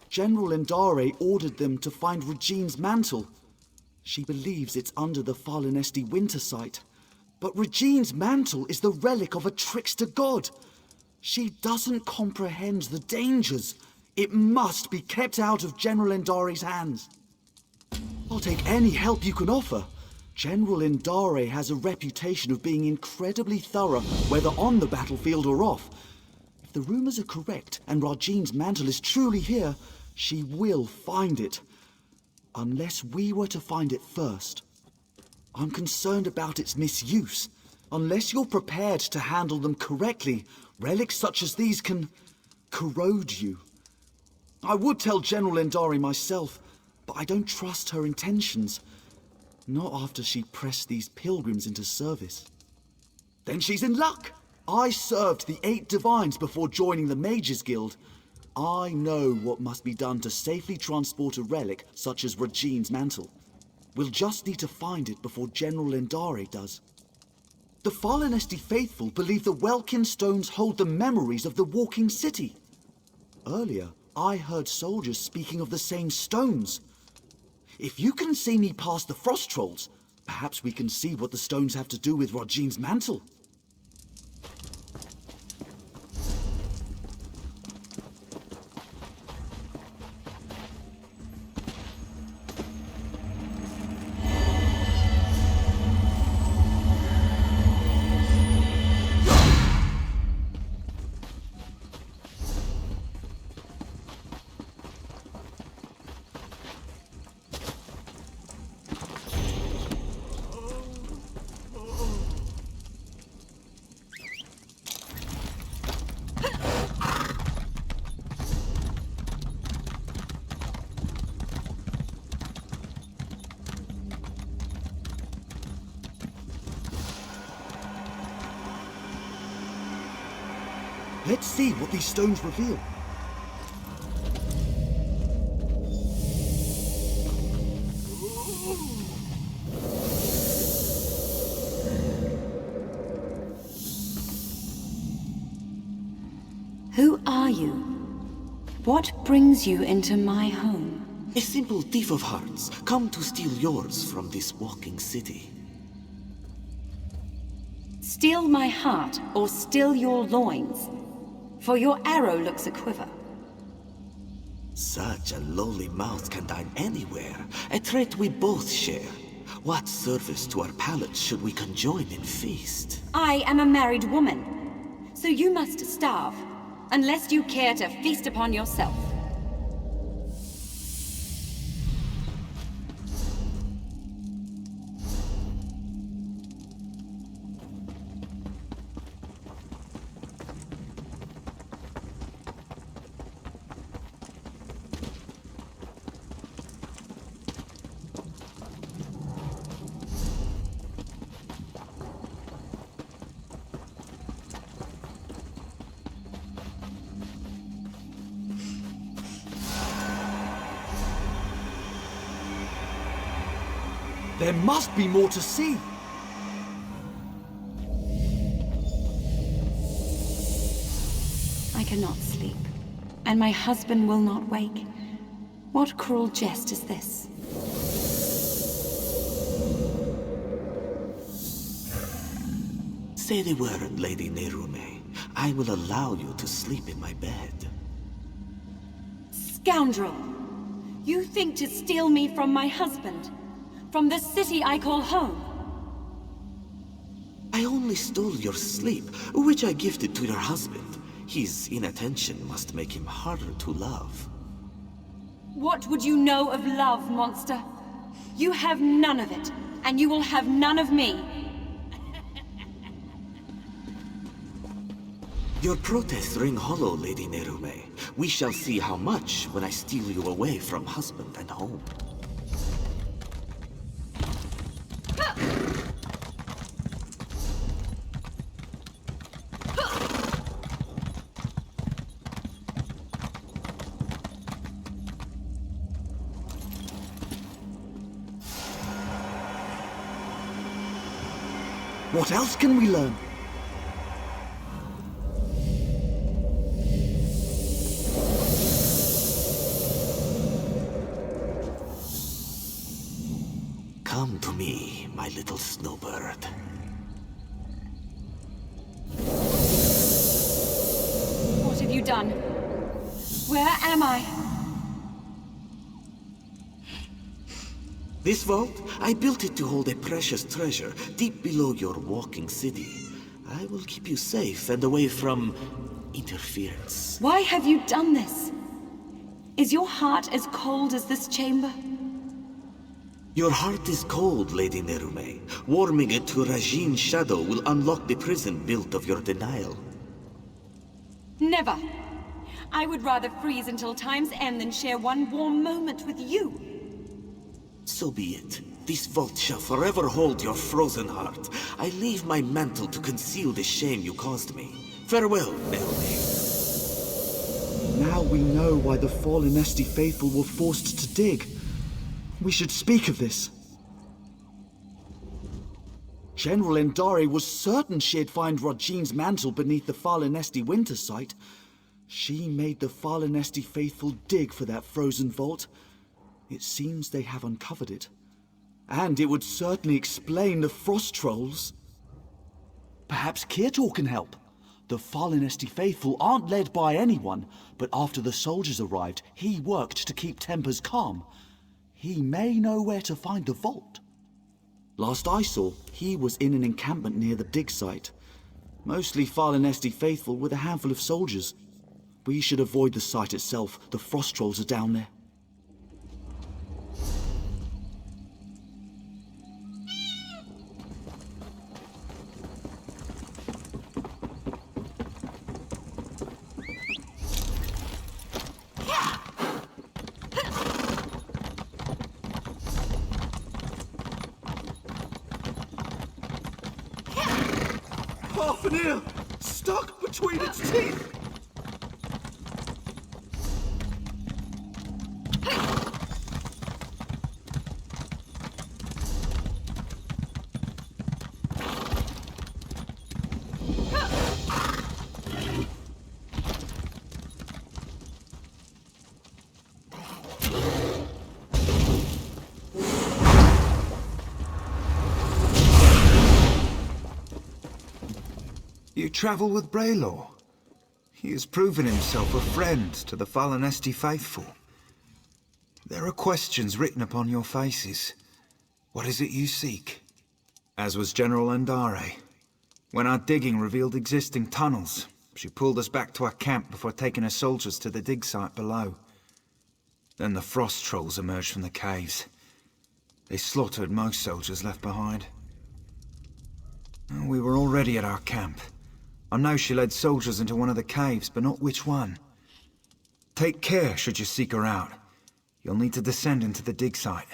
General Endare ordered them to find Regine's mantle. She believes it's under the Farlinesti winter site. But Regine's mantle is the relic of a trickster god. She doesn't comprehend the dangers. It must be kept out of General Endare's hands. I'll take any help you can offer. General Endare has a reputation of being incredibly thorough, whether on the battlefield or off. If the rumors are correct and Regine's mantle is truly here, she will find it. Unless we were to find it first. I'm concerned about its misuse. Unless you're prepared to handle them correctly, relics such as these can corrode you. I would tell General Endare myself, but I don't trust her intentions. Not after she pressed these pilgrims into service. Then she's in luck. I served the 8 divines before joining the Mages Guild. I know what must be done to safely transport a relic such as Regine's mantle. We'll just need to find it before General Endare does. The Farlinesti faithful believe the Welkin stones hold the memories of the walking city. Earlier, I heard soldiers speaking of the same stones. If you can see me past the frost trolls, perhaps we can see what the stones have to do with Regine's mantle. Let's see what these stones reveal. Who are you? What brings you into my home? A simple thief of hearts, come to steal yours from this walking city. Steal my heart, or steal your loins? For your arrow looks a quiver. Such a lowly mouth can dine anywhere, a trait we both share. What service to our palates should we conjoin in feast? I am a married woman, so you must starve, unless you care to feast upon yourself. There must be more to see. I cannot sleep, and my husband will not wake. What cruel jest is this? Say the word, Lady Nerume. I will allow you to sleep in my bed. scoundrel! You think to steal me from my husband? From the city I call home? I only stole your sleep, which I gifted to your husband. His inattention must make him harder to love. What would you know of love, monster? You have none of it, and you will have none of me. Your protests ring hollow, Lady Nerume. We shall see how much when I steal you away from husband and home. What else can we learn? Come to me, my little snowbird. What have you done? Where am I? This vault, I built it to hold a precious treasure deep below your walking city. I will keep you safe and away from interference. Why have you done this? Is your heart as cold as this chamber? Your heart is cold, Lady Nerume. Warming it to Rajin's shadow will unlock the prison built of your denial. Never. I would rather freeze until time's end than share one warm moment with you. So be it. This vault shall forever hold your frozen heart. I leave my mantle to conceal the shame you caused me. Farewell, Nerume. Now we know why the fallen Esti faithful were forced to dig. We should speak of this. General Endare was certain she'd find Rajin's mantle beneath the fallen Esti winter site. She made the fallen Esti faithful dig for that frozen vault. It seems they have uncovered it. And it would certainly explain the frost trolls. Perhaps Kirtor can help. The fallen Esti faithful aren't led by anyone, but after the soldiers arrived, he worked to keep tempers calm. He may know where to find the vault. Last I saw, he was in an encampment near the dig site. Mostly fallen Esti faithful with a handful of soldiers. We should avoid the site itself. The frost trolls are down there. Half an ear! Stuck between its teeth! You travel with Braylor. He has proven himself a friend to the fallen Esti faithful. There are questions written upon your faces. What is it you seek? As was General Endare. When our digging revealed existing tunnels, she pulled us back to our camp before taking her soldiers to the dig site below. Then the frost trolls emerged from the caves. They slaughtered most soldiers left behind. We were already at our camp. I know she led soldiers into one of the caves, but not which one. Take care should you seek her out. You'll need to descend into the dig site.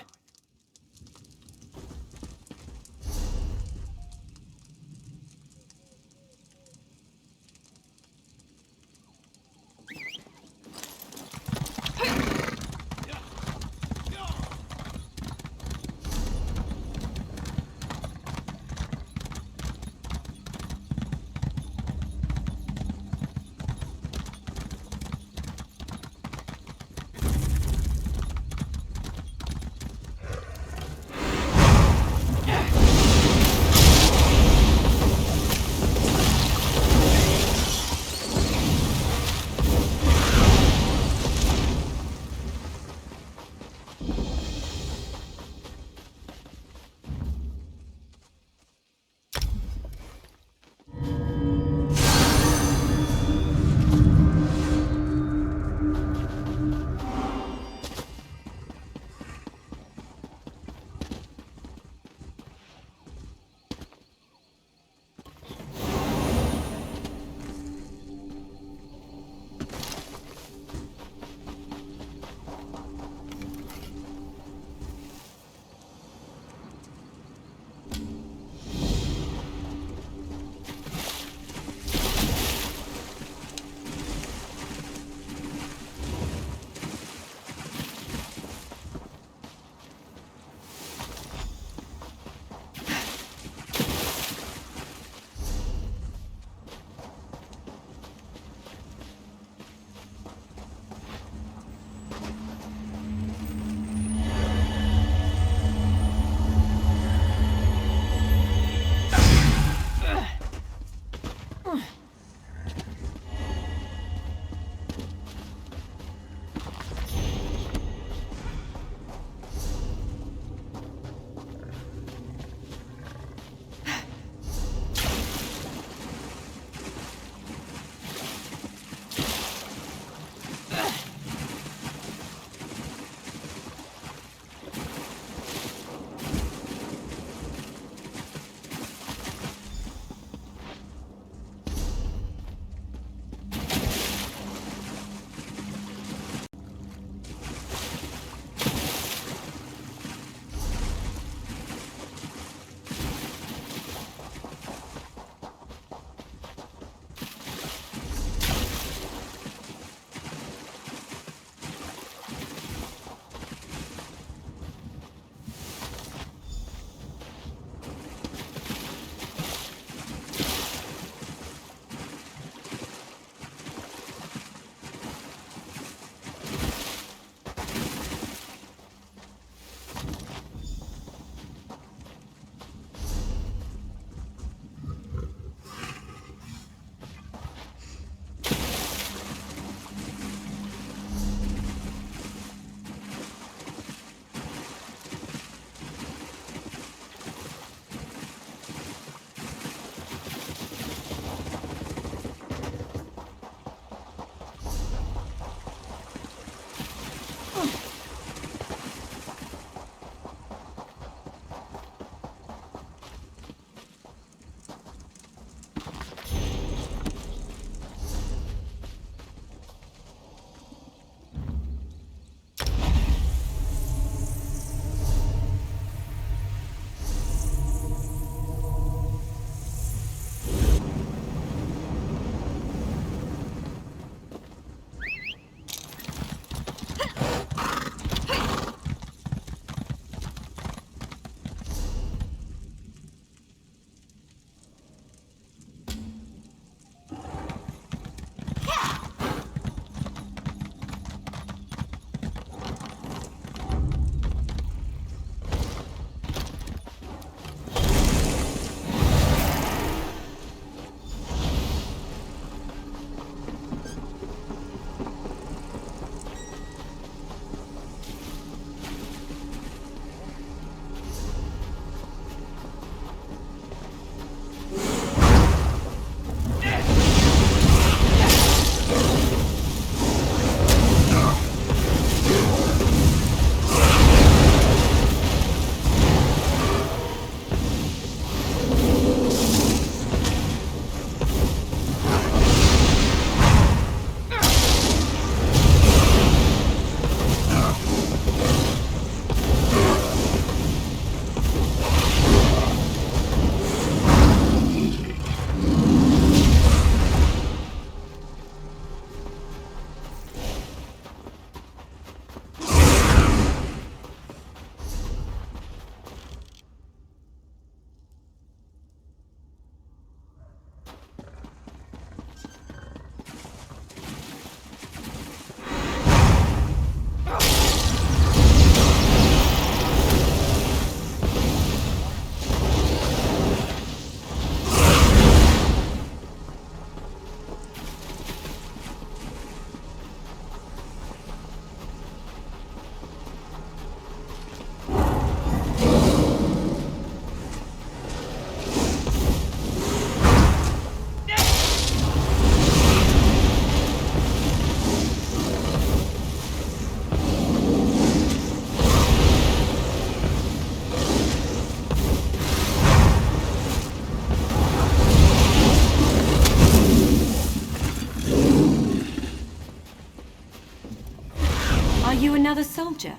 Are you another soldier?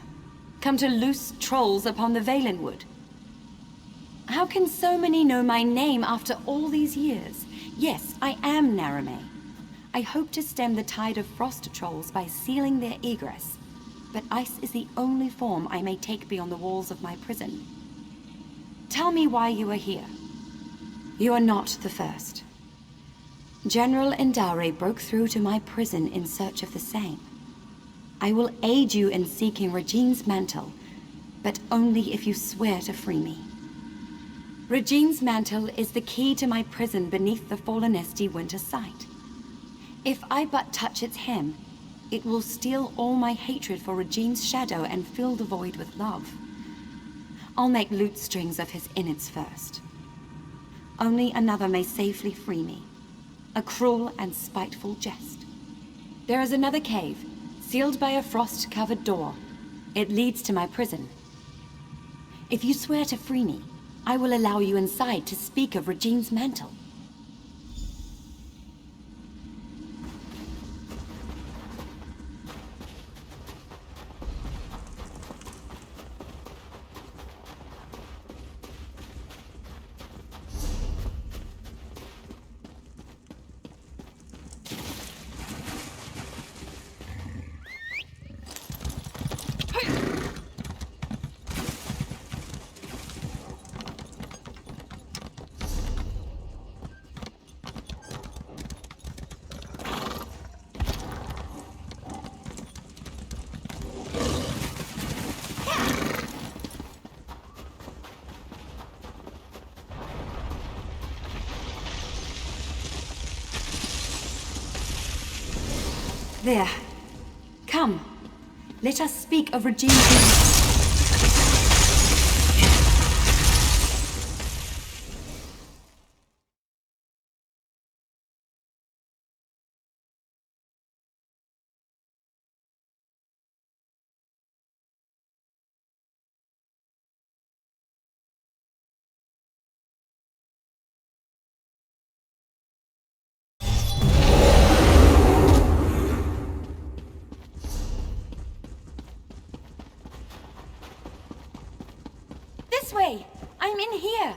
Come to loose trolls upon the Valenwood? How can so many know my name after all these years? Yes, I am Narame. I hope to stem the tide of frost trolls by sealing their egress, but ice is the only form I may take beyond the walls of my prison. Tell me why you are here. You are not the first. General Indare broke through to my prison in search of the same. I will aid you in seeking Regine's mantle, but only if you swear to free me. Regine's mantle is the key to my prison beneath the Fallenesti winter site. If I but touch its hem, it will steal all my hatred for Regine's shadow and fill the void with love. I'll make lute strings of his innards first. Only another may safely free me. A cruel and spiteful jest. There is another cave, sealed by a frost-covered door. It leads to my prison. If you swear to free me, I will allow you inside to speak of Regine's mantle. There. Come. Let us speak of Regine's... This way! I'm in here!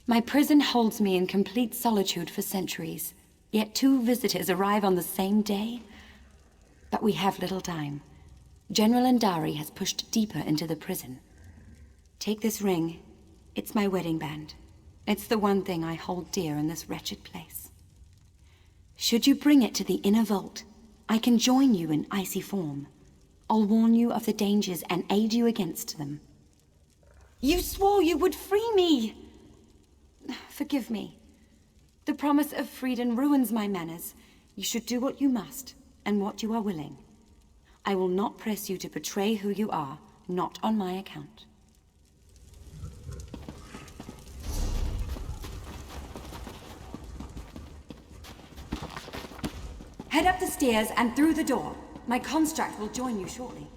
My prison holds me in complete solitude for centuries, yet 2 visitors arrive on the same day. But we have little time. General Indari has pushed deeper into the prison. Take this ring. It's my wedding band. It's the one thing I hold dear in this wretched place. Should you bring it to the inner vault, I can join you in icy form. I'll warn you of the dangers and aid you against them. You swore you would free me! Forgive me. The promise of freedom ruins my manners. You should do what you must, and what you are willing. I will not press you to betray who you are, not on my account. Head up the stairs and through the door. My construct will join you shortly.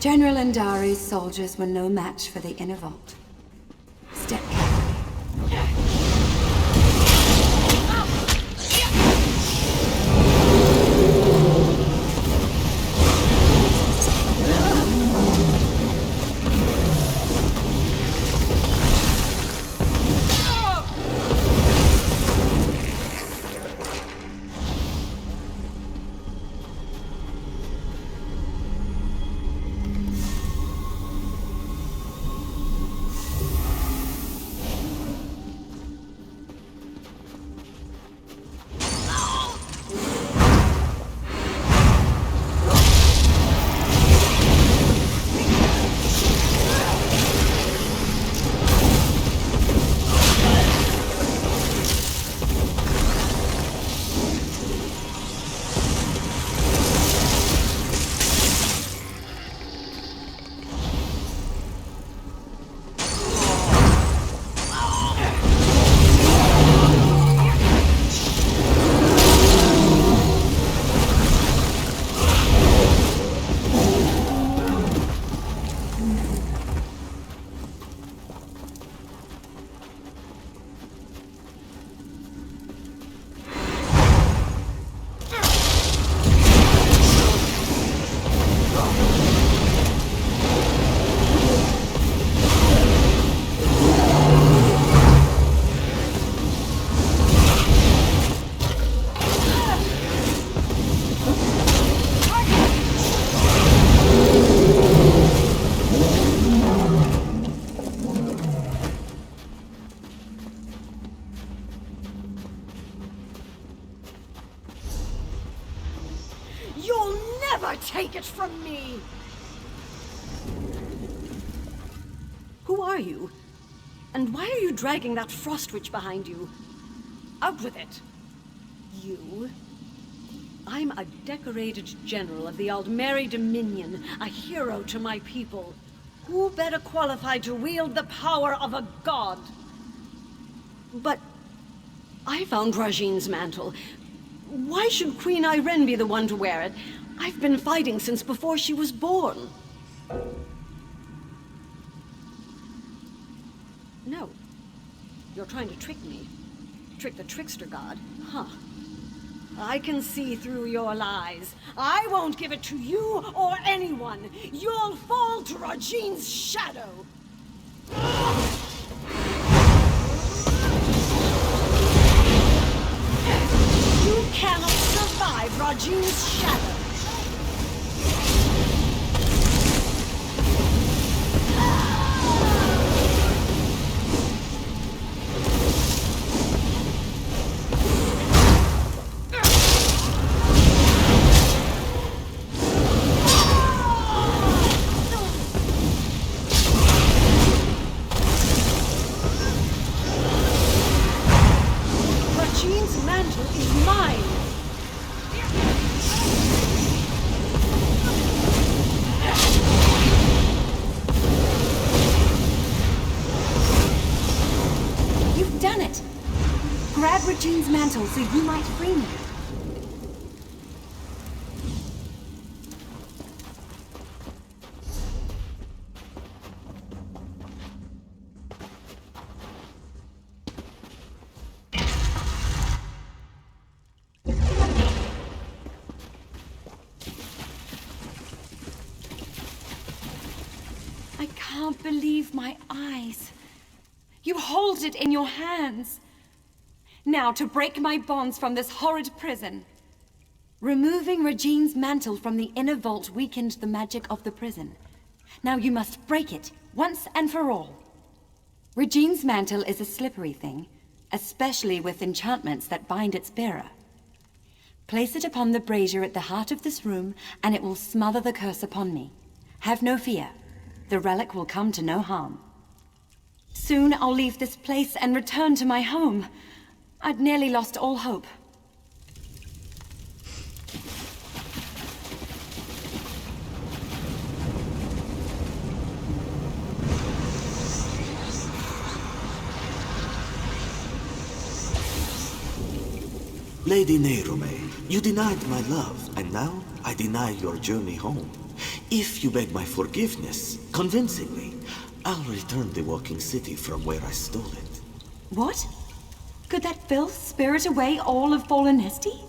General Indari's soldiers were no match for the inner vault. Step carefully. You'll never take it from me! Who are you? And why are you dragging that frost witch behind you? Out with it! You? I'm a decorated general of the Aldmeri Dominion, a hero to my people. Who better qualified to wield the power of a god? But I found Rajine's mantle. Why should Queen Irene be the one to wear it? I've been fighting since before she was born. No. You're trying to trick me. Trick the trickster god. Huh. I can see through your lies. I won't give it to you or anyone. You'll fall to Rajine's shadow. You cannot survive Rajine's shadow. Rajine's mantle is mine. You've done it. Grab Rajine's mantle so you might free me. I can't believe my eyes. You hold it in your hands. Now, to break my bonds from this horrid prison. Removing Rajine's mantle from the inner vault weakened the magic of the prison. Now you must break it, once and for all. Rajine's mantle is a slippery thing, especially with enchantments that bind its bearer. Place it upon the brazier at the heart of this room, and it will smother the curse upon me. Have no fear. The relic will come to no harm. Soon I'll leave this place and return to my home. I'd nearly lost all hope. Lady Nerome, you denied my love, and now I deny your journey home. If you beg my forgiveness, convincingly, I'll return the walking city from where I stole it. What? Could that filth spirit away all of Fallenesti?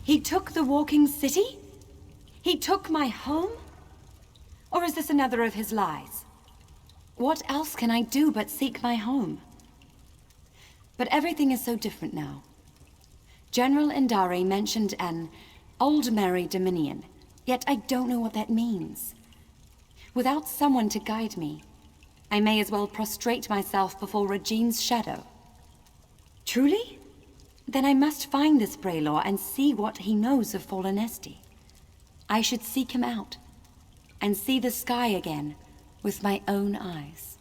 He took the walking city? He took my home? Or is this another of his lies? What else can I do but seek my home? But everything is so different now. General Indari mentioned an Aldmeri Dominion, yet I don't know what that means. Without someone to guide me, I may as well prostrate myself before Rajine's shadow. Truly? Then I must find this Braylor and see what he knows of Fallenesti. I should seek him out, and see the sky again with my own eyes.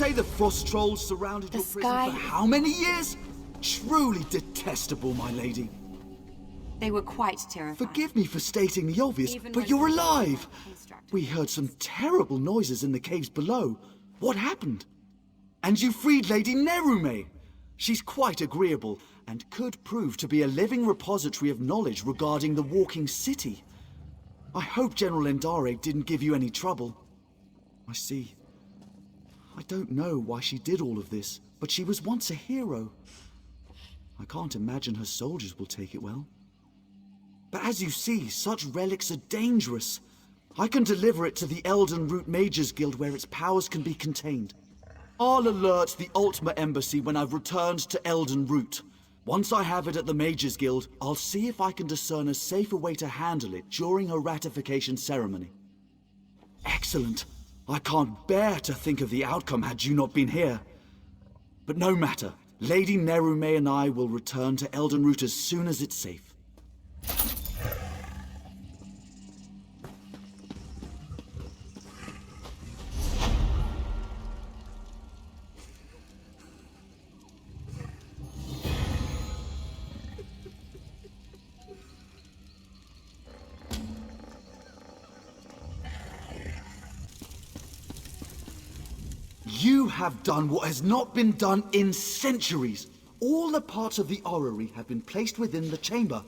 say the frost trolls surrounded your prison for how many years? Truly detestable, my lady. They were quite terrifying. Forgive me for stating the obvious, but you're alive! We heard some terrible noises in the caves below. What happened? And you freed Lady Nerume! She's quite agreeable, and could prove to be a living repository of knowledge regarding the walking city. I hope General Endare didn't give you any trouble. I see. I don't know why she did all of this, but she was once a hero. I can't imagine her soldiers will take it well. But as you see, such relics are dangerous. I can deliver it to the Elden Root Mages Guild where its powers can be contained. I'll alert the Ultima Embassy when I've returned to Elden Root. Once I have it at the Mages Guild, I'll see if I can discern a safer way to handle it during a ratification ceremony. Excellent. I can't bear to think of the outcome had you not been here. But no matter. Lady Nerume and I will return to Elden Root as soon as it's safe. You have done what has not been done in centuries. All the parts of the orrery have been placed within the chamber,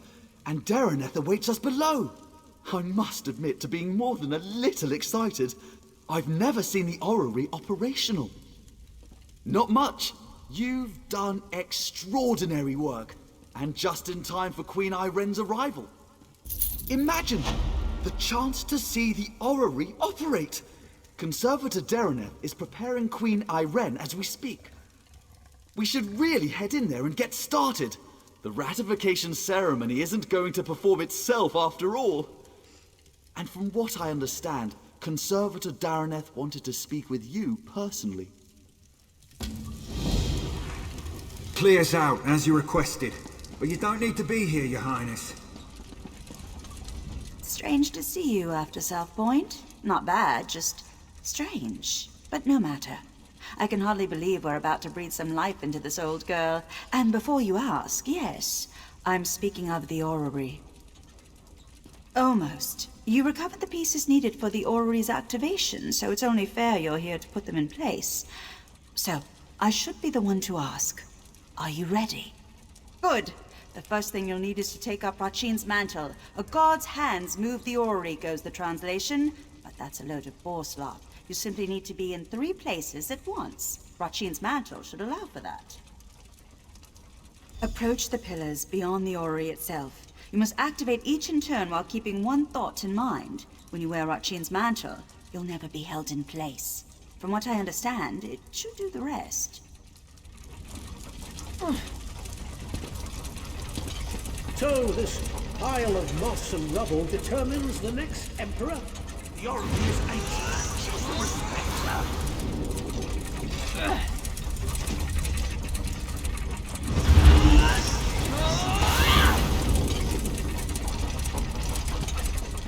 and Dareneth awaits us below. I must admit to being more than a little excited. I've never seen the orrery operational. Not much. You've done extraordinary work, and just in time for Queen Iren's arrival. Imagine the chance to see the orrery operate. Conservator Dareneth is preparing Queen Iren as we speak. We should really head in there and get started. The ratification ceremony isn't going to perform itself after all. And from what I understand, Conservator Dareneth wanted to speak with you personally. Clears out, as you requested. But you don't need to be here, Your Highness. Strange to see you after South Point. Not bad, just strange. But no matter. I can hardly believe we're about to breathe some life into this old girl. And before you ask, yes, I'm speaking of the orrery. Almost. You recovered the pieces needed for the orrery's activation, so it's only fair you're here to put them in place. So, I should be the one to ask. Are you ready? Good. The first thing you'll need is to take up Rachin's mantle. A god's hands move the orrery, goes the translation. But that's a load of boar slop. You simply need to be in 3 places at once. Rachin's mantle should allow for that. Approach the pillars beyond the orrery itself. You must activate each in turn while keeping one thought in mind. When you wear Rachin's mantle, you'll never be held in place. From what I understand, it should do the rest. So this pile of moss and rubble determines the next emperor? The orrery is ancient.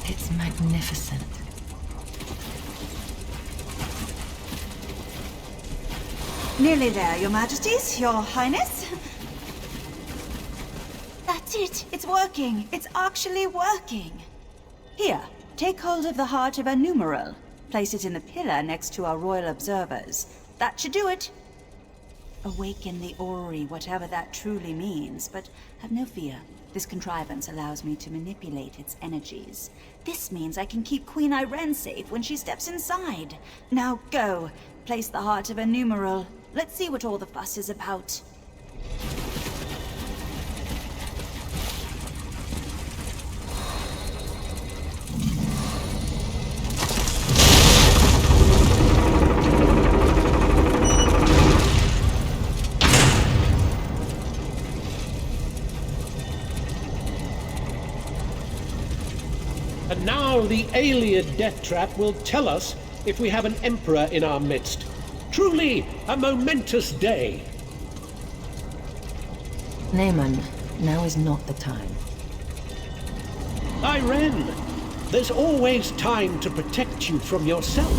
It's magnificent. Nearly there, Your Majesties, Your Highness. That's it. It's working. It's actually working. Here, take hold of the heart of a numeral. Place it in the pillar next to our royal observers. That should do it. Awaken the orrery, whatever that truly means, but have no fear. This contrivance allows me to manipulate its energies. This means I can keep Queen Iren safe when she steps inside. Now go. Place the heart of a numeral. Let's see what all the fuss is about. And now the Ayleid death trap will tell us if we have an emperor in our midst. Truly a momentous day. Naaman, now is not the time. Iren, there's always time to protect you from yourself.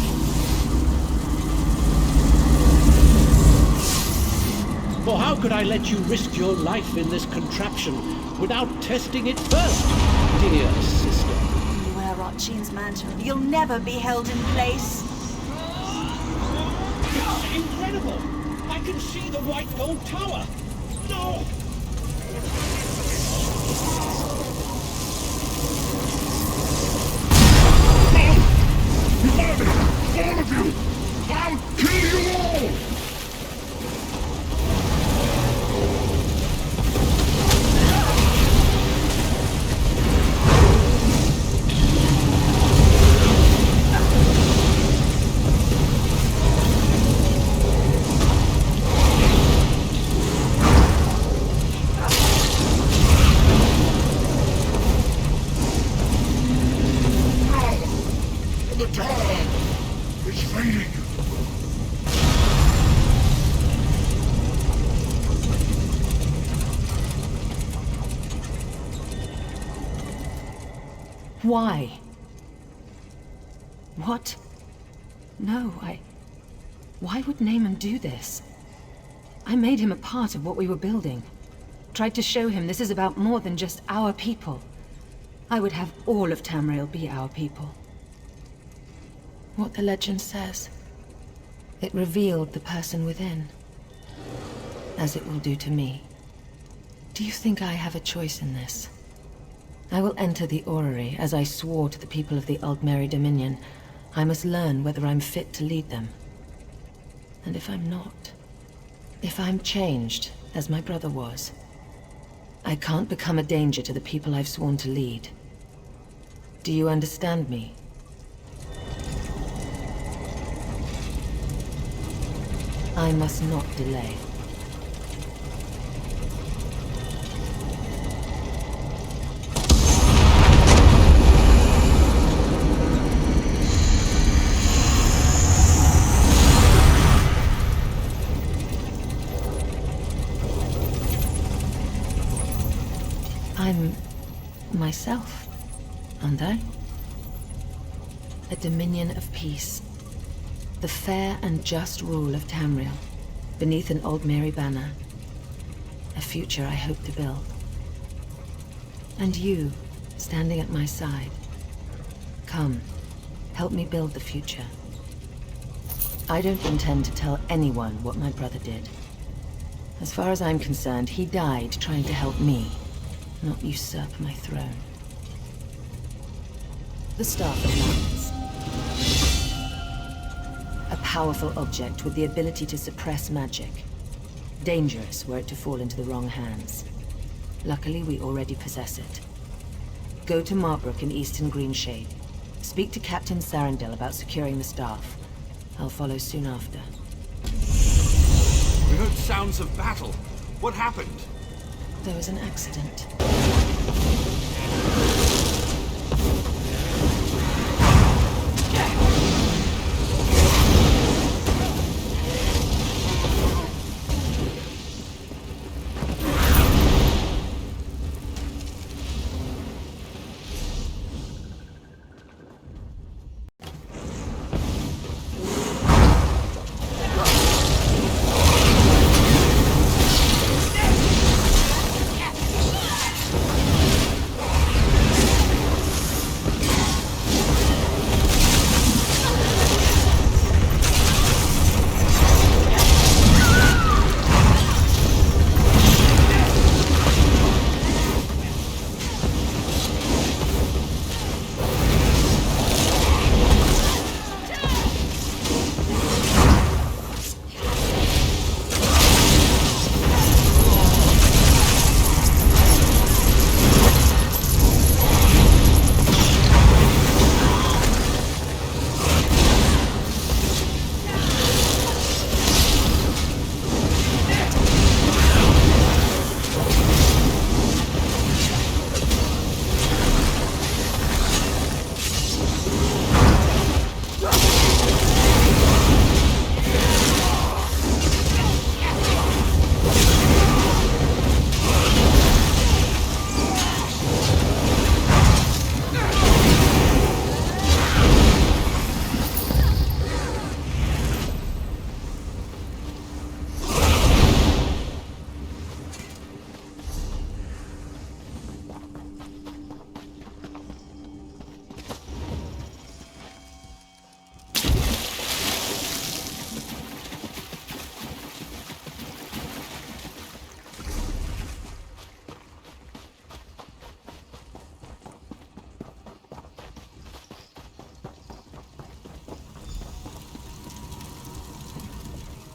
For how could I let you risk your life in this contraption without testing it first, dear sister? You wear Rotchin's mantle. You'll never be held in place. It's incredible! I can see the white gold tower! No! All of you! I'll kill you all! The tower is fading. Why? What? No, Why would Naaman do this? I made him a part of what we were building. Tried to show him this is about more than just our people. I would have all of Tamriel be our people. What the legend says. It revealed the person within. As it will do to me. Do you think I have a choice in this? I will enter the orrery, as I swore to the people of the Aldmeri Dominion. I must learn whether I'm fit to lead them. And if I'm not, if I'm changed, as my brother was, I can't become a danger to the people I've sworn to lead. Do you understand me? I must not delay. I'm myself, aren't I? A dominion of peace. The fair and just rule of Tamriel, beneath an Aldmeri banner. A future I hope to build. And you, standing at my side. Come, help me build the future. I don't intend to tell anyone what my brother did. As far as I'm concerned, he died trying to help me, not usurp my throne. The Staff of Mountains. A powerful object with the ability to suppress magic. Dangerous were it to fall into the wrong hands. Luckily, we already possess it. Go to Marbrook in Eastern Greenshade. Speak to Captain Sarandel about securing the staff. I'll follow soon after. We heard sounds of battle. What happened? There was an accident.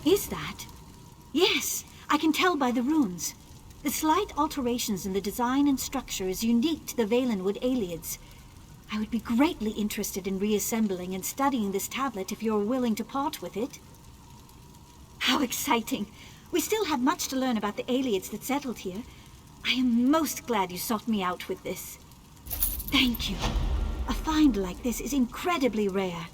Is that? Yes, I can tell by the runes. The slight alterations in the design and structure is unique to the Valenwood Ayleids. I would be greatly interested in reassembling and studying this tablet if you're willing to part with it. How exciting! We still have much to learn about the Ayleids that settled here. I am most glad you sought me out with this. Thank you. A find like this is incredibly rare.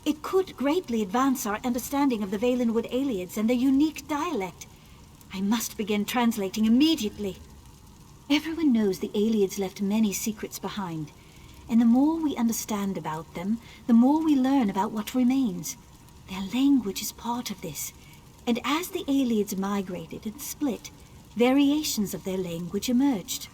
It could greatly advance our understanding of the Valenwood Ayleids and their unique dialect. I must begin translating immediately. Everyone knows the Ayleids left many secrets behind, and the more we understand about them, the more we learn about what remains. Their language is part of this, and as the Ayleids migrated and split, variations of their language emerged.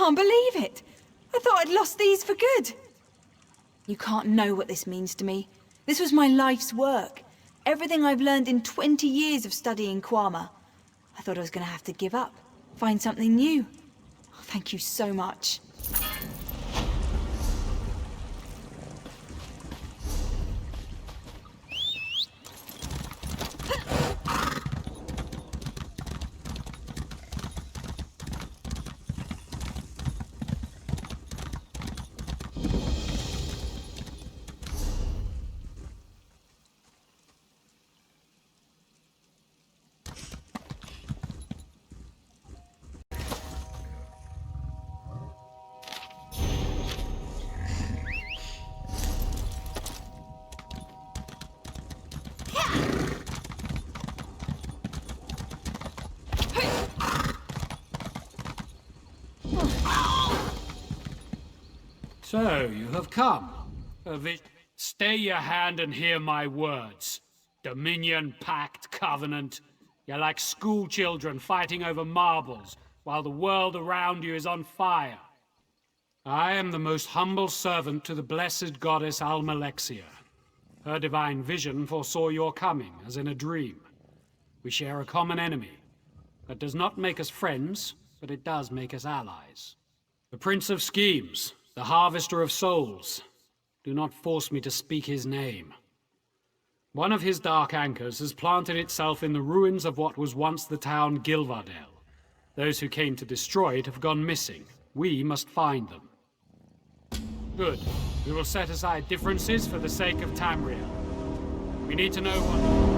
can't believe it. I thought I'd lost these for good. You can't know what this means to me. This was my life's work. Everything I've learned in 20 years of studying Quama. I thought I was going to have to give up, find something new. Oh, thank you so much. So, you have come. Stay your hand and hear my words. Dominion, Pact, Covenant. You're like school children fighting over marbles, while the world around you is on fire. I am the most humble servant to the blessed goddess Almalexia. Her divine vision foresaw your coming, as in a dream. We share a common enemy. That does not make us friends, but it does make us allies. The Prince of Schemes, the Harvester of Souls. Do not force me to speak his name. One of his dark anchors has planted itself in the ruins of what was once the town Gilvardel. Those who came to destroy it have gone missing. We must find them. Good. We will set aside differences for the sake of Tamriel. We need to know what...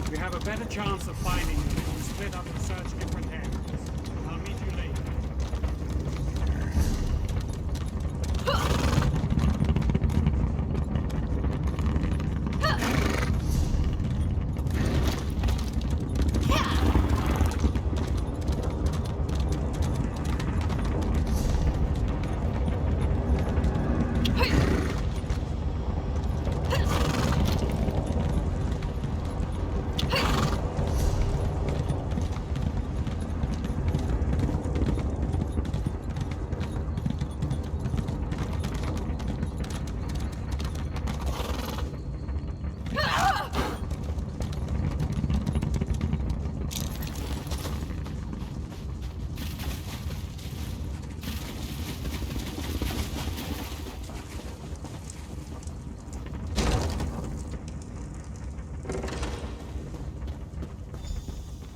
We have a better chance of finding them if we split up and search different areas. I'll meet you later.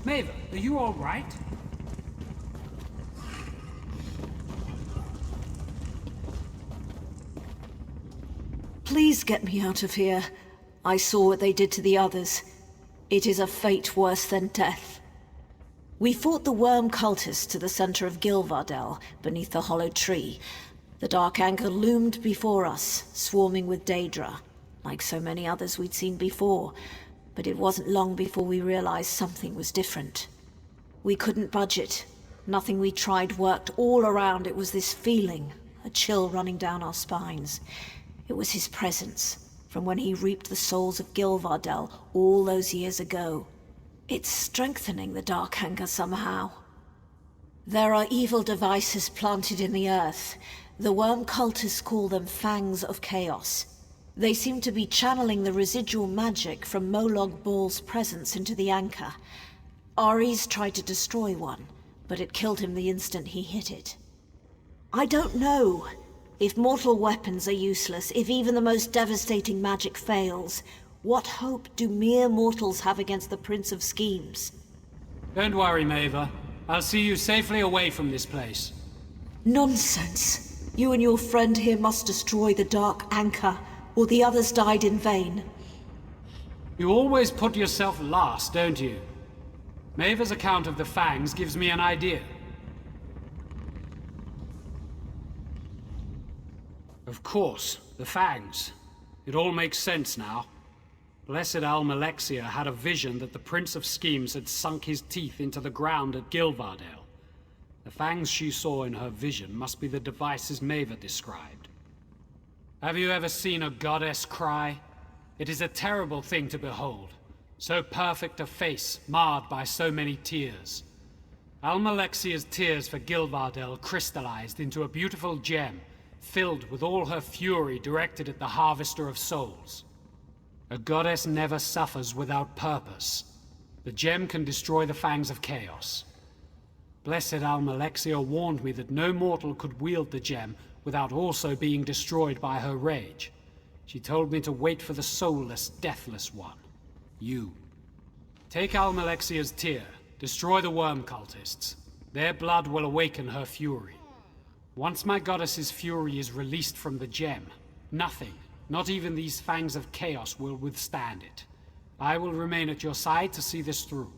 Maeve, are you all right? Please get me out of here. I saw what they did to the others. It is a fate worse than death. We fought the worm cultists to the center of Gilvardel, beneath the hollow tree. The dark anchor loomed before us, swarming with Daedra, like so many others we'd seen before. But it wasn't long before we realized something was different. We couldn't budge it. Nothing we tried worked. All around it was this feeling, a chill running down our spines. It was his presence, from when he reaped the souls of Gilvardel all those years ago. It's strengthening the dark anchor somehow. There are evil devices planted in the earth. The worm cultists call them Fangs of Chaos. They seem to be channeling the residual magic from Molog Ball's presence into the anchor. Ares tried to destroy one, but it killed him the instant he hit it. I don't know. If mortal weapons are useless, if even the most devastating magic fails, what hope do mere mortals have against the Prince of Schemes? Don't worry, Maeva. I'll see you safely away from this place. Nonsense. You and your friend here must destroy the Dark Anchor, or the others died in vain. You always put yourself last, don't you? Maeva's account of the Fangs gives me an idea. Of course, the Fangs. It all makes sense now. Blessed Almalexia had a vision that the Prince of Schemes had sunk his teeth into the ground at Gilvardel. The Fangs she saw in her vision must be the devices Maeva described. Have you ever seen a goddess cry? It is a terrible thing to behold. So perfect a face, marred by so many tears. Almalexia's tears for Gilvardel crystallized into a beautiful gem, filled with all her fury directed at the Harvester of Souls. A goddess never suffers without purpose. The gem can destroy the fangs of chaos. Blessed Almalexia warned me that no mortal could wield the gem without also being destroyed by her rage. She told me to wait for the soulless, deathless one. You. Take Almalexia's tear. Destroy the worm cultists. Their blood will awaken her fury. Once my goddess's fury is released from the gem, nothing, not even these fangs of chaos, will withstand it. I will remain at your side to see this through.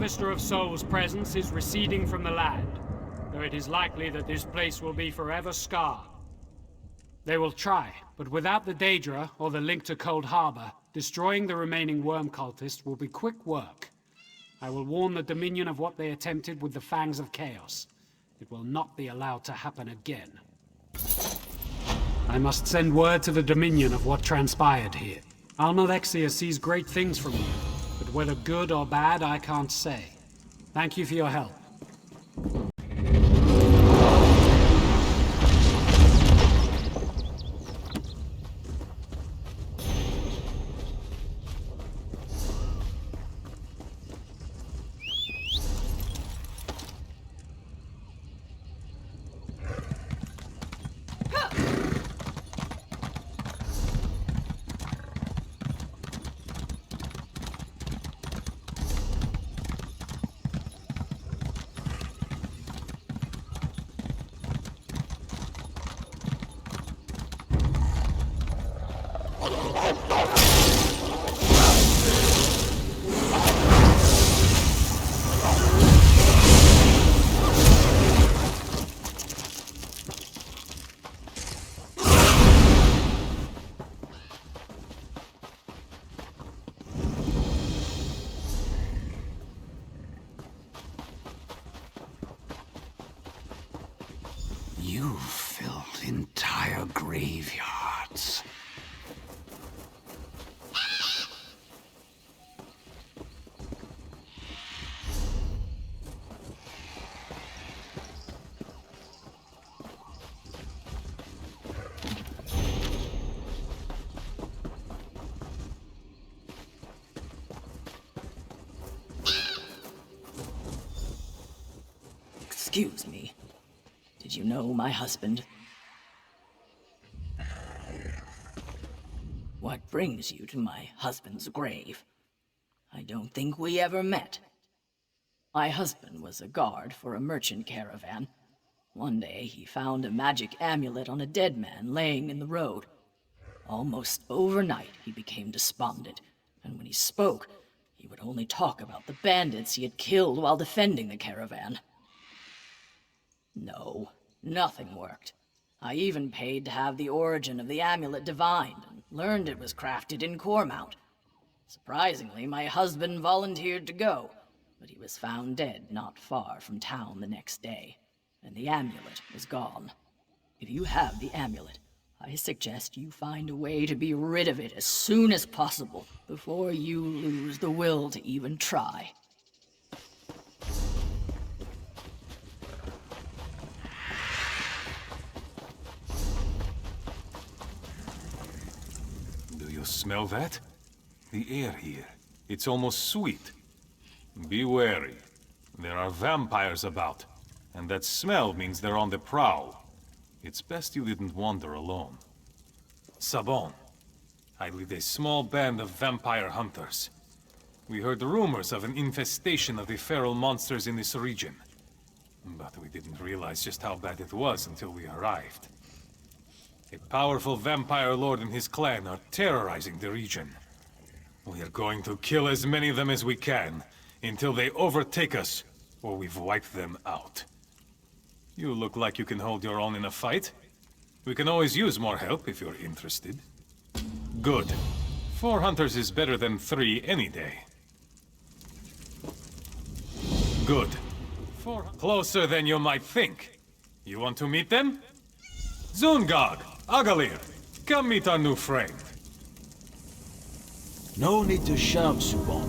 Harvester of Souls' presence is receding from the land, though it is likely that this place will be forever scarred. They will try, but without the Daedra or the link to Cold Harbor, destroying the remaining worm cultists will be quick work. I will warn the Dominion of what they attempted with the Fangs of Chaos. It will not be allowed to happen again. I must send word to the Dominion of what transpired here. Almalexia sees great things from you, but whether good or bad, I can't say. Thank you for your help. You've filled entire graveyards. Excuse me. Did you know my husband? What brings you to my husband's grave? I don't think we ever met. My husband was a guard for a merchant caravan. One day he found a magic amulet on a dead man laying in the road. Almost overnight he became despondent, and when he spoke, he would only talk about the bandits he had killed while defending the caravan. No, nothing worked. I even paid to have the origin of the amulet divined, and learned it was crafted in Cormount. Surprisingly, my husband volunteered to go, but he was found dead not far from town the next day, and the amulet was gone. If you have the amulet, I suggest you find a way to be rid of it as soon as possible, before you lose the will to even try. Smell that? The air here. It's almost sweet. Be wary. There are vampires about, and that smell means they're on the prowl. It's best you didn't wander alone. Sabon. I lead a small band of vampire hunters. We heard rumors of an infestation of the feral monsters in this region, but we didn't realize just how bad it was until we arrived. A powerful vampire lord and his clan are terrorizing the region. We are going to kill as many of them as we can, until they overtake us, or we've wiped them out. You look like you can hold your own in a fight. We can always use more help if you're interested. Good. 4 hunters is better than 3 any day. Good. 4 closer than you might think. You want to meet them? Zungag! Agalir, come meet our new friend. No need to shout, Subon.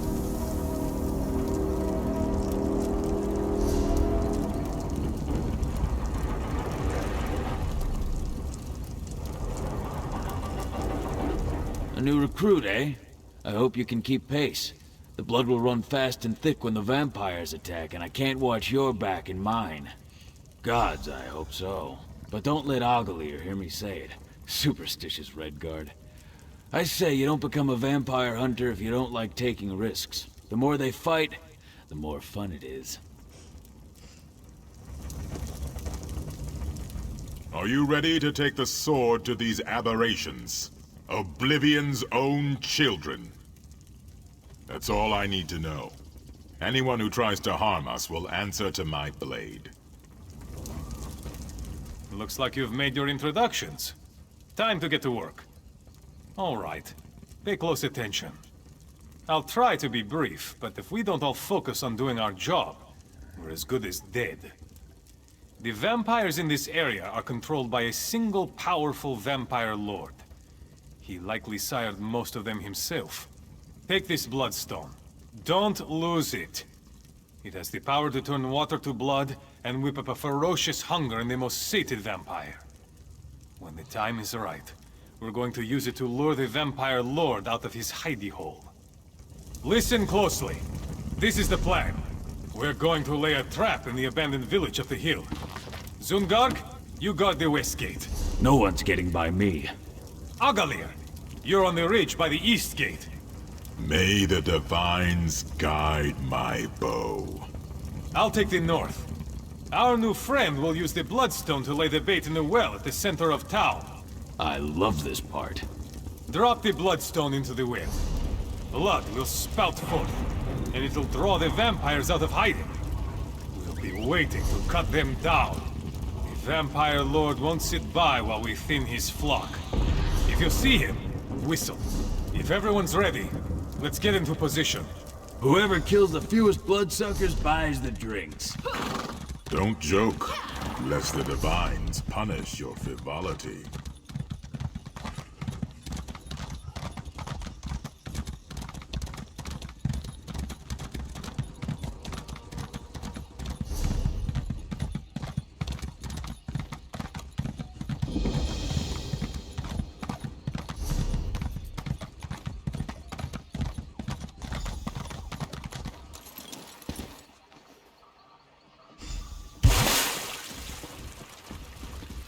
A new recruit, eh? I hope you can keep pace. The blood will run fast and thick when the vampires attack, and I can't watch your back and mine. Gods, I hope so. But don't let Agalir hear me say it. Superstitious Redguard. I say you don't become a vampire hunter if you don't like taking risks. The more they fight, the more fun it is. Are you ready to take the sword to these aberrations? Oblivion's own children. That's all I need to know. Anyone who tries to harm us will answer to my blade. Looks like you've made your introductions. Time to get to work. All right. Pay close attention. I'll try to be brief, but if we don't all focus on doing our job, we're as good as dead. The vampires in this area are controlled by a single powerful vampire lord. He likely sired most of them himself. Take this bloodstone. Don't lose it. It has the power to turn water to blood and whip up a ferocious hunger in the most sated vampire. When the time is right, we're going to use it to lure the vampire lord out of his hidey hole. Listen closely. This is the plan. We're going to lay a trap in the abandoned village up the hill. Zungarg, you guard the west gate. No one's getting by me. Agalir, you're on the ridge by the east gate. May the divines guide my bow. I'll take the north. Our new friend will use the bloodstone to lay the bait in the well at the center of town. I love this part. Drop the bloodstone into the well. Blood will spout forth, and it'll draw the vampires out of hiding. We'll be waiting to cut them down. The vampire lord won't sit by while we thin his flock. If you see him, whistle. If everyone's ready, let's get into position. Whoever kills the fewest bloodsuckers buys the drinks. Don't joke, lest the divines punish your frivolity.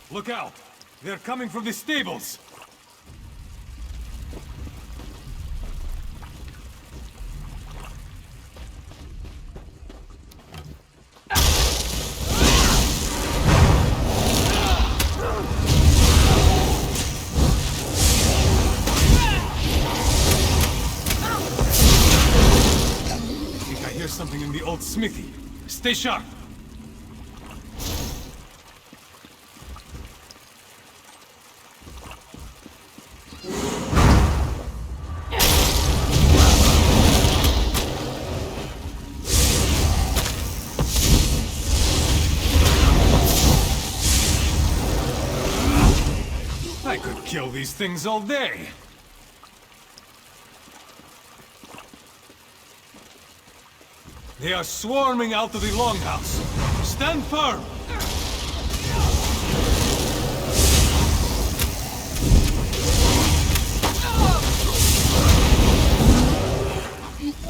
Look out! They're coming from the stables! I think I hear something in the old smithy. Stay sharp! I could kill these things all day. They are swarming out of the longhouse. Stand firm!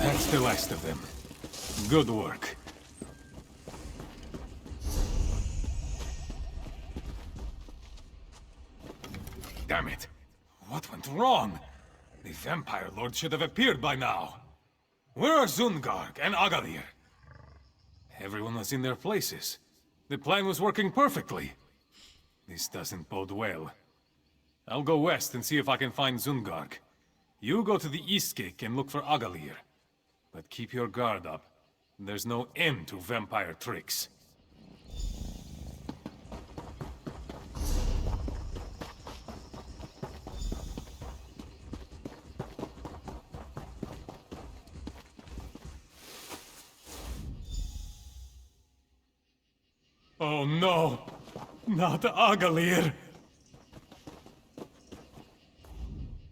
That's the last of them. Good work. Damn it. What went wrong? The Vampire Lord should have appeared by now. Where are Zungarg and Agalir? Everyone was in their places. The plan was working perfectly. This doesn't bode well. I'll go west and see if I can find Zungarg. You go to the east gate and look for Agalir. But keep your guard up. There's no end to vampire tricks. Oh no! Not Agalir!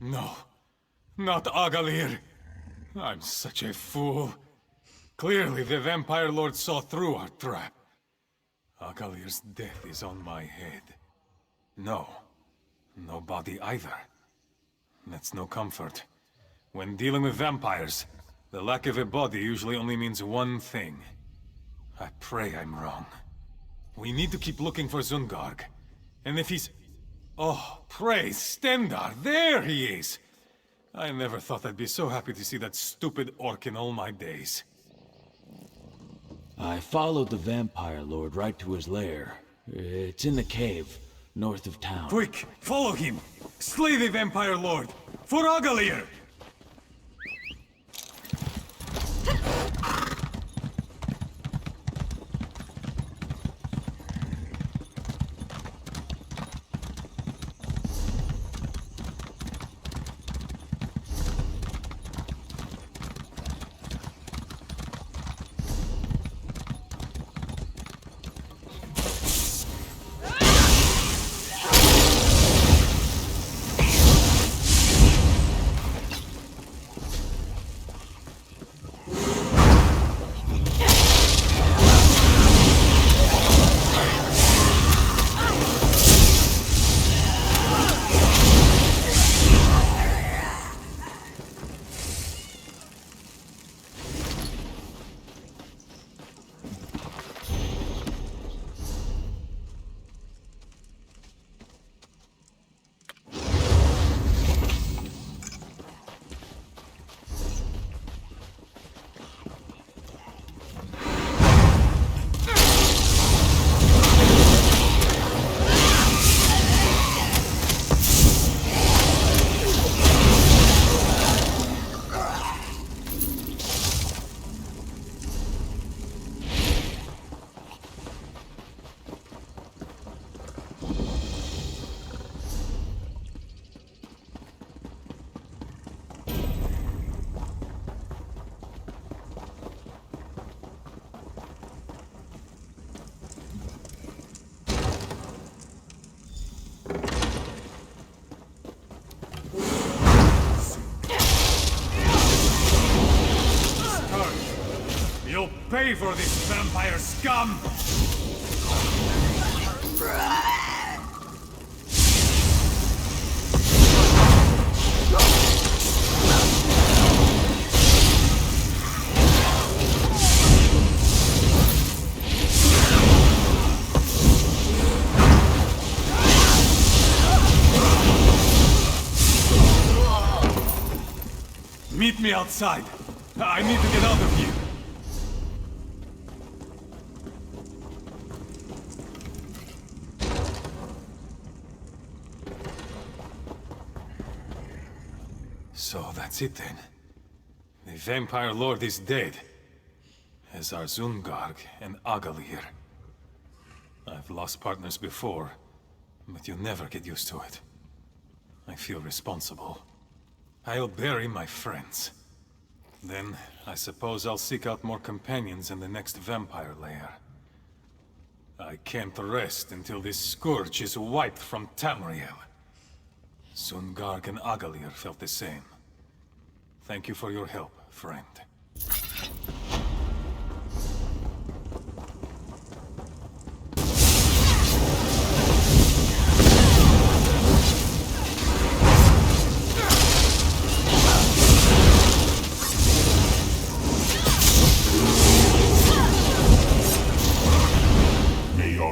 No, not Agalir! I'm such a fool. Clearly the Vampire Lord saw through our trap. Agalir's death is on my head. No, no body either. That's no comfort. When dealing with vampires, the lack of a body usually only means one thing. I pray I'm wrong. We need to keep looking for Zungarg. And if he's... Oh, praise Stendar! There he is! I never thought I'd be so happy to see that stupid orc in all my days. I followed the Vampire Lord right to his lair. It's in the cave, north of town. Quick! Follow him! Slay the Vampire Lord! For Agalir! pay for this, vampire scum! Meet me outside. I need to get out of here. So that's it then. The Vampire Lord is dead. As are Zungarg and Agalir. I've lost partners before, but you never get used to it. I feel responsible. I'll bury my friends. Then, I suppose I'll seek out more companions in the next vampire lair. I can't rest until this scourge is wiped from Tamriel. Zungarg and Agalir felt the same. Thank you for your help, friend.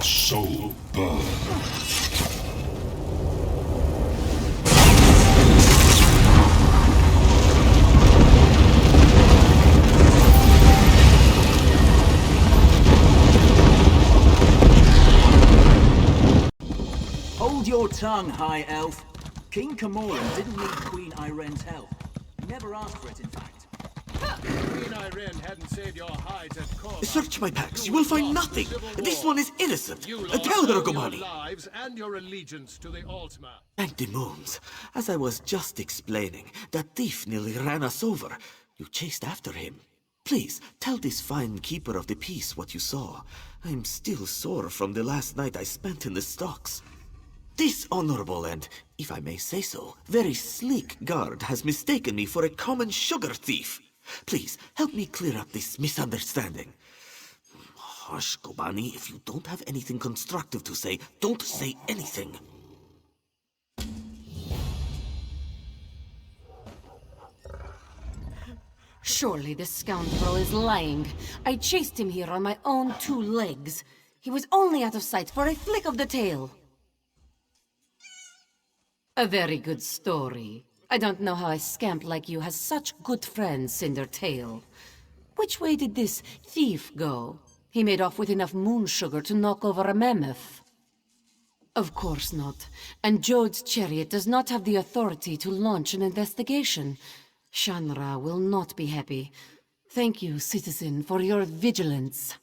Soul burn. Hold your tongue, High Elf. King Camoran didn't need Queen Irene's help. He never asked for it, in fact. Queen Irene hadn't saved your hides at court. Search my packs. You will find nothing. This one is innocent. Tell her, Gomani. Your lives and your allegiance to the Altmer. Thank the moons. As I was just explaining, that thief nearly ran us over. You chased after him. Please, tell this fine keeper of the peace what you saw. I'm still sore from the last night I spent in the stocks. This honorable and, if I may say so, very sleek guard has mistaken me for a common sugar thief. Please, help me clear up this misunderstanding. Hush, Gomani. If you don't have anything constructive to say, don't say anything. Surely this scoundrel is lying. I chased him here on my own 2 legs. He was only out of sight for a flick of the tail. A very good story. I don't know how a scamp like you has such good friends, Cindertail. Which way did this thief go? He made off with enough moon sugar to knock over a mammoth. Of course not. And Jode's chariot does not have the authority to launch an investigation. Shanra will not be happy. Thank you, citizen, for your vigilance.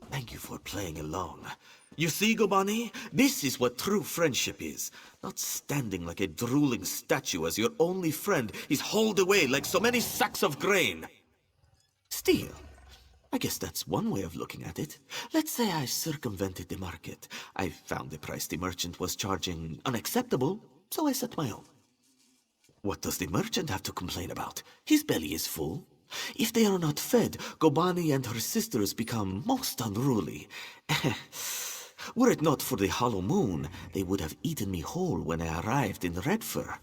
Thank you for playing along. You see, Gomani? This is what true friendship is. Not standing like a drooling statue as your only friend is hauled away like so many sacks of grain. Still, I guess that's one way of looking at it. Let's say I circumvented the market. I found the price the merchant was charging unacceptable, so I set my own. What does the merchant have to complain about? His belly is full. If they are not fed, Gomani and her sisters become most unruly. Were it not for the hollow moon, they would have eaten me whole when I arrived in Redfur.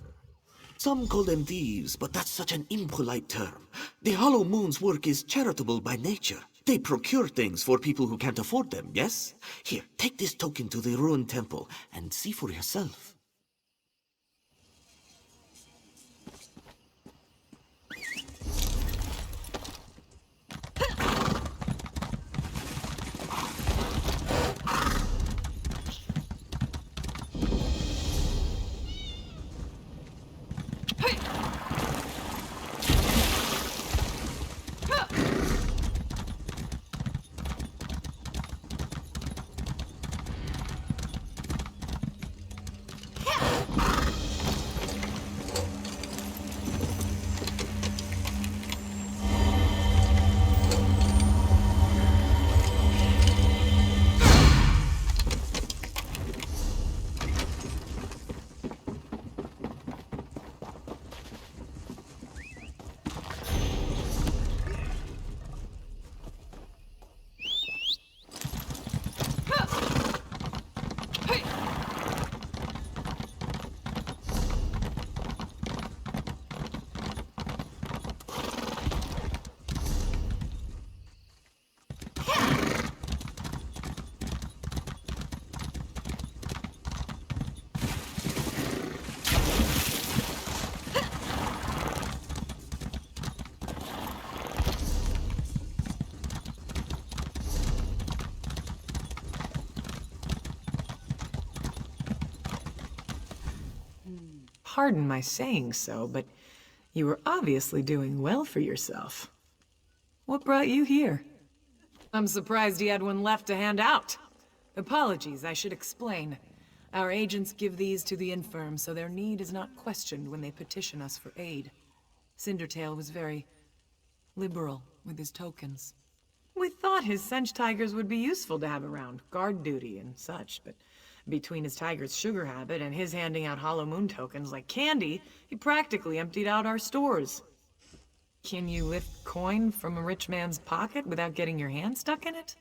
Some call them thieves, but that's such an impolite term. The hollow moon's work is charitable by nature. They procure things for people who can't afford them, yes? Here, take this token to the ruined temple and see for yourself. pardon my saying so, but you were obviously doing well for yourself. What brought you here? I'm surprised he had one left to hand out. Apologies, I should explain. Our agents give these to the infirm, so their need is not questioned when they petition us for aid. Cindertail was very liberal with his tokens. We thought his cinch tigers would be useful to have around, guard duty and such, but between his tiger's sugar habit and his handing out Hollow Moon tokens like candy, he practically emptied out our stores. Can you lift coin from a rich man's pocket without getting your hand stuck in it?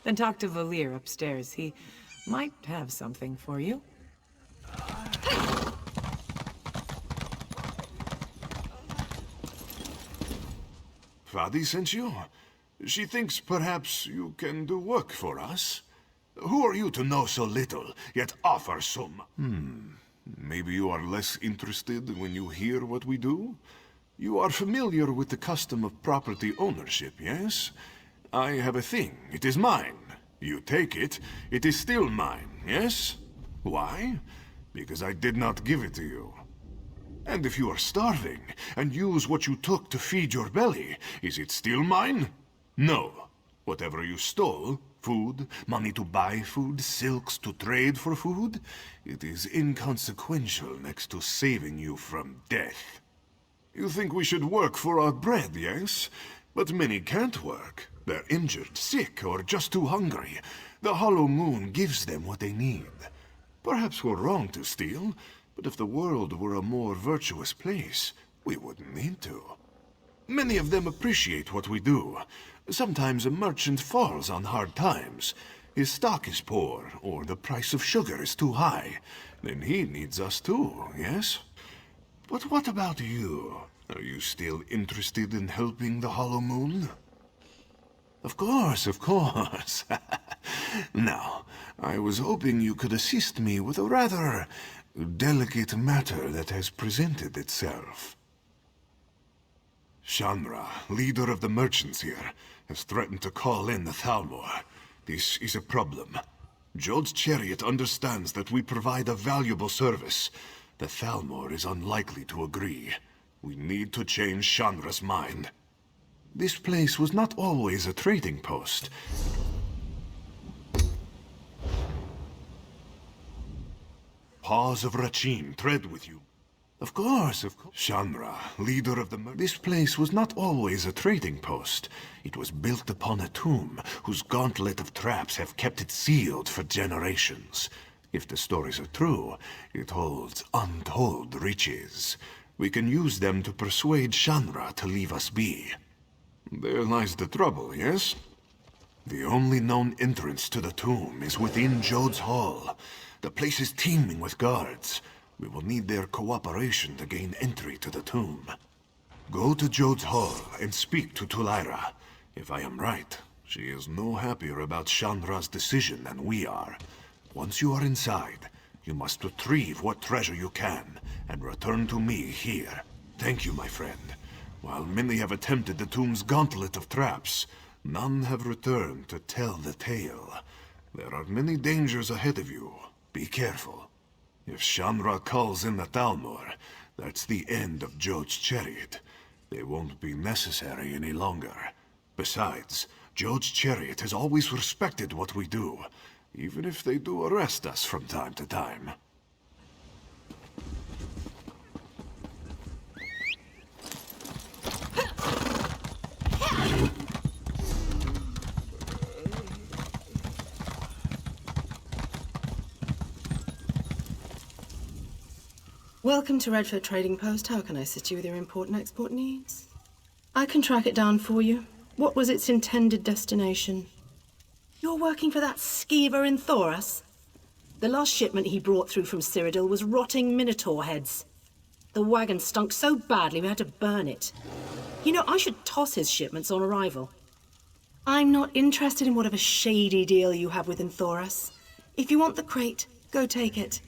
Then talk to Valir upstairs. He might have something for you. Fadi sent you? She thinks perhaps you can do work for us? Who are you to know so little, yet offer so much? Maybe you are less interested when you hear what we do? You are familiar with the custom of property ownership, yes? I have a thing. It is mine. You take it, it is still mine, yes? Why? Because I did not give it to you. And if you are starving, and use what you took to feed your belly, is it still mine? No. Whatever you stole, food, money to buy food, silks to trade for food, it is inconsequential next to saving you from death. You think we should work for our bread, yes? But many can't work. They're injured, sick, or just too hungry. The Hollow Moon gives them what they need. Perhaps we're wrong to steal, but if the world were a more virtuous place, we wouldn't need to. Many of them appreciate what we do. Sometimes a merchant falls on hard times. His stock is poor, or the price of sugar is too high. Then he needs us too, yes? But what about you? Are you still interested in helping the Hollow Moon? Of course, of course. Now, I was hoping you could assist me with a rather delicate matter that has presented itself. Shanra, leader of the merchants here, has threatened to call in the Thalmor. This is a problem. Jod's chariot understands that we provide a valuable service. The Thalmor is unlikely to agree. We need to change Shanra's mind. This place was not always a trading post. Paws of Rachin tread with you. Of course, of course. Shanra, leader of the This place was not always a trading post. It was built upon a tomb, whose gauntlet of traps have kept it sealed for generations. If the stories are true, it holds untold riches. We can use them to persuade Shanra to leave us be. There lies the trouble, yes? The only known entrance to the tomb is within Jod's Hall. The place is teeming with guards. We will need their cooperation to gain entry to the tomb. Go to Jod's Hall and speak to Tulaira. If I am right, she is no happier about Shanra's decision than we are. Once you are inside, you must retrieve what treasure you can and return to me here. Thank you, my friend. While many have attempted the tomb's gauntlet of traps, none have returned to tell the tale. There are many dangers ahead of you. Be careful. If Shanra calls in the Thalmor, that's the end of Jod's chariot. They won't be necessary any longer. Besides, Jod's chariot has always respected what we do, even if they do arrest us from time to time. Welcome to Redford Trading Post. How can I assist you with your import and export needs? I can track it down for you. What was its intended destination? You're working for that skeever in Thoras? The last shipment he brought through from Cyrodiil was rotting minotaur heads. The wagon stunk so badly we had to burn it. You know, I should toss his shipments on arrival. I'm not interested in whatever shady deal you have with Thoras. If you want the crate, go take it.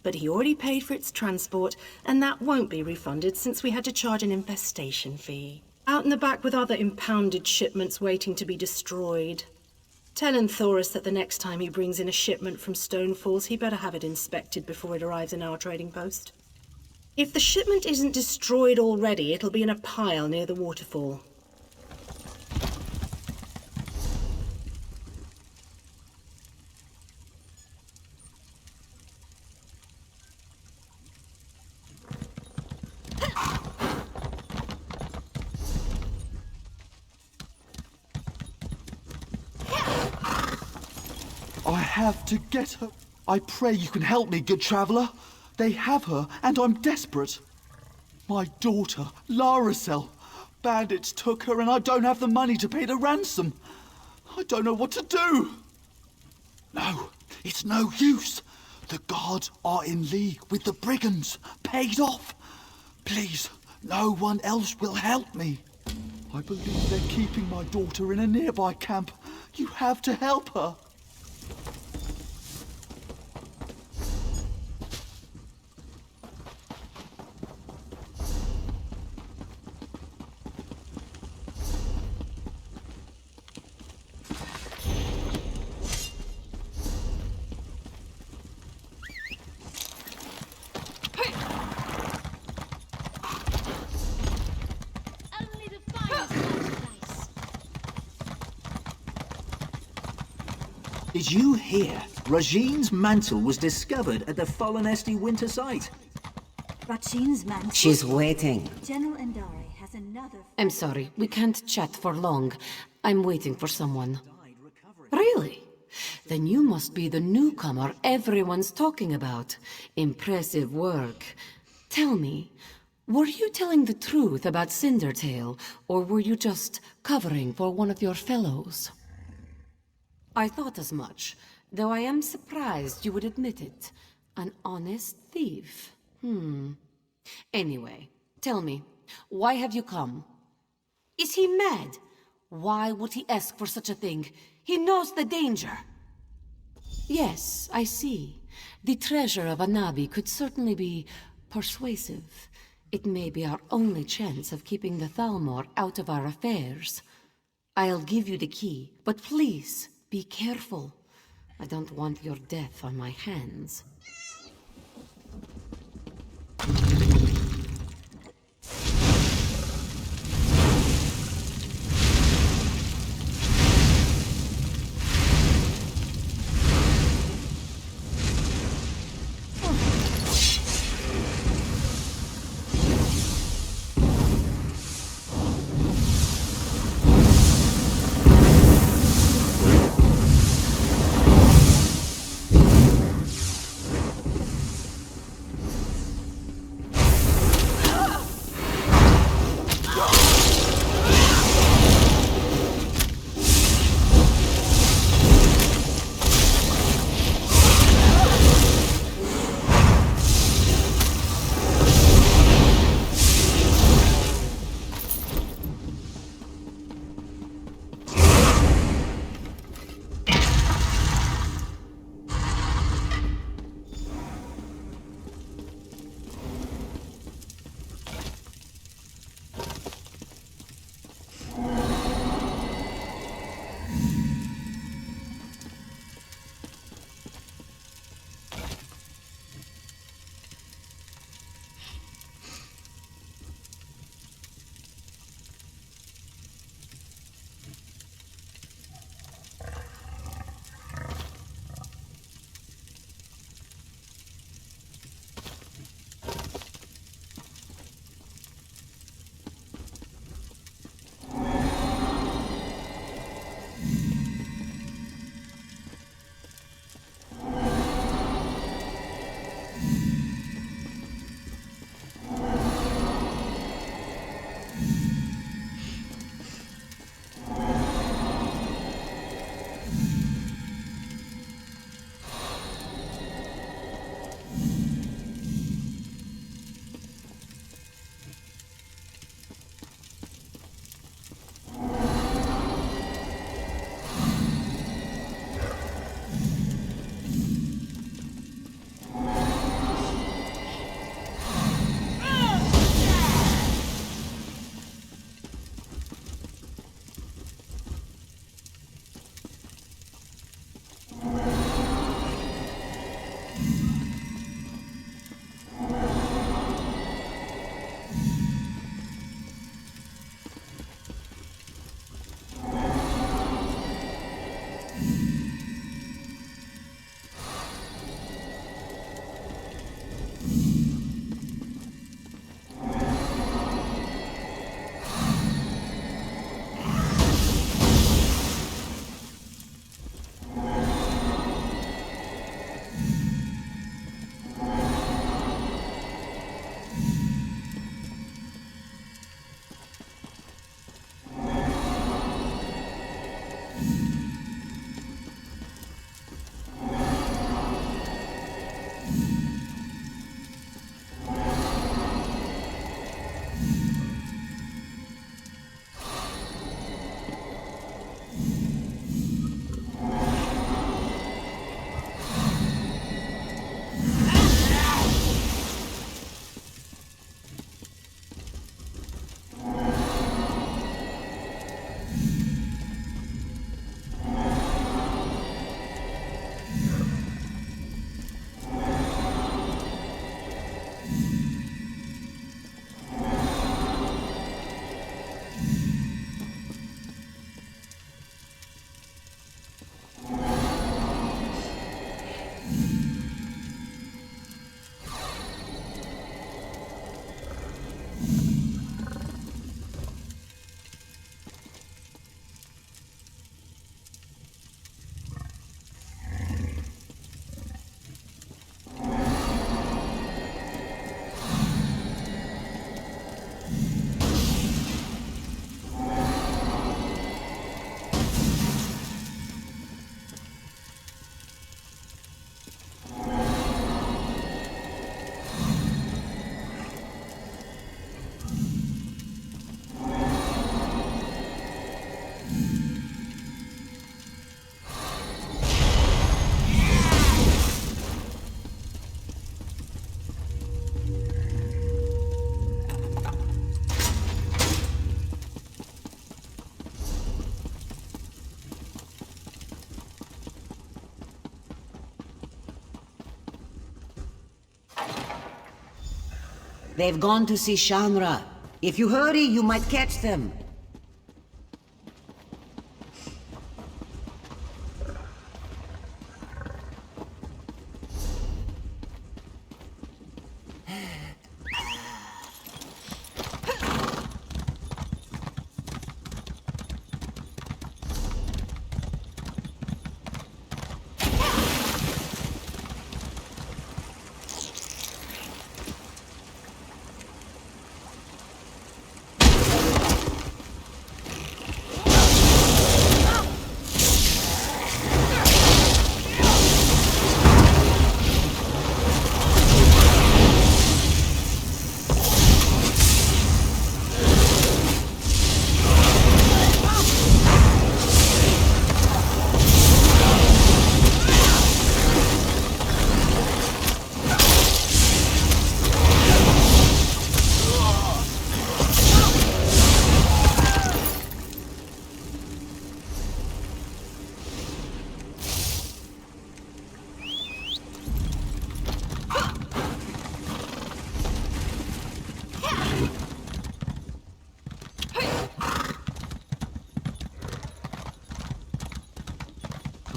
But he already paid for its transport, and that won't be refunded since we had to charge an infestation fee. Out in the back with other impounded shipments waiting to be destroyed. Tell Thoras that the next time he brings in a shipment from Stone Falls, he better have it inspected before it arrives in our trading post. If the shipment isn't destroyed already, it'll be in a pile near the waterfall. I have to get her. I pray you can help me, good traveller. They have her, and I'm desperate. My daughter, Laracel. Bandits took her, and I don't have the money to pay the ransom. I don't know what to do. No, it's no use. The gods are in league with the brigands, paid off. Please, no one else will help me. I believe they're keeping my daughter in a nearby camp. You have to help her. Did you hear? Rajine's mantle was discovered at the Fallen Esti winter site. Rajine's mantle? She's waiting. General Endari has another... I'm sorry, we can't chat for long. I'm waiting for someone. Really? Then you must be the newcomer everyone's talking about. Impressive work. Tell me, were you telling the truth about Cindertail, or were you just covering for one of your fellows? I thought as much, though I am surprised you would admit it. An honest thief. Anyway, tell me, why have you come? Is he mad? Why would he ask for such a thing? He knows the danger. Yes, I see. The treasure of Anabi could certainly be persuasive. It may be our only chance of keeping the Thalmor out of our affairs. I'll give you the key, but please, be careful. I don't want your death on my hands. They've gone to see Shanra. If you hurry, you might catch them.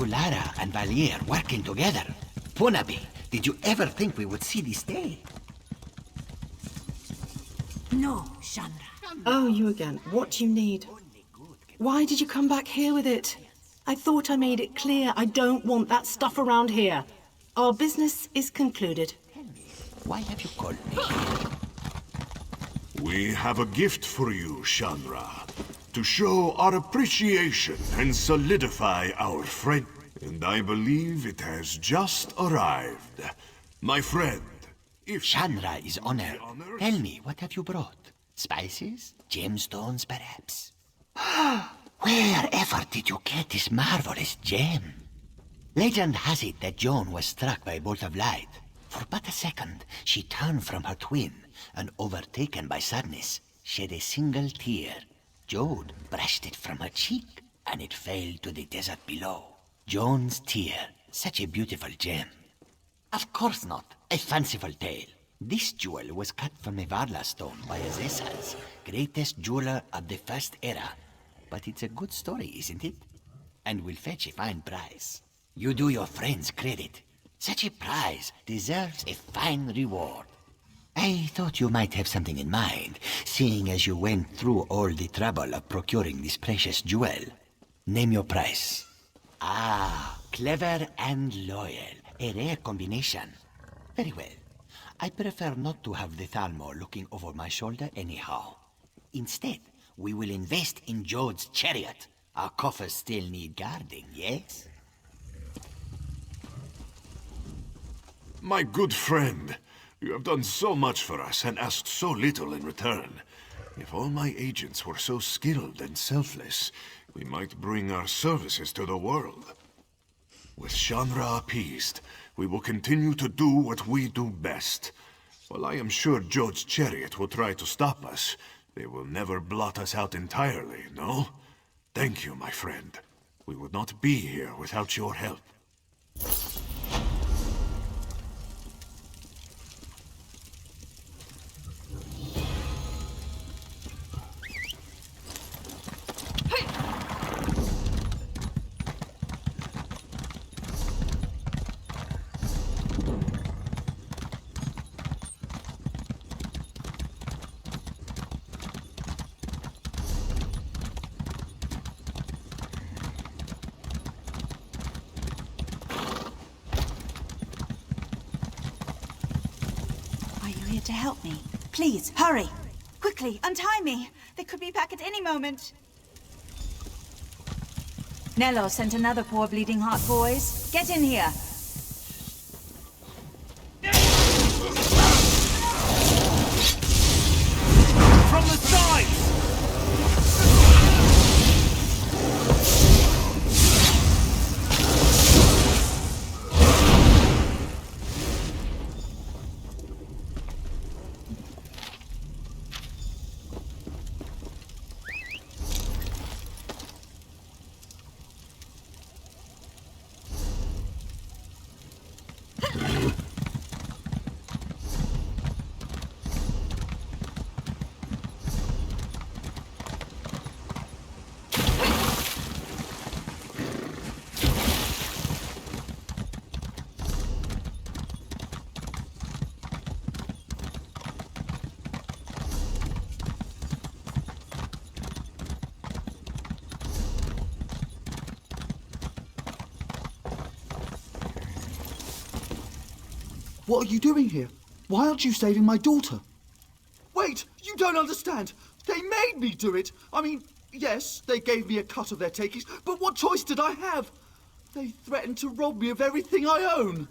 Lara and Valier working together. Punabi, did you ever think we would see this day? No, Shanra. Oh, you again. What do you need? Why did you come back here with it? I thought I made it clear I don't want that stuff around here. Our business is concluded. Why have you called me here? We have a gift for you, Shanra. To show our appreciation and solidify our friend. And I believe it has just arrived. My friend, if Shanra is honored, tell me, what have you brought? Spices? Gemstones, perhaps? Wherever did you get this marvelous gem? Legend has it that Joan was struck by a bolt of light. For but a second, she turned from her twin, and overtaken by sadness, shed a single tear. Jode brushed it from her cheek, and it fell to the desert below. Joan's tear, such a beautiful gem. Of course not, a fanciful tale. This jewel was cut from a Varla stone by Azesas, greatest jeweler of the First Era. But it's a good story, isn't it? And will fetch a fine price. You do your friends credit. Such a prize deserves a fine reward. I thought you might have something in mind, seeing as you went through all the trouble of procuring this precious jewel. Name your price. Ah, clever and loyal. A rare combination. Very well. I prefer not to have the Thalmor looking over my shoulder anyhow. Instead, we will invest in Jode's chariot. Our coffers still need guarding, yes? My good friend, you have done so much for us and asked so little in return. If all my agents were so skilled and selfless, we might bring our services to the world. With Shanra appeased, we will continue to do what we do best. While I am sure Jode's chariot will try to stop us, they will never blot us out entirely, no? Thank you, my friend. We would not be here without your help. To help me. Please, hurry! Quickly, untie me! They could be back at any moment. Nello sent another poor bleeding heart, boys. Get in here! From the sides! What are you doing here? Why aren't you saving my daughter? Wait, you don't understand. They made me do it. I mean, yes, they gave me a cut of their takings, but what choice did I have? They threatened to rob me of everything I own.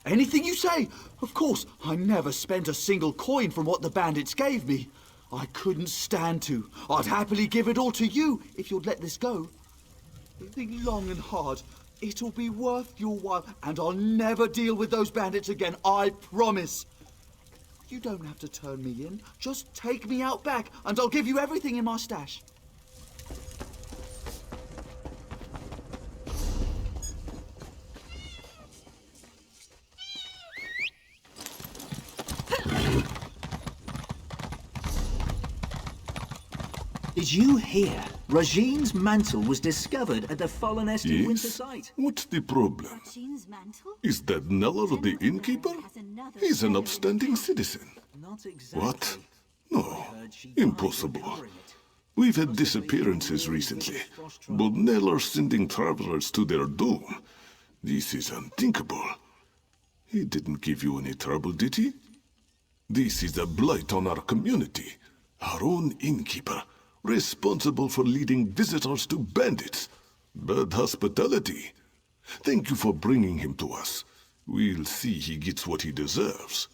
Anything you say. Of course, I never spent a single coin from what the bandits gave me. I couldn't stand to. I'd happily give it all to you if you'd let this go. Think long and hard. It'll be worth your while, and I'll never deal with those bandits again, I promise. You don't have to turn me in. Just take me out back, and I'll give you everything in my stash. Did you hear? Regine's mantle was discovered at the fallen Esti winter site. What's the problem? Is that Neller the innkeeper? He's an upstanding citizen. What? No, impossible. We've had disappearances recently, but Neller sending travelers to their doom. This is unthinkable. He didn't give you any trouble, did he? This is a blight on our community. Our own innkeeper, responsible for leading visitors to bandits. Bad hospitality. Thank you for bringing him to us. We'll see he gets what he deserves.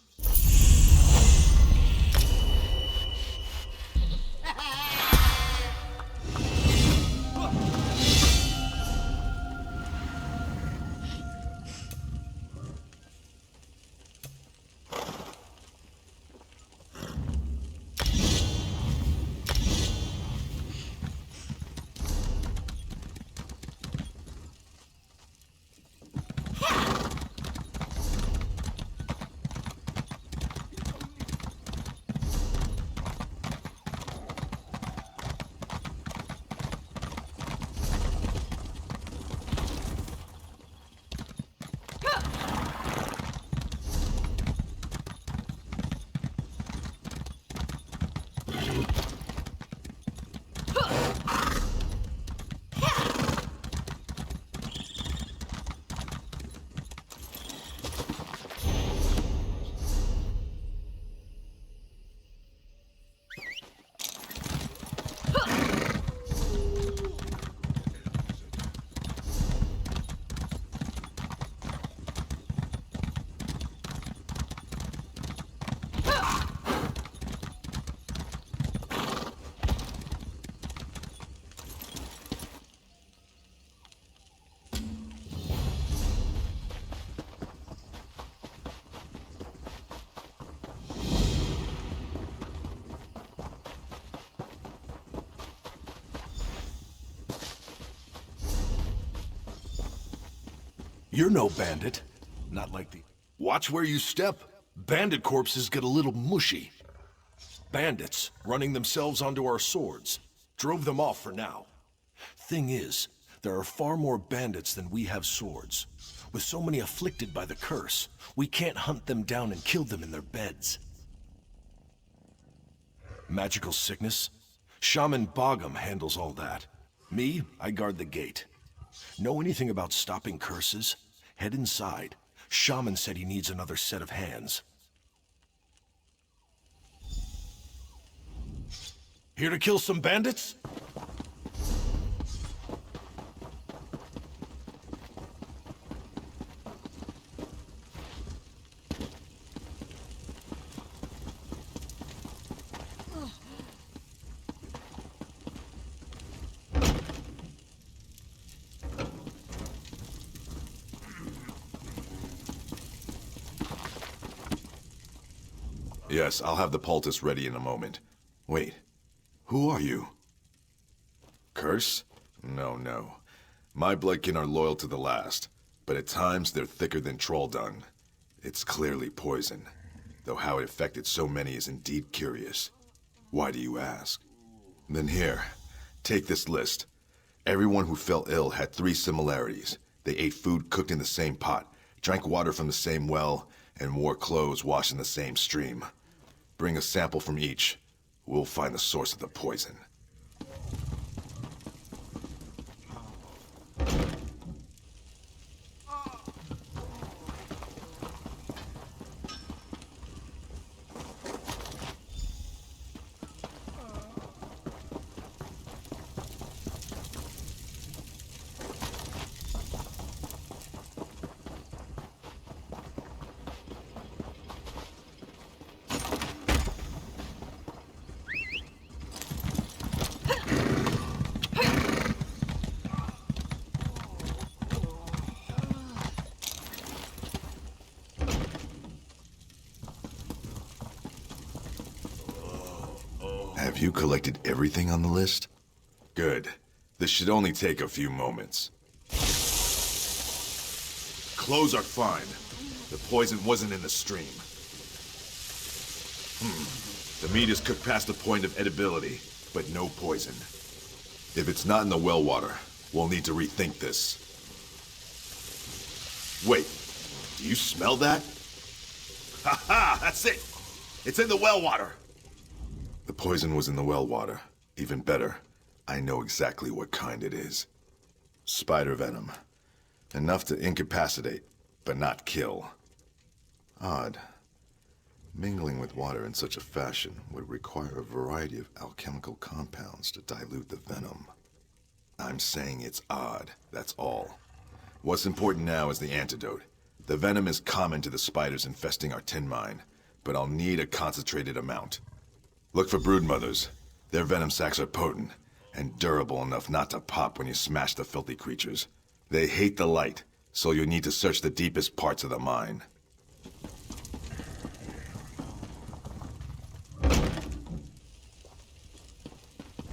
You're no bandit. Not like the... Watch where you step. Bandit corpses get a little mushy. Bandits running themselves onto our swords. Drove them off for now. Thing is, there are far more bandits than we have swords. With so many afflicted by the curse, we can't hunt them down and kill them in their beds. Magical sickness? Shaman Bogum handles all that. Me, I guard the gate. Know anything about stopping curses? Head inside. Shaman said he needs another set of hands. Here to kill some bandits? Yes, I'll have the poultice ready in a moment. Wait, who are you? Curse? No. My bloodkin are loyal to the last, but at times they're thicker than troll dung. It's clearly poison, though how it affected so many is indeed curious. Why do you ask? Then here, take this list. Everyone who fell ill had 3 similarities. They ate food cooked in the same pot, drank water from the same well, and wore clothes washed in the same stream. Bring a sample from each. We'll find the source of the poison. Have you collected everything on the list? Good. This should only take a few moments. Clothes are fine. The poison wasn't in the stream. The meat is cooked past the point of edibility, but no poison. If it's not in the well water, we'll need to rethink this. Wait, do you smell that? Ha ha! That's it! It's in the well water! The poison was in the well water. Even better, I know exactly what kind it is. Spider venom. Enough to incapacitate, but not kill. Odd. Mingling with water in such a fashion would require a variety of alchemical compounds to dilute the venom. I'm saying it's odd, that's all. What's important now is the antidote. The venom is common to the spiders infesting our tin mine, but I'll need a concentrated amount. Look for broodmothers. Their venom sacs are potent, and durable enough not to pop when you smash the filthy creatures. They hate the light, so you'll need to search the deepest parts of the mine.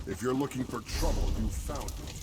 If you're looking for trouble, you found it.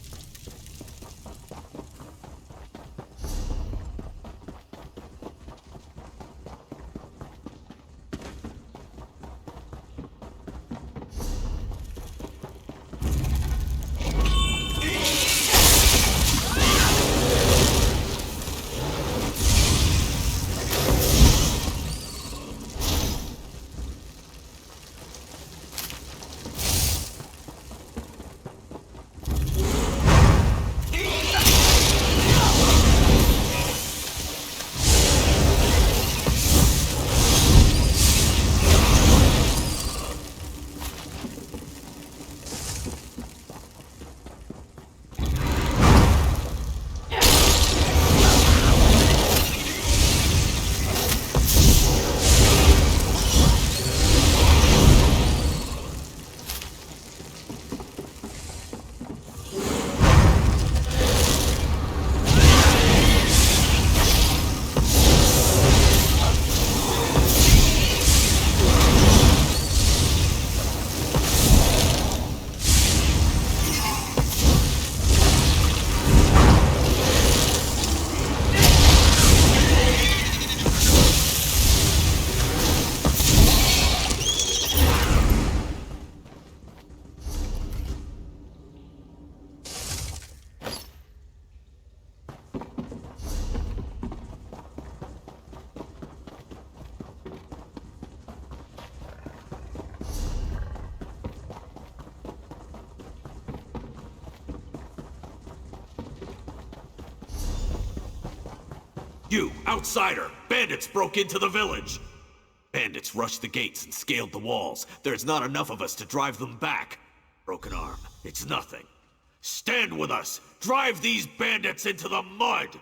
You, outsider! Bandits broke into the village! Bandits rushed the gates and scaled the walls. There's not enough of us to drive them back. Broken arm, it's nothing. Stand with us! Drive these bandits into the mud!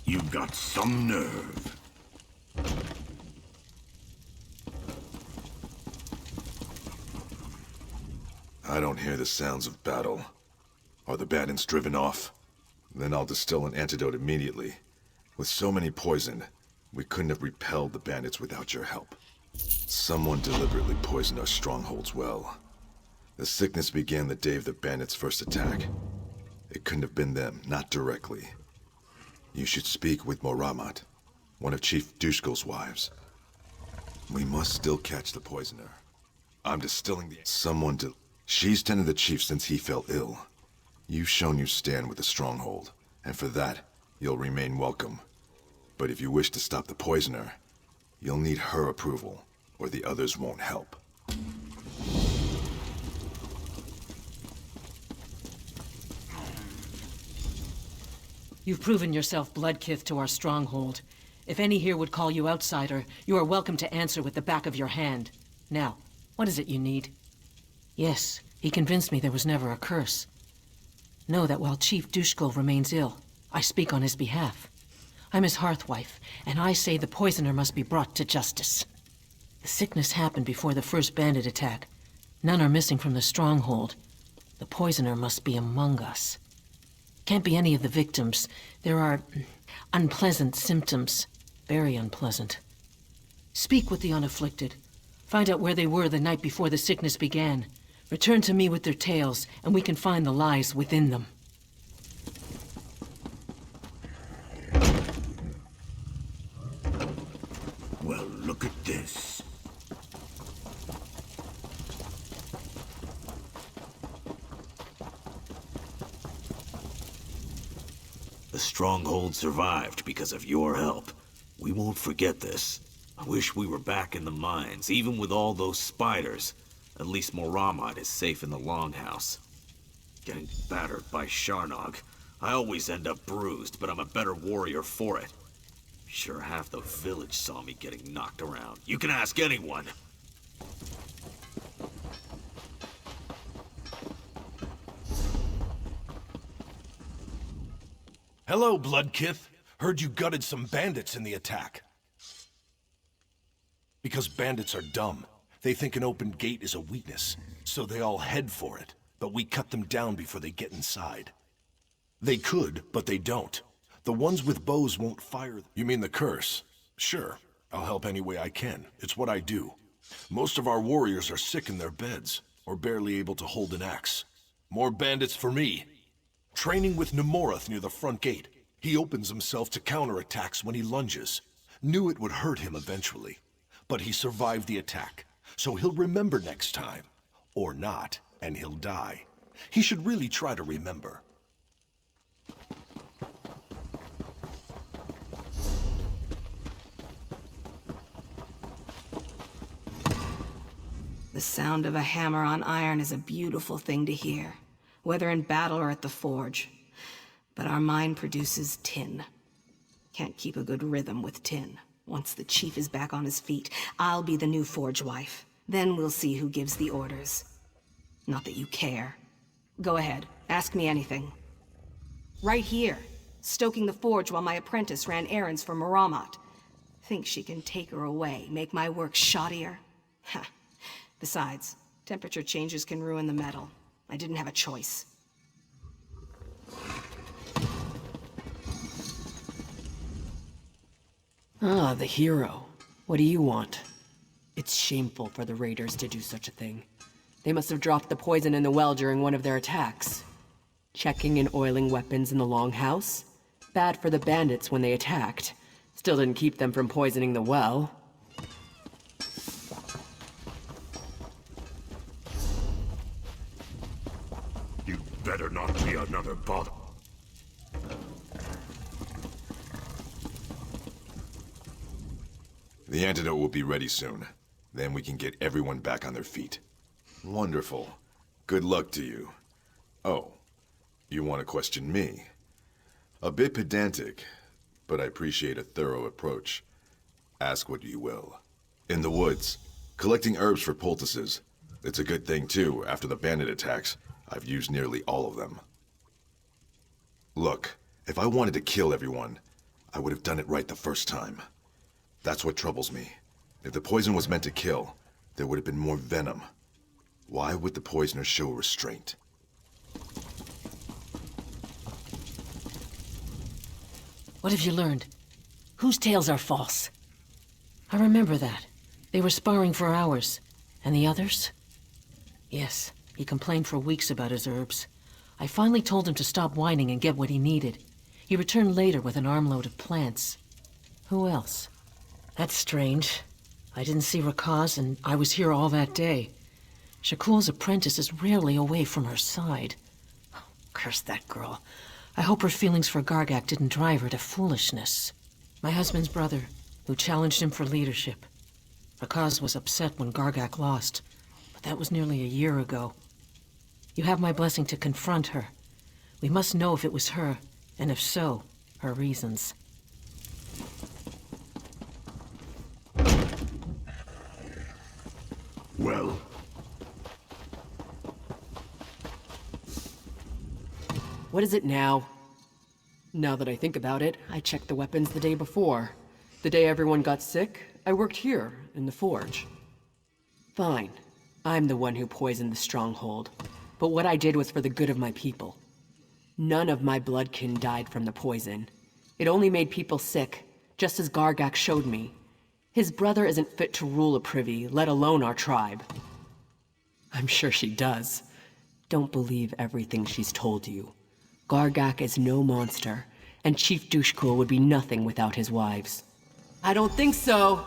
You've got some nerve. I don't hear the sounds of battle. Are the bandits driven off? Then I'll distill an antidote immediately. With so many poisoned, we couldn't have repelled the bandits without your help. Someone deliberately poisoned our strongholds well. The sickness began the day of the bandits' first attack. It couldn't have been them, not directly. You should speak with Moramat, one of Chief Dushkel's wives. We must still catch the poisoner. I'm distilling someone to... She's tended the chief since he fell ill. You've shown you stand with the stronghold, and for that, you'll remain welcome. But if you wish to stop the poisoner, you'll need her approval, or the others won't help. You've proven yourself bloodkith to our stronghold. If any here would call you outsider, you are welcome to answer with the back of your hand. Now, what is it you need? Yes, he convinced me there was never a curse. Know that while Chief Dushkel remains ill, I speak on his behalf. I'm his hearthwife, and I say the poisoner must be brought to justice. The sickness happened before the first bandit attack. None are missing from the stronghold. The poisoner must be among us. Can't be any of the victims. There are unpleasant symptoms. Very unpleasant. Speak with the unafflicted. Find out where they were the night before the sickness began. Return to me with their tales, and we can find the lies within them. Well, look at this. The stronghold survived because of your help. We won't forget this. I wish we were back in the mines, even with all those spiders. At least Moramat is safe in the longhouse. Getting battered by Sharnog. I always end up bruised, but I'm a better warrior for it. Sure half the village saw me getting knocked around. You can ask anyone. Hello, Bloodkith. Heard you gutted some bandits in the attack. Because bandits are dumb. They think an open gate is a weakness, so they all head for it. But we cut them down before they get inside. They could, but they don't. The ones with bows won't fire. You mean the curse? Sure. I'll help any way I can. It's what I do. Most of our warriors are sick in their beds, or barely able to hold an axe. More bandits for me. Training with Nemorath near the front gate. He opens himself to counterattacks when he lunges. Knew it would hurt him eventually. But he survived the attack, so he'll remember next time. Or not, and he'll die. He should really try to remember. The sound of a hammer on iron is a beautiful thing to hear, whether in battle or at the forge. But our mine produces tin. Can't keep a good rhythm with tin. Once the chief is back on his feet, I'll be the new forge wife. Then we'll see who gives the orders. Not that you care. Go ahead, ask me anything. Right here, stoking the forge while my apprentice ran errands for Moramat. Think she can take her away, make my work shoddier? Ha. Besides, temperature changes can ruin the metal. I didn't have a choice. Ah, the hero. What do you want? It's shameful for the raiders to do such a thing. They must have dropped the poison in the well during one of their attacks. Checking and oiling weapons in the longhouse? Bad for the bandits when they attacked. Still didn't keep them from poisoning the well. You better not be another bother. The antidote will be ready soon. Then we can get everyone back on their feet. Wonderful. Good luck to you. Oh, you want to question me? A bit pedantic, but I appreciate a thorough approach. Ask what you will. In the woods, collecting herbs for poultices. It's a good thing too, after the bandit attacks. I've used nearly all of them. Look, if I wanted to kill everyone, I would have done it right the first time. That's what troubles me. If the poison was meant to kill, there would have been more venom. Why would the poisoner show restraint? What have you learned? Whose tales are false? I remember that. They were sparring for hours. And the others? Yes, He complained for weeks about his herbs. I finally told him to stop whining and get what he needed. He returned later with an armload of plants. Who else? That's strange. I didn't see Rakaz, and I was here all that day. Shakul's apprentice is rarely away from her side. Oh, curse that girl. I hope her feelings for Gargak didn't drive her to foolishness. My husband's brother, who challenged him for leadership. Rakaz was upset when Gargak lost, but that was nearly a year ago. You have my blessing to confront her. We must know if it was her, and if so, her reasons. Well? What is it now? Now that I think about it, I checked the weapons the day before. The day everyone got sick, I worked here, in the forge. Fine. I'm the one who poisoned the stronghold. But what I did was for the good of my people. None of my bloodkin died from the poison. It only made people sick, just as Gargak showed me. His brother isn't fit to rule a privy, let alone our tribe. I'm sure she does. Don't believe everything she's told you. Gargak is no monster, and Chief Dushkul would be nothing without his wives. I don't think so!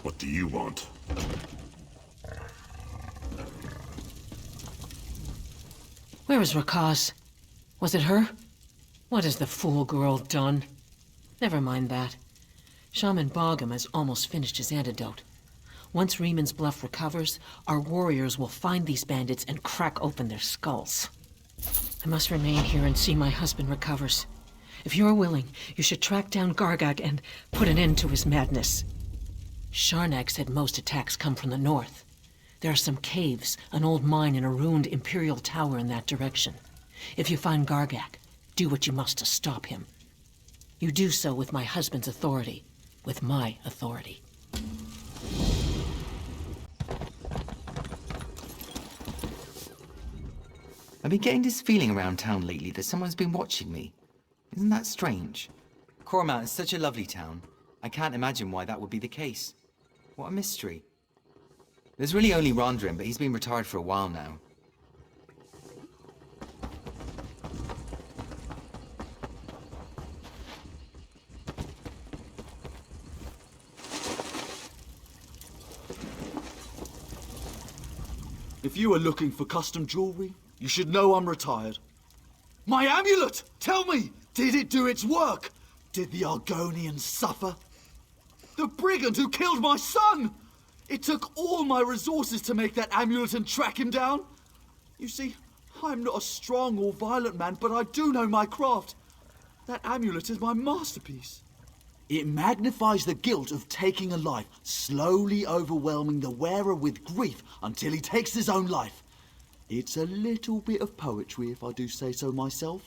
What do you want? Where is Rakaz? Was it her? What has the fool girl done? Never mind that. Shaman Bogum has almost finished his antidote. Once Reeman's Bluff recovers, our warriors will find these bandits and crack open their skulls. I must remain here and see my husband recovers. If you're willing, you should track down Gargak and put an end to his madness. Sharnak said most attacks come from the north. There are some caves, an old mine, and a ruined Imperial tower in that direction. If you find Gargak, do what you must to stop him. You do so with my husband's authority, with my authority. I've been getting this feeling around town lately that someone's been watching me. Isn't that strange? Cormount is such a lovely town. I can't imagine why that would be the case. What a mystery. There's really only Rondrin, but he's been retired for a while now. If you are looking for custom jewelry, you should know I'm retired. My amulet! Tell me, did it do its work? Did the Argonians suffer? The brigand who killed my son! It took all my resources to make that amulet and track him down. You see, I'm not a strong or violent man, but I do know my craft. That amulet is my masterpiece. It magnifies the guilt of taking a life, slowly overwhelming the wearer with grief until he takes his own life. It's a little bit of poetry, if I do say so myself.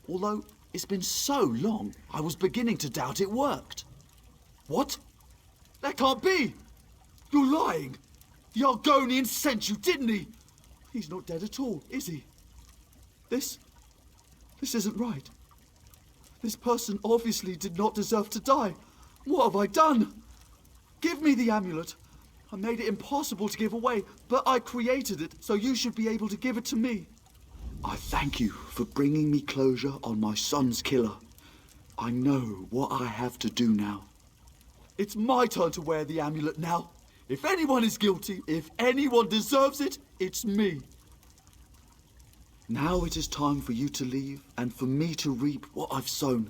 Although it's been so long, I was beginning to doubt it worked. What? That can't be! You're lying! The Argonian sent you, didn't he? He's not dead at all, is he? This isn't right. This person obviously did not deserve to die. What have I done? Give me the amulet. I made it impossible to give away, but I created it, so you should be able to give it to me. I thank you for bringing me closure on my son's killer. I know what I have to do now. It's my turn to wear the amulet now. If anyone is guilty, if anyone deserves it, it's me. Now it is time for you to leave and for me to reap what I've sown.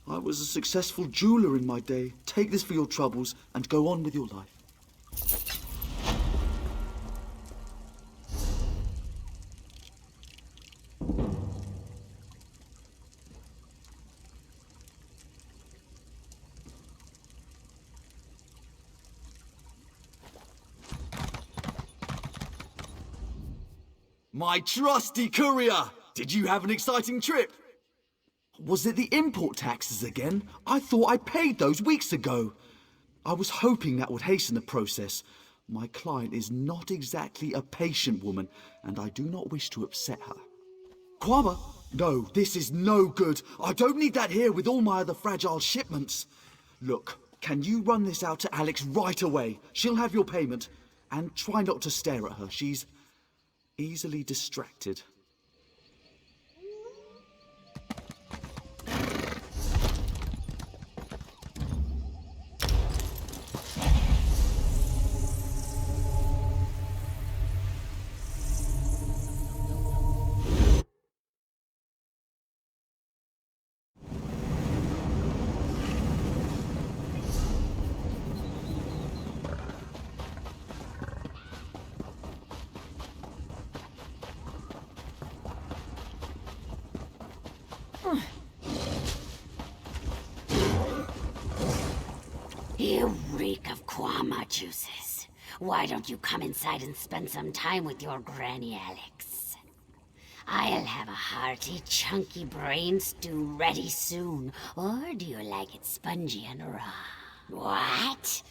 I was a successful jeweler in my day. Take this for your troubles and go on with your life. My trusty courier! Did you have an exciting trip? Was it the import taxes again? I thought I paid those weeks ago. I was hoping that would hasten the process. My client is not exactly a patient woman, and I do not wish to upset her. Kwama? No, this is no good. I don't need that here with all my other fragile shipments. Look, Can you run this out to Alex right away? She'll have your payment. And try not to stare at her. She's easily distracted. You reek of Kwama juices. Why don't you come inside and spend some time with your Granny Alex? I'll have a hearty, chunky brain stew ready soon. Or do you like it spongy and raw? What?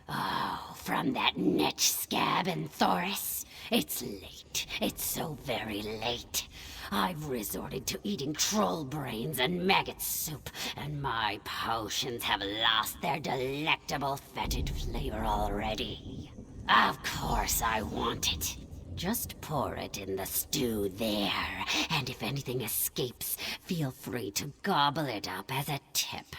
Oh, from that netch scab in Thoris? It's late. It's so very late. I've resorted to eating troll brains and maggot soup, and my potions have lost their delectable fetid flavor already. Of course I want it. Just pour it in the stew there, and if anything escapes, feel free to gobble it up as a tip.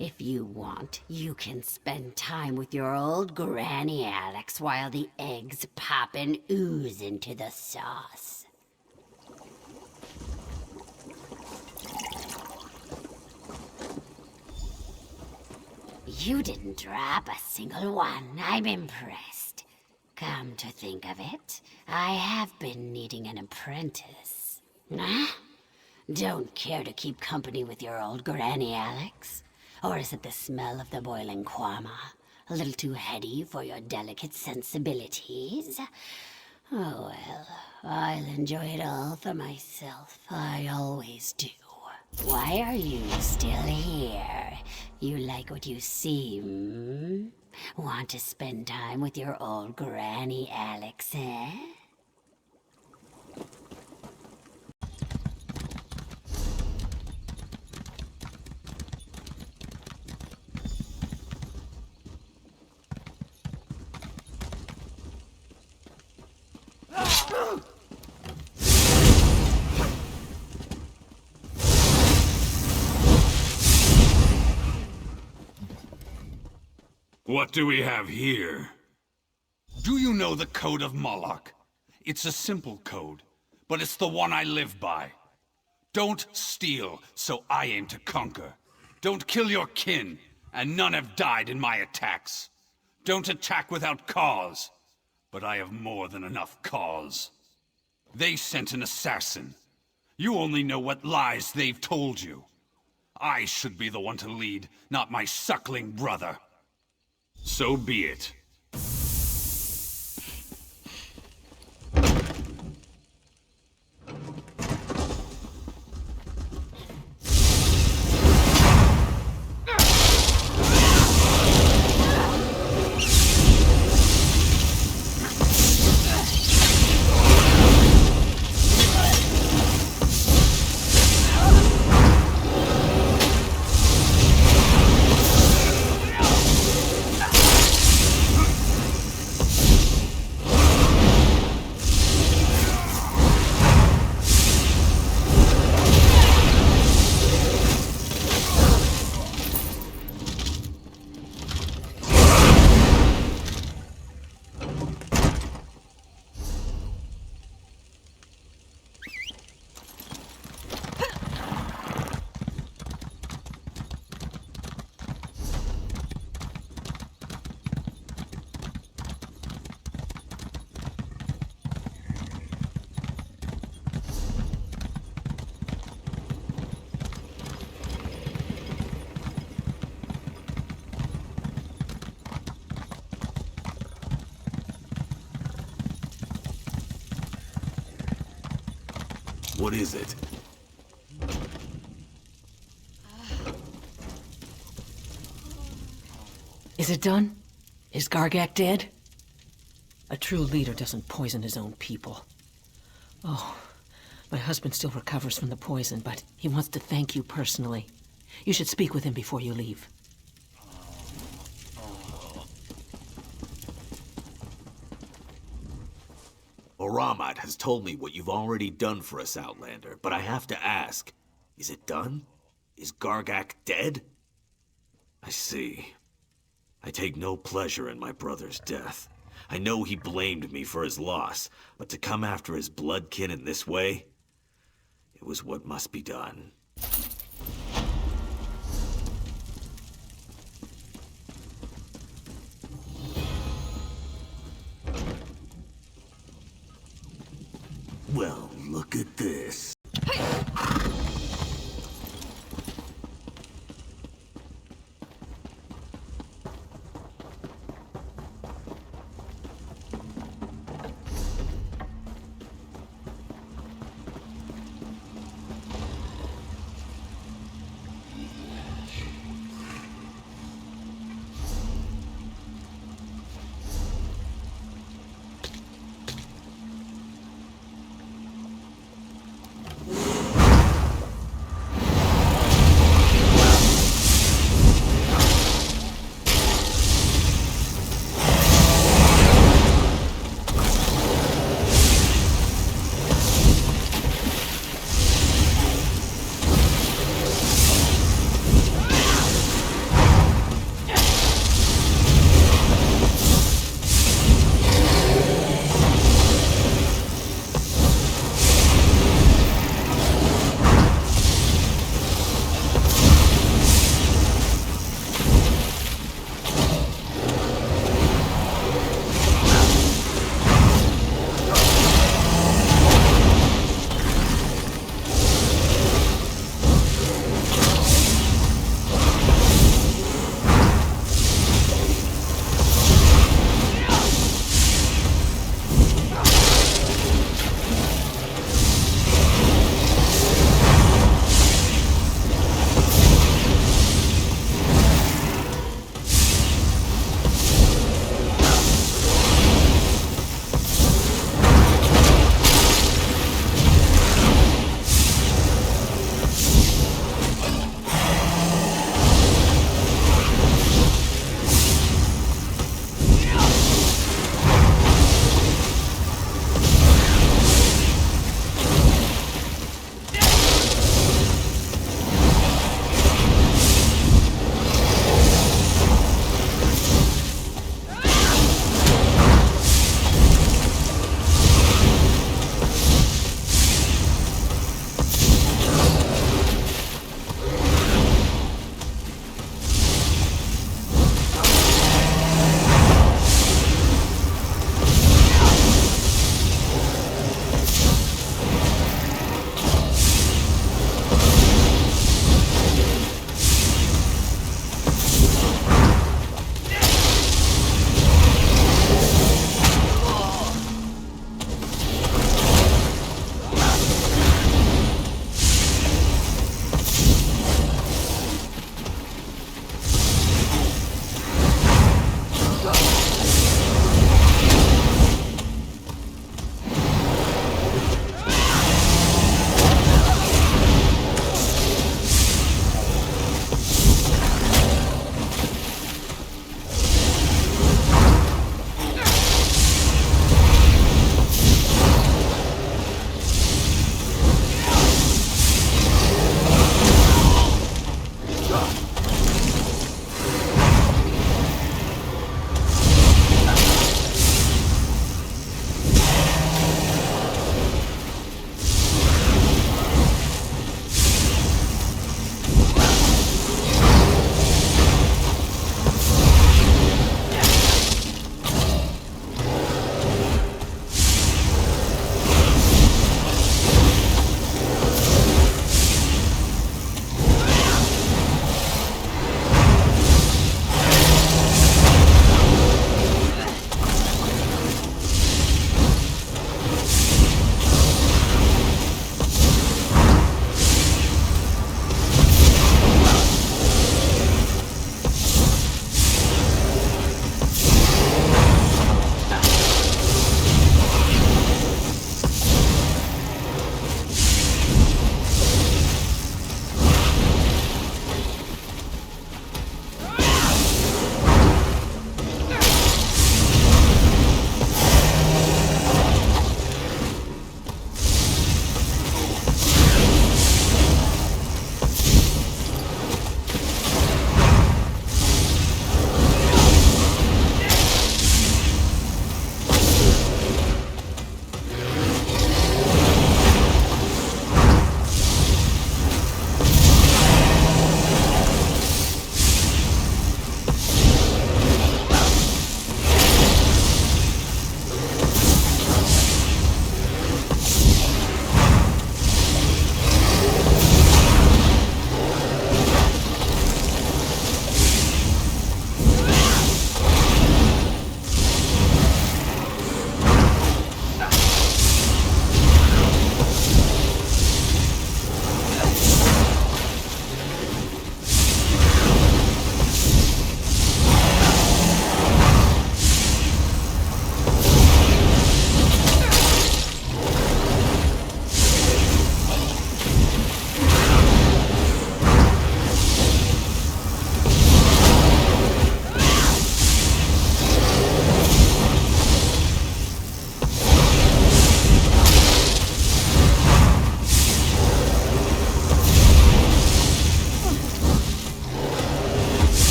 If you want, you can spend time with your old Granny Alex while the eggs pop and ooze into the sauce. You didn't drop a single one. I'm impressed. Come to think of it, I have been needing an apprentice. Huh? Don't care to keep company with your old Granny Alex? Or is it the smell of the boiling Kwama? A little too heady for your delicate sensibilities? Oh well, I'll enjoy it all for myself. I always do. Why are you still here? You like what you see, hmm? Want to spend time with your old Granny Alex, eh? What do we have here? Do you know the Code of Moloch? It's a simple code, but it's the one I live by. Don't steal, so I aim to conquer. Don't kill your kin, and none have died in my attacks. Don't attack without cause, but I have more than enough cause. They sent an assassin. You only know what lies they've told you. I should be the one to lead, not my suckling brother. So be it. What is it? Is it done? Is Gargak dead? A true leader doesn't poison his own people. Oh, my husband still recovers from the poison, but he wants to thank you personally. You should speak with him before you leave. Bahamut has told me what you've already done for us, Outlander, but I have to ask, is it done? Is Gargak dead? I see. I take no pleasure in my brother's death. I know he blamed me for his loss, but to come after his bloodkin in this way, it was what must be done. Well, look at this.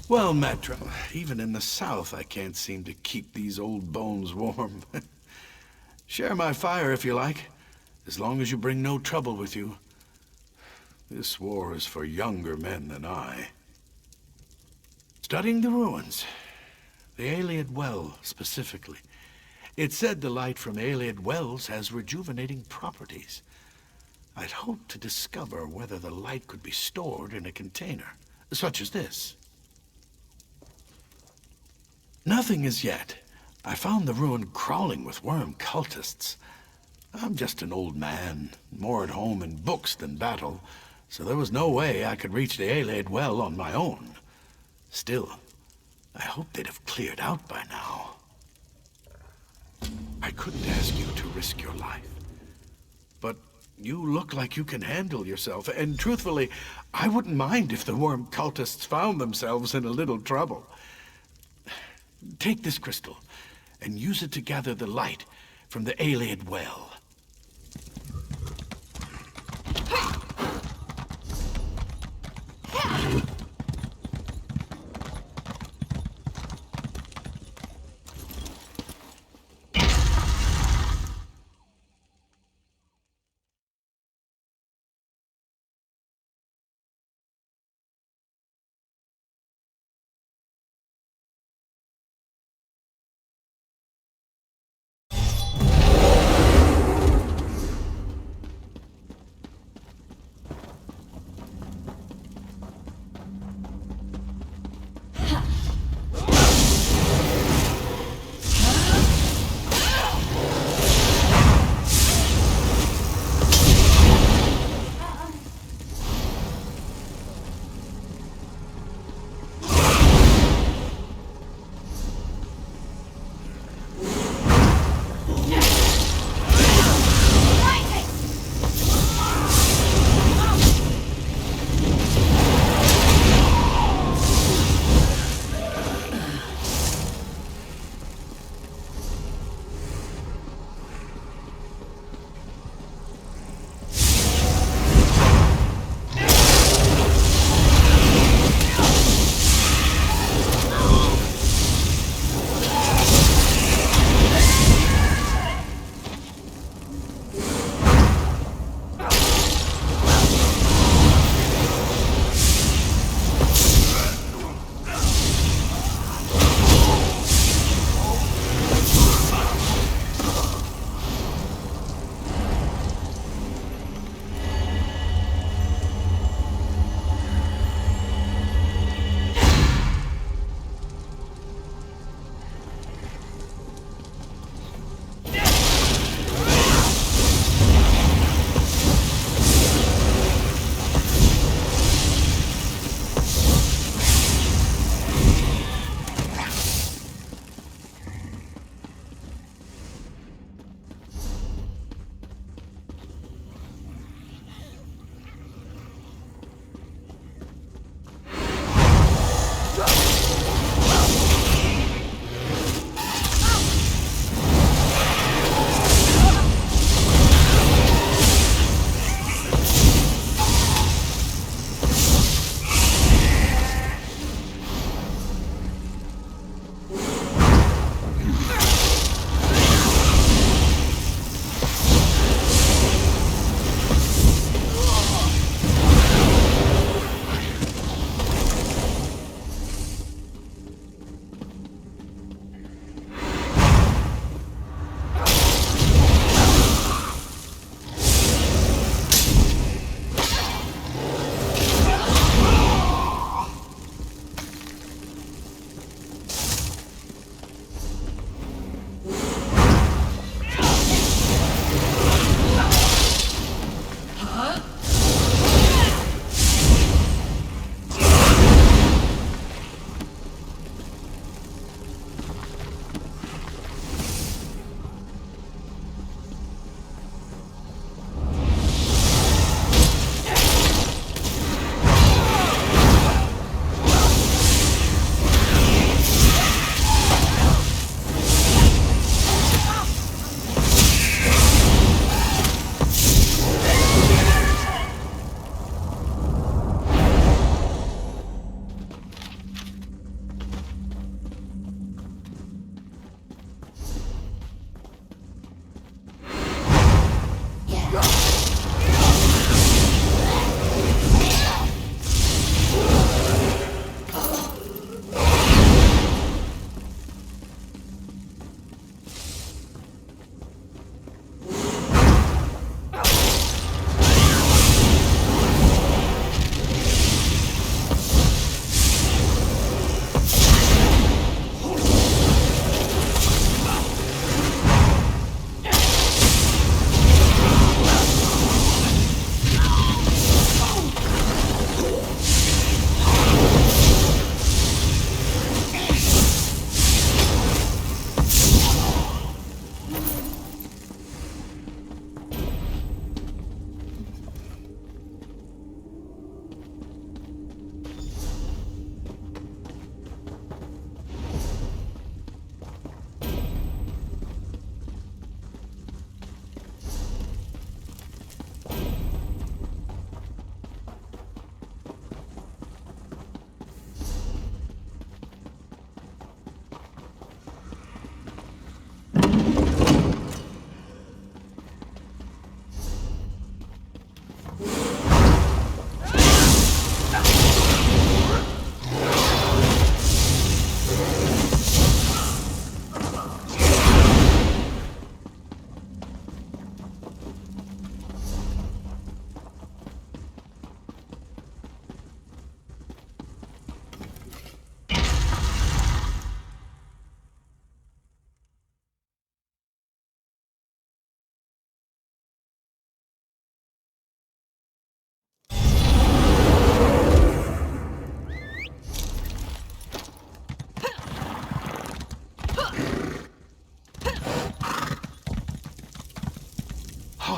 Well, Metra, even in the south I can't seem to keep these old bones warm. Share my fire if you like, as long as you bring no trouble with you. This war is for younger men than I. Studying the ruins. The Ayleid Well, specifically. It's said the light from Ayleid Wells has rejuvenating properties. I'd hoped to discover whether the light could be stored in a container, such as this. Nothing as yet. I found the ruin crawling with worm cultists. I'm just an old man, more at home in books than battle, so there was no way I could reach the Ayleid Well on my own. Still, I hoped they'd have cleared out by now. I couldn't ask you to risk your life, but you look like you can handle yourself, and truthfully, I wouldn't mind if the worm cultists found themselves in a little trouble. Take this crystal, and use it to gather the light from the Ayleid Well.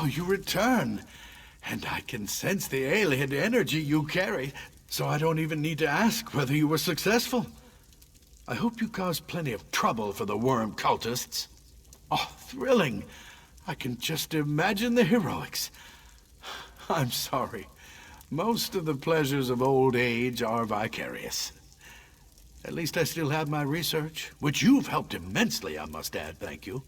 So you return. And I can sense the alien energy you carry, so I don't even need to ask whether you were successful. I hope you caused plenty of trouble for the worm cultists. Oh, thrilling. I can just imagine the heroics. I'm sorry. Most of the pleasures of old age are vicarious. At least I still have my research, which you've helped immensely, I must add, thank you.